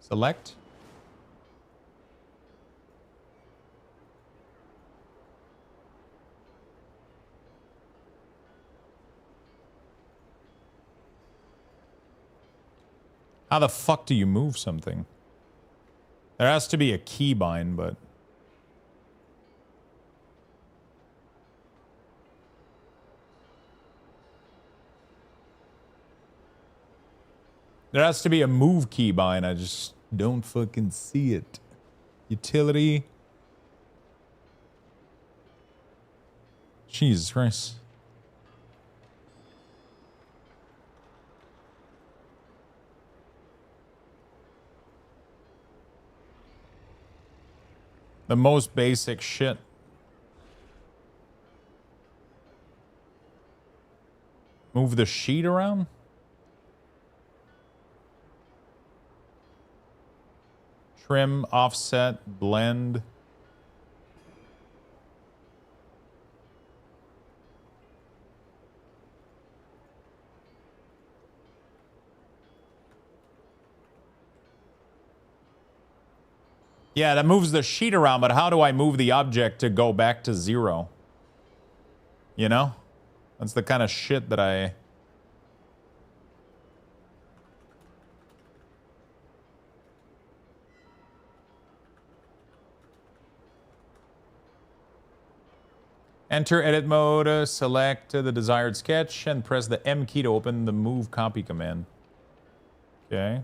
Select. How the fuck do you move something? There has to be a keybind, but... There has to be a move keybind. I just don't fucking see it. Utility. Jesus Christ. The most basic shit. Move the sheet around? Trim, offset, blend. Yeah, that moves the sheet around, but how do I move the object to go back to 0? You know? That's the kind of shit that I... Enter edit mode, select the desired sketch, and press the M key to open the move copy command. Okay.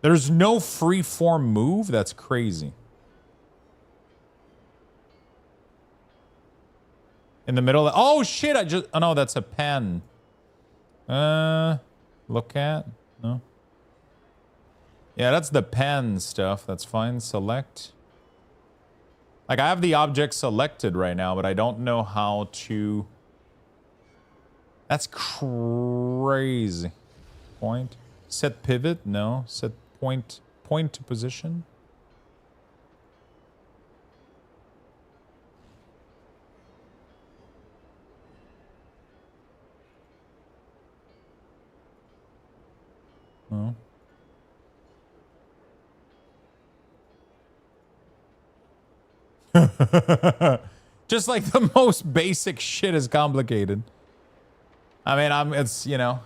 There's no free-form move? That's crazy. In the middle of... Oh, shit! I just... Oh, no, that's a pen. Look at? No. Yeah, that's the pen stuff. That's fine. Select. Like, I have the object selected right now, but I don't know how to... That's crazy. Point. Set pivot? No. Set point. Point to position? No. Just like the most basic shit is complicated. I mean, it's, you know.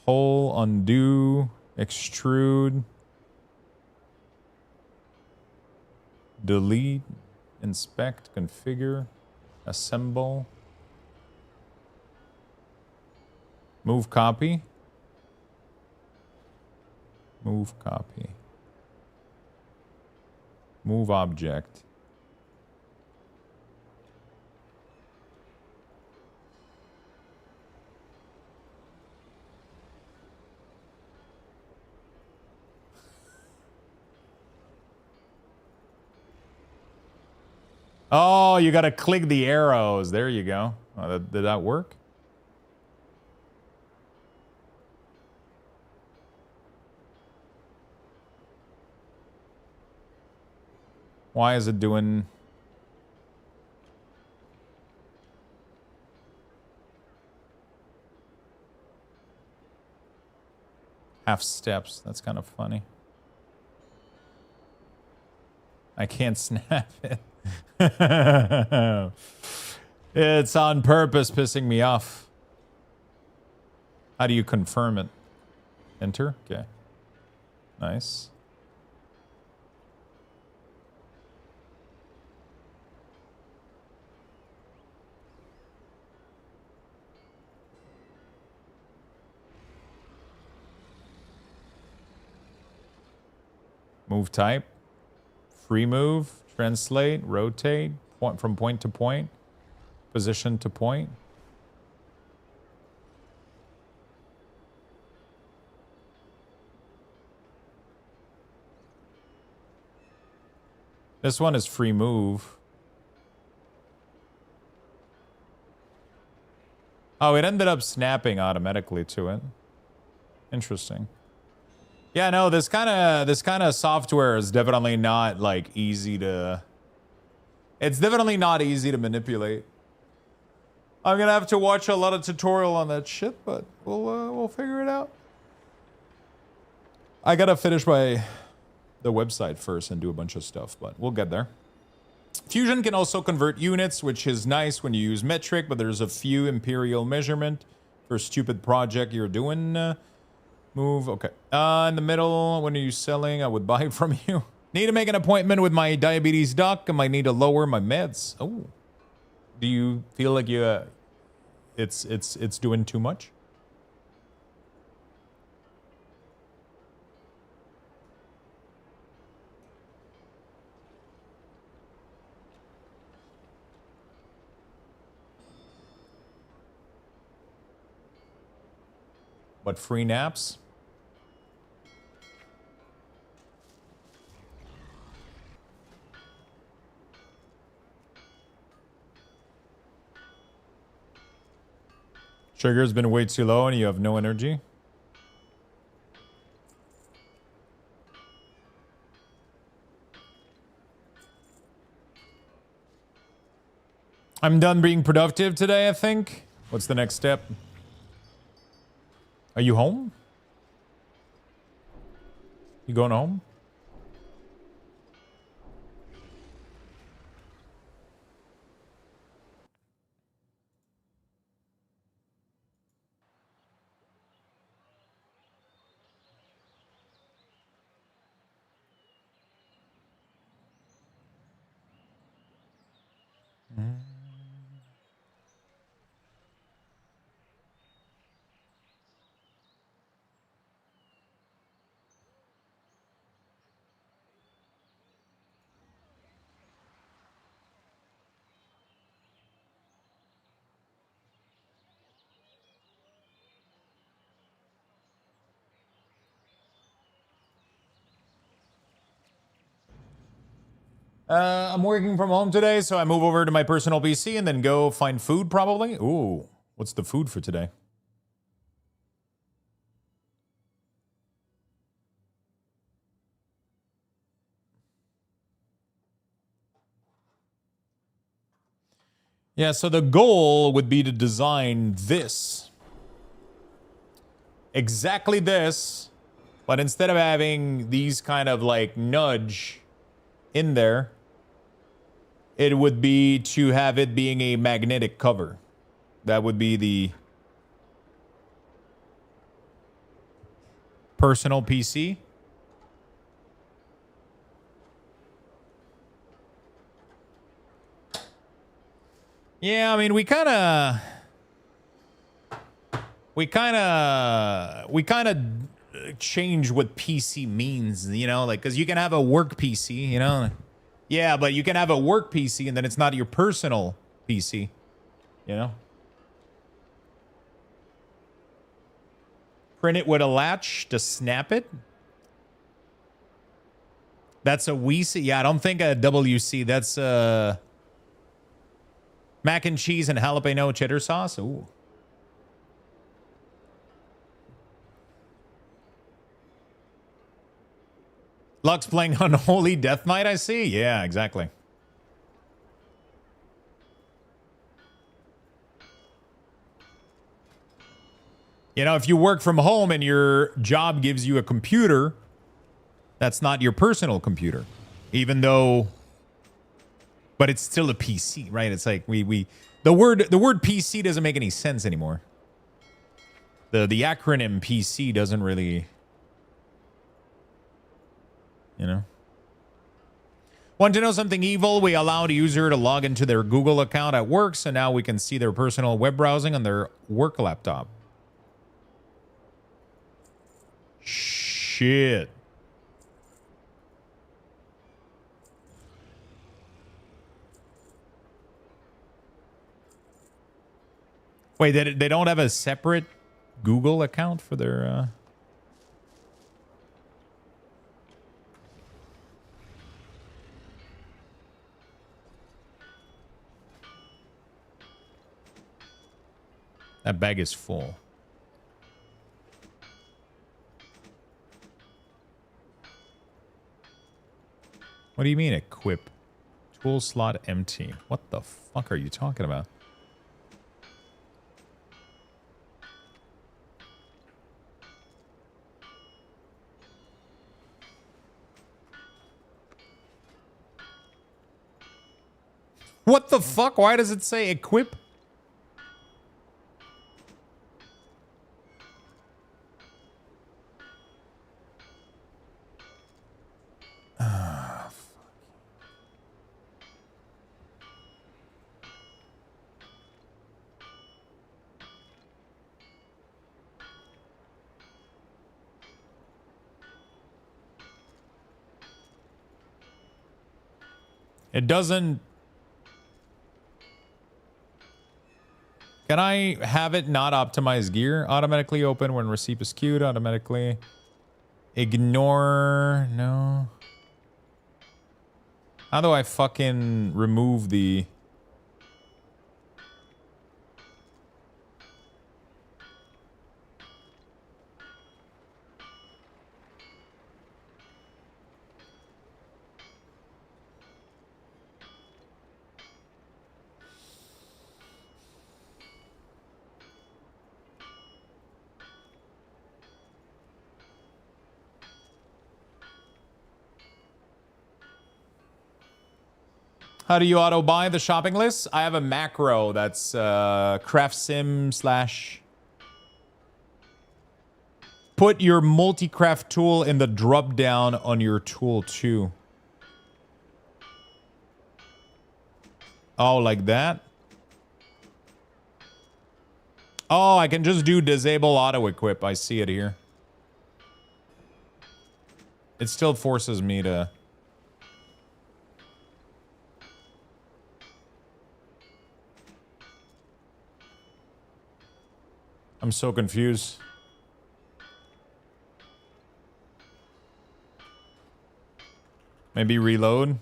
Hole, undo, extrude, delete, inspect, configure, assemble, move copy, move copy, move object. Oh, you got to click the arrows. There you go. Oh, did that work? Why is it doing... half steps? That's kind of funny. I can't snap it. It's on purpose pissing me off. How do you confirm it? Enter? Okay. Nice. Move type. Free move. Translate. Rotate. Point from point to point. Position to point. This one is free move. Oh, it ended up snapping automatically to it. Interesting. Yeah, no, this kind of software is definitely not like easy to... It's definitely not easy to manipulate. I'm gonna have to watch a lot of tutorial on that shit, but we'll figure it out. I gotta finish the website first and do a bunch of stuff, but we'll get there. Fusion can also convert units, which is nice when you use metric, but there's a few imperial measurement for a stupid project you're doing. Move, okay. In the middle, when are you selling? I would buy it from you. Need to make an appointment with my diabetes doc. I might need to lower my meds. Oh, do you feel like it's doing too much? But free naps? Sugar's been way too low and you have no energy. I'm done being productive today, I think. What's the next step? Are you home? You going home? I'm working from home today, so I move over to my personal PC and then go find food probably. Ooh, what's the food for today? Yeah, so the goal would be to design this. Exactly this, but instead of having these kind of like nudge in there, it would be to have it being a magnetic cover. That would be the personal PC. Yeah, I mean, we kind of change what PC means, you know, like, because you can have a work PC, you know. Yeah, but you can have a work PC and then it's not your personal PC, you know. Print it with a latch to snap it. That's a WC. Yeah, I don't think a WC. That's Mac and cheese and jalapeno cheddar sauce. Ooh. Lux playing Unholy Death Knight, I see. Yeah, exactly. You know, if you work from home and your job gives you a computer, that's not your personal computer. Even though, but it's still a PC, right? It's like the word PC doesn't make any sense anymore. The acronym PC doesn't really, you know. Want to know something evil? We allowed a user to log into their Google account at work, so now we can see their personal web browsing on their work laptop. Shit. Wait, they don't have a separate Google account for their... That bag is full. What do you mean equip? Tool slot empty. What the fuck are you talking about? What the fuck? Why does it say equip? It doesn't... Can I have it not optimize gear? Automatically open when receipt is queued. Automatically ignore... No. How do I fucking remove the... How do you auto buy the shopping list? I have a macro that's craft sim slash. Put your multi-craft tool in the drop down on your tool too. Oh, like that? Oh, I can just do disable auto equip. I see it here. It still forces me to... I'm so confused. Maybe reload.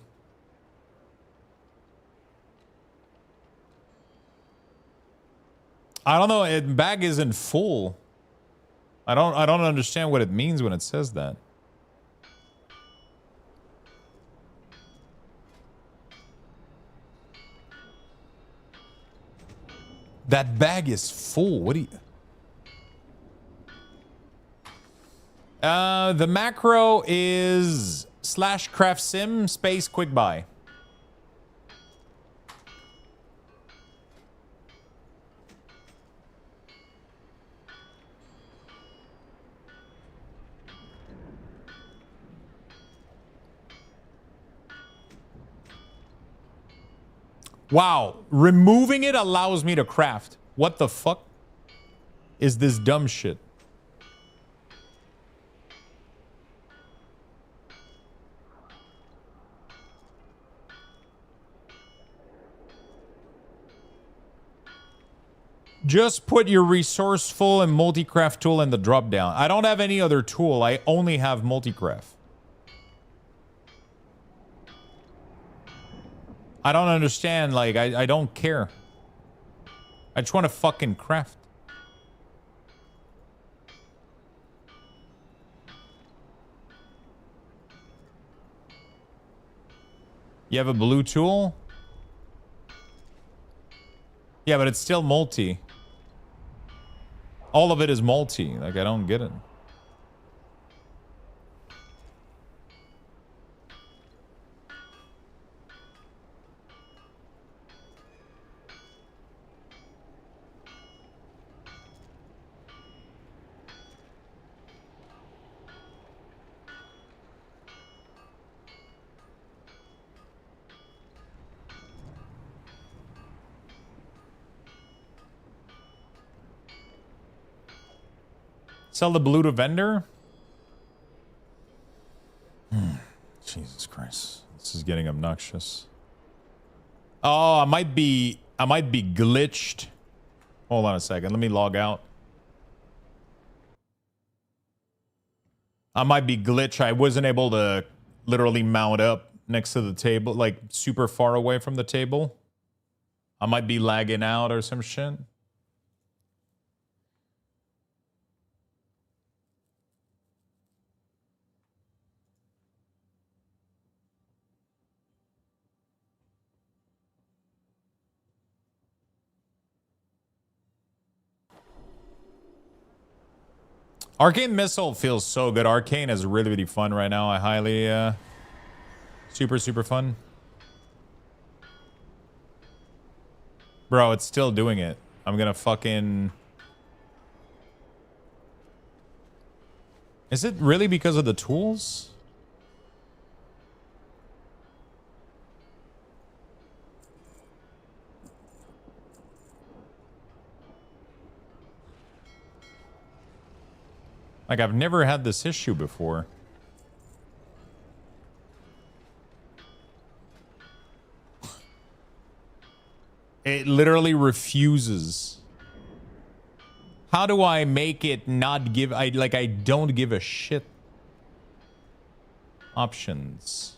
I don't know. Bag isn't full. I don't understand what it means when it says that. That bag is full. What do you... The macro is /craftsim space quick buy. Wow, removing it allows me to craft. What the fuck is this dumb shit? Just put your resourceful and multi-craft tool in the drop down. I don't have any other tool. I only have multi-craft. I don't understand. Like, I don't care. I just want to fucking craft. You have a blue tool? Yeah, but it's still multi. All of it is multi. Like, I don't get it. Sell the blue to vendor? Jesus Christ. This is getting obnoxious. Oh, I might be glitched. Hold on a second. Let me log out. I might be glitched. I wasn't able to literally mount up next to the table, like super far away from the table. I might be lagging out or some shit. Arcane Missile feels so good. Arcane is really, really fun right now. I highly, super, super fun. Bro, it's still doing it. I'm gonna fucking... Is it really because of the tools? Like, I've never had this issue before. It literally refuses. How do I make it not give... I don't give a shit. Options.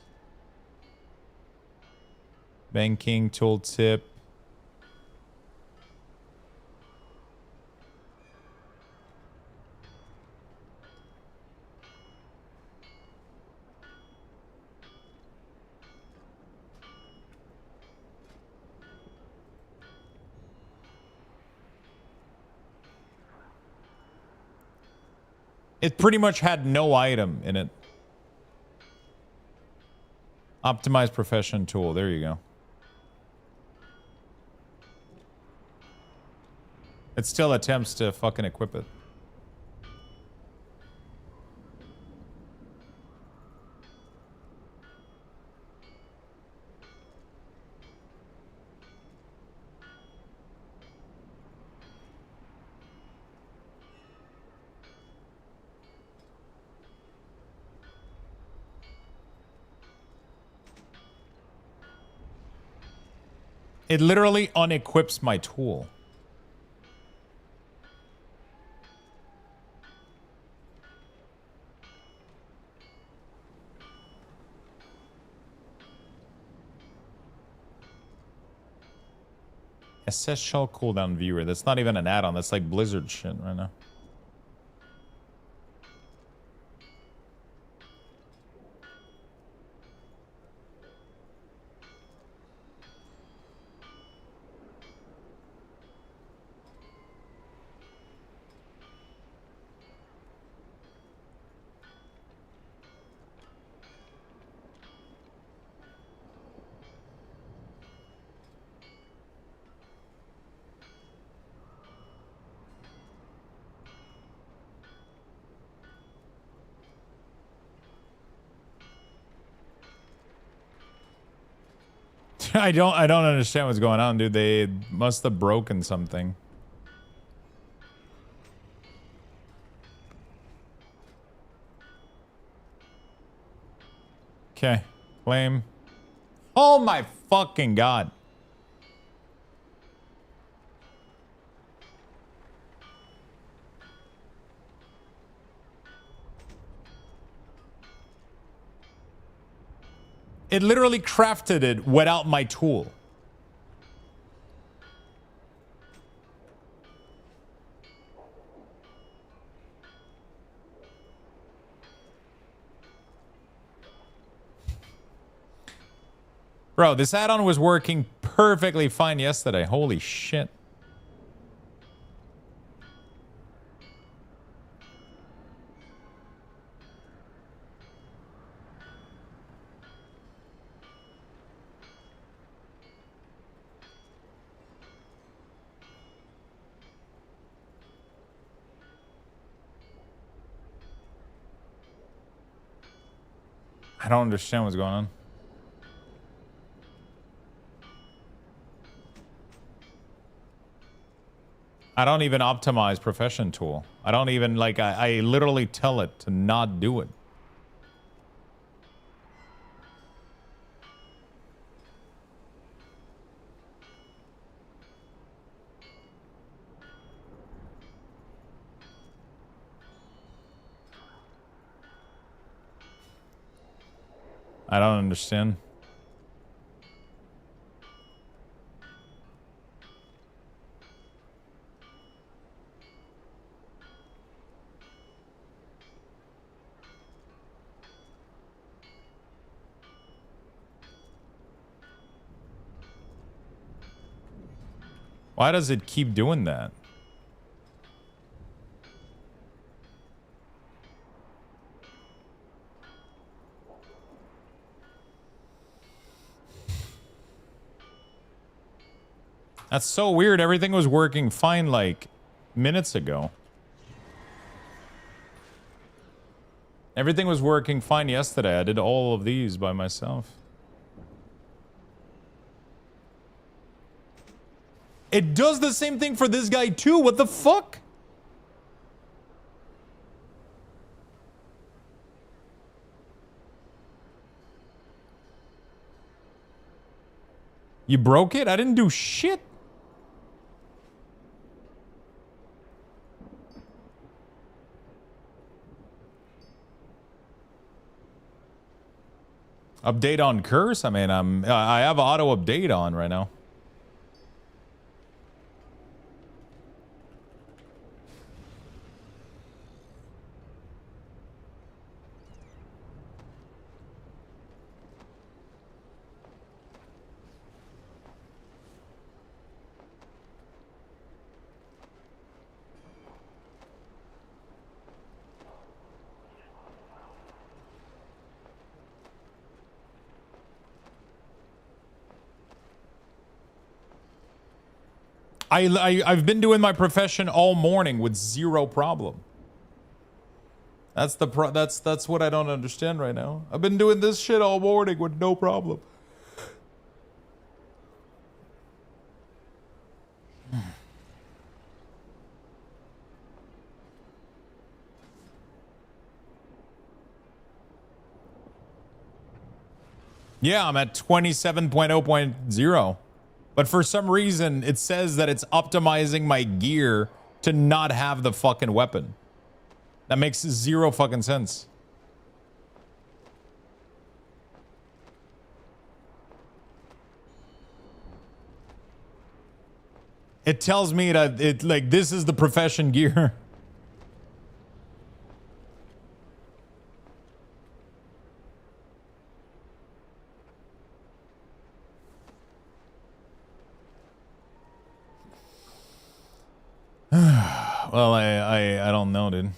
Banking, tooltip. It pretty much had no item in it. Optimize profession tool. There you go. It still attempts to fucking equip it. It literally unequips my tool. SS Shell cooldown viewer. That's not even an add-on. That's like Blizzard shit right now. I don't understand what's going on, dude. They must have broken something. Okay. Claim. Oh my fucking god. It literally crafted it without my tool. Bro, this add-on was working perfectly fine yesterday. Holy shit. I don't understand what's going on. I don't even optimize profession tool. I don't even like, I literally tell it to not do it. I don't understand. Why does it keep doing that? That's so weird. Everything was working fine like minutes ago. Everything was working fine yesterday. I did all of these by myself. It does the same thing for this guy too. What the fuck? You broke it? I didn't do shit. Update on curse? I mean, I have auto update on right now. I've been doing my profession all morning with zero problem. That's that's what I don't understand right now. I've been doing this shit all morning with no problem. Yeah, I'm at 27.0.0. But for some reason, it says that it's optimizing my gear to not have the fucking weapon. That makes zero fucking sense. It tells me that it like this is the profession gear. Well, I don't know, dude.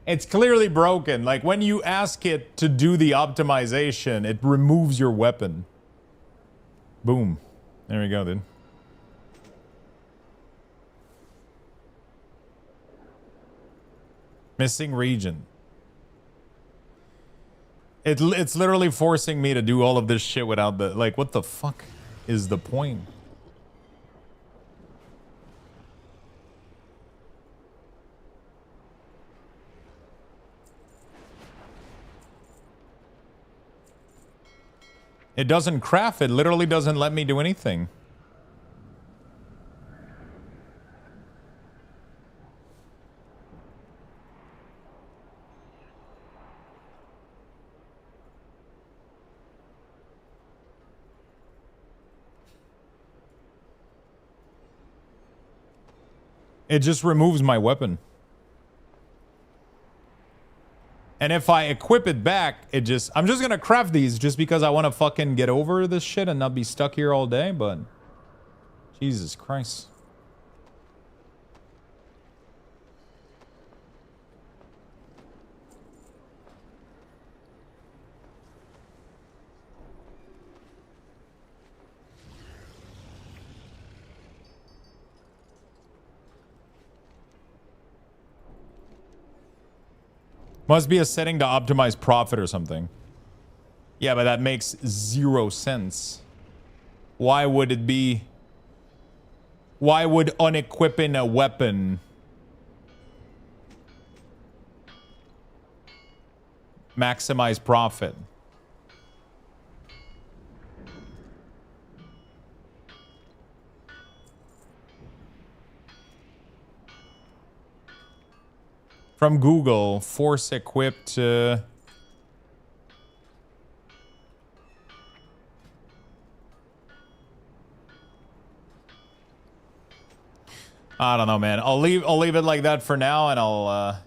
It's clearly broken. Like when you ask it to do the optimization, it removes your weapon. Boom. There we go, dude. Missing region. It's literally forcing me to do all of this shit without the... Like, what the fuck is the point? It doesn't craft. It literally doesn't let me do anything. It just removes my weapon. And if I equip it back, it just... I'm just gonna craft these just because I want to fucking get over this shit and not be stuck here all day, but... Jesus Christ. Must be a setting to optimize profit or something. Yeah, but that makes 0 sense. Why would it be... Why would unequipping a weapon... maximize profit? From Google, force equipped... I don't know, man. I'll leave it like that for now, and I'll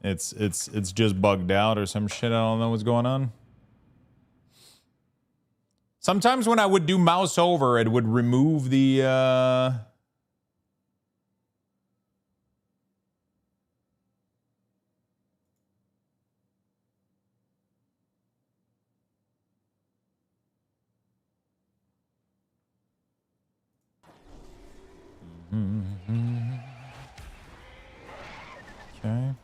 it's just bugged out or some shit. I don't know what's going on. Sometimes when I would do mouse over, it would remove the Okay.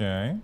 Okay.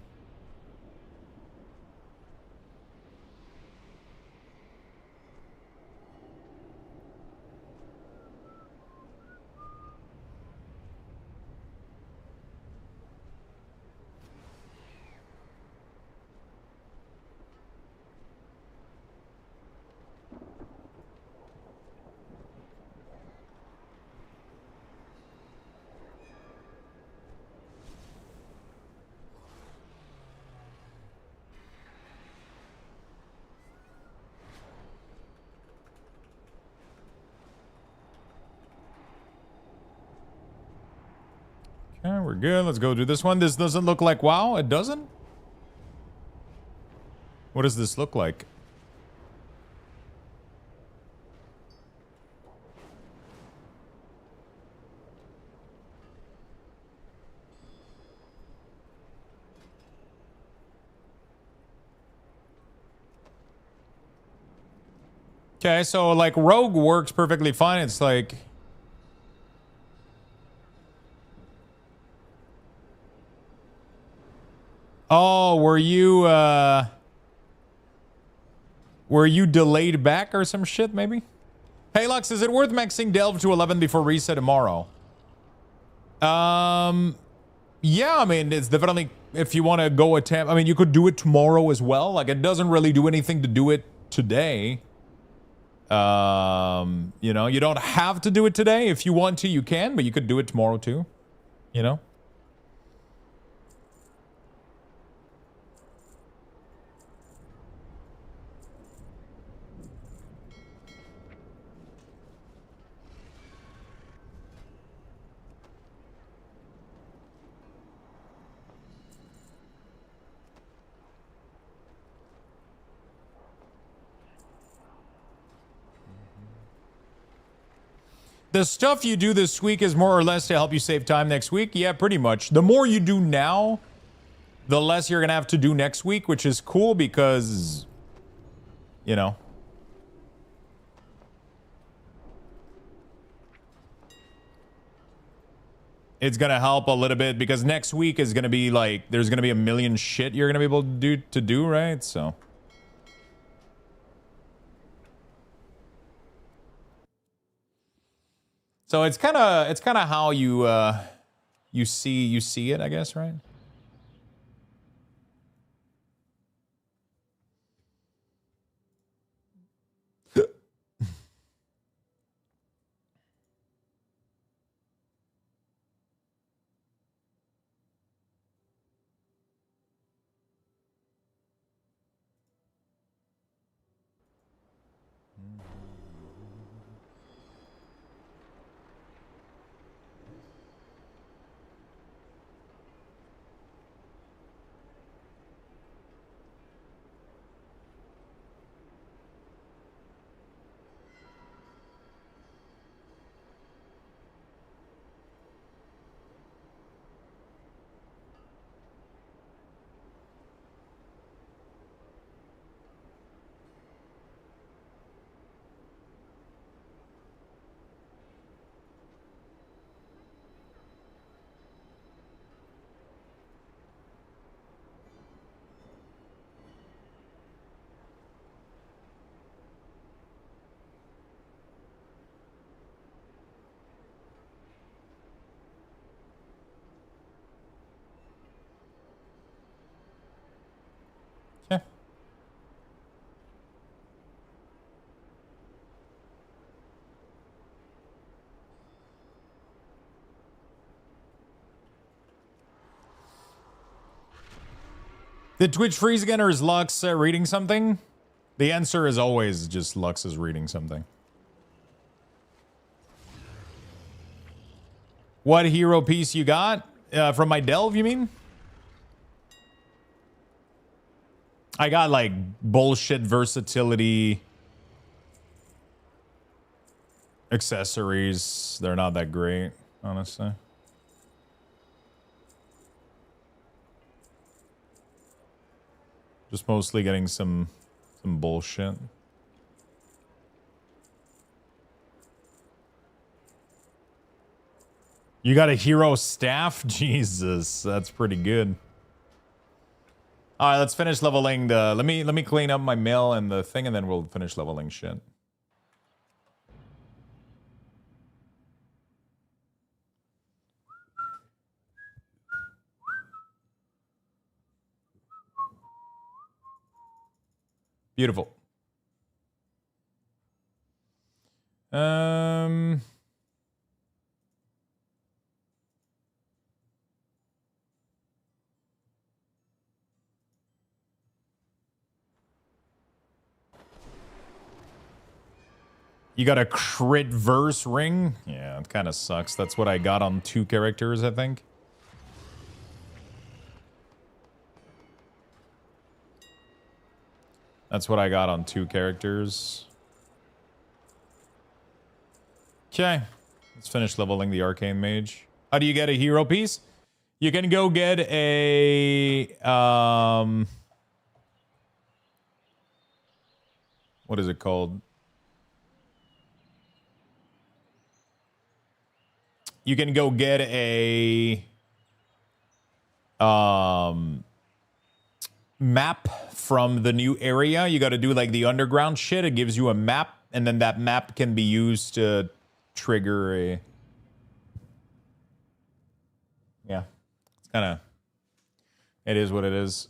Okay, we're good. Let's go do this one. This doesn't look like WoW. It doesn't? What does this look like? Okay, so like Rogue works perfectly fine. It's like... Oh, were you delayed back or some shit, maybe? Hey, Lux, is it worth maxing Delve to 11 before reset tomorrow? Yeah, I mean, it's definitely, if you want to go attempt, I mean, you could do it tomorrow as well. Like, it doesn't really do anything to do it today. You know, you don't have to do it today. If you want to, you can, but you could do it tomorrow too. You know? The stuff you do this week is more or less to help you save time next week. Yeah, pretty much. The more you do now, the less you're going to have to do next week, which is cool because, you know. It's going to help a little bit because next week is going to be like, there's going to be a million shit you're going to be able to do, right? So. So it's kind of how you see it, I guess, right? Yeah. Did Twitch freeze again, or is Lux reading something? The answer is always just Lux is reading something. What hero piece you got? From my delve, you mean? I got like bullshit versatility accessories. They're not that great, honestly. Just mostly getting some bullshit. You got a hero staff? Jesus, that's pretty good. All right, let's finish leveling the... Let me clean up my mail and the thing, and then we'll finish leveling shit. Beautiful. You got a crit verse ring? Yeah, it kind of sucks. That's what I got on 2 characters, I think. That's what I got on 2 characters. Okay. Let's finish leveling the Arcane Mage. How do you get a hero piece? You can go get a... what is it called? You can go get a... map from the new area. You got to do like the underground shit. It gives you a map, and then that map can be used to trigger a... Yeah. It's kind of... It is what it is.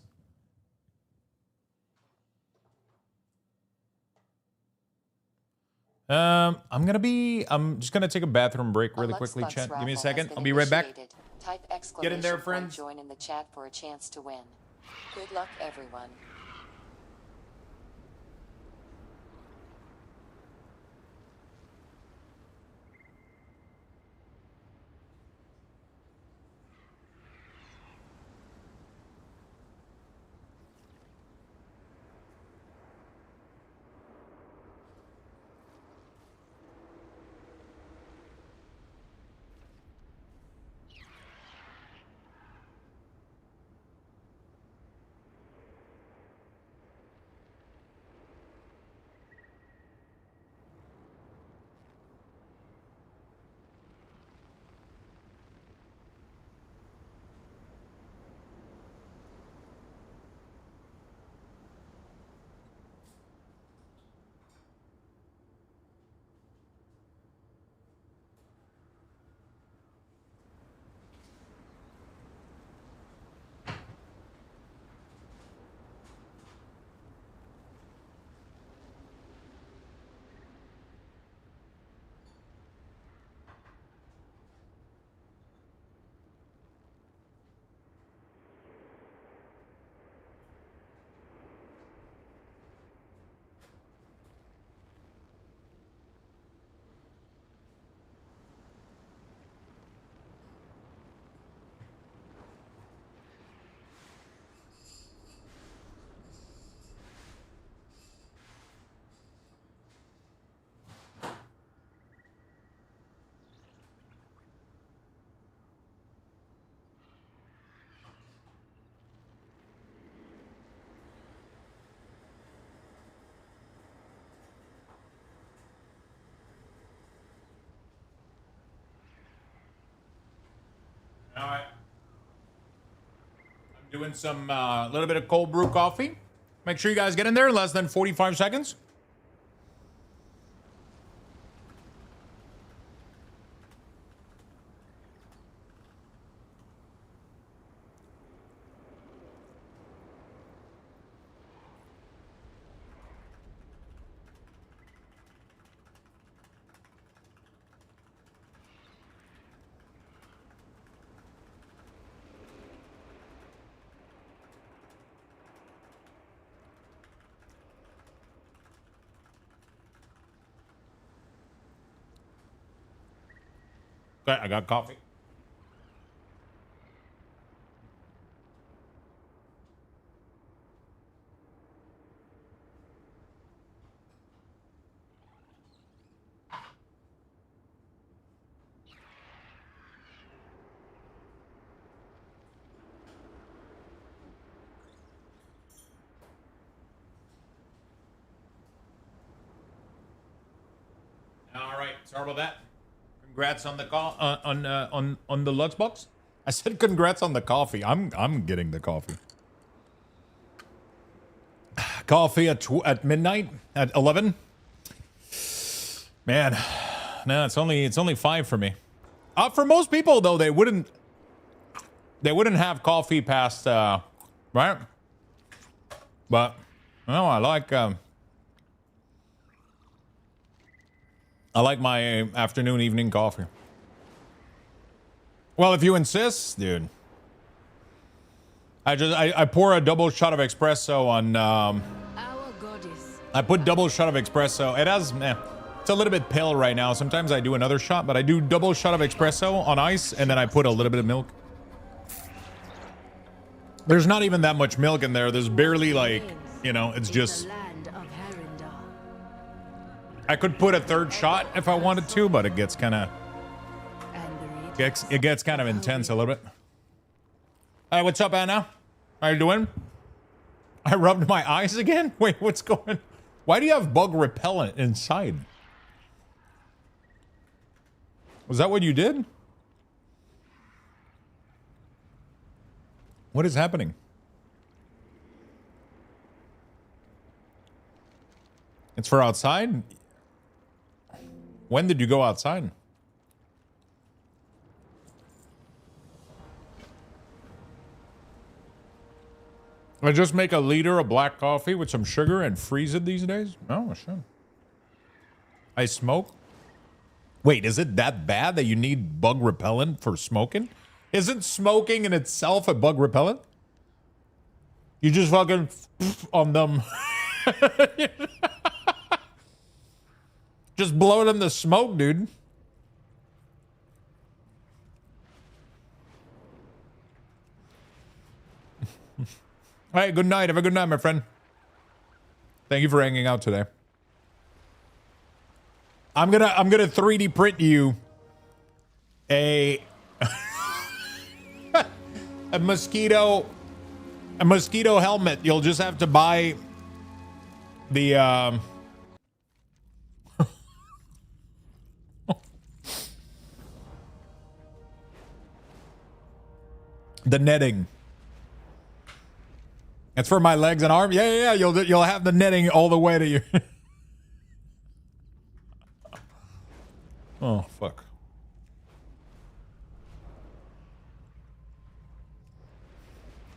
I'm just gonna take a bathroom break really quickly, Lux chat. Bucks Give me a raffle has second. been I'll be right back. initiated. Type Get in there, exclamation point friends. join in the chat for a chance to win. Good luck, everyone. All right. I'm doing some little bit of cold brew coffee. Make sure you guys get in there in less than 45 seconds. Okay, I got coffee. All right, sorry about that. Congrats on the call on the Lux box. I said congrats on the coffee. I'm getting the coffee. Coffee at midnight at 11. Man, no, it's only 5 for me. For most people though, they wouldn't have coffee past right. But no, I like my afternoon, evening coffee. Well, if you insist, dude. I pour a double shot of espresso on. I put double shot of espresso. It has. It's a little bit pale right now. Sometimes I do another shot, but I do double shot of espresso on ice, and then I put a little bit of milk. There's not even that much milk in there. There's barely like, you know, it's just. I could put a third shot if I wanted to, but it gets kind of intense a little bit. Hey, what's up, Anna? How you doing? I rubbed my eyes again? Wait, what's going? Why do you have bug repellent inside? Was that what you did? What is happening? It's for outside? When did you go outside? I just make a liter of black coffee with some sugar and freeze it these days? Oh, sure. I smoke? Wait, is it that bad that you need bug repellent for smoking? Isn't smoking in itself a bug repellent? You just fucking on them. Just blow them the smoke, dude. All right, good night. Have a good night, my friend. Thank you for hanging out today. I'm gonna 3D print you a a mosquito helmet. You'll just have to buy the the netting. It's for my legs and arms. Yeah. You'll have the netting all the way to your. Oh fuck.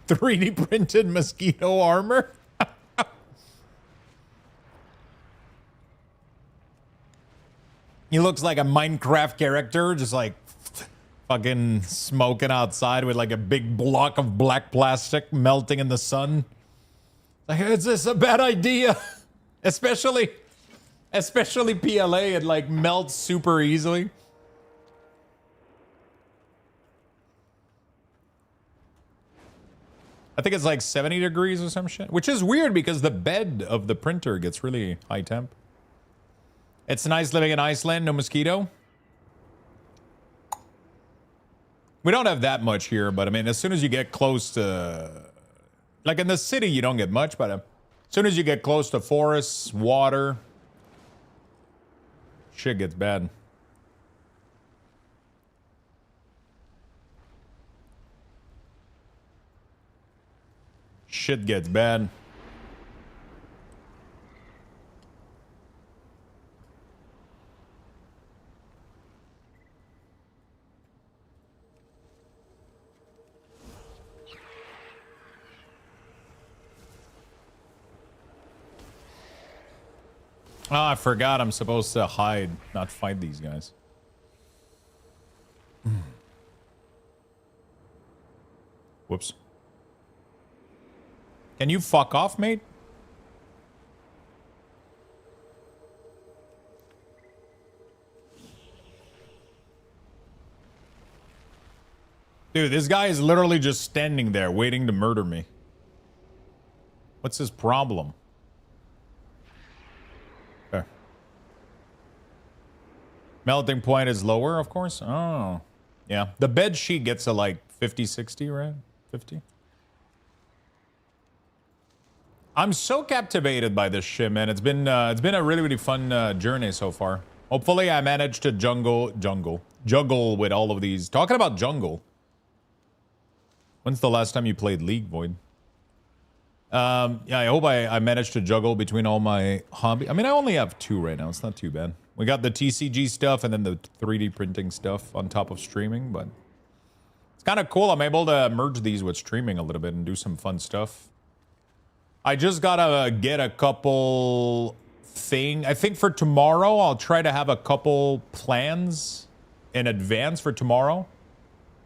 "3D printed mosquito armor." He looks like a Minecraft character, just like fucking smoking outside with like a big block of black plastic melting in the sun. Like, is this a bad idea? Especially PLA, it like melts super easily. I think it's like 70 degrees or some shit, which is weird because the bed of the printer gets really high temp. It's nice living in Iceland, no mosquito. We don't have that much here, but I mean, as soon as you get close to, like in the city, you don't get much, but as soon as you get close to forests, water, shit gets bad. Shit gets bad. Oh, I forgot I'm supposed to hide, not fight these guys. Whoops. Can you fuck off, mate? Dude, this guy is literally just standing there waiting to murder me. What's his problem? Okay. Melting point is lower, of course. Oh. Yeah. The bed sheet gets to like 50, 60, right? 50? I'm so captivated by this shit, man. It's been a really, really fun journey so far. Hopefully I managed to juggle with all of these. Talking about jungle. When's the last time you played League, Void? Yeah, I hope I managed to juggle between all my hobby. I mean, I only have 2 right now. It's not too bad. We got the TCG stuff and then the 3D printing stuff on top of streaming, but it's kind of cool. I'm able to merge these with streaming a little bit and do some fun stuff. I just gotta get a couple I think for tomorrow, I'll try to have a couple plans in advance for tomorrow.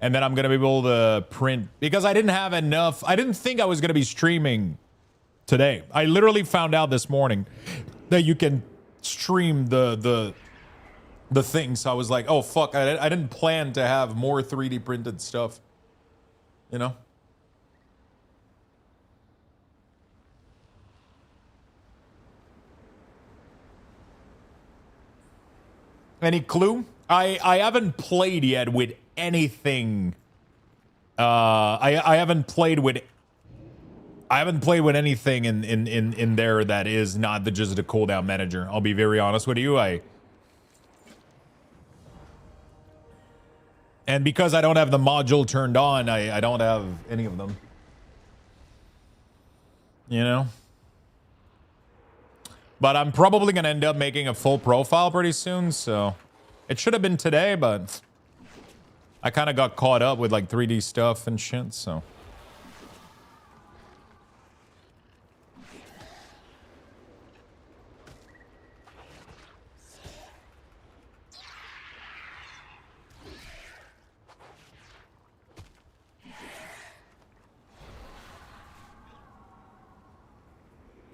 And then I'm going to be able to print, because I didn't have enough. I didn't think I was going to be streaming today. I literally found out this morning that you can stream the thing. So I was like, oh, fuck. I didn't plan to have more 3D printed stuff, you know? Any clue? I haven't played yet with anything. I haven't played with anything in there that is not just the Cooldown Manager. I'll be very honest with you. And because I don't have the module turned on, I don't have any of them. You know? But I'm probably going to end up making a full profile pretty soon, so it should have been today, but I kind of got caught up with like 3D stuff and shit, so.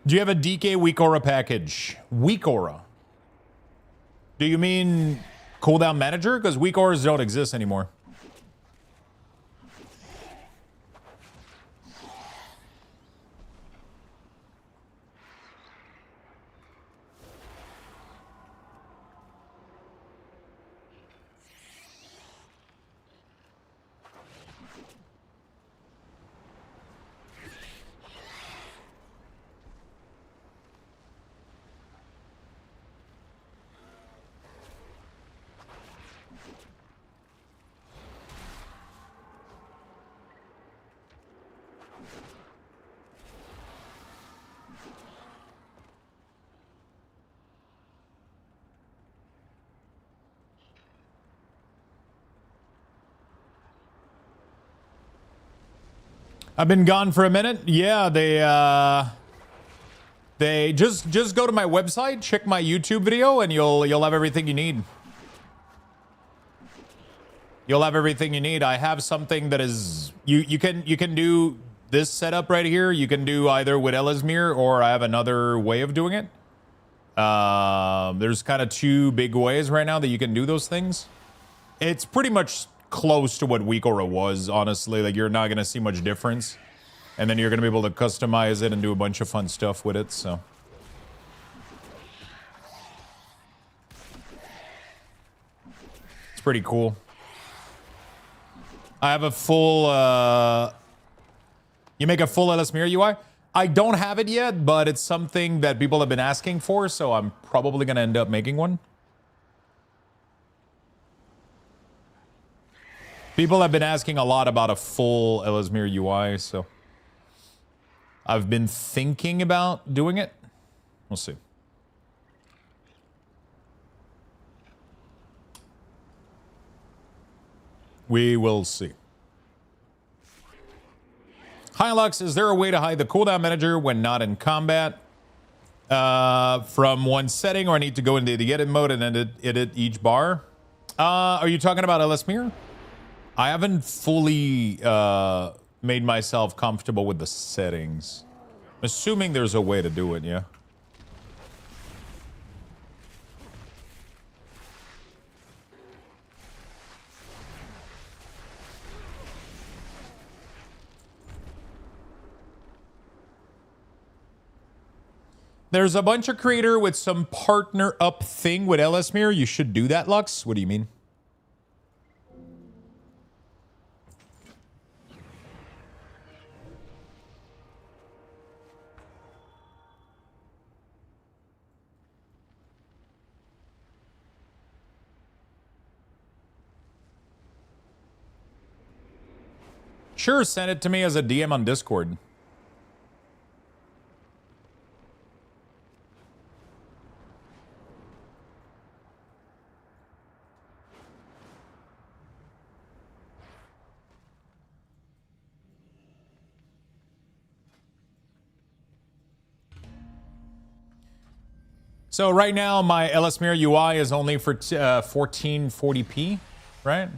Do you have a DK Weak Aura package? Weak Aura? Do you mean Cooldown Manager? Because Weak Auras don't exist anymore. I've been gone for a minute. Yeah, they just go to my website, check my YouTube video, and you'll have everything you need. You'll have everything you need. I have something that is you can do this setup right here. You can do either with Ellesmere, or I have another way of doing it. There's kind of two big ways right now that you can do those things. It's pretty much close to what Weak Aura was, honestly. Like, you're not gonna see much difference, and then you're gonna be able to customize it and do a bunch of fun stuff with it. So it's pretty cool. I have a full you make a full Ellesmere UI. I don't have it yet, but it's something that people have been asking for, so I'm probably gonna end up making one. People have been asking a lot about a full Ellesmere UI, so I've been thinking about doing it. We'll see. We will see. Hi, Lux. Is there a way to hide the cooldown manager when not in combat from one setting, or I need to go into the edit mode and edit each bar? Are you talking about Ellesmere? I haven't fully made myself comfortable with the settings. I'm assuming there's a way to do it, yeah. There's a bunch of creator with some partner up thing with Ellesmere. You should do that, Lux. What do you mean? Sure, send it to me as a DM on Discord. So right now, my Ellesmere UI is only for 1440p, right?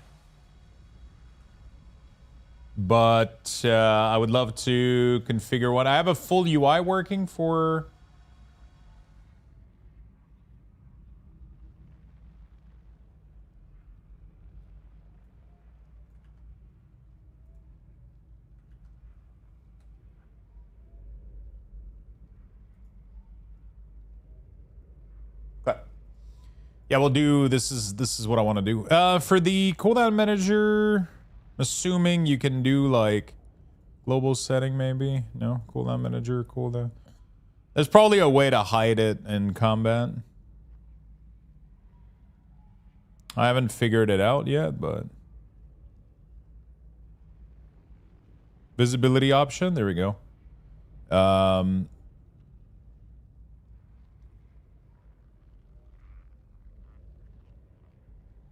But I would love to configure one. I have a full UI working for... Yeah, we'll do, this is what I want to do. For the cooldown manager, assuming you can do like global setting maybe. No, cooldown manager, cooldown. There's probably a way to hide it in combat. I haven't figured it out yet, but visibility option, there we go.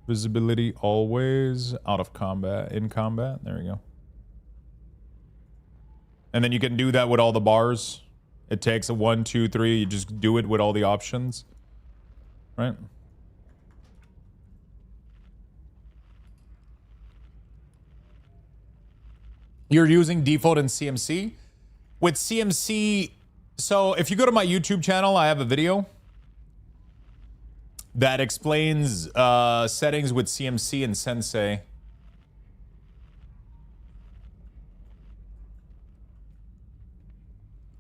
Visibility always out of combat, in combat. There we go. And then you can do that with all the bars. It takes a 1, 2, 3. You just do it with all the options. Right? You're using default in CMC? With CMC, So if you go to my YouTube channel, I have a video that explains settings with CMC and Sensei.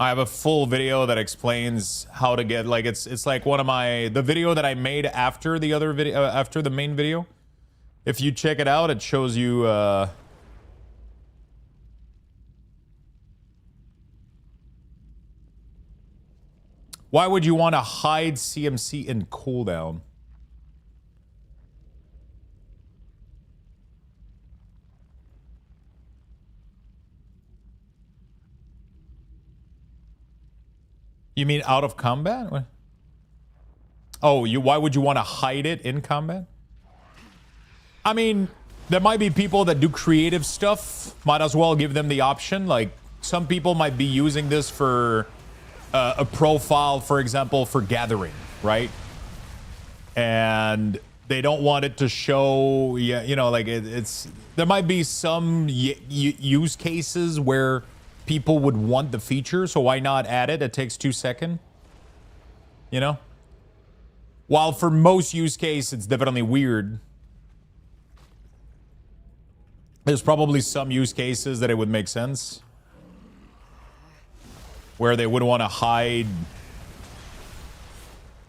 I have a full video that explains how to get, like, it's like one of the video that I made after the other video, after the main video. If you check it out, it shows you why would you want to hide CMC in cooldown? You mean out of combat? What? Oh, why would you want to hide it in combat? I mean, there might be people that do creative stuff. Might as well give them the option. Like, some people might be using this for a profile, for example, for gathering, right? And they don't want it to show, yeah, you know, like it's there might be some use cases where people would want the feature, so why not add it? It takes 2 seconds, you know? While for most use case, it's definitely weird. There's probably some use cases that it would make sense, where they would want to hide,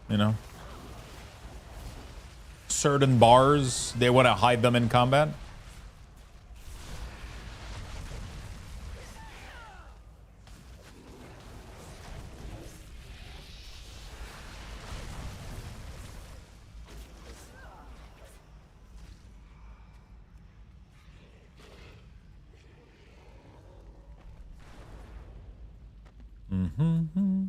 you know, certain bars. They want to hide them in combat. Mm-hmm.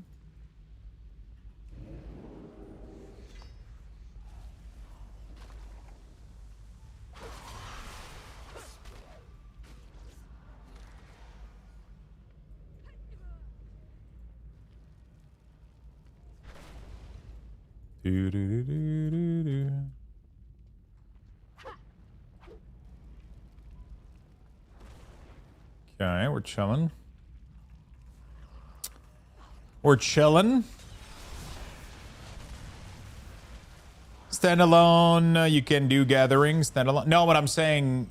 Do, do, do, do, do, do. Okay, we're chilling. We're chilling. Standalone, you can do gatherings. Standalone. No, what I'm saying,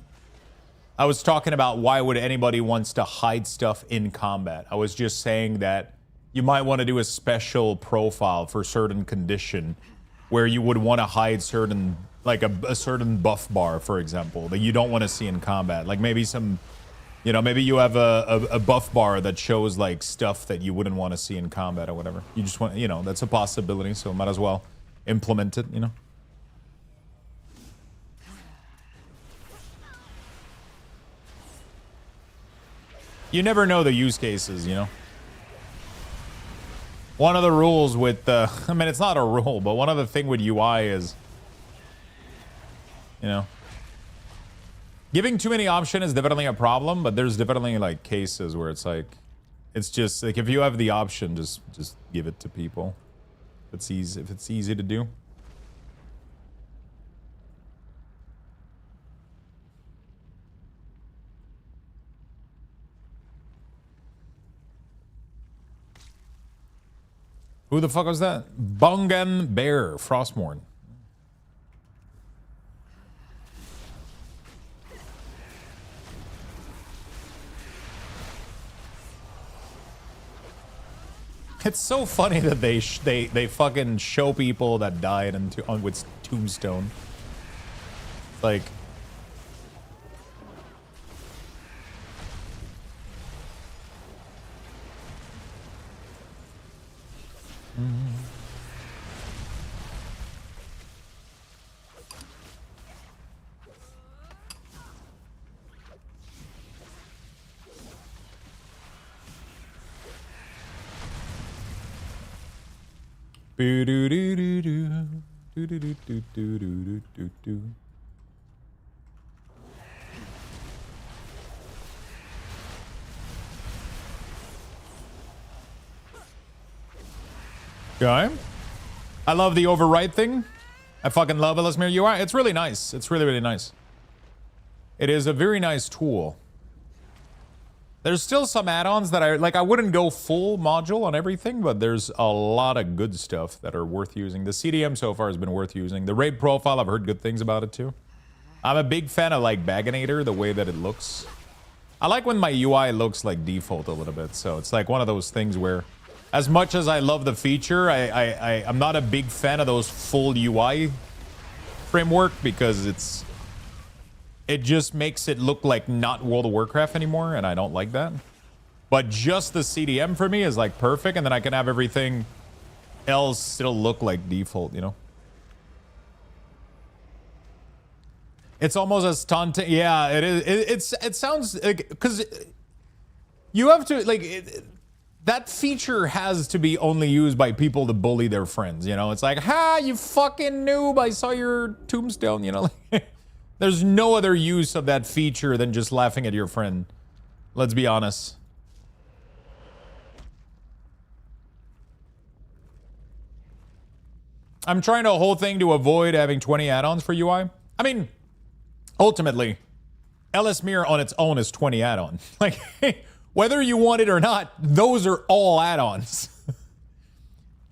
I was talking about why would anybody wants to hide stuff in combat. I was just saying that you might want to do a special profile for certain condition where you would want to hide certain, like a certain buff bar, for example, that you don't want to see in combat. Like maybe some, you know, maybe you have a buff bar that shows like stuff that you wouldn't want to see in combat or whatever. You just want, you know, that's a possibility, so might as well implement it, you know. You never know the use cases, you know. One of the rules with I mean, it's not a rule, but one of the thing with UI is, you know, giving too many options is definitely a problem, but there's definitely like cases where it's like, it's just like if you have the option, just give it to people. If it's easy to do. Who the fuck was that? Bungan Bear, Frostmourne. It's so funny that they fucking show people that died on with Tombstone. Like, okay. I love the override thing. I fucking love Elismir UI. It's really nice. It's really, really nice. It is a very nice tool. There's still some add-ons that I wouldn't go full module on everything, but there's a lot of good stuff that are worth using. The CDM so far has been worth using. The raid profile, I've heard good things about it too. I'm a big fan of like Baganator, the way that it looks. I like when my UI looks like default a little bit. So it's like one of those things where as much as I love the feature, I'm not a big fan of those full UI framework because it just makes it look like not World of Warcraft anymore, and I don't like that. But just the CDM for me is like perfect, and then I can have everything else still look like default, you know? It's almost as taunting. Yeah, it is. It sounds like, because you have to, like, that feature has to be only used by people to bully their friends, you know? It's like, ha, you fucking noob, I saw your tombstone, you know? There's no other use of that feature than just laughing at your friend. Let's be honest. I'm trying the whole thing to avoid having 20 add-ons for UI. I mean, ultimately, LS Mirror on its own is 20 add-ons. Like, whether you want it or not, those are all add-ons.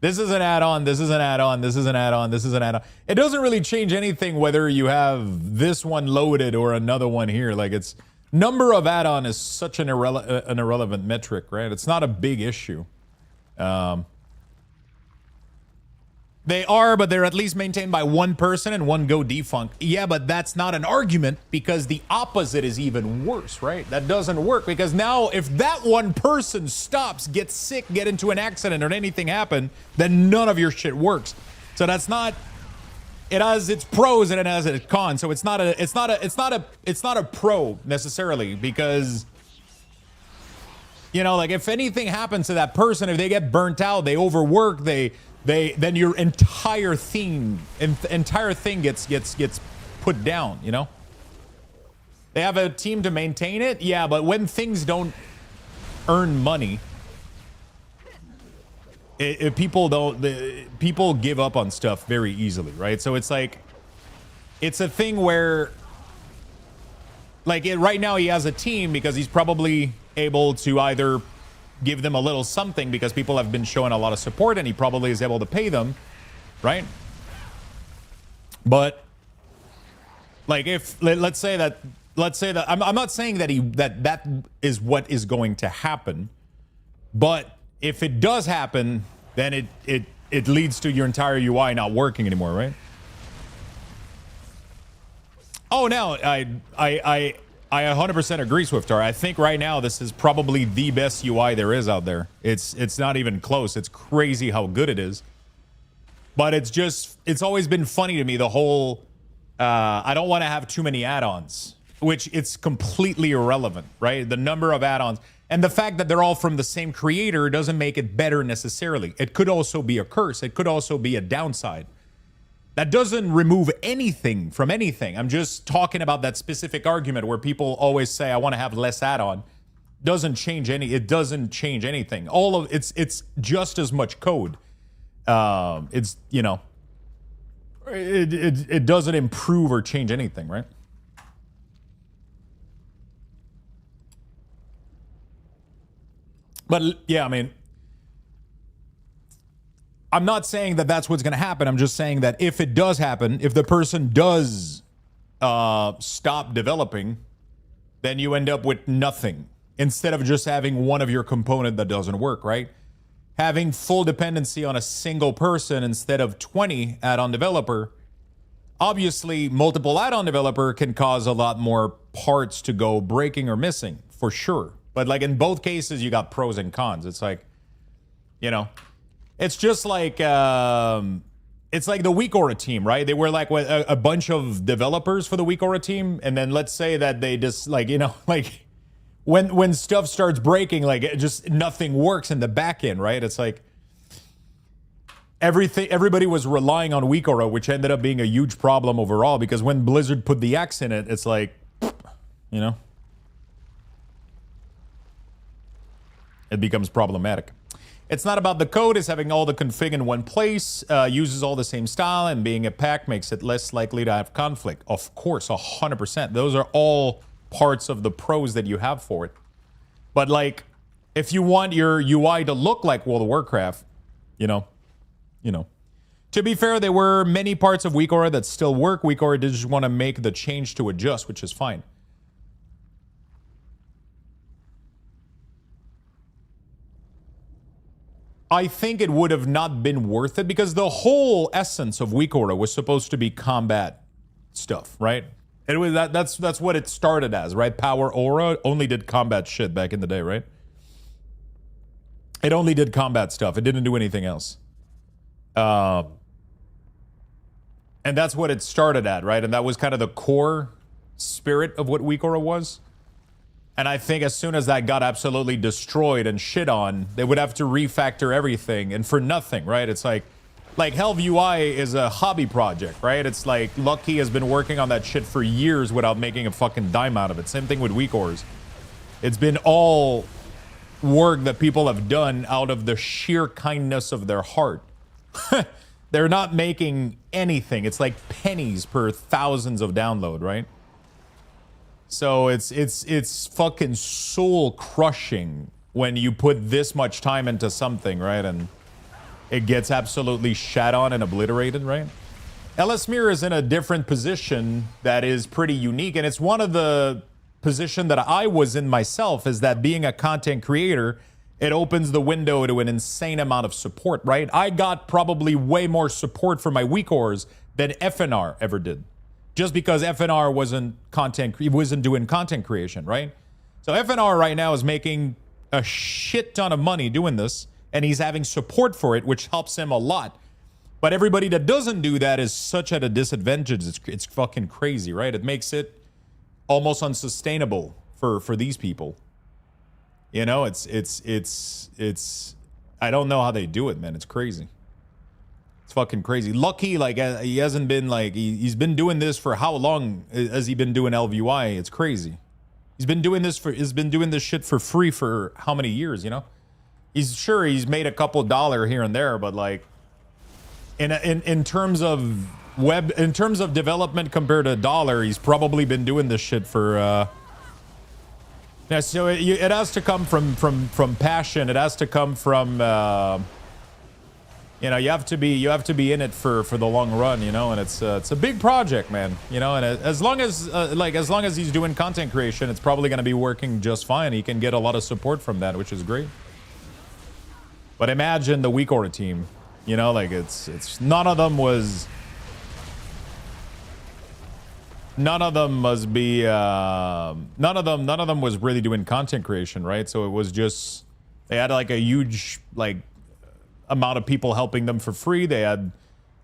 This is an add-on, this is an add-on, this is an add-on, this is an add-on. It doesn't really change anything whether you have this one loaded or another one here. Like, it's number of add-on is such an irrelevant metric, right? It's not a big issue. They are, but they're at least maintained by one person and one go defunct. Yeah, but that's not an argument because the opposite is even worse, right? That doesn't work because now if that one person stops, gets sick, get into an accident or anything happen, then none of your shit works. So that's not, it has its pros and it has its cons. So it's not a pro necessarily because, you know, like if anything happens to that person, if they get burnt out, they overwork, then your entire thing gets put down, you know? They have a team to maintain it, yeah, but when things don't earn money, people give up on stuff very easily, right? So it's like, it's a thing where, like, right now he has a team because he's probably able to either give them a little something because people have been showing a lot of support and he probably is able to pay them, right? But like if let's say that I'm not saying that that is what is going to happen, but if it does happen, then it leads to your entire UI not working anymore, right? Oh, no, I 100% agree, Swiftar. I think right now this is probably the best UI there is out there. It's not even close. It's crazy how good it is. But it's always been funny to me, the whole, I don't want to have too many add-ons, which it's completely irrelevant, right? The number of add-ons and the fact that they're all from the same creator doesn't make it better necessarily. It could also be a curse. It could also be a downside. That doesn't remove anything from anything. I'm just talking about that specific argument where people always say, I want to have less add-on. It doesn't change anything. All of it's just as much code. It's, you know, it doesn't improve or change anything, right? But yeah, I mean, I'm not saying that that's what's going to happen. I'm just saying that if it does happen, if the person does stop developing, then you end up with nothing instead of just having one of your component that doesn't work, right? Having full dependency on a single person instead of 20 add-on developer, obviously multiple add-on developer can cause a lot more parts to go breaking or missing, for sure. But like in both cases, you got pros and cons. It's like, you know, it's just like, it's like the Weak Aura team, right? They were like a bunch of developers for the Weak Aura team. And then let's say that they just like, you know, like when stuff starts breaking, like it just nothing works in the back end, right? It's like everybody was relying on Weak Aura, which ended up being a huge problem overall because when Blizzard put the X in it, it's like, you know, it becomes problematic. It's not about the code, it's having all the config in one place, uses all the same style, and being a pack makes it less likely to have conflict. Of course, 100%. Those are all parts of the pros that you have for it. But like, if you want your UI to look like World of Warcraft, you know. To be fair, there were many parts of WeakAura that still work. WeakAura did just want to make the change to adjust, which is fine. I think it would have not been worth it because the whole essence of WeakAura was supposed to be combat stuff, right? It was that's what it started as, right? Power Aura only did combat shit back in the day, right? It only did combat stuff. It didn't do anything else. And that's what it started at, right? And that was kind of the core spirit of what WeakAura was. And I think as soon as that got absolutely destroyed and shit on, they would have to refactor everything, and for nothing, right? It's like Helve UI is a hobby project, right? It's like Lucky has been working on that shit for years without making a fucking dime out of it. Same thing with WeakAuras. It's been all work that people have done out of the sheer kindness of their heart. They're not making anything. It's like pennies per thousands of download, right? So it's fucking soul crushing when you put this much time into something, right? And it gets absolutely shat on and obliterated, right? LSMIR is in a different position that is pretty unique, and it's one of the position that I was in myself, is that being a content creator, it opens the window to an insane amount of support, right? I got probably way more support for my WeakAuras than FNR ever did. Just because FNR wasn't doing content creation, right? So FNR right now is making a shit ton of money doing this, and he's having support for it, which helps him a lot. But everybody that doesn't do that is such at a disadvantage. It's fucking crazy, right? It makes it almost unsustainable for these people. You know, it's I don't know how they do it, man. It's crazy. It's fucking crazy. Lucky, like, he hasn't been like, he's been doing this for how long has he been doing LVUI? It's crazy. He's been doing this shit for free for how many years, you know? He's made a couple $1 here and there, but like in terms of development compared to $1, he's probably been doing this shit for yeah, so it has to come from passion. It has to come from you know, you have to be in it for the long run, you know, and it's a big project, man, you know, and as long as he's doing content creation, it's probably going to be working just fine. He can get a lot of support from that, which is great. But imagine the WeakAura team, you know, like it's none of them was really doing content creation, right? So it was just, they had like a huge like amount of people helping them for free. They had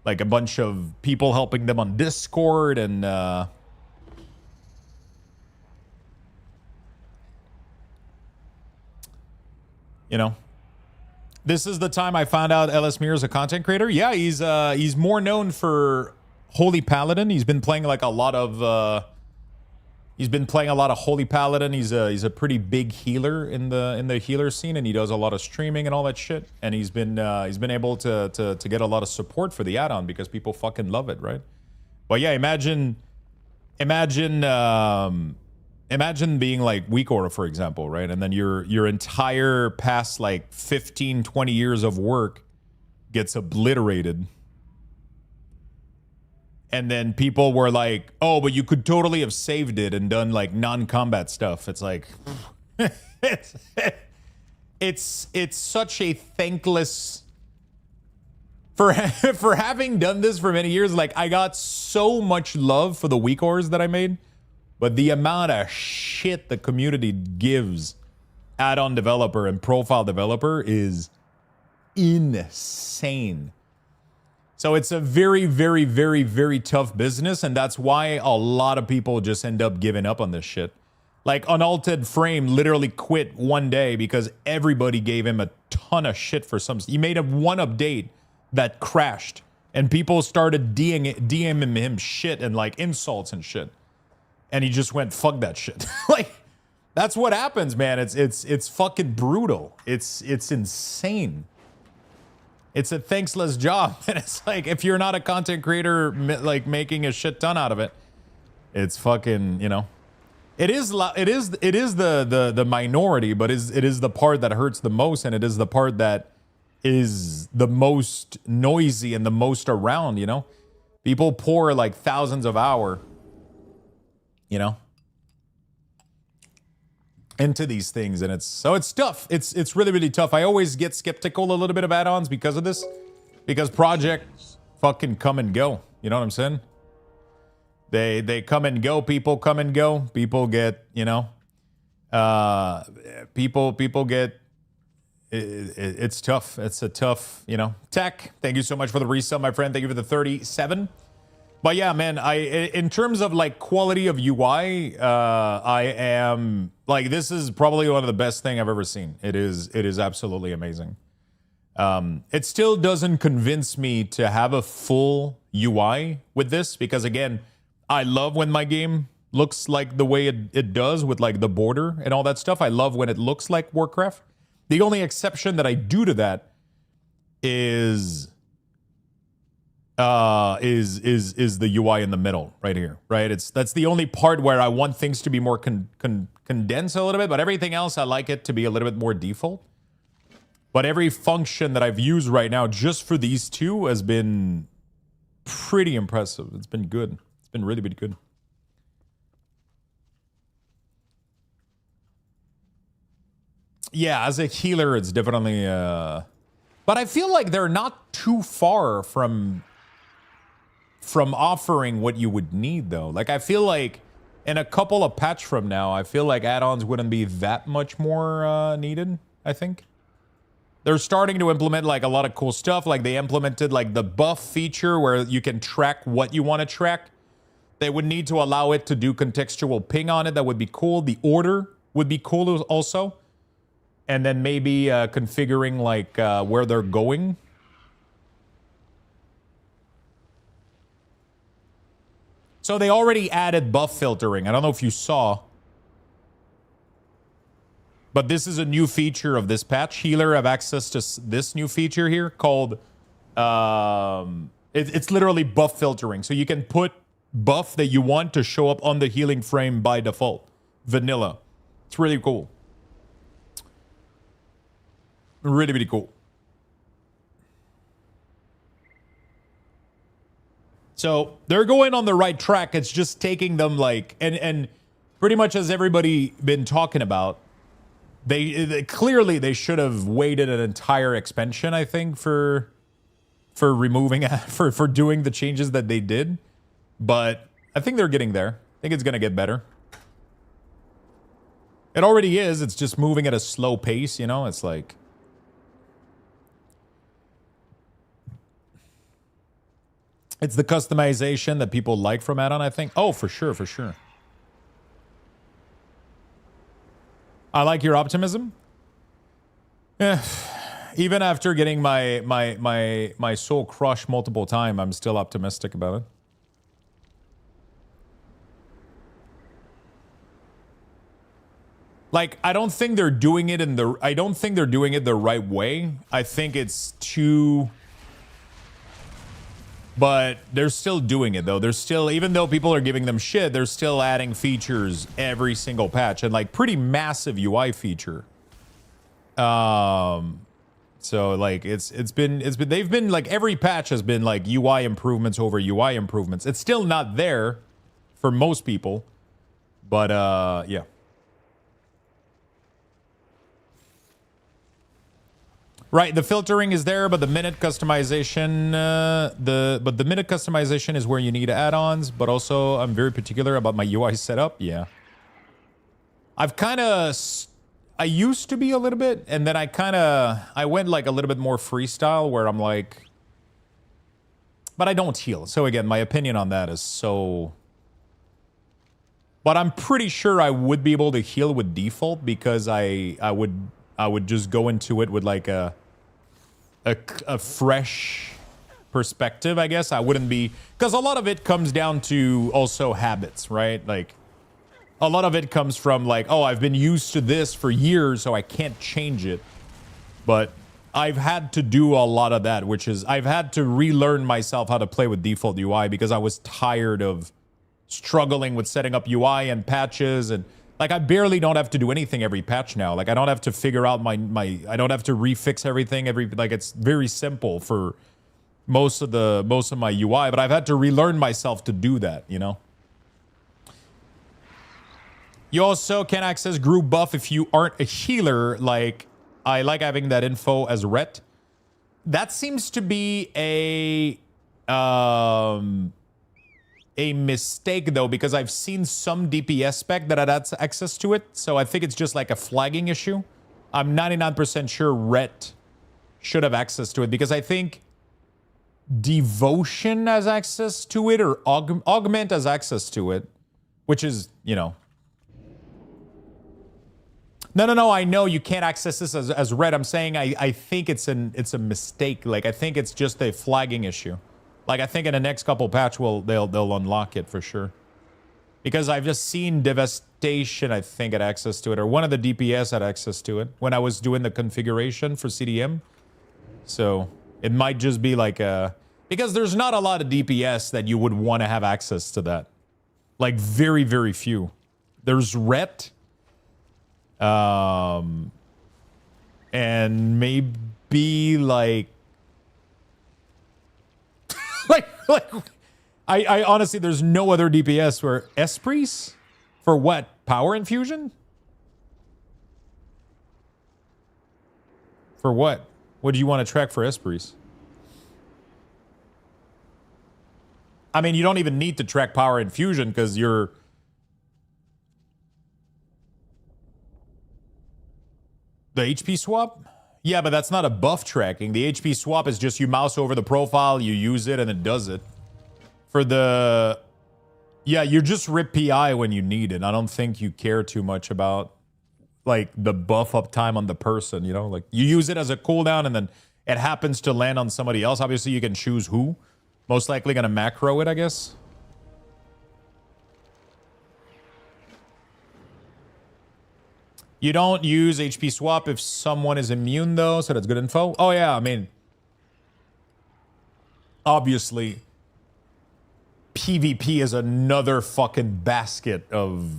like a bunch of people helping them on Discord, and you know, this is the time I found out LSMIR is a content creator. Yeah, he's more known for Holy Paladin. He's been playing like a lot of Holy Paladin. He's a pretty big healer in the healer scene, and he does a lot of streaming and all that shit. And he's been able to get a lot of support for the add-on because people fucking love it, right? But yeah, imagine being like WeakAura, for example, right? And then your entire past like 15, 20 years of work gets obliterated. And then people were like, oh, but you could totally have saved it and done like non-combat stuff. It's like, it's such a thankless, for having done this for many years. Like, I got so much love for the WeakAuras that I made, but the amount of shit the community gives add-on developer and profile developer is insane. So it's a very, very, very, very tough business, and that's why a lot of people just end up giving up on this shit. Like, Unaltered Frame literally quit one day because everybody gave him a ton of shit for some... He made one update that crashed, and people started DMing him shit and, like, insults and shit. And he just went, fuck that shit. Like, that's what happens, man. It's fucking brutal. It's insane. It's a thankless job, and it's like, if you're not a content creator, like, making a shit ton out of it, it's fucking, you know, It is the minority, but it is the part that hurts the most, and it is the part that is the most noisy and the most around, you know? People pour like thousands of hours, you know, into these things, and it's tough. It's really, really tough. I always get skeptical a little bit of add-ons because of this. Because projects fucking come and go. You know what I'm saying? They come and go. People come and go. People get, you know, people get. It's tough. It's a tough, you know. Tech, thank you so much for the resub, my friend. Thank you for the 37. But yeah, man, in terms of like quality of UI, I am like, this is probably one of the best thing I've ever seen. It is absolutely amazing. It still doesn't convince me to have a full UI with this because again, I love when my game looks like the way it does with like the border and all that stuff. I love when it looks like Warcraft. The only exception that I do to that is the UI in the middle right here, right? That's the only part where I want things to be more condensed a little bit, but everything else I like it to be a little bit more default. But every function that I've used right now just for these two has been pretty impressive. It's been good. It's been really, really good. Yeah, as a healer, it's definitely... But I feel like they're not too far from offering what you would need, though. Like, I feel like in a couple of patch from now, I feel like add-ons wouldn't be that much more needed, I think. They're starting to implement, like, a lot of cool stuff. Like, they implemented, like, the buff feature where you can track what you want to track. They would need to allow it to do contextual ping on it. That would be cool. The order would be cool also. And then maybe configuring like where they're going. So they already added buff filtering. I don't know if you saw. But this is a new feature of this patch. Healer have access to this new feature here called... it's literally buff filtering. So you can put buff that you want to show up on the healing frame by default. Vanilla. It's really cool. Really, really cool. So they're going on the right track. It's just taking them like, and pretty much as everybody been talking about, they clearly they should have waited an entire expansion, I think, for removing for doing the changes that they did. But I think they're getting there. I think it's gonna get better. It already is. It's just moving at a slow pace, you know. It's like. It's the customization that people like from add-on, I think. Oh, for sure, for sure. I like your optimism. Yeah. Even after getting my soul crushed multiple times, I'm still optimistic about it. Like, I don't think they're doing it the right way. I think it's too... But they're still doing it, though. They're still, even though people are giving them shit, they're still adding features every single patch, and like pretty massive UI feature. So like they've been like every patch has been like UI improvements over UI improvements. It's still not there for most people, but yeah. Right, the filtering is there, but the minute customization, the minute customization is where you need add-ons. But also, I'm very particular about my UI setup. Yeah, I used to be a little bit, and then I went like a little bit more freestyle, where I'm like, but I don't heal. So again, my opinion on that is so. But I'm pretty sure I would be able to heal with default because I would just go into it with like a fresh perspective, I guess. I wouldn't be, because a lot of it comes down to also habits, right? Like a lot of it comes from like, oh, I've been used to this for years, so I can't change it. But I've had to do a lot of that, which is I've had to relearn myself how to play with default UI because I was tired of struggling with setting up UI and patches, and like I barely don't have to do anything every patch now. Like I don't have to figure out my I don't have to refix everything like it's very simple for most of my UI, but I've had to relearn myself to do that, you know. You also can access group buff if you aren't a healer. Like, I like having that info as ret. That seems to be a mistake, though, because I've seen some DPS spec that had access to it. So I think it's just like a flagging issue. I'm 99% sure ret should have access to it, because I think Devotion has access to it, or Augment has access to it, which is, you know... No, I know you can't access this as red. I'm saying I think it's a mistake. Like, I think it's just a flagging issue. Like, I think in the next couple patch they'll unlock it for sure. Because I've just seen Devastation, I think, had access to it, or one of the DPS had access to it when I was doing the configuration for CDM. So it might just be like because there's not a lot of DPS that you would want to have access to that. Like, very, very few. There's Ret. And maybe like I honestly, there's no other DPS where Esprits for what? Power infusion? For what? What do you want to track for Esprits? I mean, you don't even need to track power infusion because you're... The HP swap? Yeah, but that's not a buff tracking. The HP swap is just you mouse over the profile, you use it, and it does it. For the... Yeah, you just rip PI when you need it. I don't think you care too much about, like, the buff up time on the person, you know? Like, you use it as a cooldown, and then it happens to land on somebody else. Obviously, you can choose who. Most likely gonna macro it, I guess. You don't use HP swap if someone is immune, though, so that's good info. Oh, yeah, I mean, obviously, PvP is another fucking basket of...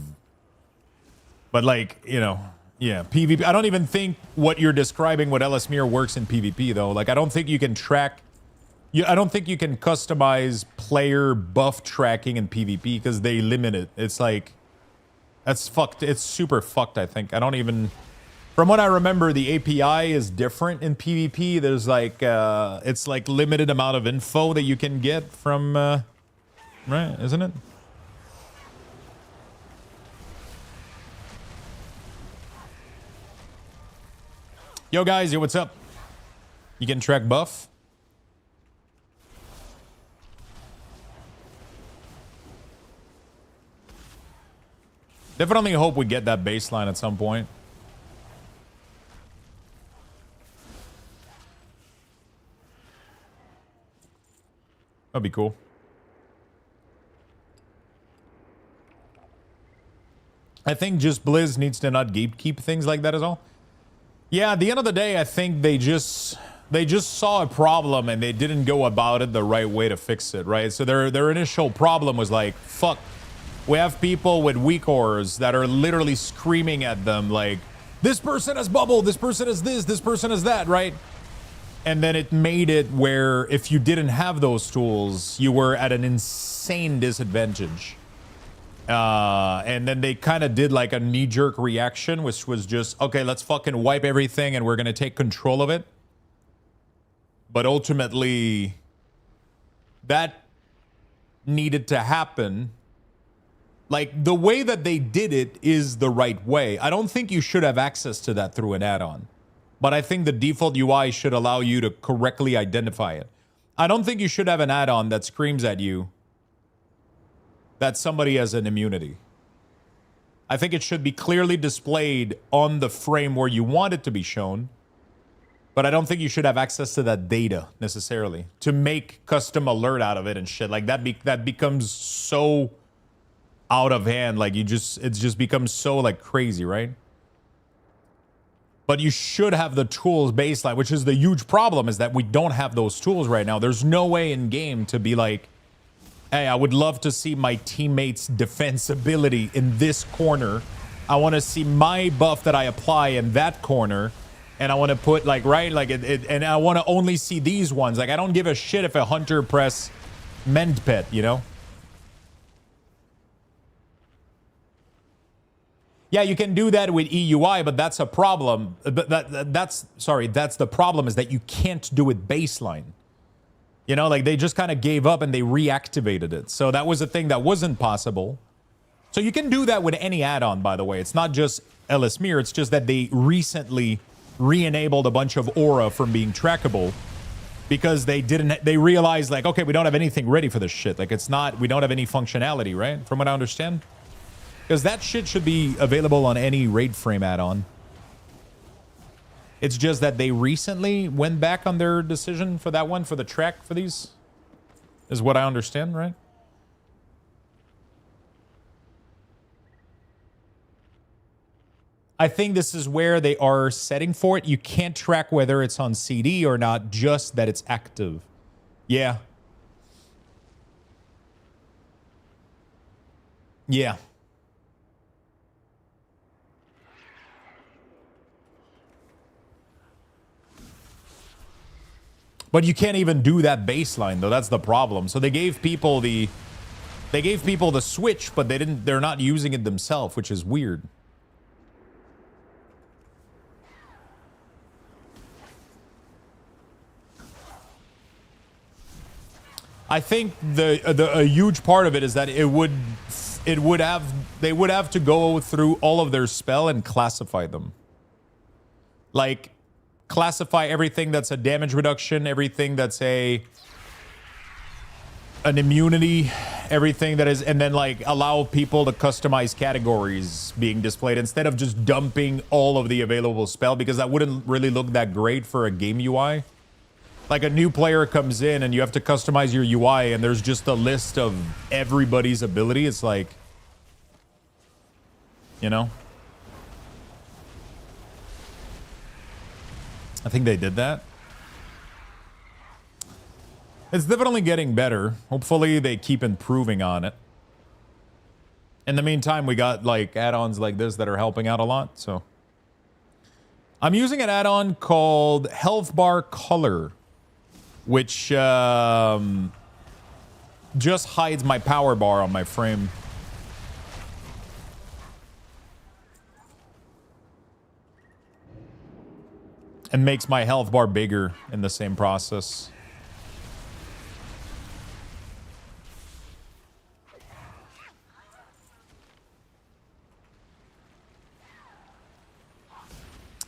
But, like, you know, yeah, PvP. I don't even think what you're describing with LS Mirror works in PvP, though. Like, I don't think you can track... I don't think you can customize player buff tracking in PvP because they limit it. It's like... That's fucked. It's super fucked, I think. I don't even... From what I remember, the API is different in PvP. There's like... it's like limited amount of info that you can get from... right, isn't it? Yo, guys. Yo, what's up? You can track buff? Definitely hope we get that baseline at some point. That'd be cool. I think just Blizz needs to not gatekeep things like that as all. Yeah, at the end of the day, I think they just saw a problem and they didn't go about it the right way to fix it, right? So their initial problem was like, fuck. We have people with weak ores that are literally screaming at them like, this person has bubble, this person is this person is that, right? And then it made it where if you didn't have those tools, you were at an insane disadvantage. And then they kind of did like a knee-jerk reaction, which was just, okay, let's fucking wipe everything and we're going to take control of it. But ultimately, that needed to happen. Like, the way that they did it is the right way. I don't think you should have access to that through an add-on. But I think the default UI should allow you to correctly identify it. I don't think you should have an add-on that screams at you that somebody has an immunity. I think it should be clearly displayed on the frame where you want it to be shown. But I don't think you should have access to that data, necessarily, to make custom alert out of it and shit. Like, that becomes so... out of hand, like it just becomes so like crazy, right? But you should have the tools baseline, which is the huge problem, is that we don't have those tools right now. There's no way in game to be like, Hey, I would love to see my teammates' defense ability in this corner. I want to see my buff that I apply in that corner. And I want to put like, right, like and I want to only see these ones. Like, I don't give a shit if a hunter press mend pet, you know? Yeah, you can do that with EUI, but that's a problem. But that's the problem, is that you can't do it baseline. You know, like they just kind of gave up and they reactivated it. So that was a thing that wasn't possible. So you can do that with any add-on, by the way. It's not just Elismir, it's just that they recently re-enabled a bunch of aura from being trackable because they realized like, okay, we don't have anything ready for this shit. Like we don't have any functionality, right? From what I understand. Because that shit should be available on any raid frame add-on. It's just that they recently went back on their decision for that one, for the track for these, is what I understand, right? I think this is where they are setting for it. You can't track whether it's on CD or not, just that it's active. Yeah. Yeah. But you can't even do that baseline, though. That's the problem. So they gave people the switch, but they're not using it themselves, which is weird. I think a huge part of it is that they would have to go through all of their spell and classify them. Like, classify everything that's a damage reduction, everything that's an immunity, everything that is, and then like allow people to customize categories being displayed instead of just dumping all of the available spell, because that wouldn't really look that great for a game UI. Like a new player comes in and you have to customize your UI and there's just a list of everybody's ability. It's like, you know? I think they did that. It's definitely getting better. Hopefully they keep improving on it. In the meantime, we got like add-ons like this that are helping out a lot. So I'm using an add-on called Health Bar Color, which just hides my power bar on my frame. And makes my health bar bigger in the same process.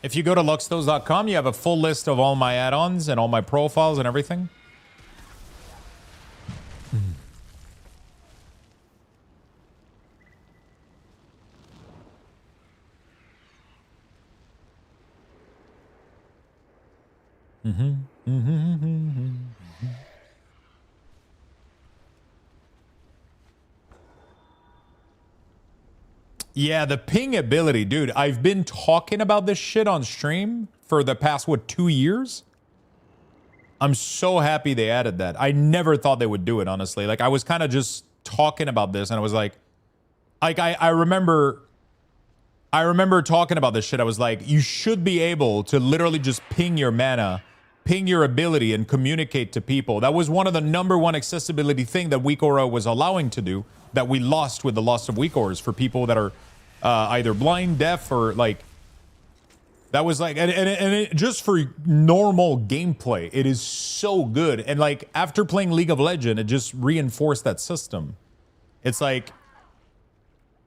If you go to luxtos.com, you have a full list of all my add-ons and all my profiles and everything. Yeah, the ping ability, dude. I've been talking about this shit on stream for the past, 2 years? I'm so happy they added that. I never thought they would do it, honestly. Like, I was kind of just talking about this, and I was like I remember talking about this shit. I was like, you should be able to literally just ping your mana, ping your ability, and communicate to people. That was one of the #1 accessibility thing that Weak Aura was allowing to do, that we lost with the loss of Weak Auras for people that are either blind, deaf, or like, that was like, and it, just for normal gameplay, it is so good. And like, after playing League of Legends, it just reinforced that system. It's like,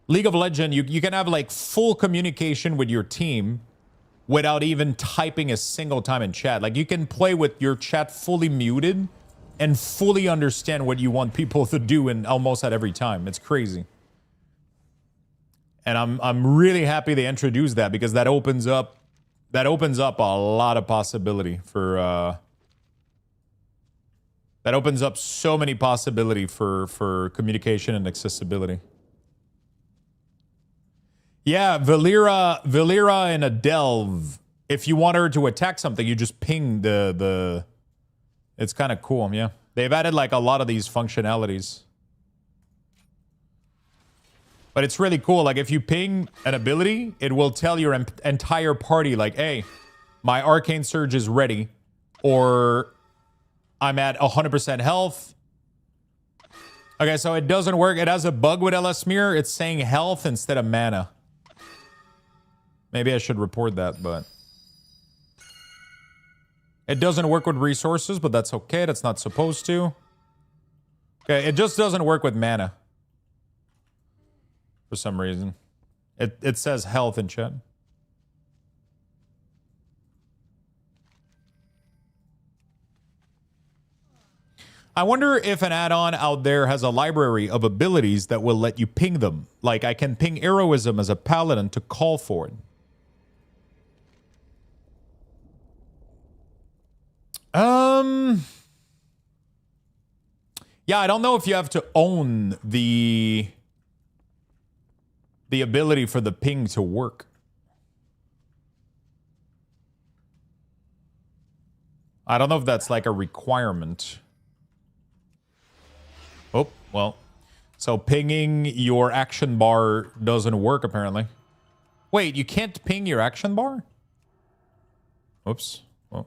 League of Legends, you can have like full communication with your team without even typing a single time in chat. Like, you can play with your chat fully muted and fully understand what you want people to do in almost at every time. It's crazy. And I'm really happy they introduced that, because that opens up a lot of possibility for that opens up so many possibility for communication and accessibility. Yeah, Valera in a delve. If you want her to attack something, you just ping the it's kind of cool, yeah. They've added like a lot of these functionalities. But it's really cool. Like, if you ping an ability, it will tell your entire party, like, hey, my Arcane Surge is ready. Or I'm at 100% health. Okay, so it doesn't work. It has a bug with LS Mirror. It's saying health instead of mana. Maybe I should report that, but... It doesn't work with resources, but that's okay. That's not supposed to. Okay, it just doesn't work with mana. For some reason. It says health in chat. I wonder if an add-on out there has a library of abilities that will let you ping them. Like, I can ping Heroism as a paladin to call for it. Yeah, I don't know if you have to own the ability for the ping to work. I don't know if that's like a requirement. Oh, well. So pinging your action bar doesn't work, apparently. Wait, you can't ping your action bar? Oops. Oh.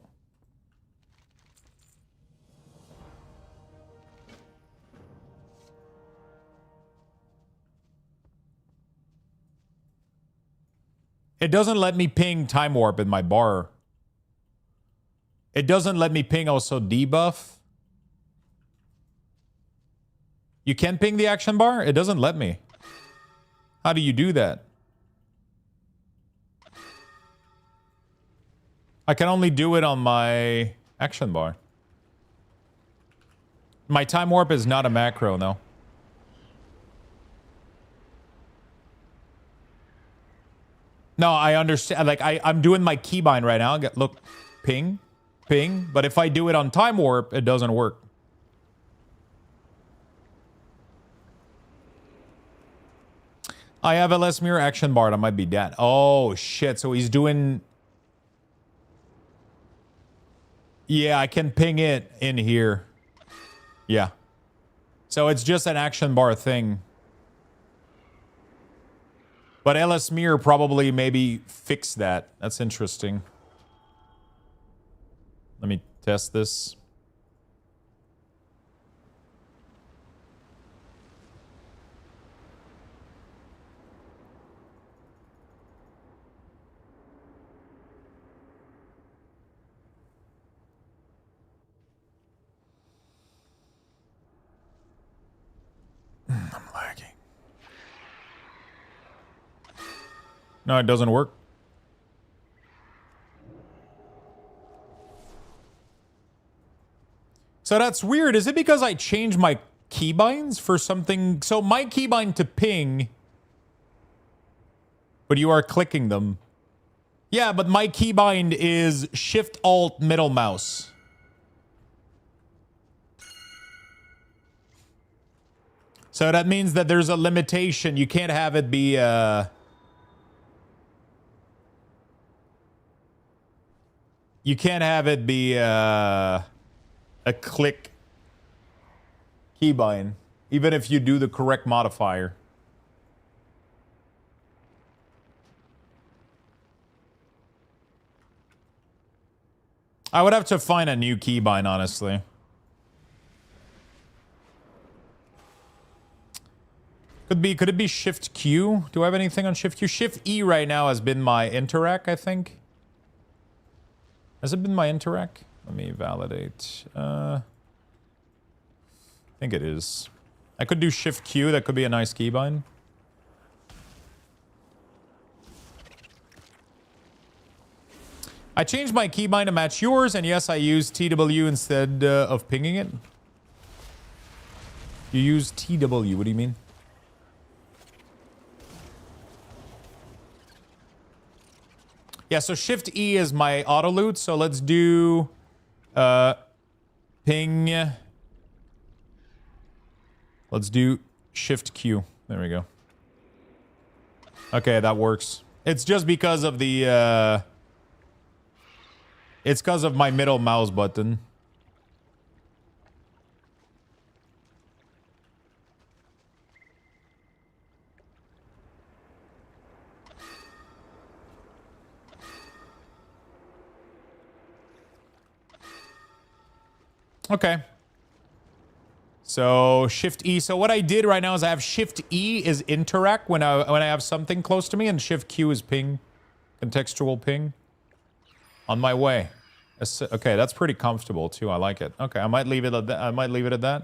It doesn't let me ping Time Warp in my bar. It doesn't let me ping also debuff. You can ping the action bar? It doesn't let me. How do you do that? I can only do it on my action bar. My Time Warp is not a macro, no. No, I understand. Like, I'm doing my keybind right now. Look, ping, ping. But if I do it on Time Warp, it doesn't work. I have a LS Mirror action bar. That might be that. Oh, shit. So he's doing... Yeah, I can ping it in here. Yeah. So it's just an action bar thing. But LS Mirror probably maybe fix that. That's interesting. Let me test this. I'm lagging. No, it doesn't work. So that's weird. Is it because I changed my keybinds for something? So my keybind to ping, but you are clicking them. Yeah, but my keybind is Shift Alt middle mouse. So that means that there's a limitation. You can't have it be you can't have it be a click keybind, even if you do the correct modifier. I would have to find a new keybind, honestly. Could it be Shift Q? Do I have anything on Shift Q? Shift E right now has been my interact, I think. Has it been my interact? Let me validate. I think it is. I could do Shift Q. That could be a nice keybind. I changed my keybind to match yours, and yes, I used TW instead of pinging it. You use TW, what do you mean? Yeah, so Shift E is my auto loot, so let's do ping. Let's do Shift Q. There we go. Okay, that works. It's just because of the it's because of my middle mouse button. Okay. So Shift E. So what I did right now is I have Shift E is interact when I have something close to me, and Shift Q is ping, contextual ping. On my way. Okay, that's pretty comfortable too. I like it. Okay, I might leave it at that. I might leave it at that.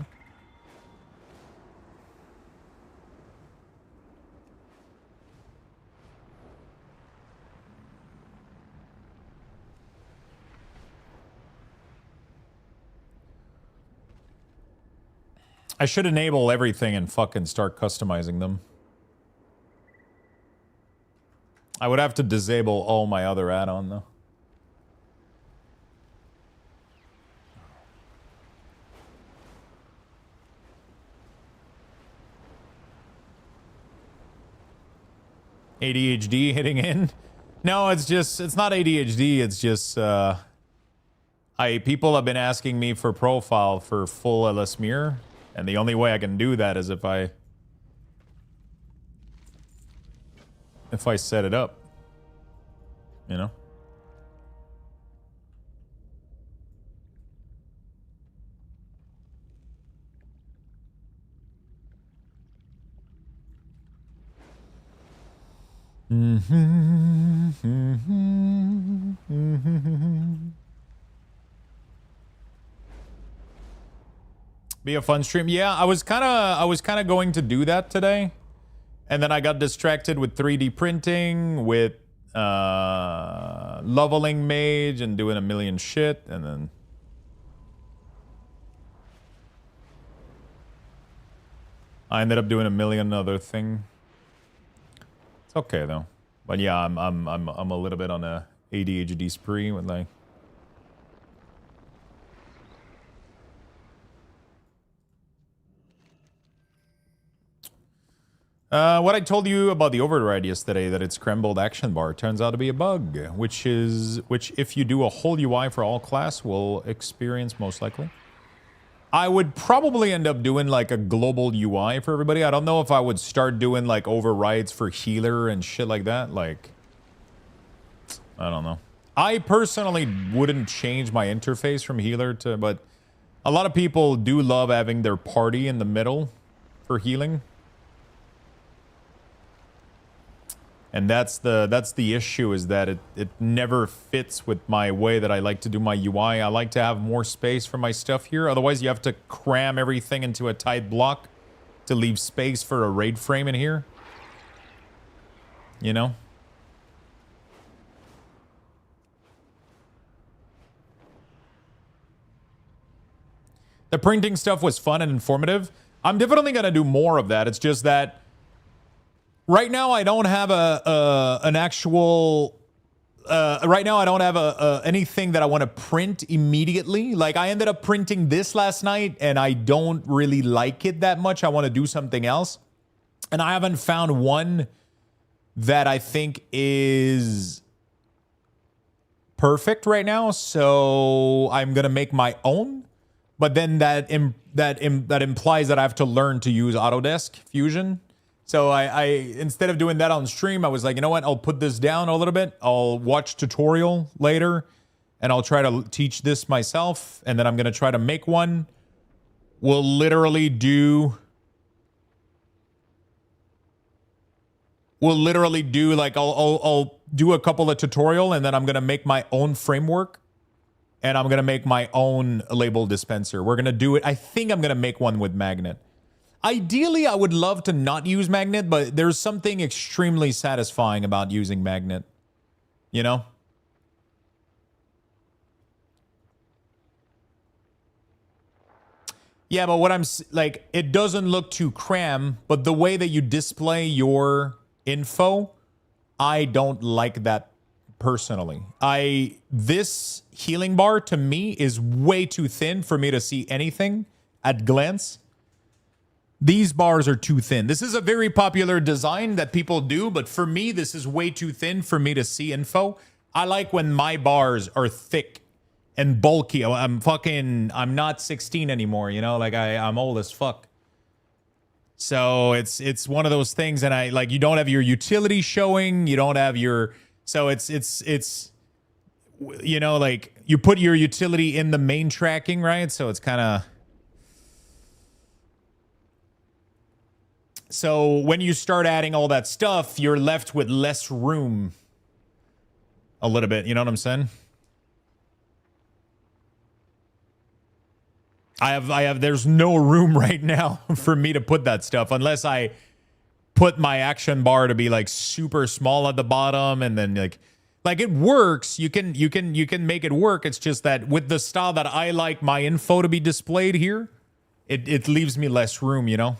I should enable everything and fucking start customizing them. I would have to disable all my other add-on though. ADHD hitting in? No, it's not ADHD, it's just people have been asking me for profile for full LS mirror, and the only way I can do that is if I set it up. You know? Be a fun stream. Yeah, I was kind of going to do that today. And then I got distracted with 3D printing, with leveling mage and doing a million shit, and then I ended up doing a million other thing. It's okay though. But yeah, I'm a little bit on a ADHD spree with like what I told you about the override yesterday, that it's scrambled action bar, turns out to be a bug, which if you do a whole UI for all class will experience most likely. I would probably end up doing like a global UI for everybody. I don't know if I would start doing like overrides for healer and shit like that. Like, I don't know. I personally wouldn't change my interface from healer to, but a lot of people do love having their party in the middle for healing. And that's the issue, is that it never fits with my way that I like to do my UI. I like to have more space for my stuff here. Otherwise, you have to cram everything into a tight block to leave space for a raid frame in here. You know? The printing stuff was fun and informative. I'm definitely going to do more of that. It's just that right now, I don't have an actual. Right now, I don't have anything that I want to print immediately. Like, I ended up printing this last night, and I don't really like it that much. I want to do something else, and I haven't found one that I think is perfect right now. So I'm gonna make my own. But then that implies that I have to learn to use Autodesk Fusion. So I instead of doing that on stream, I was like, you know what? I'll put this down a little bit. I'll watch tutorial later, and I'll try to teach this myself. And then I'm gonna try to make one. We'll literally do like I'll do a couple of tutorial, and then I'm gonna make my own framework, and I'm gonna make my own label dispenser. We're gonna do it. I think I'm gonna make one with magnet. Ideally, I would love to not use magnet, but there's something extremely satisfying about using magnet. You know? Yeah, but what I'm like, it doesn't look too cram, but the way that you display your info, I don't like that personally. This healing bar to me is way too thin for me to see anything at glance. These bars are too thin. This is a very popular design that people do, but for me, this is way too thin for me to see info. I like when my bars are thick and bulky. I'm not 16 anymore, you know? Like, I'm old as fuck. So it's one of those things, and I like, you don't have your utility showing, you don't have your, so it's you know, like you put your utility in the main tracking, right? So it's kind of... So when you start adding all that stuff, you're left with less room a little bit. You know what I'm saying? There's no room right now for me to put that stuff unless I put my action bar to be like super small at the bottom, and then like it works. You can make it work. It's just that with the style that I like my info to be displayed here, it leaves me less room, you know?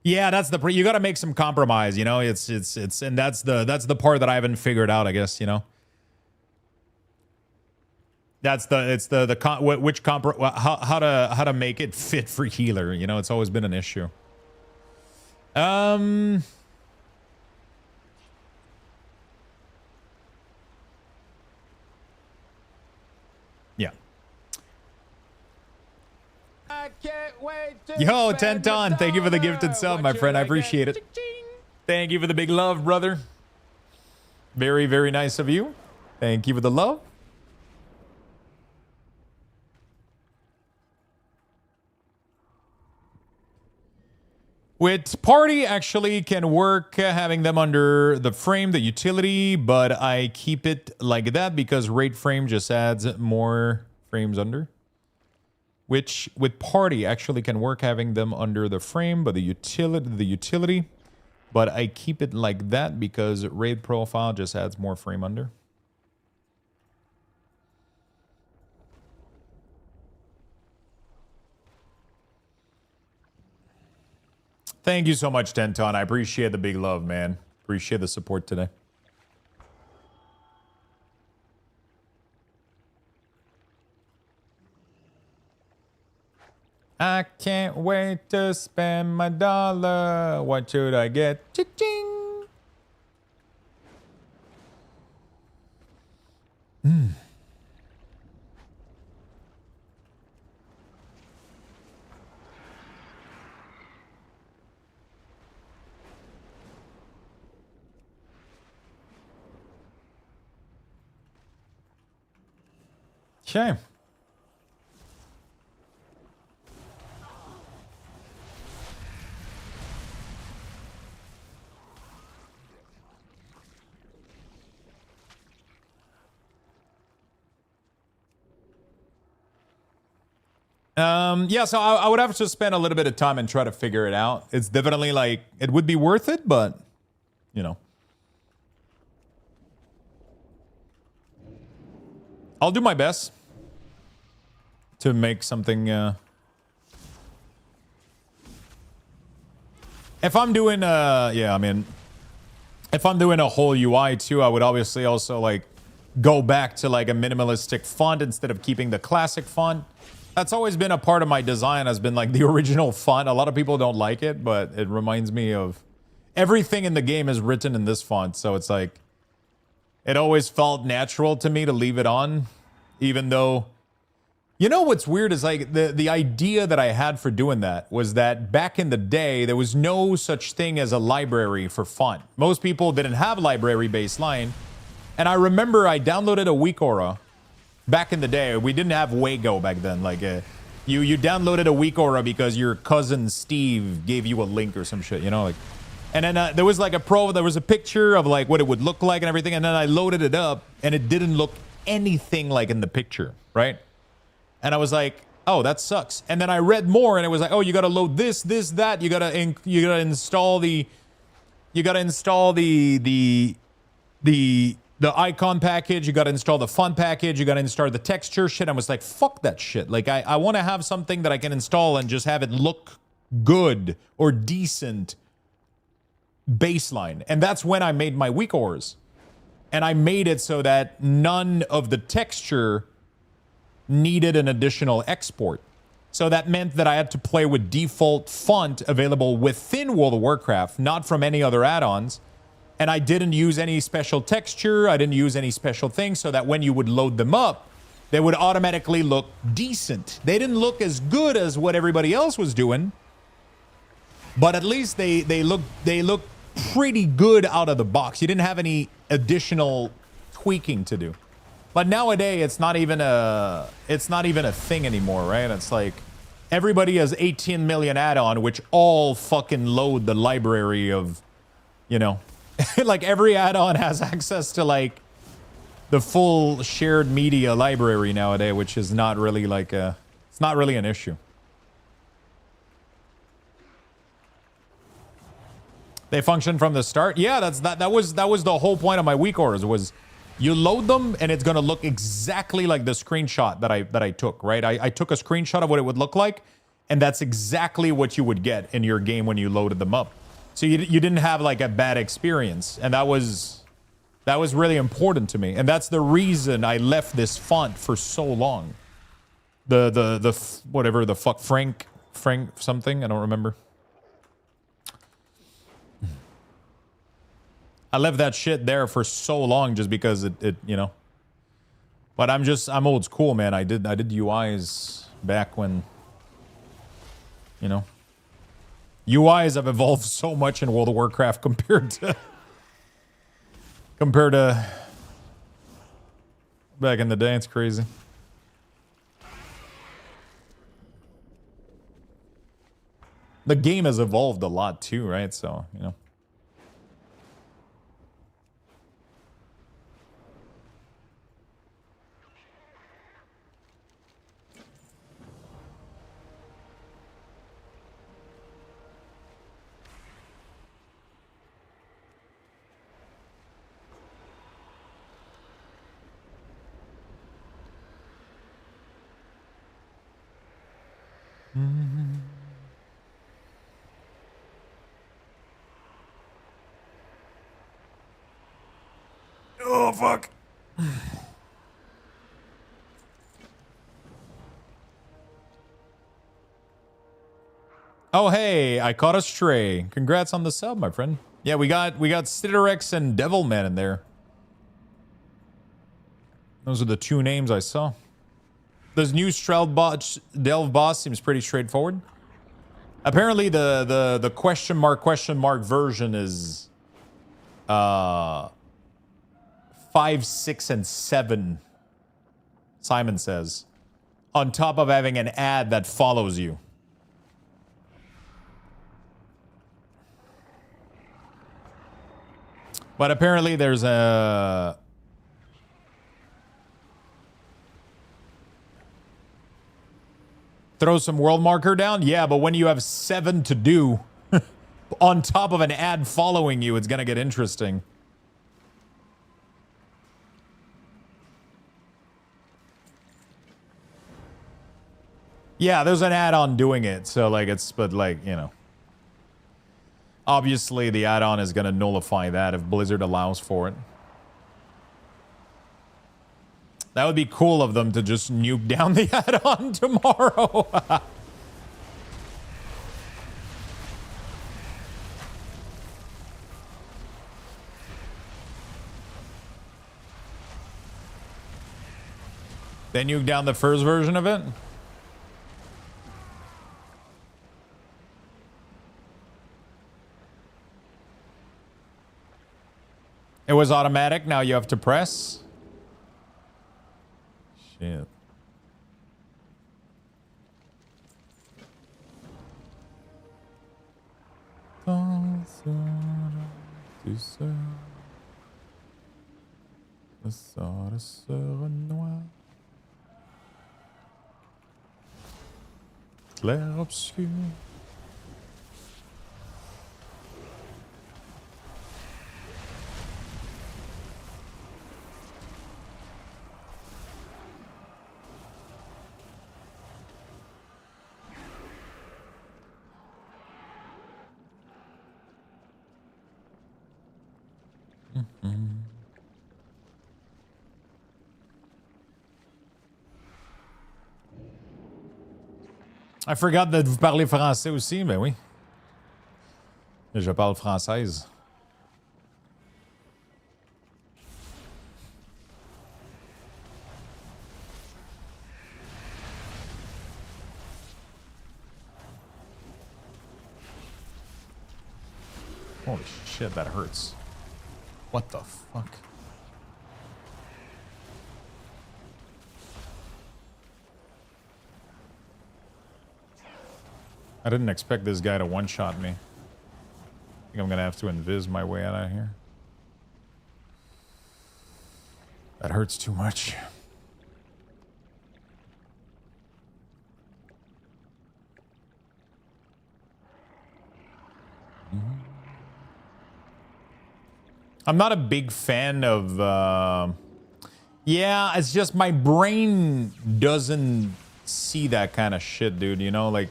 Yeah, that's you got to make some compromise, you know? It's and that's the part that I haven't figured out, I guess, you know? How to make it fit for healer, you know? It's always been an issue. Yeah. I can't wait to Yo, spend Tenton, thank you for the gifted sub, my friend. I What should appreciate get? it. Thank you for the big love, brother. Very, very nice of you. Thank you for the love. With party, actually can work having them under the frame, the utility, but I keep it like that because rate frame just adds more frames under. Which with party actually can work having them under the frame, but the utility, but I keep it like that because raid profile just adds more frame under. Thank you so much, Tenton. I appreciate the big love, man. Appreciate the support today. I can't wait to spend my dollar. What should I get? Cha-ching. Okay. Yeah, so I would have to spend a little bit of time and try to figure it out. It's definitely like, it would be worth it, but, you know. I'll do my best to make something, if I'm doing, yeah, I mean, if I'm doing a whole UI too, I would obviously also like go back to like a minimalistic font instead of keeping the classic font. That's always been a part of my design, has been like the original font. A lot of people don't like it, but it reminds me of everything in the game is written in this font. So it's like, it always felt natural to me to leave it on, even though, you know what's weird is like the idea that I had for doing that was that back in the day, there was no such thing as a library for font. Most people didn't have library baseline. And I remember I downloaded a WeakAura back in the day. We didn't have Wago back then. Like you downloaded a WeakAura because your cousin Steve gave you a link or some shit, you know, like. And then there was like there was a picture of like what it would look like and everything. And then I loaded it up and it didn't look anything like in the picture, right? And I was like, oh, that sucks. And then I read more and it was like, oh, you got to load this, that. You got to install the icon package. You got to install the font package. You got to install the texture shit. I was like, fuck that shit. Like I want to have something that I can install and just have it look good or decent baseline. And that's when I made my WeakAuras. And I made it so that none of the texture needed an additional export. So that meant that I had to play with default font available within World of Warcraft, not from any other add-ons. And I didn't use any special texture. I didn't use any special things so that when you would load them up, they would automatically look decent. They didn't look as good as what everybody else was doing, but at least they look pretty good out of the box. You didn't have any additional tweaking to do. But nowadays, it's not even a thing anymore, right? It's like everybody has 18 million add-on, which all fucking load the library of, you know, like every add-on has access to like the full shared media library nowadays, which is not really like it's not really an issue. They function from the start. Yeah, that was the whole point of my week orders was you load them and it's gonna look exactly like the screenshot that I took, right? I took a screenshot of what it would look like, and that's exactly what you would get in your game when you loaded them up. So you didn't have like a bad experience, and that was really important to me, and that's the reason I left this font for so long. The whatever the fuck Frank something, I don't remember. I left that shit there for so long just because it you know. But I'm old school, man. I did UIs back when, you know. UIs have evolved so much in World of Warcraft compared to back in the day. It's crazy. The game has evolved a lot too, right? So, you know. Oh, fuck. Oh, hey, I caught a stray. Congrats on the sub, my friend. Yeah, we got Sidorex and Devilman in there. Those are the two names I saw. This new Delve boss seems pretty straightforward. Apparently the question mark version is 5, 6, and 7, Simon says, on top of having an ad that follows you. But apparently there's a throw some world marker down. Yeah, but when you have 7 to do on top of an ad following you, it's gonna get interesting. Yeah, there's an add-on doing it, so like but like, you know. Obviously the add-on is gonna nullify that if Blizzard allows for it. That would be cool of them to just nuke down the add-on tomorrow. They nuke down the first version of it? It was automatic, now you have to press? Shit. Clair obscur. I forgot that vous parlez français aussi, mais oui. Je parle française. Holy shit, that hurts. What the fuck? I didn't expect this guy to one-shot me. I think I'm gonna have to invis my way out of here. That hurts too much. I'm not a big fan of... yeah, it's just my brain doesn't see that kind of shit, dude, you know? Like,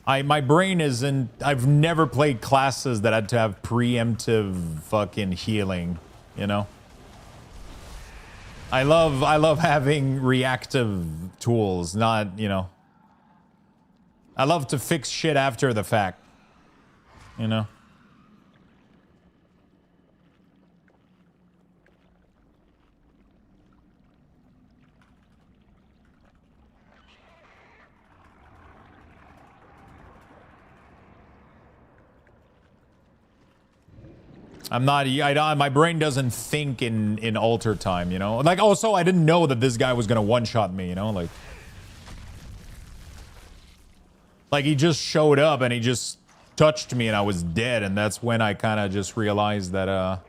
my brain isn't... I've never played classes that had to have preemptive fucking healing, you know? I love having reactive tools, not, you know... I love to fix shit after the fact, you know? I'm not, my brain doesn't think in alter time, you know? Like, also, I didn't know that this guy was gonna one-shot me, you know? Like, he just showed up and he just touched me and I was dead, and that's when I kind of just realized that,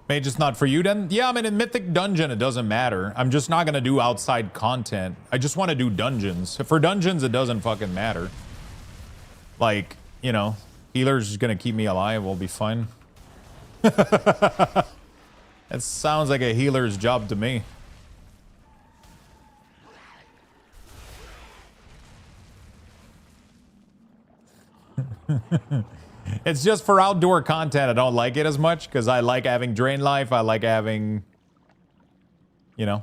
Mage, it's not for you then? Yeah, I mean, in Mythic Dungeon, it doesn't matter. I'm just not gonna do outside content. I just want to do dungeons. For dungeons, it doesn't fucking matter. Like, you know, healer's gonna keep me alive. We'll be fine. That sounds like a healer's job to me. It's just for outdoor content. I don't like it as much because I like having drain life. I like having, you know.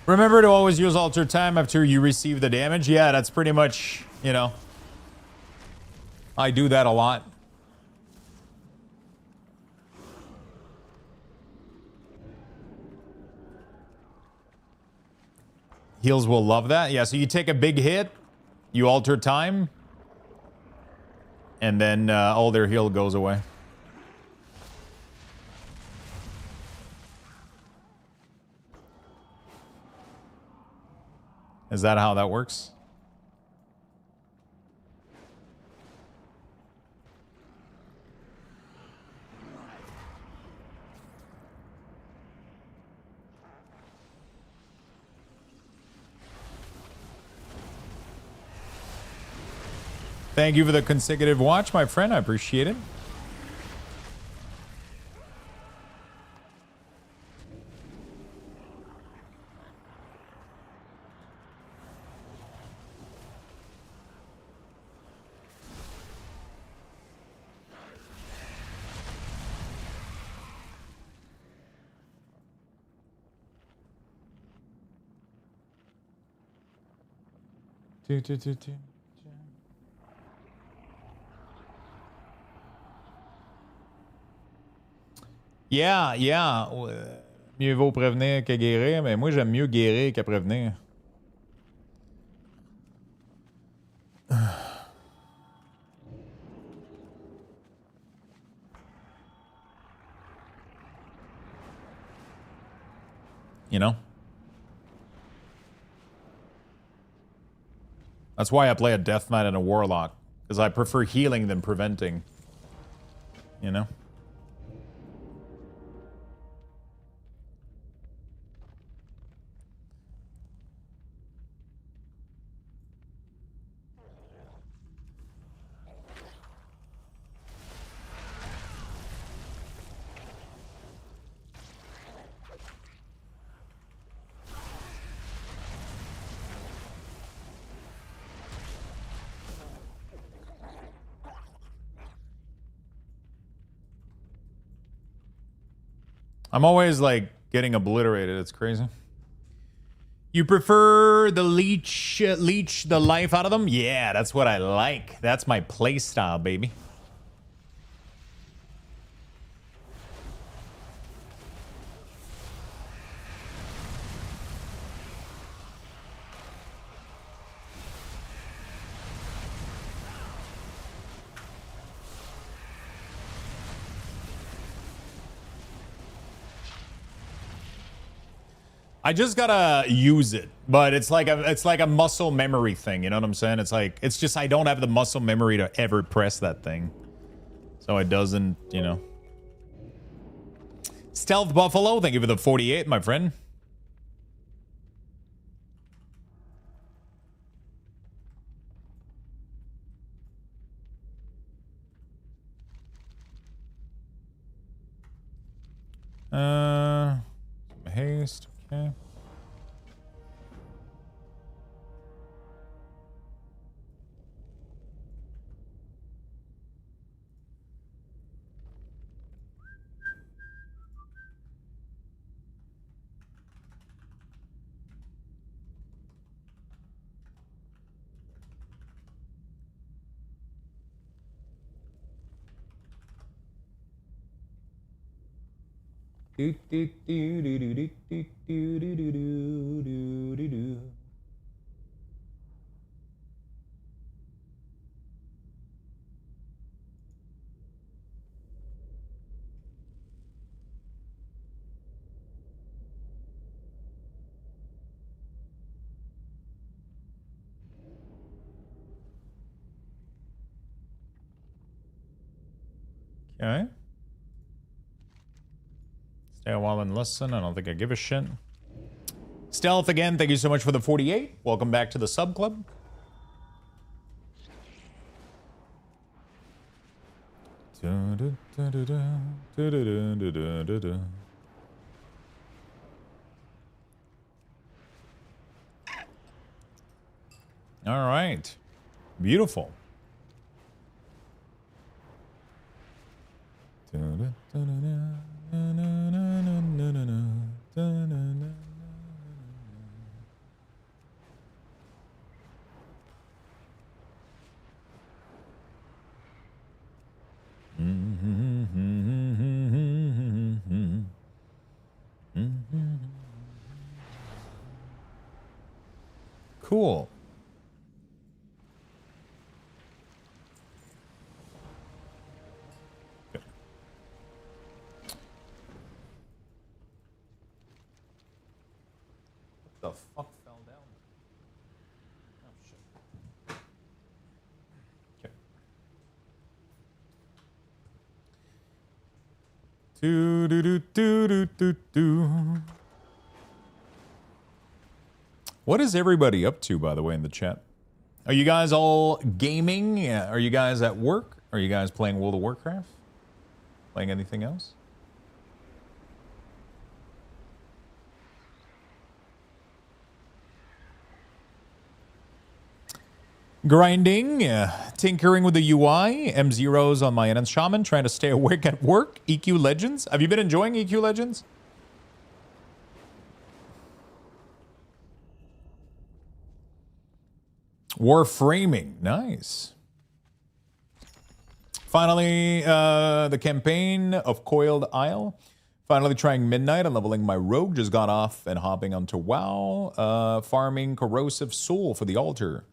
Remember to always use alter time after you receive the damage. Yeah, that's pretty much, you know. I do that a lot. Heals will love that. Yeah, so you take a big hit, you alter time, and then all their heal goes away. Is that how that works? Thank you for the consecutive watch, my friend. I appreciate it. Yeah, yeah. Mieux vaut prévenir que guérir, mais moi j'aime mieux guérir que prévenir. You know? That's why I play a Death Knight and a Warlock, because I prefer healing than preventing. You know? I'm always like getting obliterated. It's crazy. You prefer the leech the life out of them? Yeah, that's what I like. That's my play style, baby. I just gotta use it, but it's like a muscle memory thing. You know what I'm saying? It's just I don't have the muscle memory to ever press that thing, so it doesn't. You know. Stealth Buffalo, thank you for the 48, my friend. Haste. Okay. Okay. Stay a while and listen. I don't think I give a shit. Stealth again, thank you so much for the 48. Welcome back to the sub club. All right. Beautiful. Cool. The fuck fell down? Oh shit. Okay. Do do do do do do do. What is everybody up to, by the way, in the chat? Are you guys all gaming? Yeah. Are you guys at work? Are you guys playing World of Warcraft? Playing anything else? Grinding, tinkering with the UI, M0s on my AddOns Shaman, trying to stay awake at work, EQ Legends. Have you been enjoying EQ Legends? Warframing, nice. Finally, the campaign of Coiled Isle. Finally trying Midnight and leveling my rogue. Just got off and hopping onto WoW. Farming Corrosive Soul for the altar.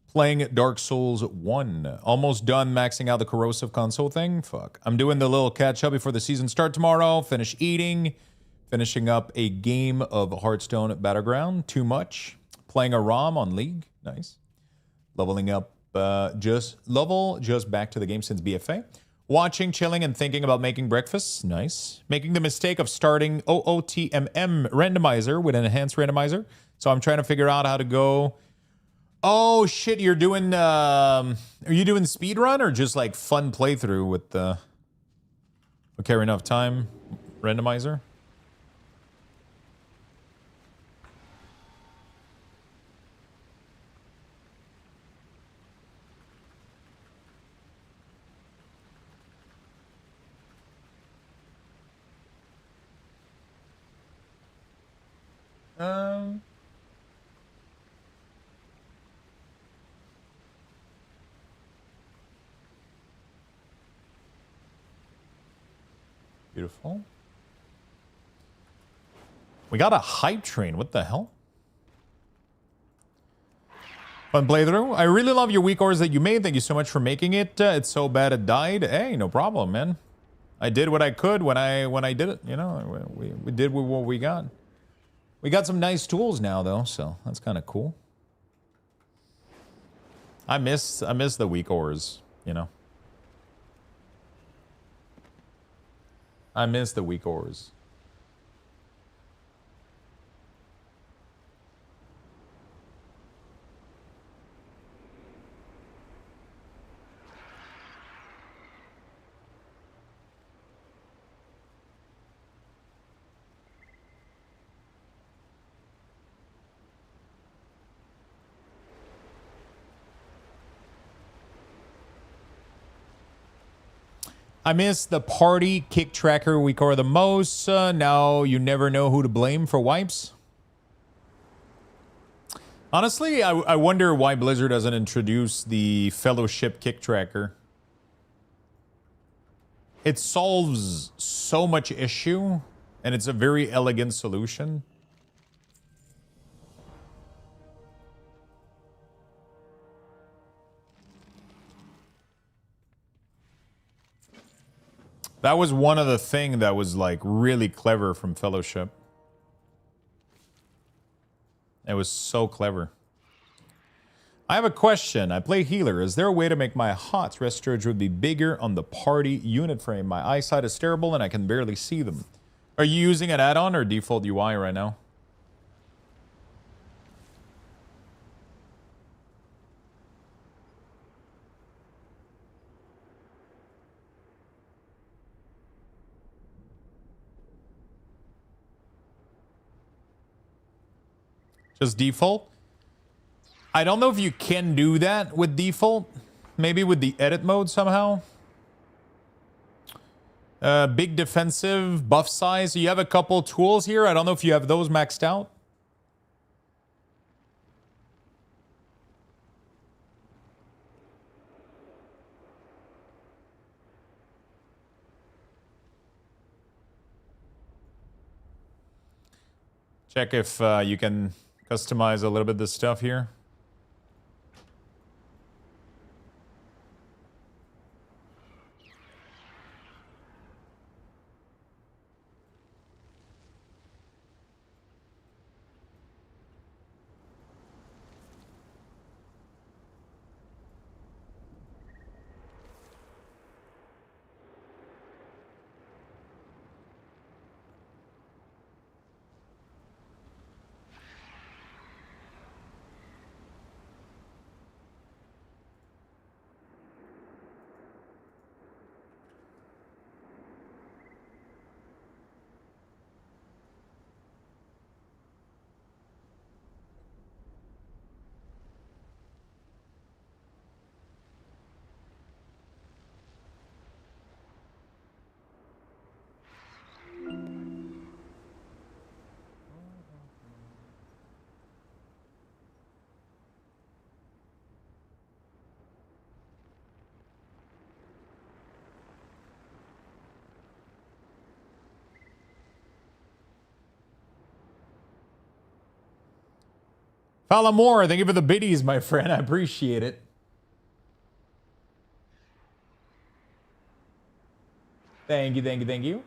Playing Dark Souls 1. Almost done maxing out the Corrosive console thing. Fuck. I'm doing the little catch up before the season start tomorrow. Finish eating. Finishing up a game of Hearthstone Battleground. Too much. Playing a ROM on League. Nice. Leveling up just back to the game since BFA. Watching, chilling, and thinking about making breakfast. Nice. Making the mistake of starting OOTMM randomizer with an enhanced randomizer. So I'm trying to figure out how to go. Oh shit, you're doing are you doing speedrun or just like fun playthrough with the okay, enough time randomizer? Um. Beautiful. We got a hype train. What the hell? Fun playthrough. I really love your weak ores that you made. Thank you so much for making it. It's so bad it died. Hey, no problem, man. I did what I could when I did it. You know, we did what we got. We got some nice tools now, though, so that's kind of cool. I miss the weak ores. You know. I miss the weak ores. I miss the party kick tracker weak ore the most. Now you never know who to blame for wipes. Honestly, I wonder why Blizzard doesn't introduce the Fellowship kick tracker. It solves so much issue, and it's a very elegant solution. That was one of the things that was like really clever from Fellowship. It was so clever. I have a question. I play healer. Is there a way to make my HOTS rest storage would be bigger on the party unit frame? My eyesight is terrible and I can barely see them. Are you using an add-on or default UI right now? Just default? I don't know if you can do that with default. Maybe with the edit mode somehow. Big defensive, buff size. You have a couple tools here. I don't know if you have those maxed out. Check if you can customize a little bit of this stuff here. Follow more. Thank you for the biddies, my friend. I appreciate it. Thank you, thank you, thank you.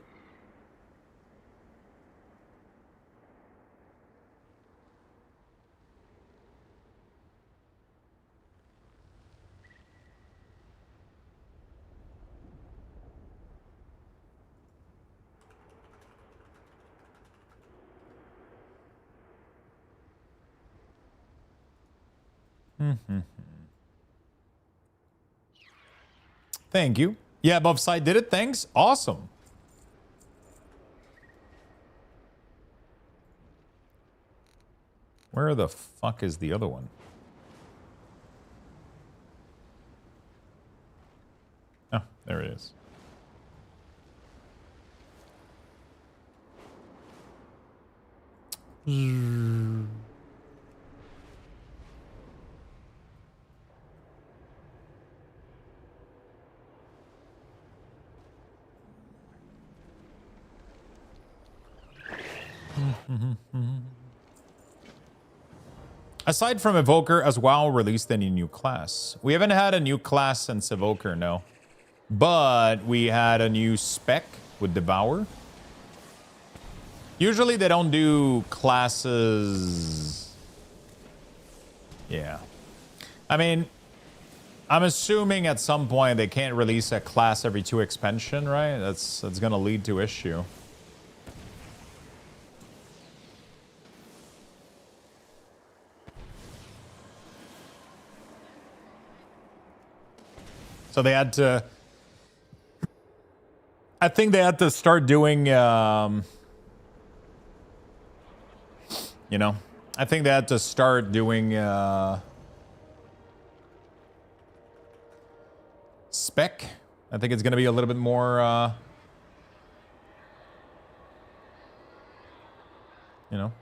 Thank you. Yeah, above side did it. Thanks. Awesome. Where the fuck is the other one? Oh, there it is. Aside from Evoker, as WoW released any new class? We haven't had a new class since Evoker, no. But we had a new spec with Devour. Usually they don't do classes. Yeah. I mean, I'm assuming at some point they can't release a class every 2 expansion, right? That's gonna lead to issue. So they had to, I think they had to start doing, you know, I think they had to start doing spec. I think it's going to be a little bit more, you know.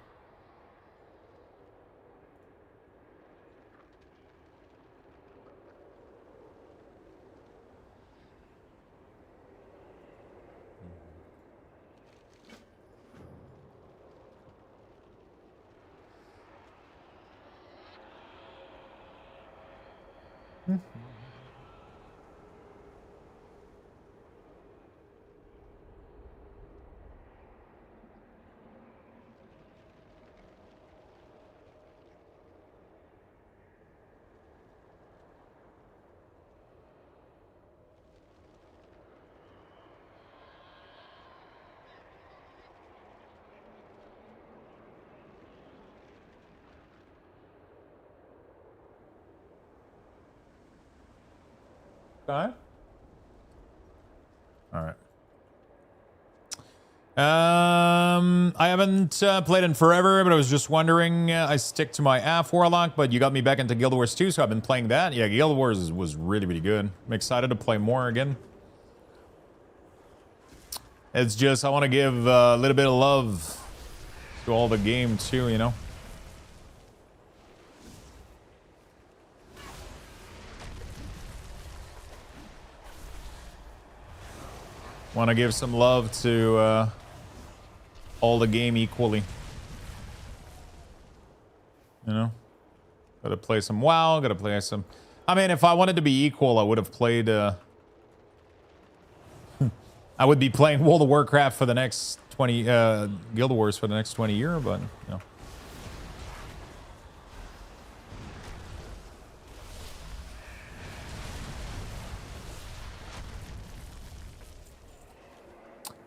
Okay. All right. I haven't played in forever, but I was just wondering. I stick to my AF Warlock, but you got me back into Guild Wars 2, so I've been playing that. Yeah, Guild Wars was really, really good. I'm excited to play more again. It's just I want to give a little bit of love to all the game too, you know. Want to give some love to all the game equally. You know? Gotta play some WoW, gotta play some... I mean, if I wanted to be equal, I would have played... I would be playing World of Warcraft for the next 20... Guild Wars for the next 20 years, but, you know.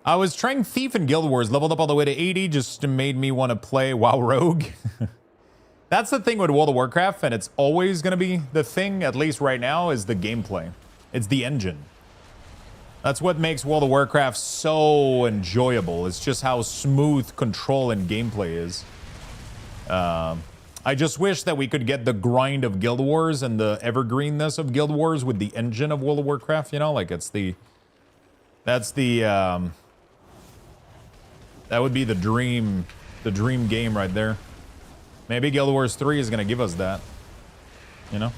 I was trying Thief in Guild Wars, leveled up all the way to 80, just made me want to play WoW Rogue. That's the thing with World of Warcraft, and it's always going to be the thing, at least right now, is the gameplay. It's the engine. That's what makes World of Warcraft so enjoyable. It's just how smooth control and gameplay is. I just wish that we could get the grind of Guild Wars and the evergreenness of Guild Wars with the engine of World of Warcraft, you know? Like, it's the... That's the... That would be the dream game right there. Maybe Guild Wars 3 is going to give us that. You know?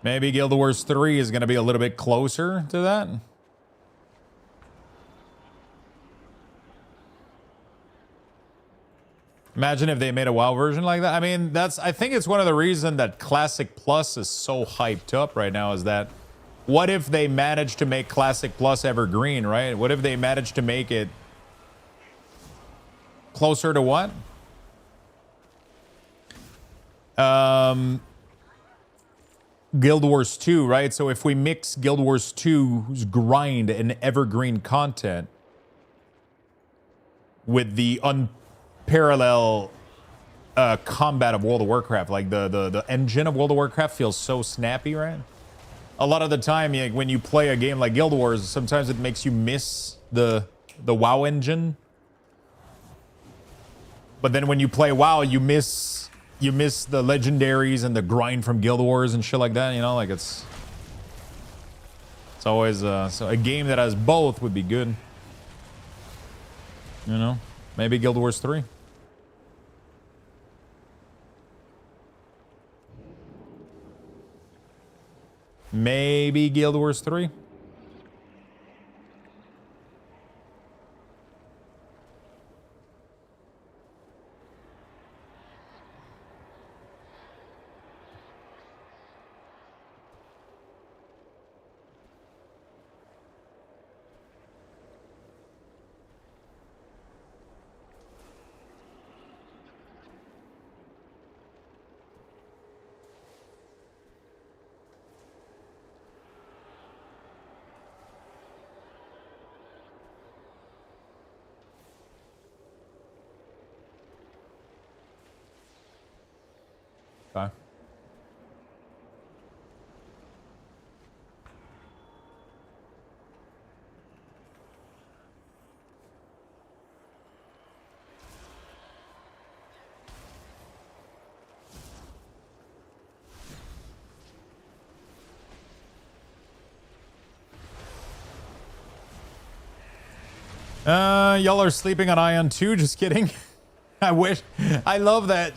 Maybe Guild Wars 3 is going to be a little bit closer to that. Imagine if they made a WoW version like that. I mean, I think it's one of the reasons that Classic Plus is so hyped up right now is that what if they managed to make Classic Plus evergreen, right? What if they managed to make it closer to what? Guild Wars 2, right? So if we mix Guild Wars 2's grind and evergreen content with the unparalleled combat of World of Warcraft, like the engine of World of Warcraft feels so snappy, right? A lot of the time, when you play a game like Guild Wars, sometimes it makes you miss the WoW engine. But then when you play WoW, you miss the legendaries and the grind from Guild Wars and shit like that. You know, like it's always so a game that has both would be good. You know, maybe Guild Wars 3. Maybe Guild Wars 3. Y'all are sleeping on Ion 2. Just kidding. I wish. I love that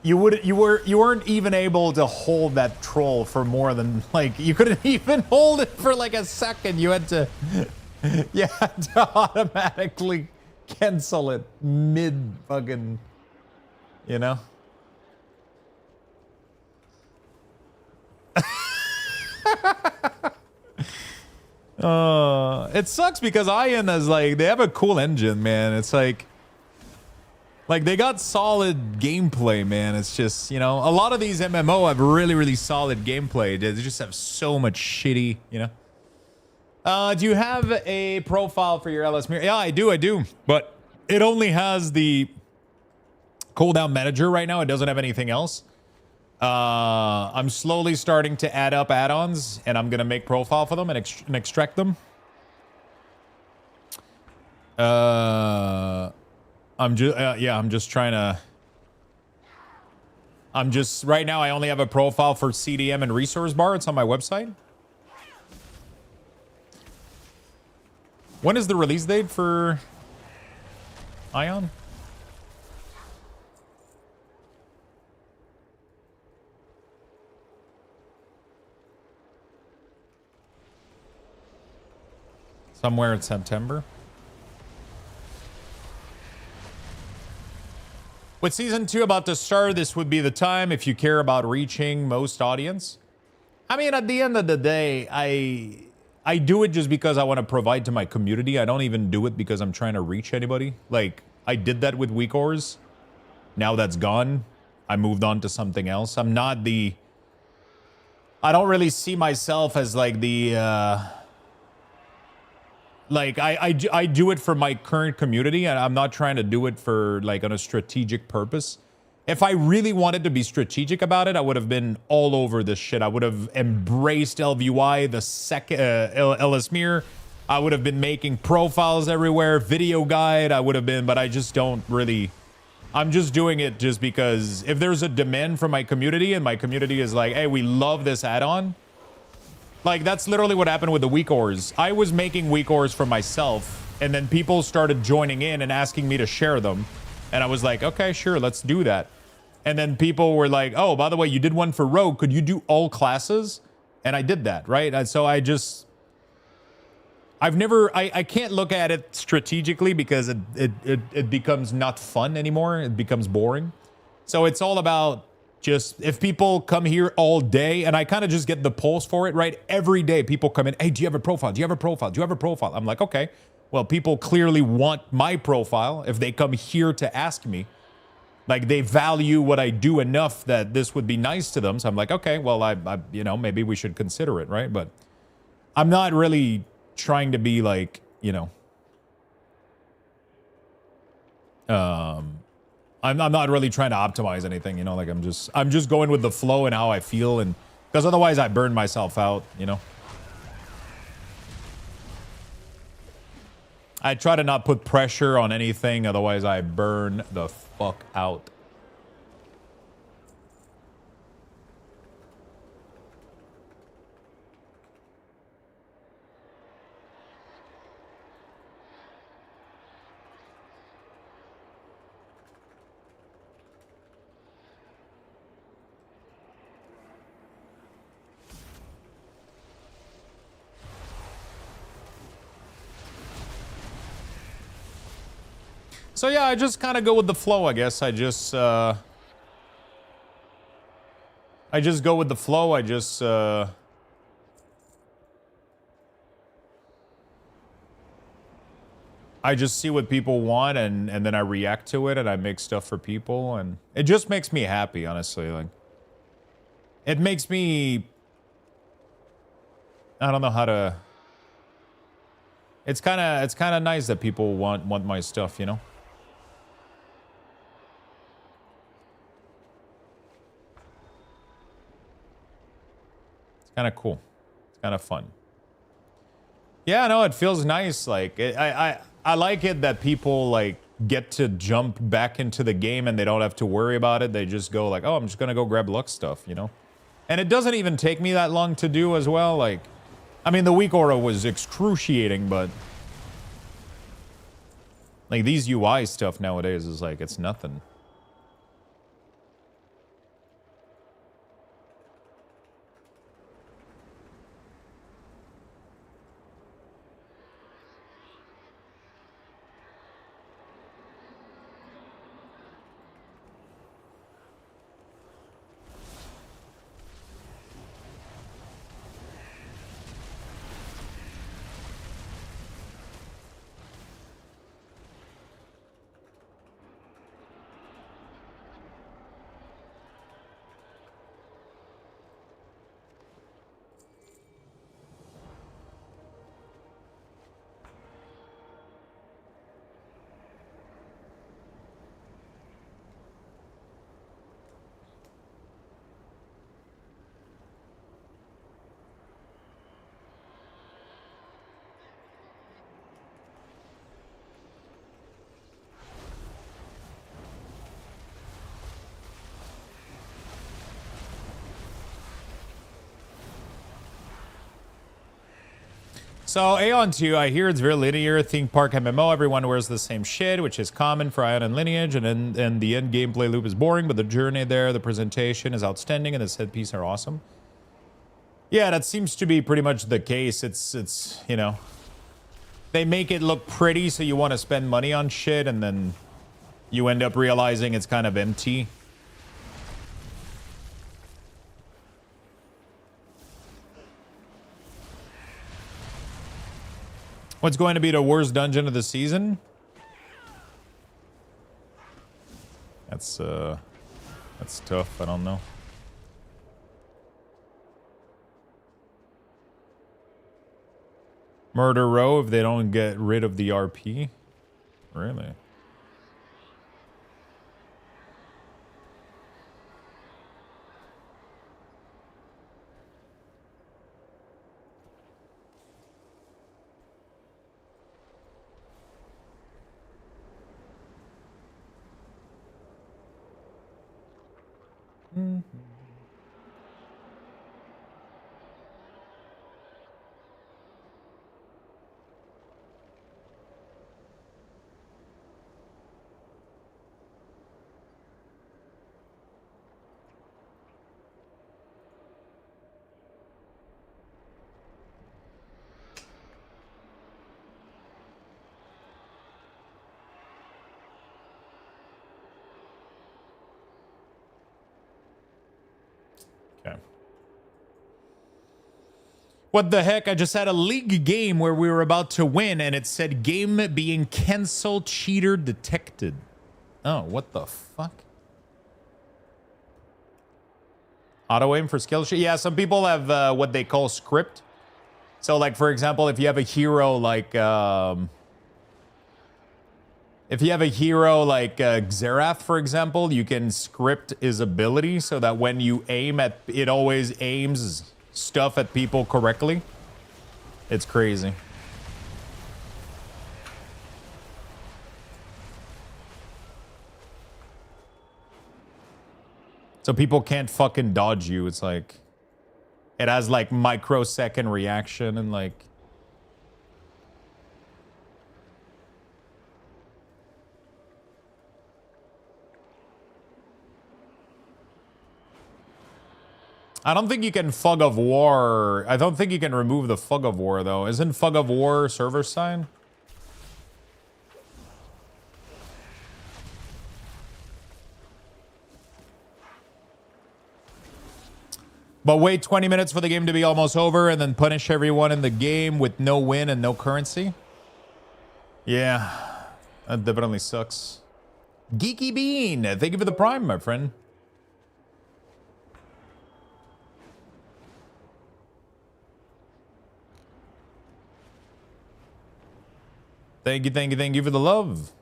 you weren't even able to hold that troll for more than like you couldn't even hold it for like a second. You had to automatically cancel it mid fucking, you know. It sucks because Ion is like they have a cool engine, man. It's like they got solid gameplay, man. It's just, you know, a lot of these MMO have really solid gameplay. They just have so much shitty, you know. Do you have a profile for your LS Mirror? Yeah, I do. But it only has the Cooldown Manager right now. It doesn't have anything else. I'm slowly starting to add up add-ons, and I'm gonna make profile for them and extract them. I'm just trying to. Right now I only have a profile for CDM and resource bar. It's on my website. When is the release date for Ion? Somewhere in September. With season 2 about to start, this would be the time if you care about reaching most audience. I mean, at the end of the day, I do it just because I want to provide to my community. I don't even do it because I'm trying to reach anybody. Like, I did that with Weak Ores. Now that's gone. I moved on to something else. I'm not the... I don't really see myself as like the... Like, I do it for my current community, and I'm not trying to do it for, like, on a strategic purpose. If I really wanted to be strategic about it, I would have been all over this shit. I would have embraced LVUI, the second LS Mirror. I would have been making profiles everywhere, video guide. I would have been, but I just don't really... I'm just doing it just because if there's a demand from my community, and my community is like, hey, we love this add-on... Like, that's literally what happened with the Weak Ores. I was making Weak Ores for myself, and then people started joining in and asking me to share them. And I was like, okay, sure, let's do that. And then people were like, oh, by the way, you did one for Rogue. Could you do all classes? And I did that, right? And so I can't look at it strategically because it becomes not fun anymore. It becomes boring. So it's all about... just if people come here all day, and I kind of just get the pulse for it, right? Every day people come in, hey, do you have a profile? Do you have a profile? Do you have a profile? I'm like, okay, well, people clearly want my profile if they come here to ask me. Like, they value what I do enough that this would be nice to them. So I'm like, okay, well, I you know, maybe we should consider it, right? But I'm not really trying to be like, you know, I'm not really trying to optimize anything, you know, like I'm just going with the flow and how I feel, and because otherwise I burn myself out, you know. I try to not put pressure on anything, otherwise I burn the fuck out. So yeah, I just kind of go with the flow, I guess. I just go with the flow. I just see what people want, and then I react to it, and I make stuff for people, and it just makes me happy, honestly. Like, it makes me... I don't know how to... It's kind of nice that people want my stuff, you know? Kind of cool. It's kind of fun. Yeah, no, it feels nice. Like, I like it that people like get to jump back into the game and they don't have to worry about it. They just go like, oh, I'm just gonna go grab luck stuff, you know. And it doesn't even take me that long to do as well. Like, I mean, the weak aura was excruciating, but Like these UI stuff nowadays is like, it's nothing. So Aeon 2, I hear it's very linear. Theme Park MMO, everyone wears the same shit, which is common for Ion and Lineage, and the end gameplay loop is boring, but the journey there, the presentation is outstanding, and the set piece are awesome. Yeah, that seems to be pretty much the case. It's you know, they make it look pretty, so you want to spend money on shit, and then you end up realizing it's kind of empty. What's going to be the worst dungeon of the season? That's tough. I don't know. Murder Row if they don't get rid of the RP? Really? What the heck? I just had a league game where we were about to win and it said game being cancelled, cheater detected. Oh, what the fuck? Auto aim for skill sheet? Yeah, some people have what they call script. So like, for example, if you have a hero like Xerath, for example, you can script his ability so that when you aim at it always aims stuff at people correctly. It's crazy. So people can't fucking dodge you. It's like it has like microsecond reaction and like I don't think you can Fog of War. I don't think you can remove the Fog of War, though. Isn't Fog of War server side? But wait 20 minutes for the game to be almost over and then punish everyone in the game with no win and no currency? Yeah, that definitely sucks. Geeky Bean, thank you for the prime, my friend. Thank you for the love.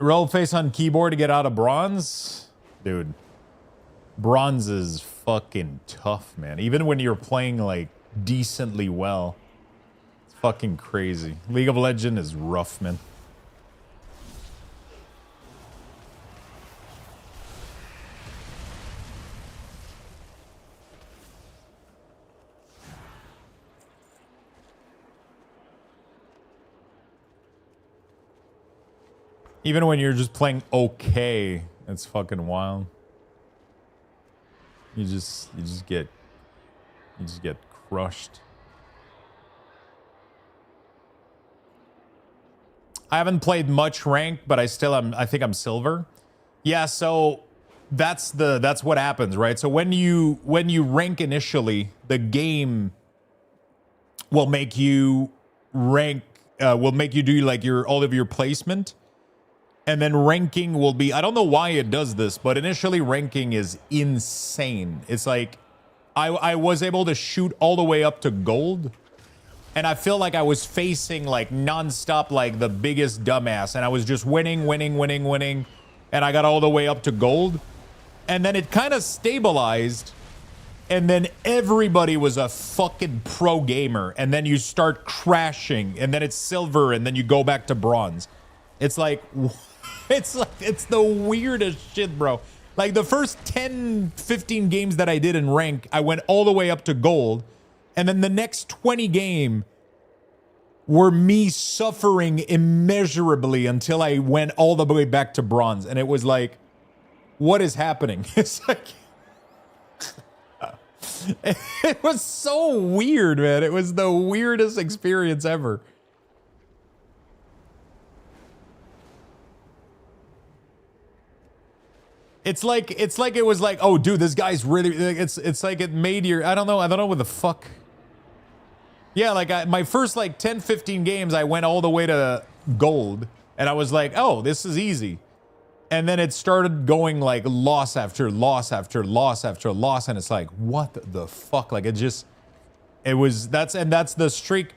Roll face on keyboard to get out of bronze? Dude. Bronze is fucking tough, man. Even when you're playing, like, decently well. It's fucking crazy. League of Legends is rough, man. Even when you're just playing okay, it's fucking wild. You just get crushed. I haven't played much rank, but I think I'm silver. Yeah, so that's what happens, right? So when you rank initially, the game will make you rank, will make you do like all of your placement. And then ranking will be, I don't know why it does this, but initially ranking is insane. It's like, I was able to shoot all the way up to gold. And I feel like I was facing like nonstop, like the biggest dumbass. And I was just winning. And I got all the way up to gold. And then it kind of stabilized. And then everybody was a fucking pro gamer. And then you start crashing. And then it's silver. And then you go back to bronze. It's like... It's the weirdest shit, bro. Like the first 10, 15 games that I did in rank, I went all the way up to gold. And then the next 20 game were me suffering immeasurably until I went all the way back to bronze. And it was like, what is happening? It's like, it was so weird, man. It was the weirdest experience ever. It's like it was like, oh, dude, this guy's really. It's like it made your. I don't know what the fuck. Yeah, like my first like 10, 15 games, I went all the way to gold, and I was like, oh, this is easy. And then it started going like loss after loss after loss after loss, and it's like, what the fuck? Like that's the streak.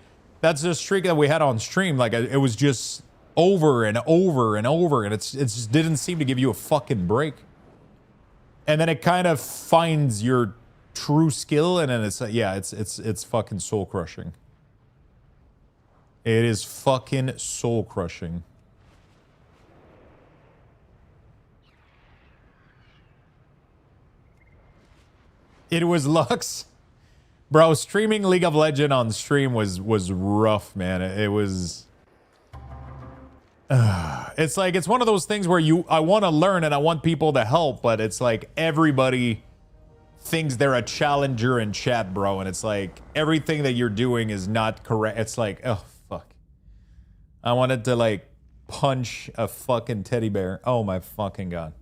That's the streak that we had on stream. Like it was just over and over and over, and it just didn't seem to give you a fucking break. And then it kind of finds your true skill, and then it's yeah, it's fucking soul crushing. It is fucking soul crushing. It was Lux. Bro, streaming League of Legends on stream was rough, man. It was... it's like, it's one of those things where I want to learn and I want people to help, but it's like everybody thinks they're a challenger in chat, bro. And it's like, everything that you're doing is not correct. It's like, oh, fuck. I wanted to like punch a fucking teddy bear. Oh my fucking God.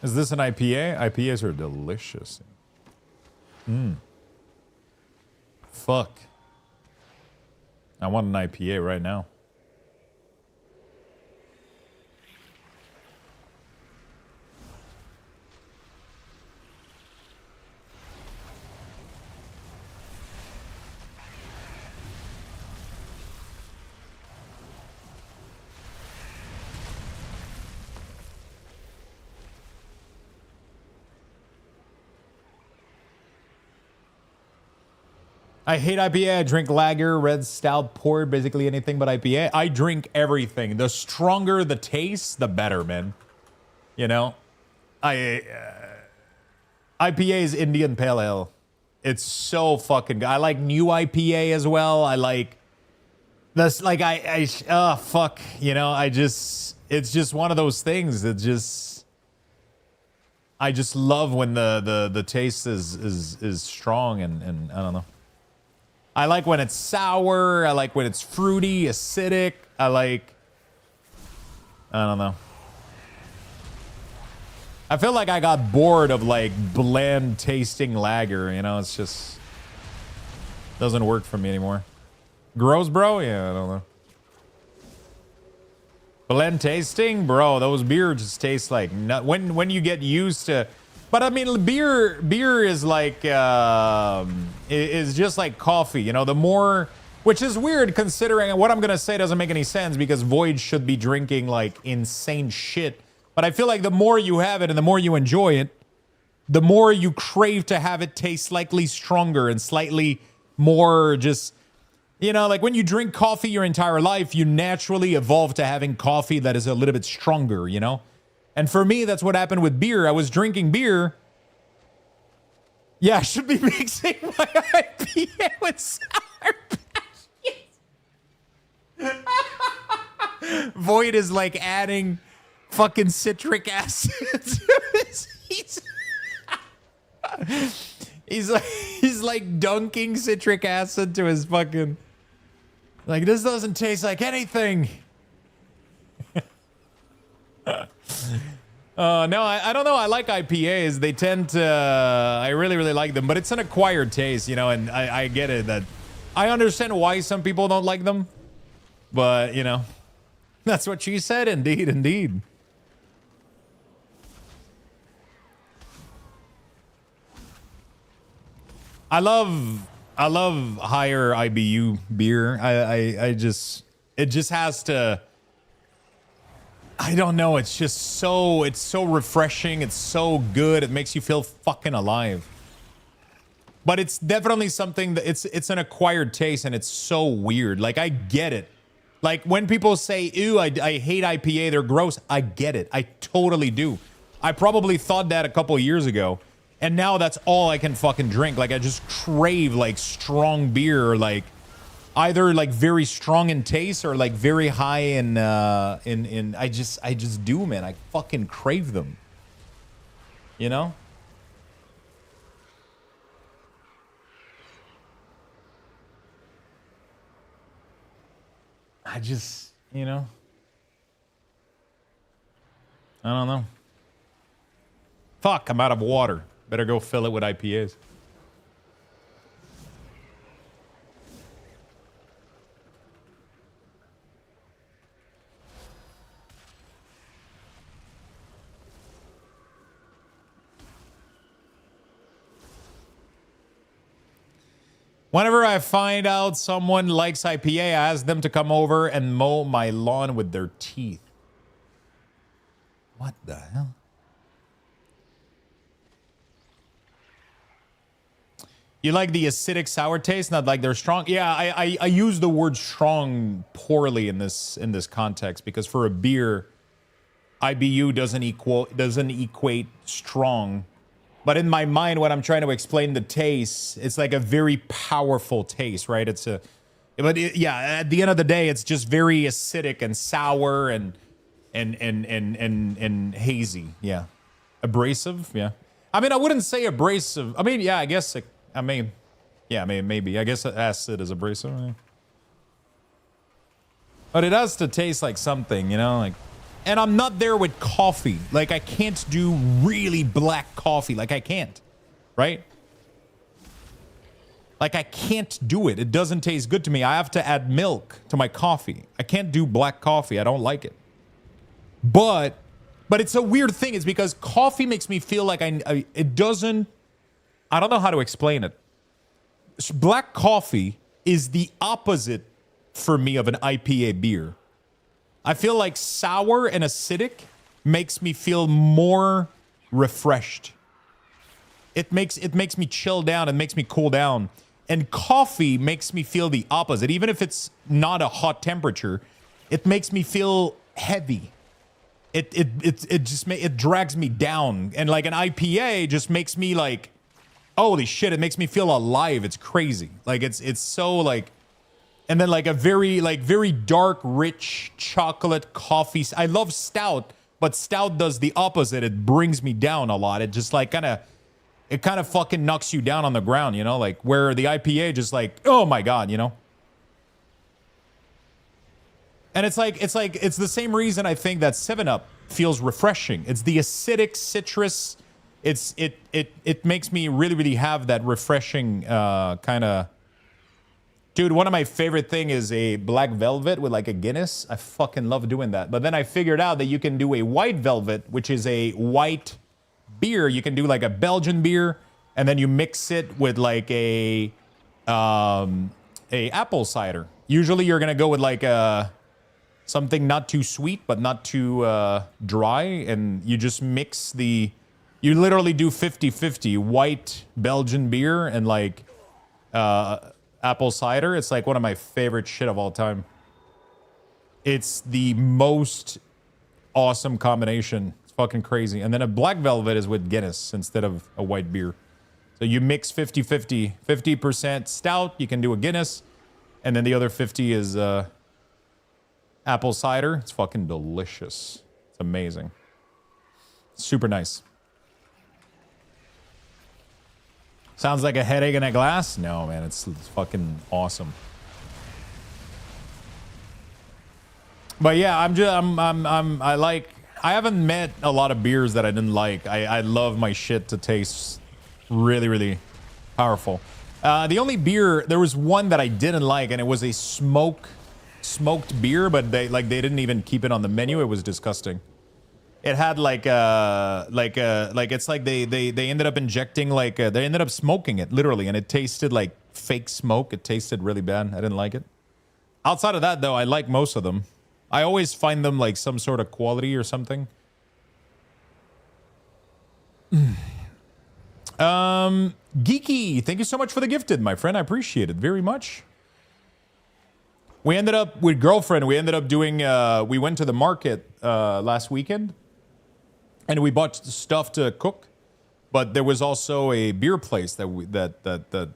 Is this an IPA? IPAs are delicious. Fuck. I want an IPA right now. I hate IPA. I drink lager, red stout, port, basically anything but IPA. I drink everything. The stronger the taste, the better, man. You know? IPA is Indian Pale Ale. It's so fucking good. I like new IPA as well. I like this. Like oh fuck. You know, it's just one of those things that just. I just love when the taste is strong and I don't know. I like when it's sour. I like when it's fruity, acidic. I don't know. I feel like I got bored of like bland tasting lager, you know, it's just doesn't work for me anymore. Gross, bro? Yeah, I don't know. Blend tasting, bro, those beers just taste like nut when you get used to. But I mean, beer is like is just like coffee, you know. The more, which is weird considering what I'm gonna say doesn't make any sense because Void should be drinking like insane shit. But I feel like the more you have it and the more you enjoy it, the more you crave to have it taste slightly stronger and slightly more just, you know, like when you drink coffee your entire life, you naturally evolve to having coffee that is a little bit stronger, you know? And for me, that's what happened with beer. I was drinking beer. Yeah, I should be mixing my IPA with Sour Patch. Void is like adding fucking citric acid to his, he's like dunking citric acid to his fucking, like, this doesn't taste like anything. No, I don't know. I like IPAs. They tend to, I really, really like them, but it's an acquired taste, you know, and I get it that I understand why some people don't like them, but you know, that's what she said. Indeed, indeed. I love higher IBU beer. I just, it just has to, I don't know. It's just so, it's so refreshing. It's so good. It makes you feel fucking alive. But it's definitely something that it's an acquired taste and it's so weird. Like I get it. Like when people say, ew, I hate IPA, they're gross. I get it. I totally do. I probably thought that a couple of years ago. And now that's all I can fucking drink. Like I just crave like strong beer, or like either like very strong in taste or like very high in I just do, man. I fucking crave them. You know? I just, you know, I don't know. Fuck, I'm out of water. Better go fill it with IPAs. Whenever I find out someone likes IPA, I ask them to come over and mow my lawn with their teeth. What the hell? You like the acidic sour taste, not like they're strong? Yeah, I use the word strong poorly in this context because for a beer, IBU doesn't equate strong. But in my mind, when I'm trying to explain the taste, it's like a very powerful taste, right? Yeah, at the end of the day, it's just very acidic and sour and hazy. Yeah, abrasive. Yeah, I mean, I wouldn't say abrasive. I mean, yeah, I guess. Maybe. I guess acid is abrasive. Yeah. But it has to taste like something, you know, like. And I'm not there with coffee. Like, I can't do really black coffee. Like, I can't. Right? Like, I can't do it. It doesn't taste good to me. I have to add milk to my coffee. I can't do black coffee. I don't like it. But it's a weird thing. It's because coffee makes me feel like it doesn't... I don't know how to explain it. Black coffee is the opposite for me of an IPA beer. I feel like sour and acidic makes me feel more refreshed. It makes me chill down and makes me cool down. And coffee makes me feel the opposite. Even if it's not a hot temperature, it makes me feel heavy. It drags me down. And like an IPA just makes me like Holy shit, it makes me feel alive. It's crazy. Like it's so like, and then like a very dark, rich chocolate coffee. I love stout, but stout does the opposite. It brings me down a lot. It just like kind of fucking knocks you down on the ground, you know, like where the IPA just like, oh my God, you know? And it's the same reason I think that 7-Up feels refreshing. It's the acidic citrus. It makes me really have that refreshing kind of. Dude, one of my favorite thing is a black velvet with like a Guinness. I fucking love doing that. But then I figured out that you can do a white velvet, which is a white beer. You can do like a Belgian beer, and then you mix it with like a apple cider. Usually you're gonna go with like something not too sweet but not too dry, and you just mix you literally do 50-50 white Belgian beer and like apple cider. It's like one of my favorite shit of all time. It's the most awesome combination. It's fucking crazy. And then a black velvet is with Guinness instead of a white beer. So you mix 50-50, 50% stout, you can do a Guinness, and then the other 50 is apple cider. It's fucking delicious. It's amazing. Super nice. Sounds like a headache in a glass? No, man, it's fucking awesome. But yeah, I haven't met a lot of beers that I didn't like. I love my shit to taste really powerful. The only beer, there was one that I didn't like, and it was a smoked beer, but they didn't even keep it on the menu. It was disgusting. It had it's like they ended up injecting they ended up smoking it literally, and it tasted like fake smoke. It tasted really bad. I didn't like it. Outside of that though, I like most of them. I always find them like some sort of quality or something. Geeky, thank you so much for the gifted, my friend. I appreciate it very much. We ended up with girlfriend. We ended up doing. We went to the market last weekend. And we bought stuff to cook, but there was also a beer place that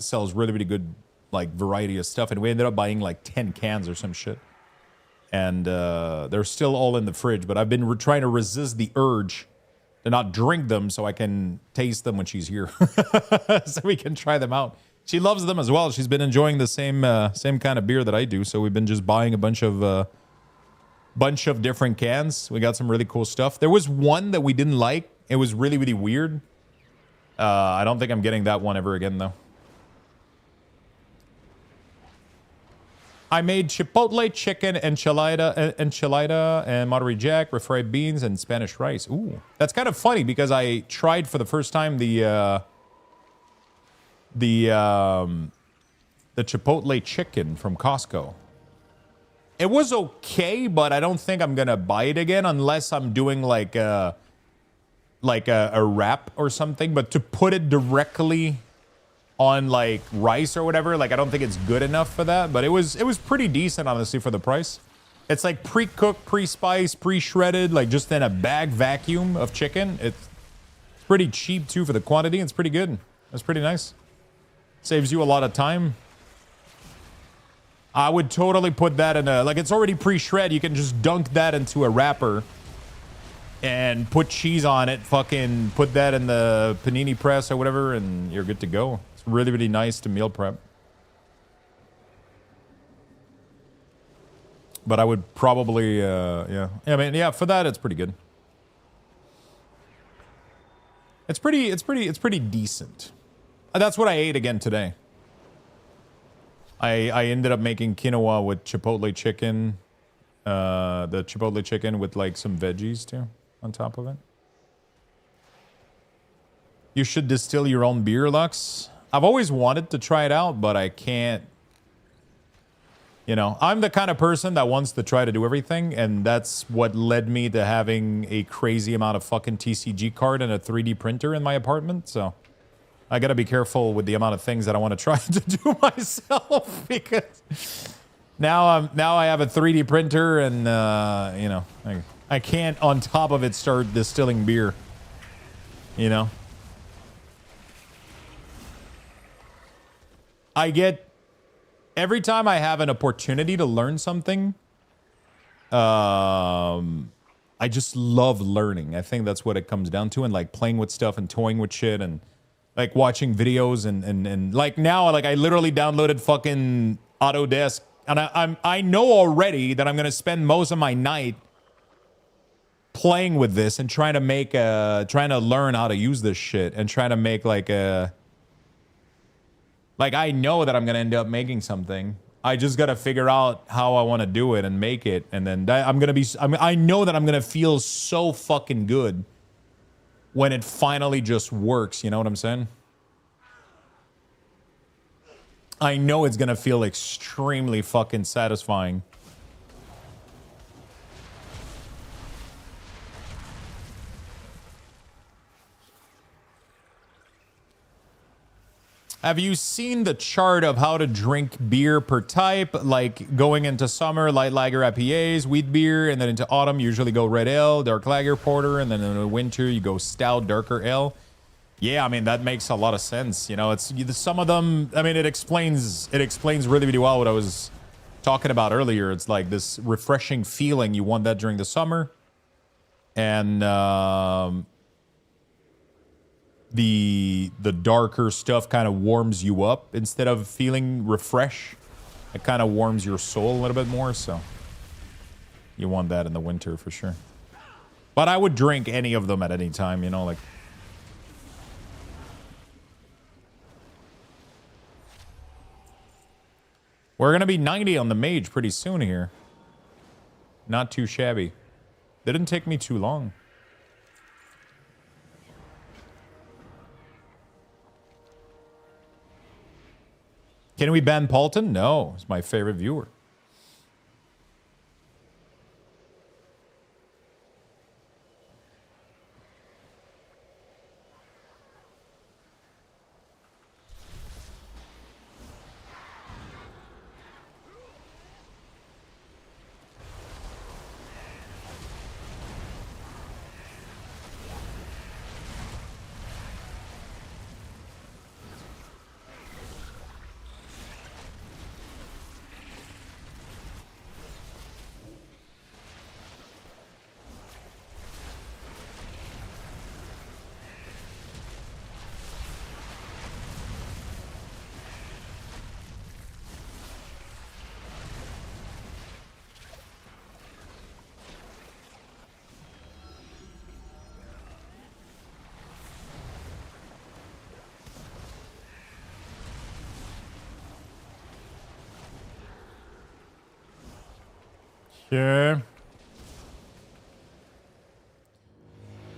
sells really good like variety of stuff, and we ended up buying like 10 cans or some shit. And they're still all in the fridge, but I've been trying to resist the urge to not drink them so I can taste them when she's here, so we can try them out. She loves them as well. She's been enjoying the same kind of beer that I do, so we've been just buying a bunch of different cans. We got some really cool stuff. There was one that we didn't like. It was really weird. I don't think I'm getting that one ever again though. I made chipotle chicken enchilada and Monterey Jack, refried beans, and Spanish rice. Ooh, that's kind of funny because I tried for the first time the chipotle chicken from Costco. It was okay, but I don't think I'm gonna buy it again unless I'm doing like a wrap or something. But to put it directly on like rice or whatever, like I don't think it's good enough for that. But it was pretty decent, honestly, for the price. It's like pre-cooked, pre-spiced, pre-shredded, like just in a bag vacuum of chicken. It's pretty cheap too for the quantity. It's pretty good. It's pretty nice. Saves you a lot of time. I would totally put that in a, like it's already pre-shred. You can just dunk that into a wrapper and put cheese on it. Fucking put that in the panini press or whatever, and you're good to go. It's really nice to meal prep. But I would probably, yeah. I mean, yeah, for that, it's pretty good. It's pretty decent. That's what I ate again today. I ended up making quinoa with chipotle chicken. The chipotle chicken with like some veggies too on top of it. You should distill your own beer, Lux. I've always wanted to try it out, but I can't. You know, I'm the kind of person that wants to try to do everything, and that's what led me to having a crazy amount of fucking TCG card and a 3D printer in my apartment, so I gotta be careful with the amount of things that I want to try to do myself, because now I have a 3D printer, and you know, I can't on top of it start distilling beer, you know. I get every time I have an opportunity to learn something, I just love learning. I think that's what it comes down to, and like playing with stuff and toying with shit and like watching videos and like now, like I literally downloaded fucking Autodesk, and I know already that I'm gonna spend most of my night playing with this and trying to make trying to learn how to use this shit and trying to make like a I know that I'm gonna end up making something. I just gotta figure out how I want to do it and make it, and then I know that I'm gonna feel so fucking good when it finally just works. You know what I'm saying? I know it's gonna feel extremely fucking satisfying. Have you seen the chart of how to drink beer per type? Like going into summer, light lager IPAs, wheat beer, and then into autumn, usually go red ale, dark lager porter, and then in the winter, you go stout, darker ale. Yeah, I mean, that makes a lot of sense. You know, it's some of them, I mean, it explains really, really well what I was talking about earlier. It's like this refreshing feeling. You want that during the summer. And the darker stuff kind of warms you up instead of feeling refresh. It kind of warms your soul a little bit more, so you want that in the winter for sure. But I would drink any of them at any time, you know, like. We're gonna be 90 on the mage pretty soon here. Not too shabby. Didn't take me too long. Can we ban Paulton? No, he's my favorite viewer. Sure.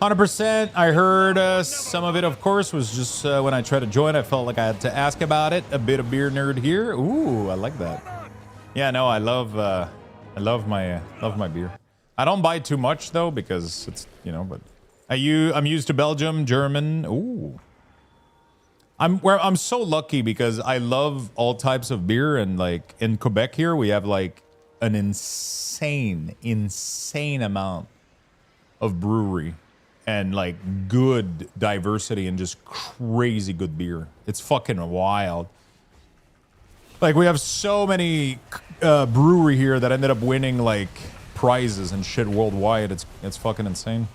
100%. I heard some of it, of course, was just when I tried to join, I felt like I had to ask about it. A bit of beer nerd here. Ooh, I like that. Yeah, no, I love my beer. I don't buy too much though because it's, you know, but I'm used to Belgium, German. Ooh. I'm so lucky because I love all types of beer, and like in Quebec here we have like an insane amount of brewery and like good diversity and just crazy good beer. It's fucking wild. Like we have so many brewery here that ended up winning like prizes and shit worldwide. It's fucking insane.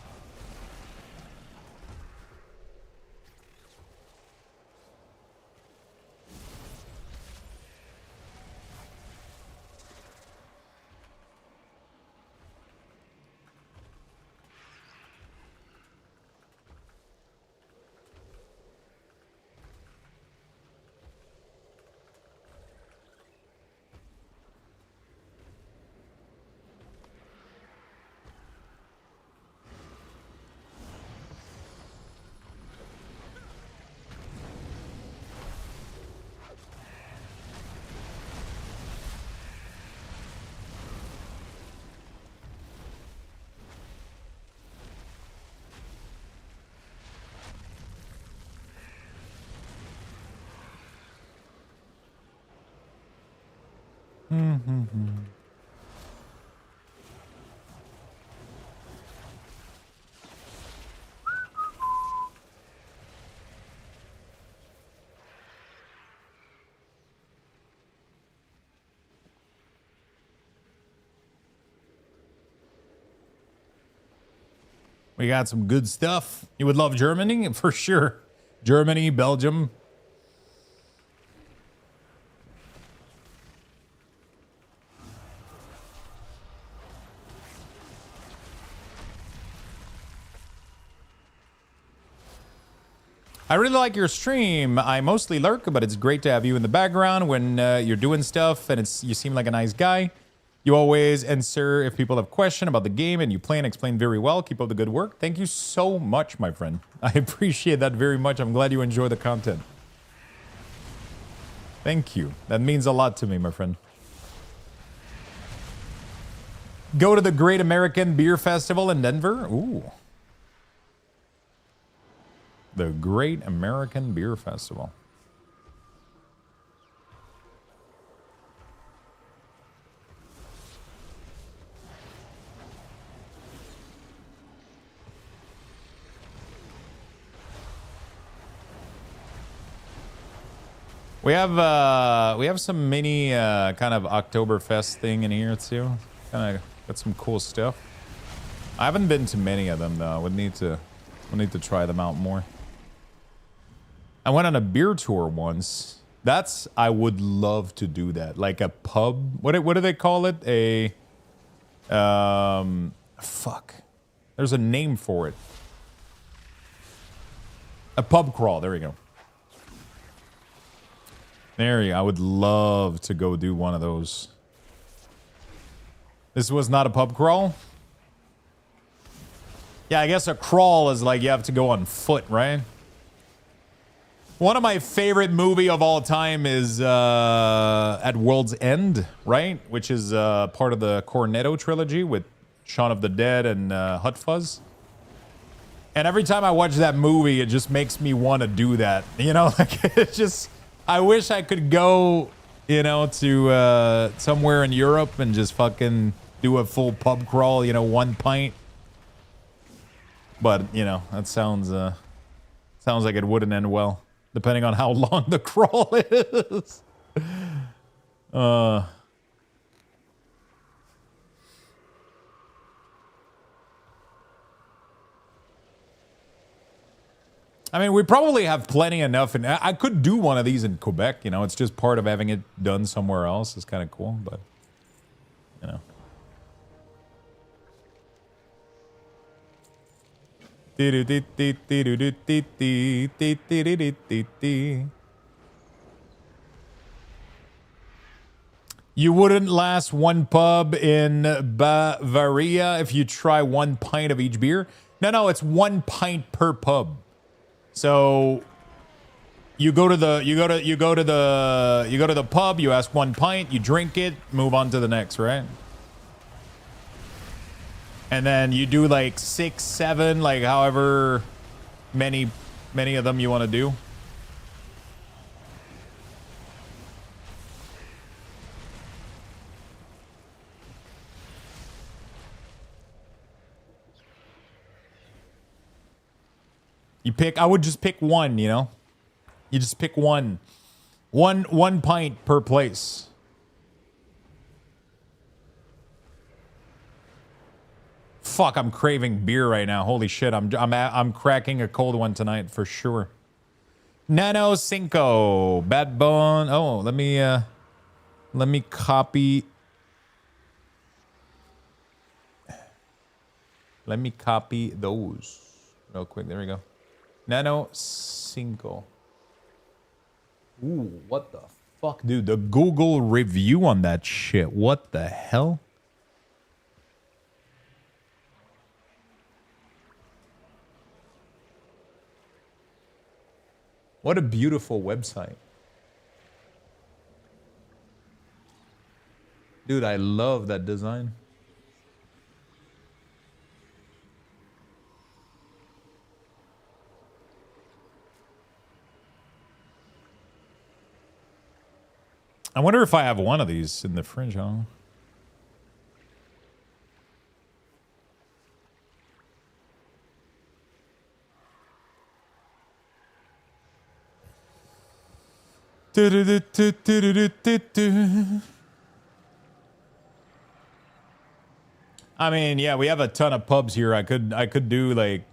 We got some good stuff. You would love Germany for sure. Germany, Belgium. I really like your stream. I mostly lurk, but it's great to have you in the background when you're doing stuff, and you seem like a nice guy. You always answer if people have questions about the game, and you play and explain very well. Keep up the good work. Thank you so much, my friend. I appreciate that very much. I'm glad you enjoy the content. Thank you. That means a lot to me, my friend. Go to the Great American Beer Festival in Denver. Ooh. The Great American Beer Festival. We have some mini kind of Oktoberfest thing in here too. Kind of got some cool stuff. I haven't been to many of them though. We'll need to try them out more. I went on a beer tour once. I would love to do that. Like a pub. What do they call it? Fuck. There's a name for it. A pub crawl. There we go. There you go. I would love to go do one of those. This was not a pub crawl? Yeah, I guess a crawl is like you have to go on foot, right? One of my favorite movie of all time is At World's End, right? Which is part of the Cornetto trilogy with Shaun of the Dead and Hot Fuzz. And every time I watch that movie, it just makes me want to do that. You know, like it's just, I wish I could go, you know, to somewhere in Europe and just fucking do a full pub crawl, you know, 1 pint. But, you know, that sounds like it wouldn't end well. Depending on how long the crawl is. I mean, we probably have plenty enough. And I could do one of these in Quebec. You know, it's just part of having it done somewhere else. It's kind of cool, but, you know. You wouldn't last one pub in Bavaria if you try 1 pint of each beer. No, it's 1 pint per pub. So you go to the pub, you ask 1 pint, you drink it, move on to the next, right? And then you do like 6, 7, like however many of them you want to do. I would just pick one, you know? You just pick one. One pint per place. Fuck, I'm craving beer right now. Holy shit, I'm cracking a cold one tonight for sure. Nano Cinco, Bad Bone. Oh, let me copy. Let me copy those real quick. There we go. Nano Cinco. Ooh, what the fuck, dude? The Google review on that shit. What the hell? What a beautiful website. Dude, I love that design. I wonder if I have one of these in the fridge, huh? I mean, yeah, we have a ton of pubs here. I could do like,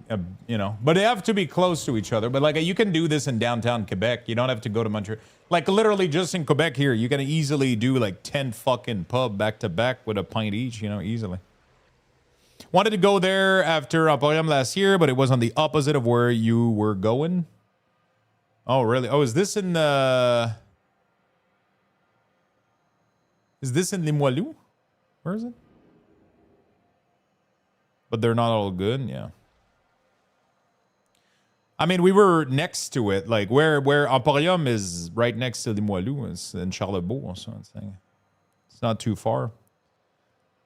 you know, but they have to be close to each other. But like, you can do this in downtown Quebec. You don't have to go to Montreal. Like literally just in Quebec here, you can easily do like 10 fucking pub back to back with a pint each, you know, easily. Wanted to go there after Emporium last year, but it was on the opposite of where you were going. Oh, really? Oh, is this in the... Is this in Limoilou? Where is it? But they're not all good, yeah. I mean, we were next to it, like where Emporium is right next to Limoilou. It's in Charlebourg, so it's not too far.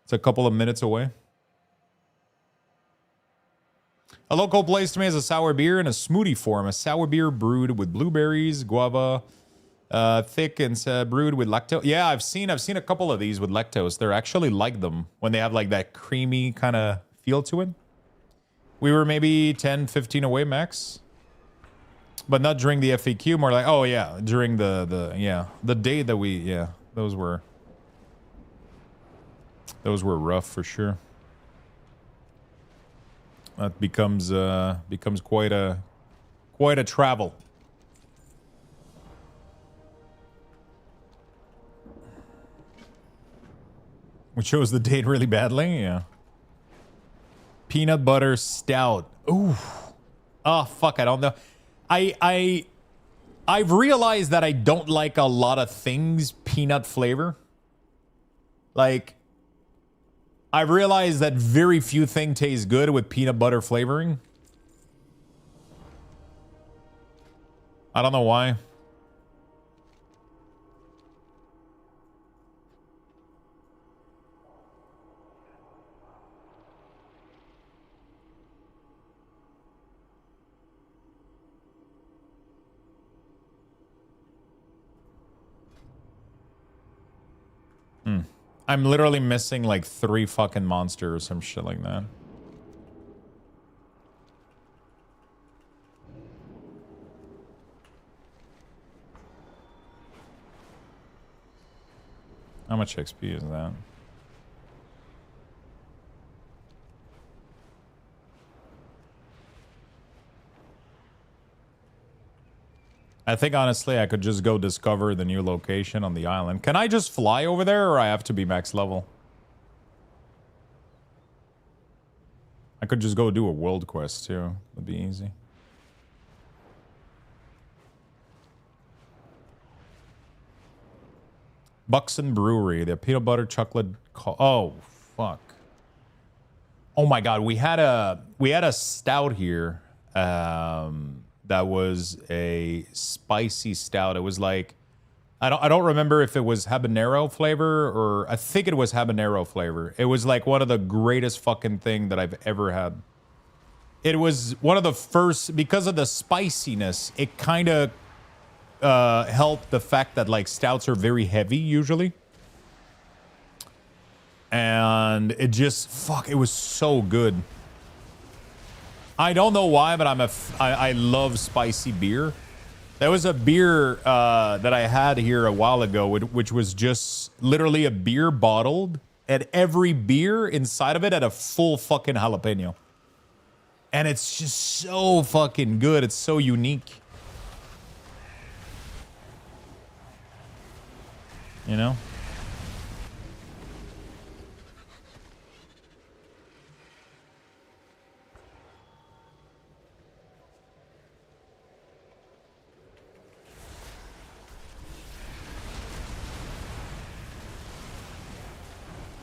It's a couple of minutes away. A local place to me is a sour beer in a smoothie form. A sour beer brewed with blueberries, guava, thick and brewed with lactose. Yeah, I've seen a couple of these with lactose. They're actually like them when they have like that creamy kind of feel to it. We were maybe 10, 15 away max. But not during the FAQ, more like, oh yeah, during the day that we, yeah, those were rough for sure. That becomes quite a travel. We chose the date really badly, yeah. Peanut butter stout. Ooh. Oh fuck, I don't know. I've realized that I don't like a lot of things peanut flavor. Like, I've realized that very few things taste good with peanut butter flavoring. I don't know why. I'm literally missing like 3 fucking monsters or some shit like that. How much XP is that? I think, honestly, I could just go discover the new location on the island. Can I just fly over there, or I have to be max level? I could just go do a world quest, too. Would be easy. Buxton Brewery. The peanut butter chocolate... Oh, fuck. Oh, my God. We had a stout here. That was a spicy stout. It was like, I don't remember if it was habanero flavor, or I think it was habanero flavor. It was like one of the greatest fucking thing that I've ever had. It was one of the first, because of the spiciness, it kind of helped the fact that like stouts are very heavy usually. And it just, fuck, it was so good. I don't know why, but I love spicy beer. There was a beer that I had here a while ago, which was just literally a beer bottled, and every beer inside of it had a full fucking jalapeno. And it's just so fucking good. It's so unique. You know?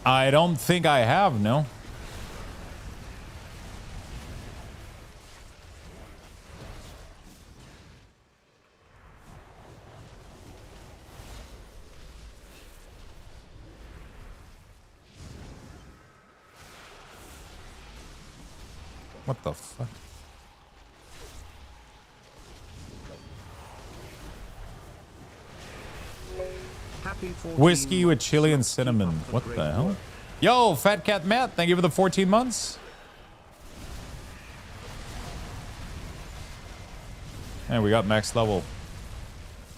I don't think I have, no. What the fuck? Whiskey with chili and cinnamon. What the hell? Yo, Fat Cat Matt, thank you for the 14 months. And we got max level.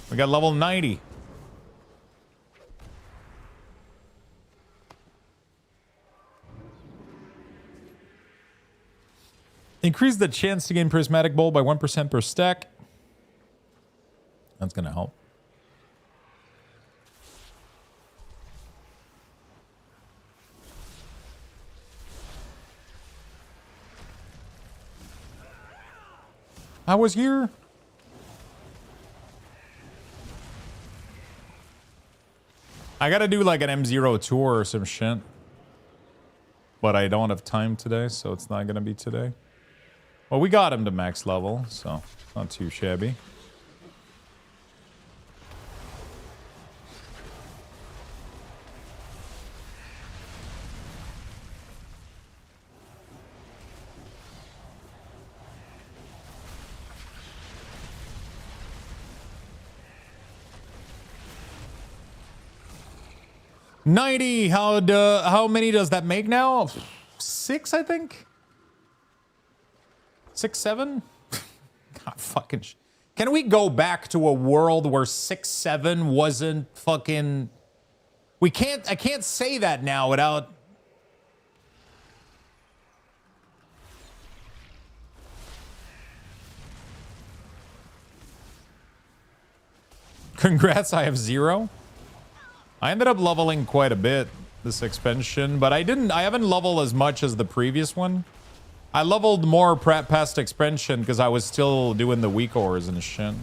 We got level 90. Increase the chance to gain prismatic bolt by 1% per stack. That's gonna help. I was here. I gotta do like an M0 tour or some shit. But I don't have time today, so it's not gonna be today. Well, we got him to max level, so not too shabby. $90. How many does that make now? 6, I think. 6, 7. God fucking. Can we go back to a world where 6, 7 wasn't fucking? We can't. I can't say that now without. Congrats, I have 0. I ended up leveling quite a bit this expansion, but I haven't leveled as much as the previous one. I leveled more past expansion because I was still doing the weak ores and shit.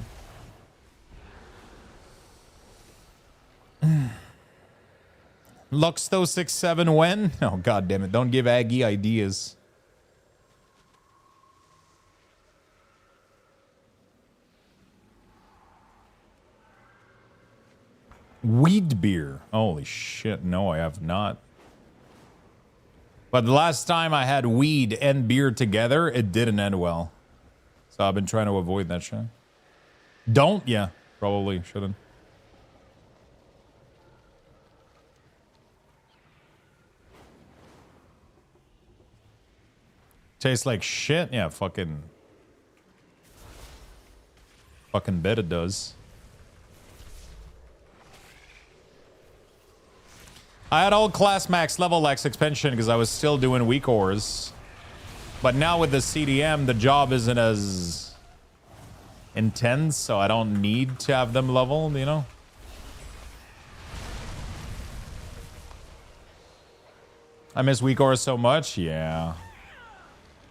Luxto 6-7 when? Oh god damn it, don't give Aggie ideas. Weed beer. Holy shit, no, I have not. But the last time I had weed and beer together, it didn't end well. So I've been trying to avoid that shit. Don't? Yeah, probably shouldn't. Tastes like shit? Yeah, fucking bet it does. I had all class max level X expansion because I was still doing weak ores. But now with the CDM, the job isn't as intense, so I don't need to have them leveled, you know? I miss weak ores so much, yeah.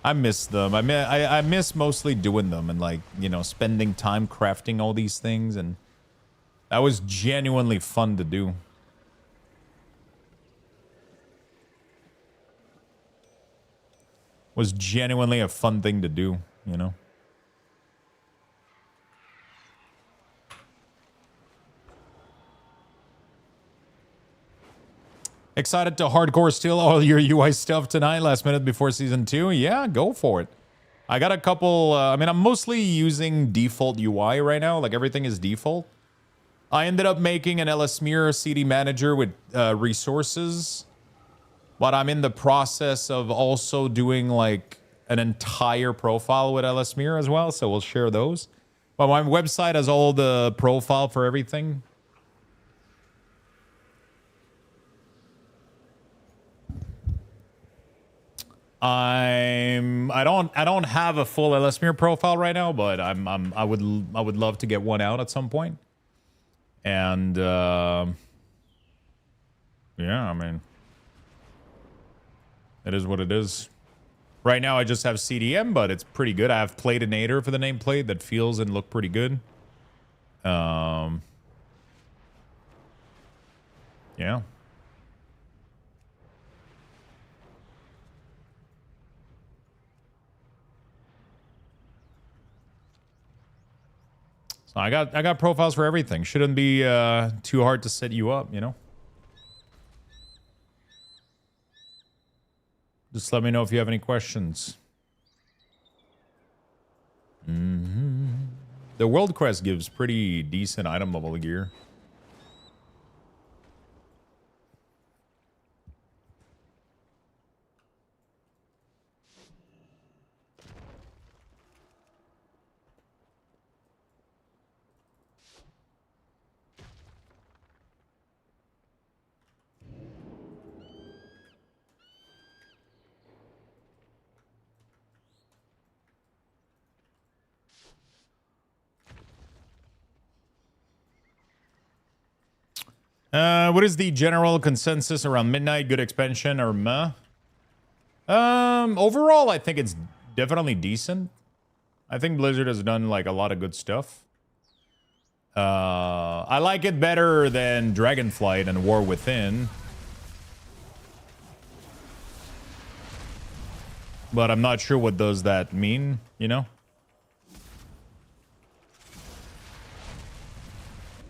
I miss them. I miss mostly doing them and, like, you know, spending time crafting all these things, and that was genuinely fun to do. Was genuinely a fun thing to do, you know? Excited to hardcore steal all your UI stuff tonight, last minute before season 2? Yeah, go for it. I got a couple, I mean, I'm mostly using default UI right now, like everything is default. I ended up making an LSMIR CD manager with resources. But I'm in the process of also doing like an entire profile with LSMIR as well, so we'll share those. But my website has all the profile for everything. I don't have a full LSMIR profile right now, but I would love to get one out at some point. And yeah, I mean, it is what it is. Right now, I just have CDM, but it's pretty good. I have Platinator for the nameplate that feels and look pretty good. Yeah. So I got profiles for everything. Shouldn't be too hard to set you up, you know? Just let me know if you have any questions. The World Crest gives pretty decent item level gear. What is the general consensus around midnight? Good expansion or meh? Overall, I think it's definitely decent. I think Blizzard has done like a lot of good stuff. I like it better than Dragonflight and War Within. But I'm not sure what does that mean, you know?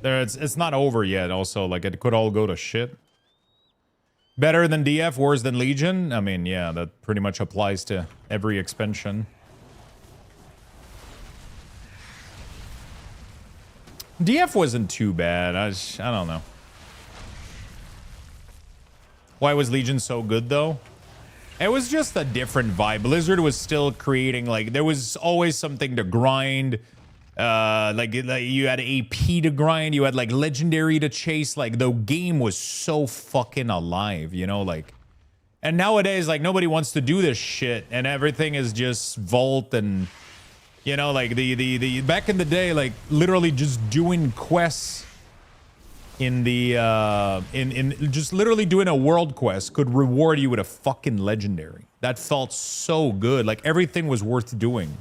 It's not over yet also, like it could all go to shit. Better than DF, worse than Legion? I mean, yeah, that pretty much applies to every expansion. DF wasn't too bad. I don't know. Why was Legion so good though? It was just a different vibe. Blizzard was still creating, like, there was always something to grind. Like you had AP to grind, you had like legendary to chase. Like the game was so fucking alive, you know, like. And nowadays, like, nobody wants to do this shit, and everything is just vault and, you know, like the back in the day, like literally just doing quests in the in just literally doing a world quest could reward you with a fucking legendary. That felt so good. Like everything was worth doing.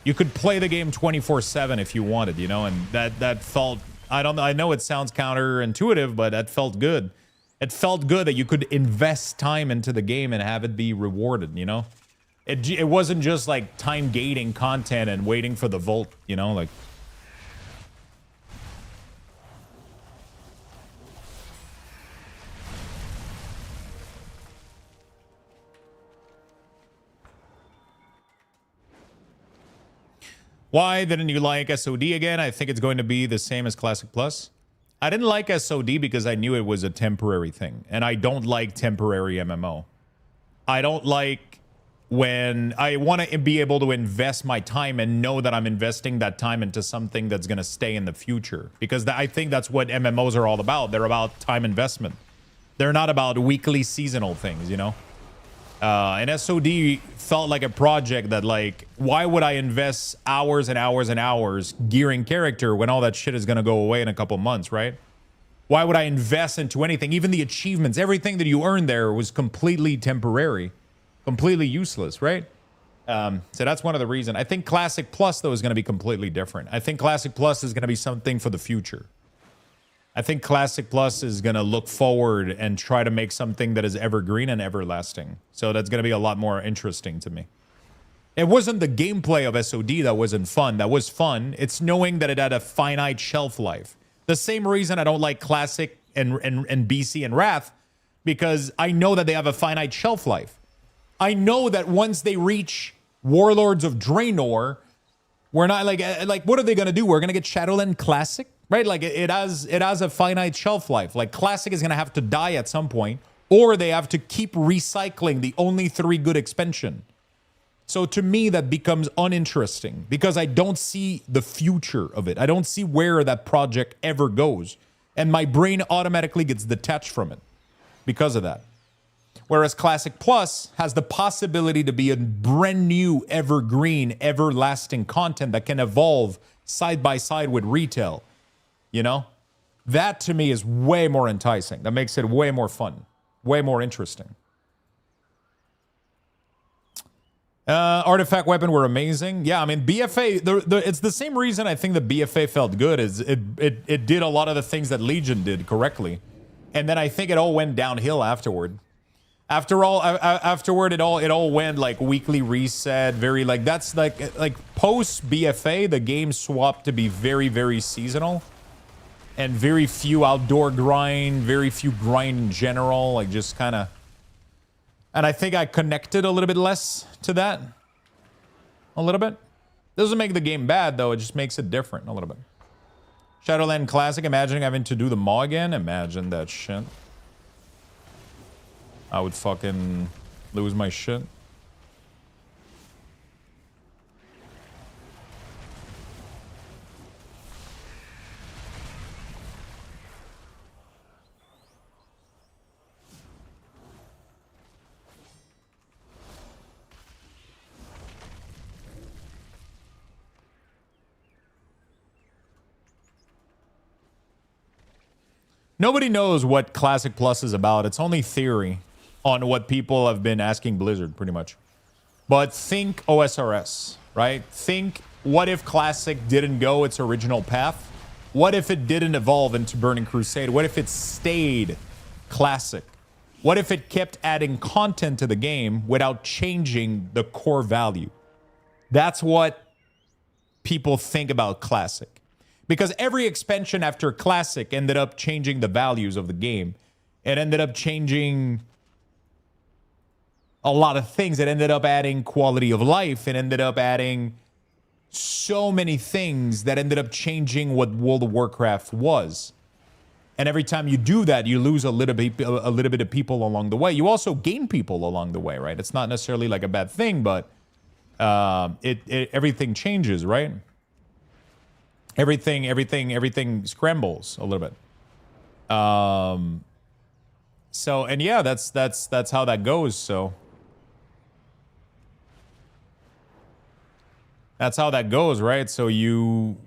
You could play the game 24/7 if you wanted, you know, and that felt, I don't know, I know it sounds counterintuitive, but that felt good. It felt good that you could invest time into the game and have it be rewarded, you know? It wasn't just like time gating content and waiting for the vault, you know, like. Why didn't you like SOD again? I think it's going to be the same as Classic Plus. I didn't like SOD because I knew it was a temporary thing, and I don't like temporary MMO. I don't like when I want to be able to invest my time and know that I'm investing that time into something that's going to stay in the future, because I think that's what MMOs are all about. They're about time investment. They're not about weekly seasonal things, you know? And SOD felt like a project that, like, why would I invest hours and hours and hours gearing character when all that shit is going to go away in a couple months, right? Why would I invest into anything? Even the achievements, everything that you earned there was completely temporary, completely useless, right? So that's one of the reasons. I think Classic Plus, though, is going to be completely different. I think Classic Plus is going to be something for the future. I think Classic Plus is going to look forward and try to make something that is evergreen and everlasting. So that's going to be a lot more interesting to me. It wasn't the gameplay of SOD that wasn't fun. That was fun. It's knowing that it had a finite shelf life. The same reason I don't like Classic and BC and Wrath, because I know that they have a finite shelf life. I know that once they reach Warlords of Draenor, we're not like what are they going to do? We're going to get Shadowland Classic? Right, like it has a finite shelf life. Like Classic is gonna have to die at some point, or they have to keep recycling the only 3 good expansion. So to me, that becomes uninteresting because I don't see the future of it. I don't see where that project ever goes, and my brain automatically gets detached from it because of that. Whereas Classic Plus has the possibility to be a brand new, evergreen, everlasting content that can evolve side by side with retail. You know, that to me is way more enticing. That makes it way more fun, way more interesting. Artifact weapon were amazing. Yeah, I mean, BFA, it's the same reason I think the BFA felt good is it did a lot of the things that Legion did correctly. And then I think it all went downhill afterward. Afterward, it all went like weekly reset, very like, that's like post BFA, the game swapped to be very, very seasonal. And very few outdoor grind, very few grind in general, like just kind of. And I think I connected a little bit less to that. A little bit. Doesn't make the game bad, though. It just makes it different a little bit. Shadowland Classic, imagining having to do the maw again. Imagine that shit. I would fucking lose my shit. Nobody knows what Classic Plus is about. It's only theory on what people have been asking Blizzard, pretty much. But think OSRS, right? Think, what if Classic didn't go its original path? What if it didn't evolve into Burning Crusade? What if it stayed Classic? What if it kept adding content to the game without changing the core value? That's what people think about Classic. Because every expansion after Classic ended up changing the values of the game. It ended up changing a lot of things. It ended up adding quality of life. It ended up adding so many things that ended up changing what World of Warcraft was. And every time you do that, you lose a little bit of people along the way. You also gain people along the way, right? It's not necessarily like a bad thing, but everything changes, right? Everything scrambles a little bit. So, and yeah, that's how that goes. So that's how that goes, right? So you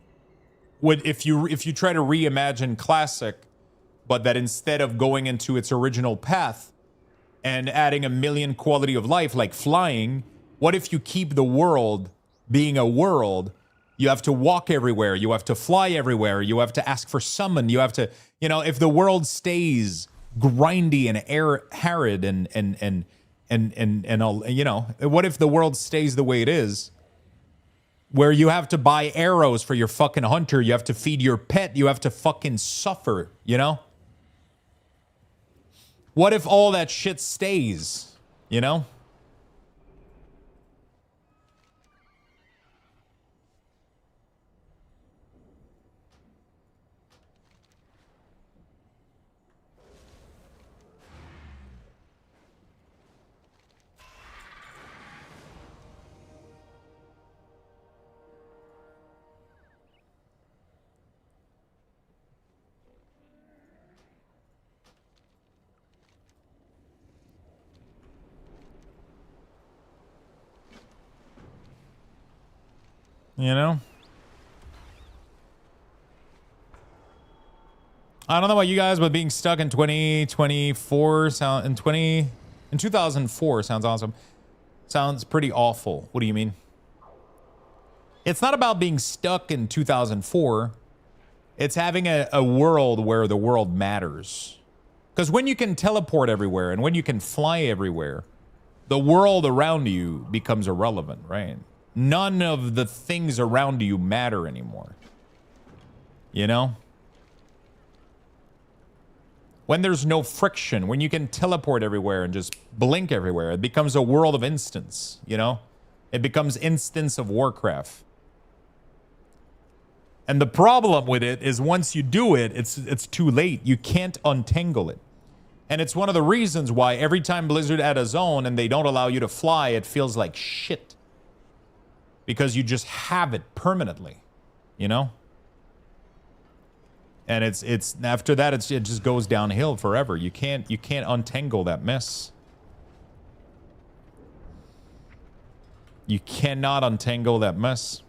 would, if you try to reimagine Classic, but that instead of going into its original path and adding a million quality of life like flying, what if you keep the world being a world? You have to walk everywhere. You have to fly everywhere. You have to ask for summon. You have to, you know, if the world stays grindy and arid and all, you know, what if the world stays the way it is, where you have to buy arrows for your fucking hunter, you have to feed your pet, you have to fucking suffer, you know? What if all that shit stays, you know? You know? I don't know about you guys, but being stuck in 2024 in 2004 sounds awesome. Sounds pretty awful. What do you mean? It's not about being stuck in 2004. It's having a world where the world matters. Because when you can teleport everywhere and when you can fly everywhere, the world around you becomes irrelevant, right? None of the things around you matter anymore. You know? When there's no friction, when you can teleport everywhere and just blink everywhere, it becomes a world of instance, you know? It becomes instance of Warcraft. And the problem with it is once you do it, it's too late. You can't untangle it. And it's one of the reasons why every time Blizzard add a zone and they don't allow you to fly, it feels like shit. Because you just have it permanently, you know? And it's after that it just goes downhill forever. You can't untangle that mess. You cannot untangle that mess.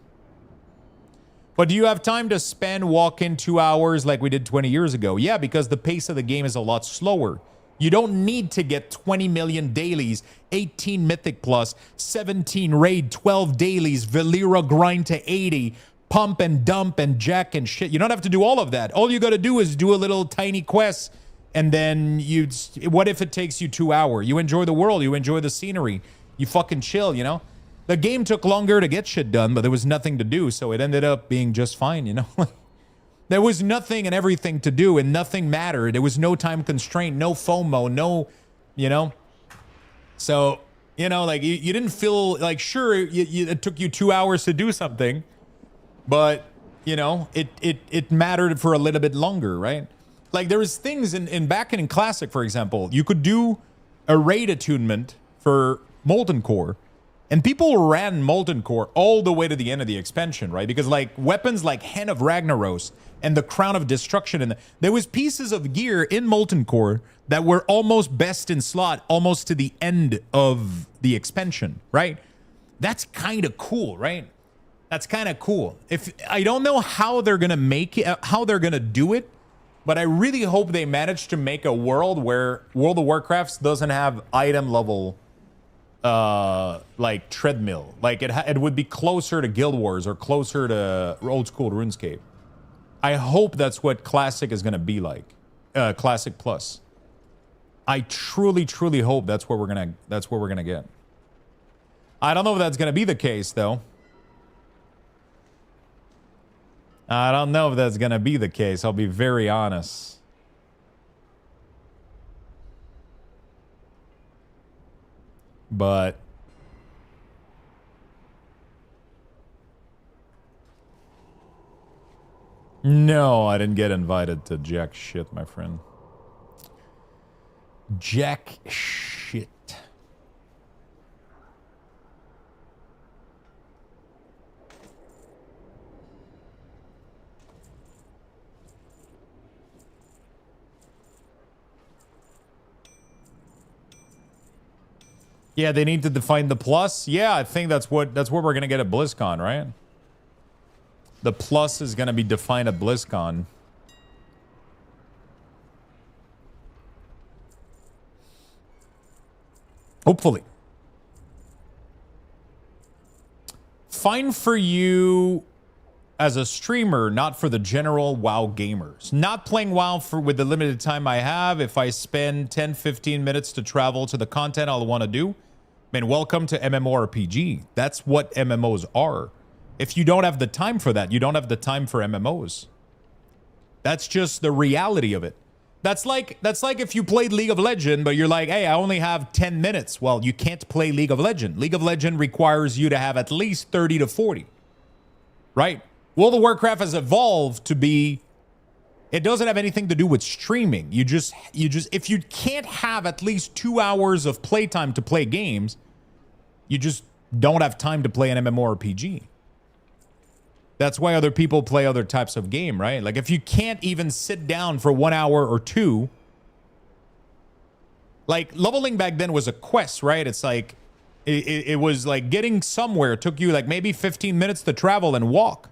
But do you have time to spend walk in 2 hours like we did 20 years ago? Yeah, because the pace of the game is a lot slower. You don't need to get 20 million dailies, 18 Mythic Plus, 17 Raid, 12 dailies, Valera grind to 80, pump and dump and jack and shit. You don't have to do all of that. All you got to do is do a little tiny quest, and then what if it takes you 2 hours? You enjoy the world, you enjoy the scenery, you fucking chill, you know? The game took longer to get shit done, but there was nothing to do, so it ended up being just fine, you know? There was nothing and everything to do, and nothing mattered. There was no time constraint, no FOMO, no, you know? So, you know, like, you didn't feel like, sure, it took you 2 hours to do something, but, you know, it mattered for a little bit longer, right? Like, there was things back in Classic, for example, you could do a raid attunement for Molten Core, and people ran Molten Core all the way to the end of the expansion, right? Because, like, weapons like Hand of Ragnaros and the Crown of Destruction, and there was pieces of gear in Molten Core that were almost best in slot, almost to the end of the expansion, right? That's kind of cool, right? That's kind of cool. If I don't know how they're gonna make it, how they're gonna do it, But I really hope they manage to make a world where World of Warcraft doesn't have item level like treadmill. Like it would be closer to Guild Wars or closer to old school RuneScape. I hope that's what Classic is going to be like. Classic Plus. I truly, truly hope that's what we're gonna get. I don't know if that's gonna be the case though. I don't know if that's gonna be the case. I'll be very honest. But no, I didn't get invited to jack shit, my friend. Jack shit. Yeah, they need to define the plus. Yeah, I think that's what we're gonna get at BlizzCon, right? The plus is gonna be defined at BlizzCon. Hopefully. Fine for you as a streamer, not for the general WoW gamers. Not playing WoW with the limited time I have. If I spend 10, 15 minutes to travel to the content I'll want to do, man, welcome to MMORPG. That's what MMOs are. If you don't have the time for that, you don't have the time for MMOs. That's just the reality of it. That's like if you played League of Legends, but you're like, hey, I only have 10 minutes. Well, you can't play League of Legends. League of Legends requires you to have at least 30 to 40. Right? World of Warcraft has evolved to be, it doesn't have anything to do with streaming. You just, if you can't have at least 2 hours of playtime to play games, you just don't have time to play an MMORPG. That's why other people play other types of game, right? Like if you can't even sit down for 1 hour or two, like leveling back then was a quest, right? It's like, it was like getting somewhere took you like maybe 15 minutes to travel and walk.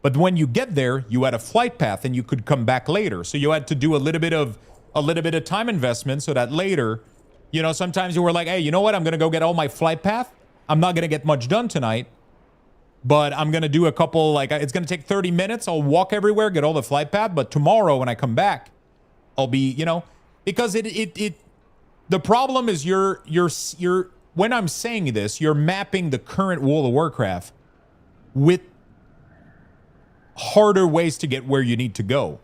But when you get there, you had a flight path and you could come back later. So you had to do a little bit of time investment so that later, you know, sometimes you were like, hey, you know what? I'm going to go get all my flight path. I'm not going to get much done tonight. But I'm going to do a couple, like, it's going to take 30 minutes. I'll walk everywhere, get all the flight path. But tomorrow when I come back, I'll be, you know, because the problem is you're, when I'm saying this, you're mapping the current World of Warcraft with harder ways to get where you need to go.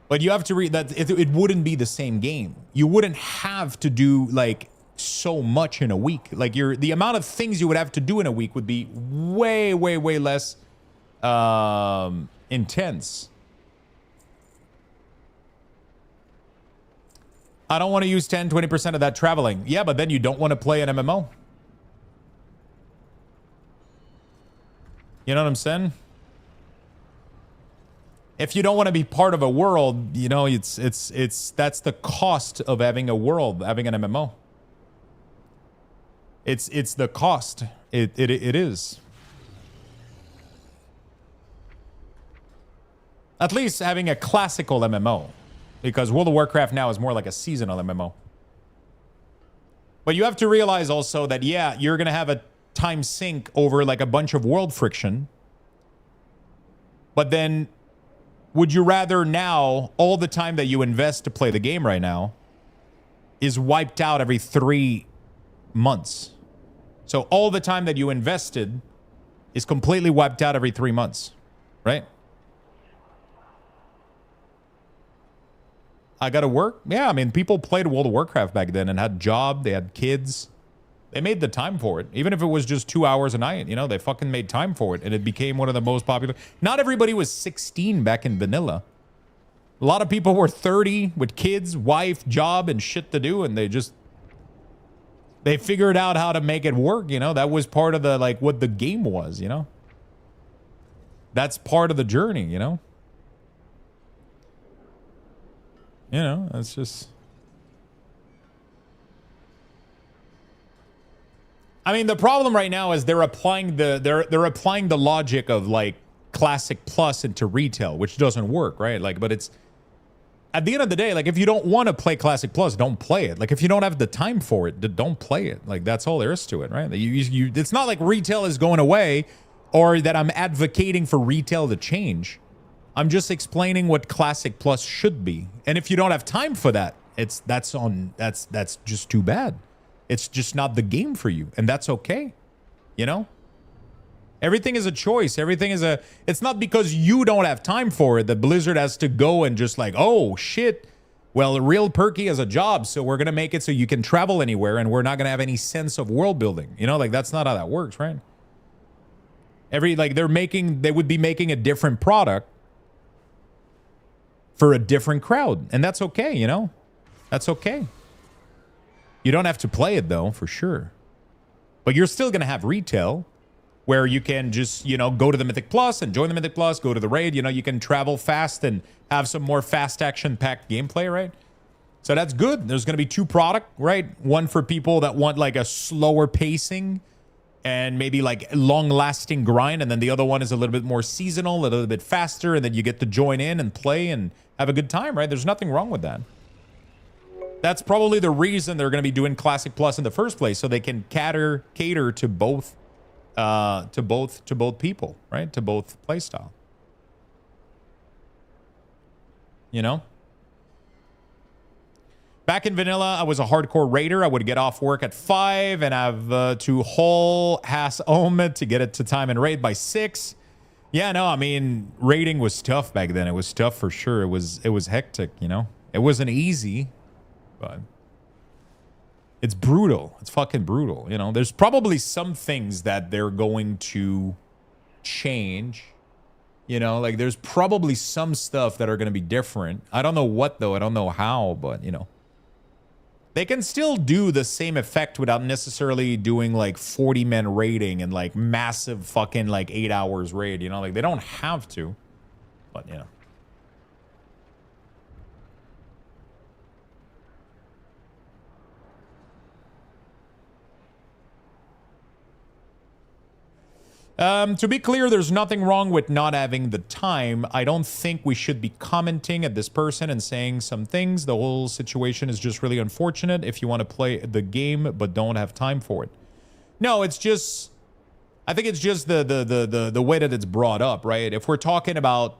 But you have to read that it wouldn't be the same game. You wouldn't have to do like so much in a week. Like the amount of things you would have to do in a week would be way, way, way less intense. I don't want to use 10, 20% of that traveling. Yeah, but then you don't want to play an MMO. You know what I'm saying? If you don't want to be part of a world, you know, it's that's the cost of having a world, having an MMO. It's the cost. It is. At least having a classical MMO, because World of Warcraft now is more like a seasonal MMO. But you have to realize also that, yeah, you're gonna have a time sink over like a bunch of world friction. But then, would you rather now all the time that you invest to play the game right now is wiped out every 3 months? So all the time that you invested is completely wiped out every 3 months, right? I gotta work? Yeah, I mean, people played World of Warcraft back then and had a job, they had kids. They made the time for it. Even if it was just 2 hours a night, you know, they fucking made time for it. And it became one of the most popular. Not everybody was 16 back in vanilla. A lot of people were 30 with kids, wife, job, and shit to do. And they figured out how to make it work, you know. That was part of the, like, what the game was, you know. That's part of the journey, you know. You know, that's just... I mean, the problem right now is they're applying the logic of like Classic Plus into retail, which doesn't work, right? Like, but it's at the end of the day, like if you don't want to play Classic Plus, don't play it. Like if you don't have the time for it, don't play it. Like that's all there is to it, right? It's not like retail is going away or that I'm advocating for retail to change. I'm just explaining what Classic Plus should be. And if you don't have time for that, that's just too bad. It's just not the game for you, and that's okay. You know? Everything is a choice. It's not because you don't have time for it that Blizzard has to go and just like, oh shit, well, Real Perky has a job, so we're gonna make it so you can travel anywhere and we're not gonna have any sense of world building. You know, like that's not how that works, right? They would be making a different product for a different crowd, and that's okay, you know? That's okay. You don't have to play it though, for sure. But you're still gonna have retail where you can just, you know, go to the Mythic Plus and join the Mythic Plus, go to the raid, you know, you can travel fast and have some more fast action-packed gameplay, right? So that's good. There's going to be two product, right? One for people that want like a slower pacing and maybe like long-lasting grind, and then the other one is a little bit more seasonal, a little bit faster, and then you get to join in and play and have a good time, right? There's nothing wrong with that. That's probably the reason they're going to be doing Classic Plus in the first place, so they can cater to both people, right? To both playstyle. You know? Back in vanilla, I was a hardcore raider. I would get off work at 5 and have to haul ass home to get it to time and raid by 6. Yeah, no, I mean, raiding was tough back then. It was tough for sure. It was hectic, you know? It wasn't easy, but it's brutal. It's fucking brutal. You know, there's probably some things that they're going to change. You know, like there's probably some stuff that are going to be different. I don't know what though. I don't know how, but you know, they can still do the same effect without necessarily doing like 40-man raiding and like massive fucking like 8 hours raid. You know, like they don't have to, but you know. To be clear, there's nothing wrong with not having the time. I don't think we should be commenting at this person and saying some things. The whole situation is just really unfortunate if you want to play the game but don't have time for it. No, it's just, I think it's just the way that it's brought up, right? If we're talking about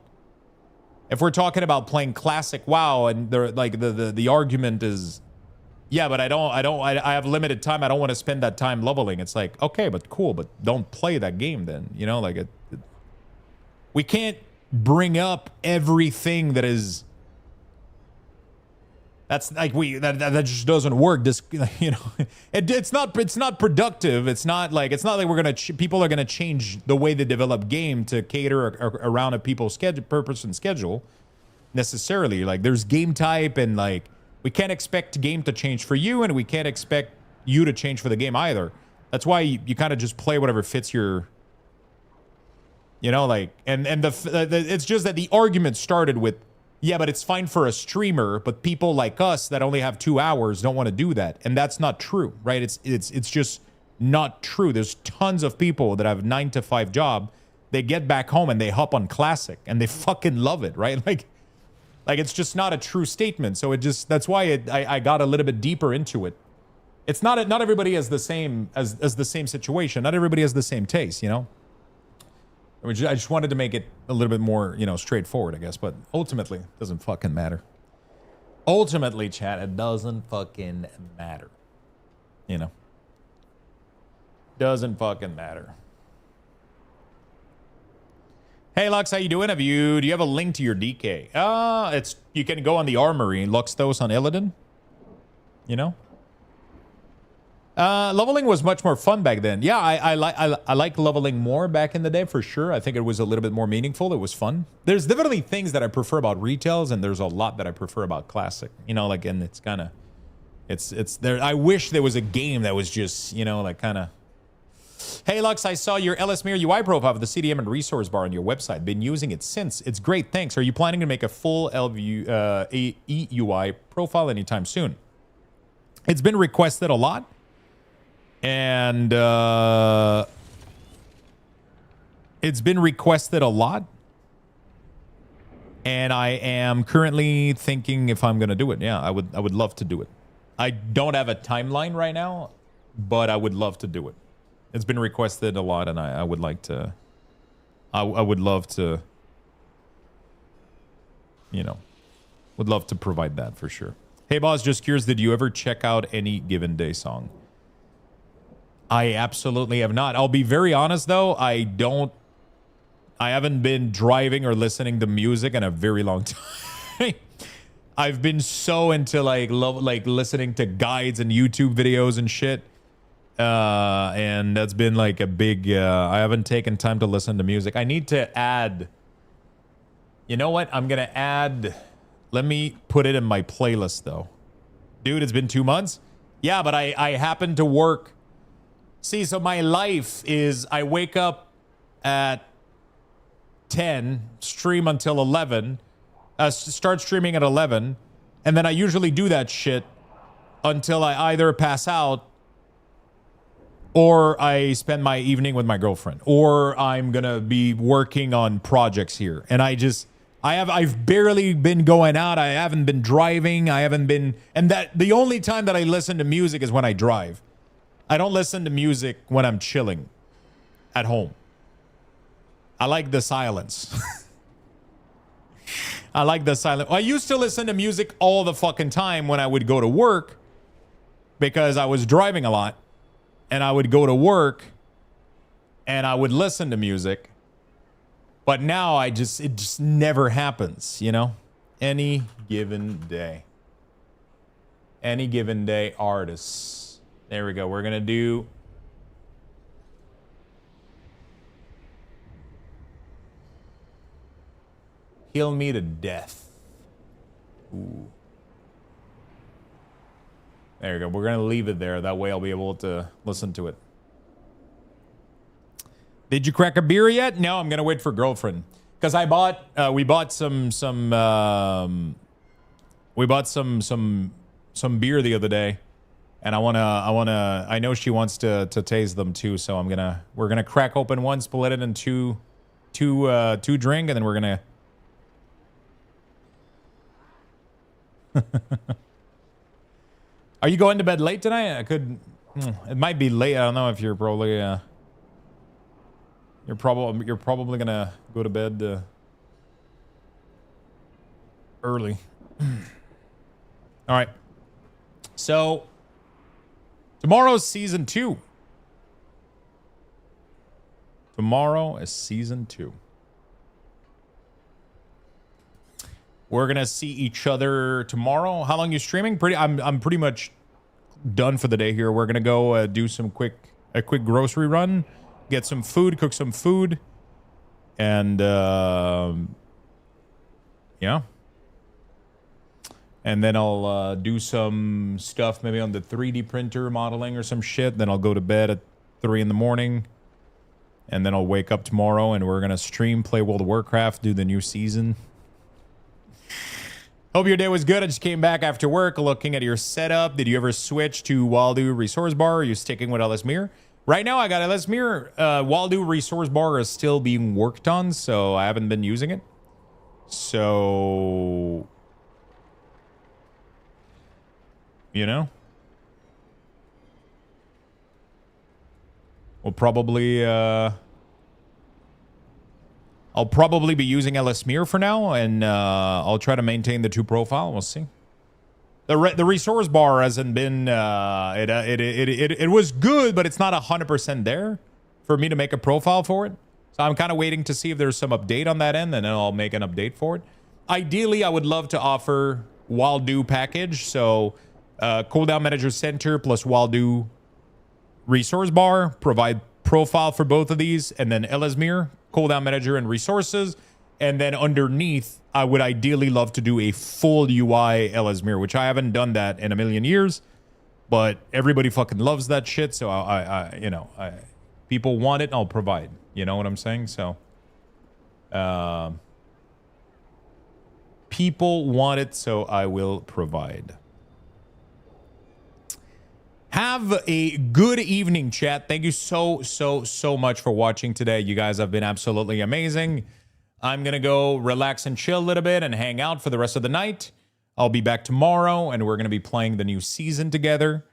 playing classic WoW and the argument is, yeah, but I have limited time. I don't want to spend that time leveling. It's like, okay, but cool, but don't play that game then. You know, like we can't bring up everything that is, that's like that just doesn't work. This, you know, it's not productive. It's not like people are gonna change the way they develop game to cater around a people's schedule, purpose and schedule necessarily. Like there's game type and like, we can't expect game to change for you, and we can't expect you to change for the game either. That's why you kind of just play whatever fits your, you know, like, and it's just that the argument started with, yeah, but it's fine for a streamer, but people like us that only have 2 hours don't want to do that, and that's not true, right? It's just not true. There's tons of people that have 9-to-5 job. They get back home and they hop on Classic and they fucking love it, right? Like it's just not a true statement. So that's why I got a little bit deeper into it. It's not everybody has the same as the same situation. Not everybody has the same taste, you know. I just wanted to make it a little bit more, you know, straightforward, I guess. But ultimately, it doesn't fucking matter. Ultimately, chat, it doesn't fucking matter. You know, doesn't fucking matter. Hey Lux, how you doing? Do you have a link to your DK? You can go on the armory, Luxthos on Illidan. You know? Leveling was much more fun back then. Yeah, I like leveling more back in the day for sure. I think it was a little bit more meaningful. It was fun. There's definitely things that I prefer about retails, and there's a lot that I prefer about classic. You know, like, and it's kind of, it's there. I wish there was a game that was just, you know, like kind of. Hey Lux, I saw your LSMere UI profile of the CDM and resource bar on your website. Been using it since. It's great, thanks. Are you planning to make a full EUI profile anytime soon? It's been requested a lot. And And I am currently thinking if I'm going to do it. Yeah, I would love to do it. I don't have a timeline right now, but I would love to do it. It's been requested a lot, and I would like to. I would love to. You know, would love to provide that for sure. Hey, boss, just curious, did you ever check out Any Given Day song? I absolutely have not. I'll be very honest, though. I haven't been driving or listening to music in a very long time. I've been so into like listening to guides and YouTube videos and shit. And that's been like a big, I haven't taken time to listen to music. I need to add, you know what? I'm going to add, let me put it in my playlist though. Dude, it's been 2 months. Yeah, but I happen to work. See, so my life is I wake up at 10, stream until 11, start streaming at 11, and then I usually do that shit until I either pass out or I spend my evening with my girlfriend, or I'm gonna be working on projects here. And I've barely been going out. I haven't been driving. I haven't been, and that the only time that I listen to music is when I drive. I don't listen to music when I'm chilling at home. I like the silence. I like the silence. I used to listen to music all the fucking time when I would go to work because I was driving a lot, and I would go to work and I would listen to music. But now it just never happens, you know? Any Given Day. Any Given Day artists. There we go. We're going to do Kill Me to Death. Ooh. There you go. We're going to leave it there. That way I'll be able to listen to it. Did you crack a beer yet? No, I'm going to wait for girlfriend. Because we bought some beer the other day. And I know she wants to taste them too. So we're going to crack open one, split it in two drink, and then we're going to. Are you going to bed late tonight? It might be late. I don't know if you're probably you're probably gonna go to bed early. All right. So tomorrow's season 2. Tomorrow is season 2. We're gonna see each other tomorrow. How long are you streaming? I'm pretty much done for the day here. We're gonna go do a quick grocery run, get some food, cook some food, and yeah. And then I'll do some stuff maybe on the 3D printer modeling or some shit. Then I'll go to bed at 3 in the morning, and then I'll wake up tomorrow and we're gonna stream, play World of Warcraft, do the new season. Hope your day was good. I just came back after work looking at your setup. Did you ever switch to Waldo Resource Bar? Or are you sticking with LSMIR? Right now, I got LSMIR. Waldo Resource Bar is still being worked on, so I haven't been using it. So, you know, we'll probably I'll probably be using LSMIR for now, and I'll try to maintain the 2 profile. We'll see. The resource bar hasn't been. It was good, but it's not 100% there for me to make a profile for it. So I'm kind of waiting to see if there's some update on that end, and then I'll make an update for it. Ideally, I would love to offer Waldo package, so Cooldown Manager Center plus Waldo Resource Bar, provide profile for both of these, and then LSMIR, Cooldown Manager, and resources. And then underneath, I would ideally love to do a full UI LSMIR, which I haven't done that in a million years, but everybody fucking loves that shit. So people want it, I'll provide. You know what I'm saying? So, people want it, so I will provide. Have a good evening, chat. Thank you so much for watching today. You guys have been absolutely amazing. I'm going to go relax and chill a little bit and hang out for the rest of the night. I'll be back tomorrow, and we're going to be playing the new season together.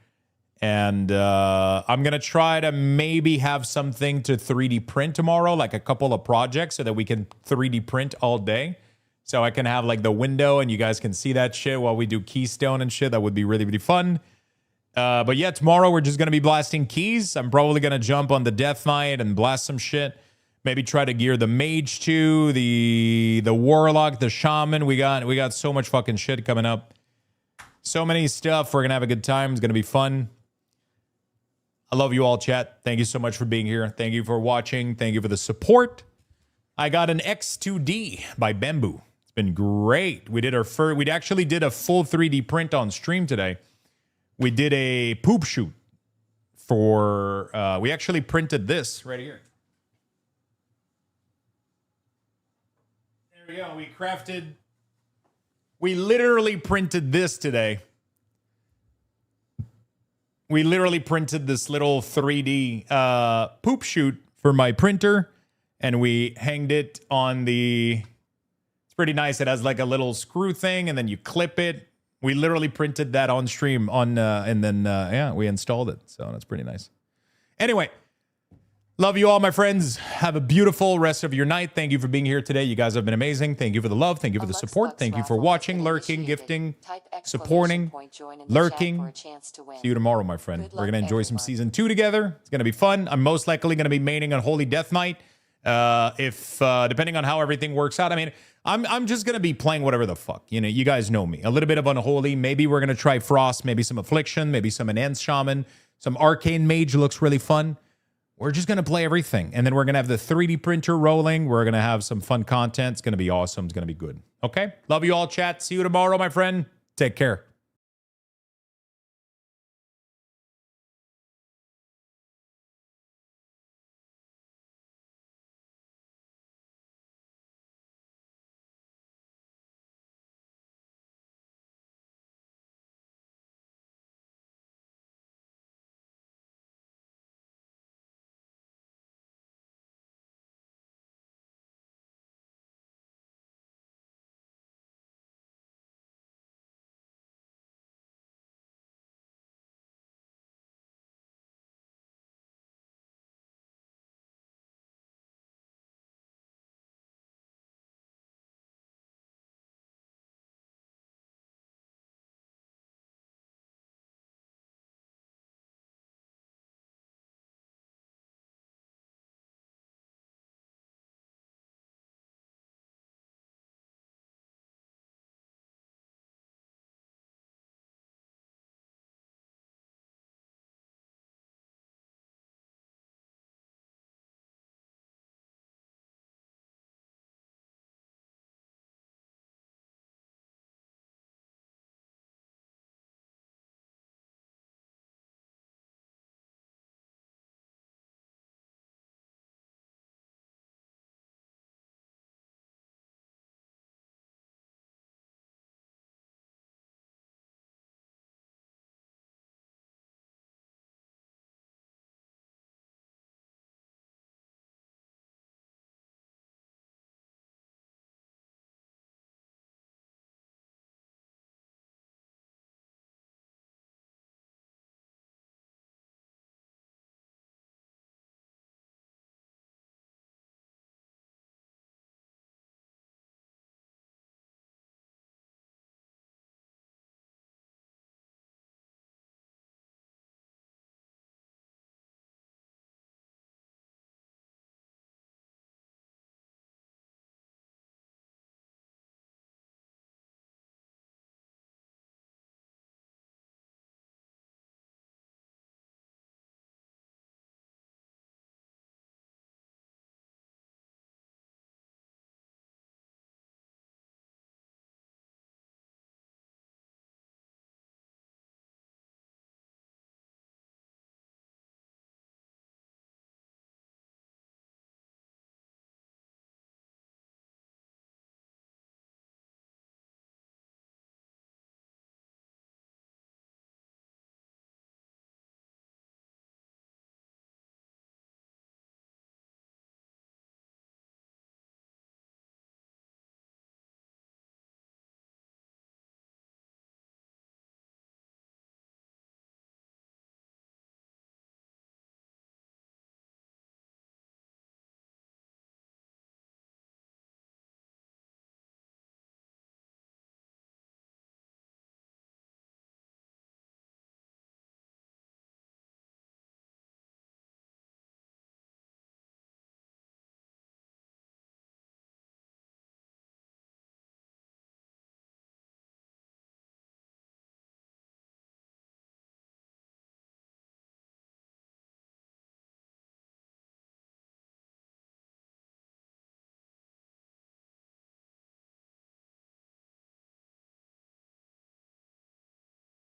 And I'm going to try to maybe have something to 3D print tomorrow, like a couple of projects so that we can 3D print all day. So I can have like the window and you guys can see that shit while we do Keystone and shit. That would be really, really fun. But yeah, tomorrow we're just going to be blasting keys. I'm probably going to jump on the Death Knight and blast some shit. Maybe try to gear the Mage too, the Warlock, the Shaman. We got so much fucking shit coming up. So many stuff. We're going to have a good time. It's going to be fun. I love you all, chat. Thank you so much for being here. Thank you for watching. Thank you for the support. I got an X2D by Bamboo. It's been great. We actually did a full 3D print on stream today. We did a poop shoot for, we actually printed this right here. There we go. We literally printed this today. We literally printed this little 3D poop shoot for my printer, and we hanged it on it's pretty nice. It has like a little screw thing, and then you clip it. We literally printed that on stream and then yeah, we installed it. So that's pretty nice. Anyway, love you all, my friends. Have a beautiful rest of your night. Thank you for being here today. You guys have been amazing. Thank you for the love. Thank you for the support. Thank you for watching, lurking, gifting, supporting, lurking. See you tomorrow, my friend. We're going to enjoy some season 2 together. It's going to be fun. I'm most likely going to be maining on Holy Death Knight. If depending on how everything works out. I mean, I'm just going to be playing whatever the fuck. You know, you guys know me. A little bit of Unholy. Maybe we're going to try Frost. Maybe some Affliction. Maybe some Enhanced Shaman. Some Arcane Mage looks really fun. We're just going to play everything. And then we're going to have the 3D printer rolling. We're going to have some fun content. It's going to be awesome. It's going to be good. Okay? Love you all, chat. See you tomorrow, my friend. Take care.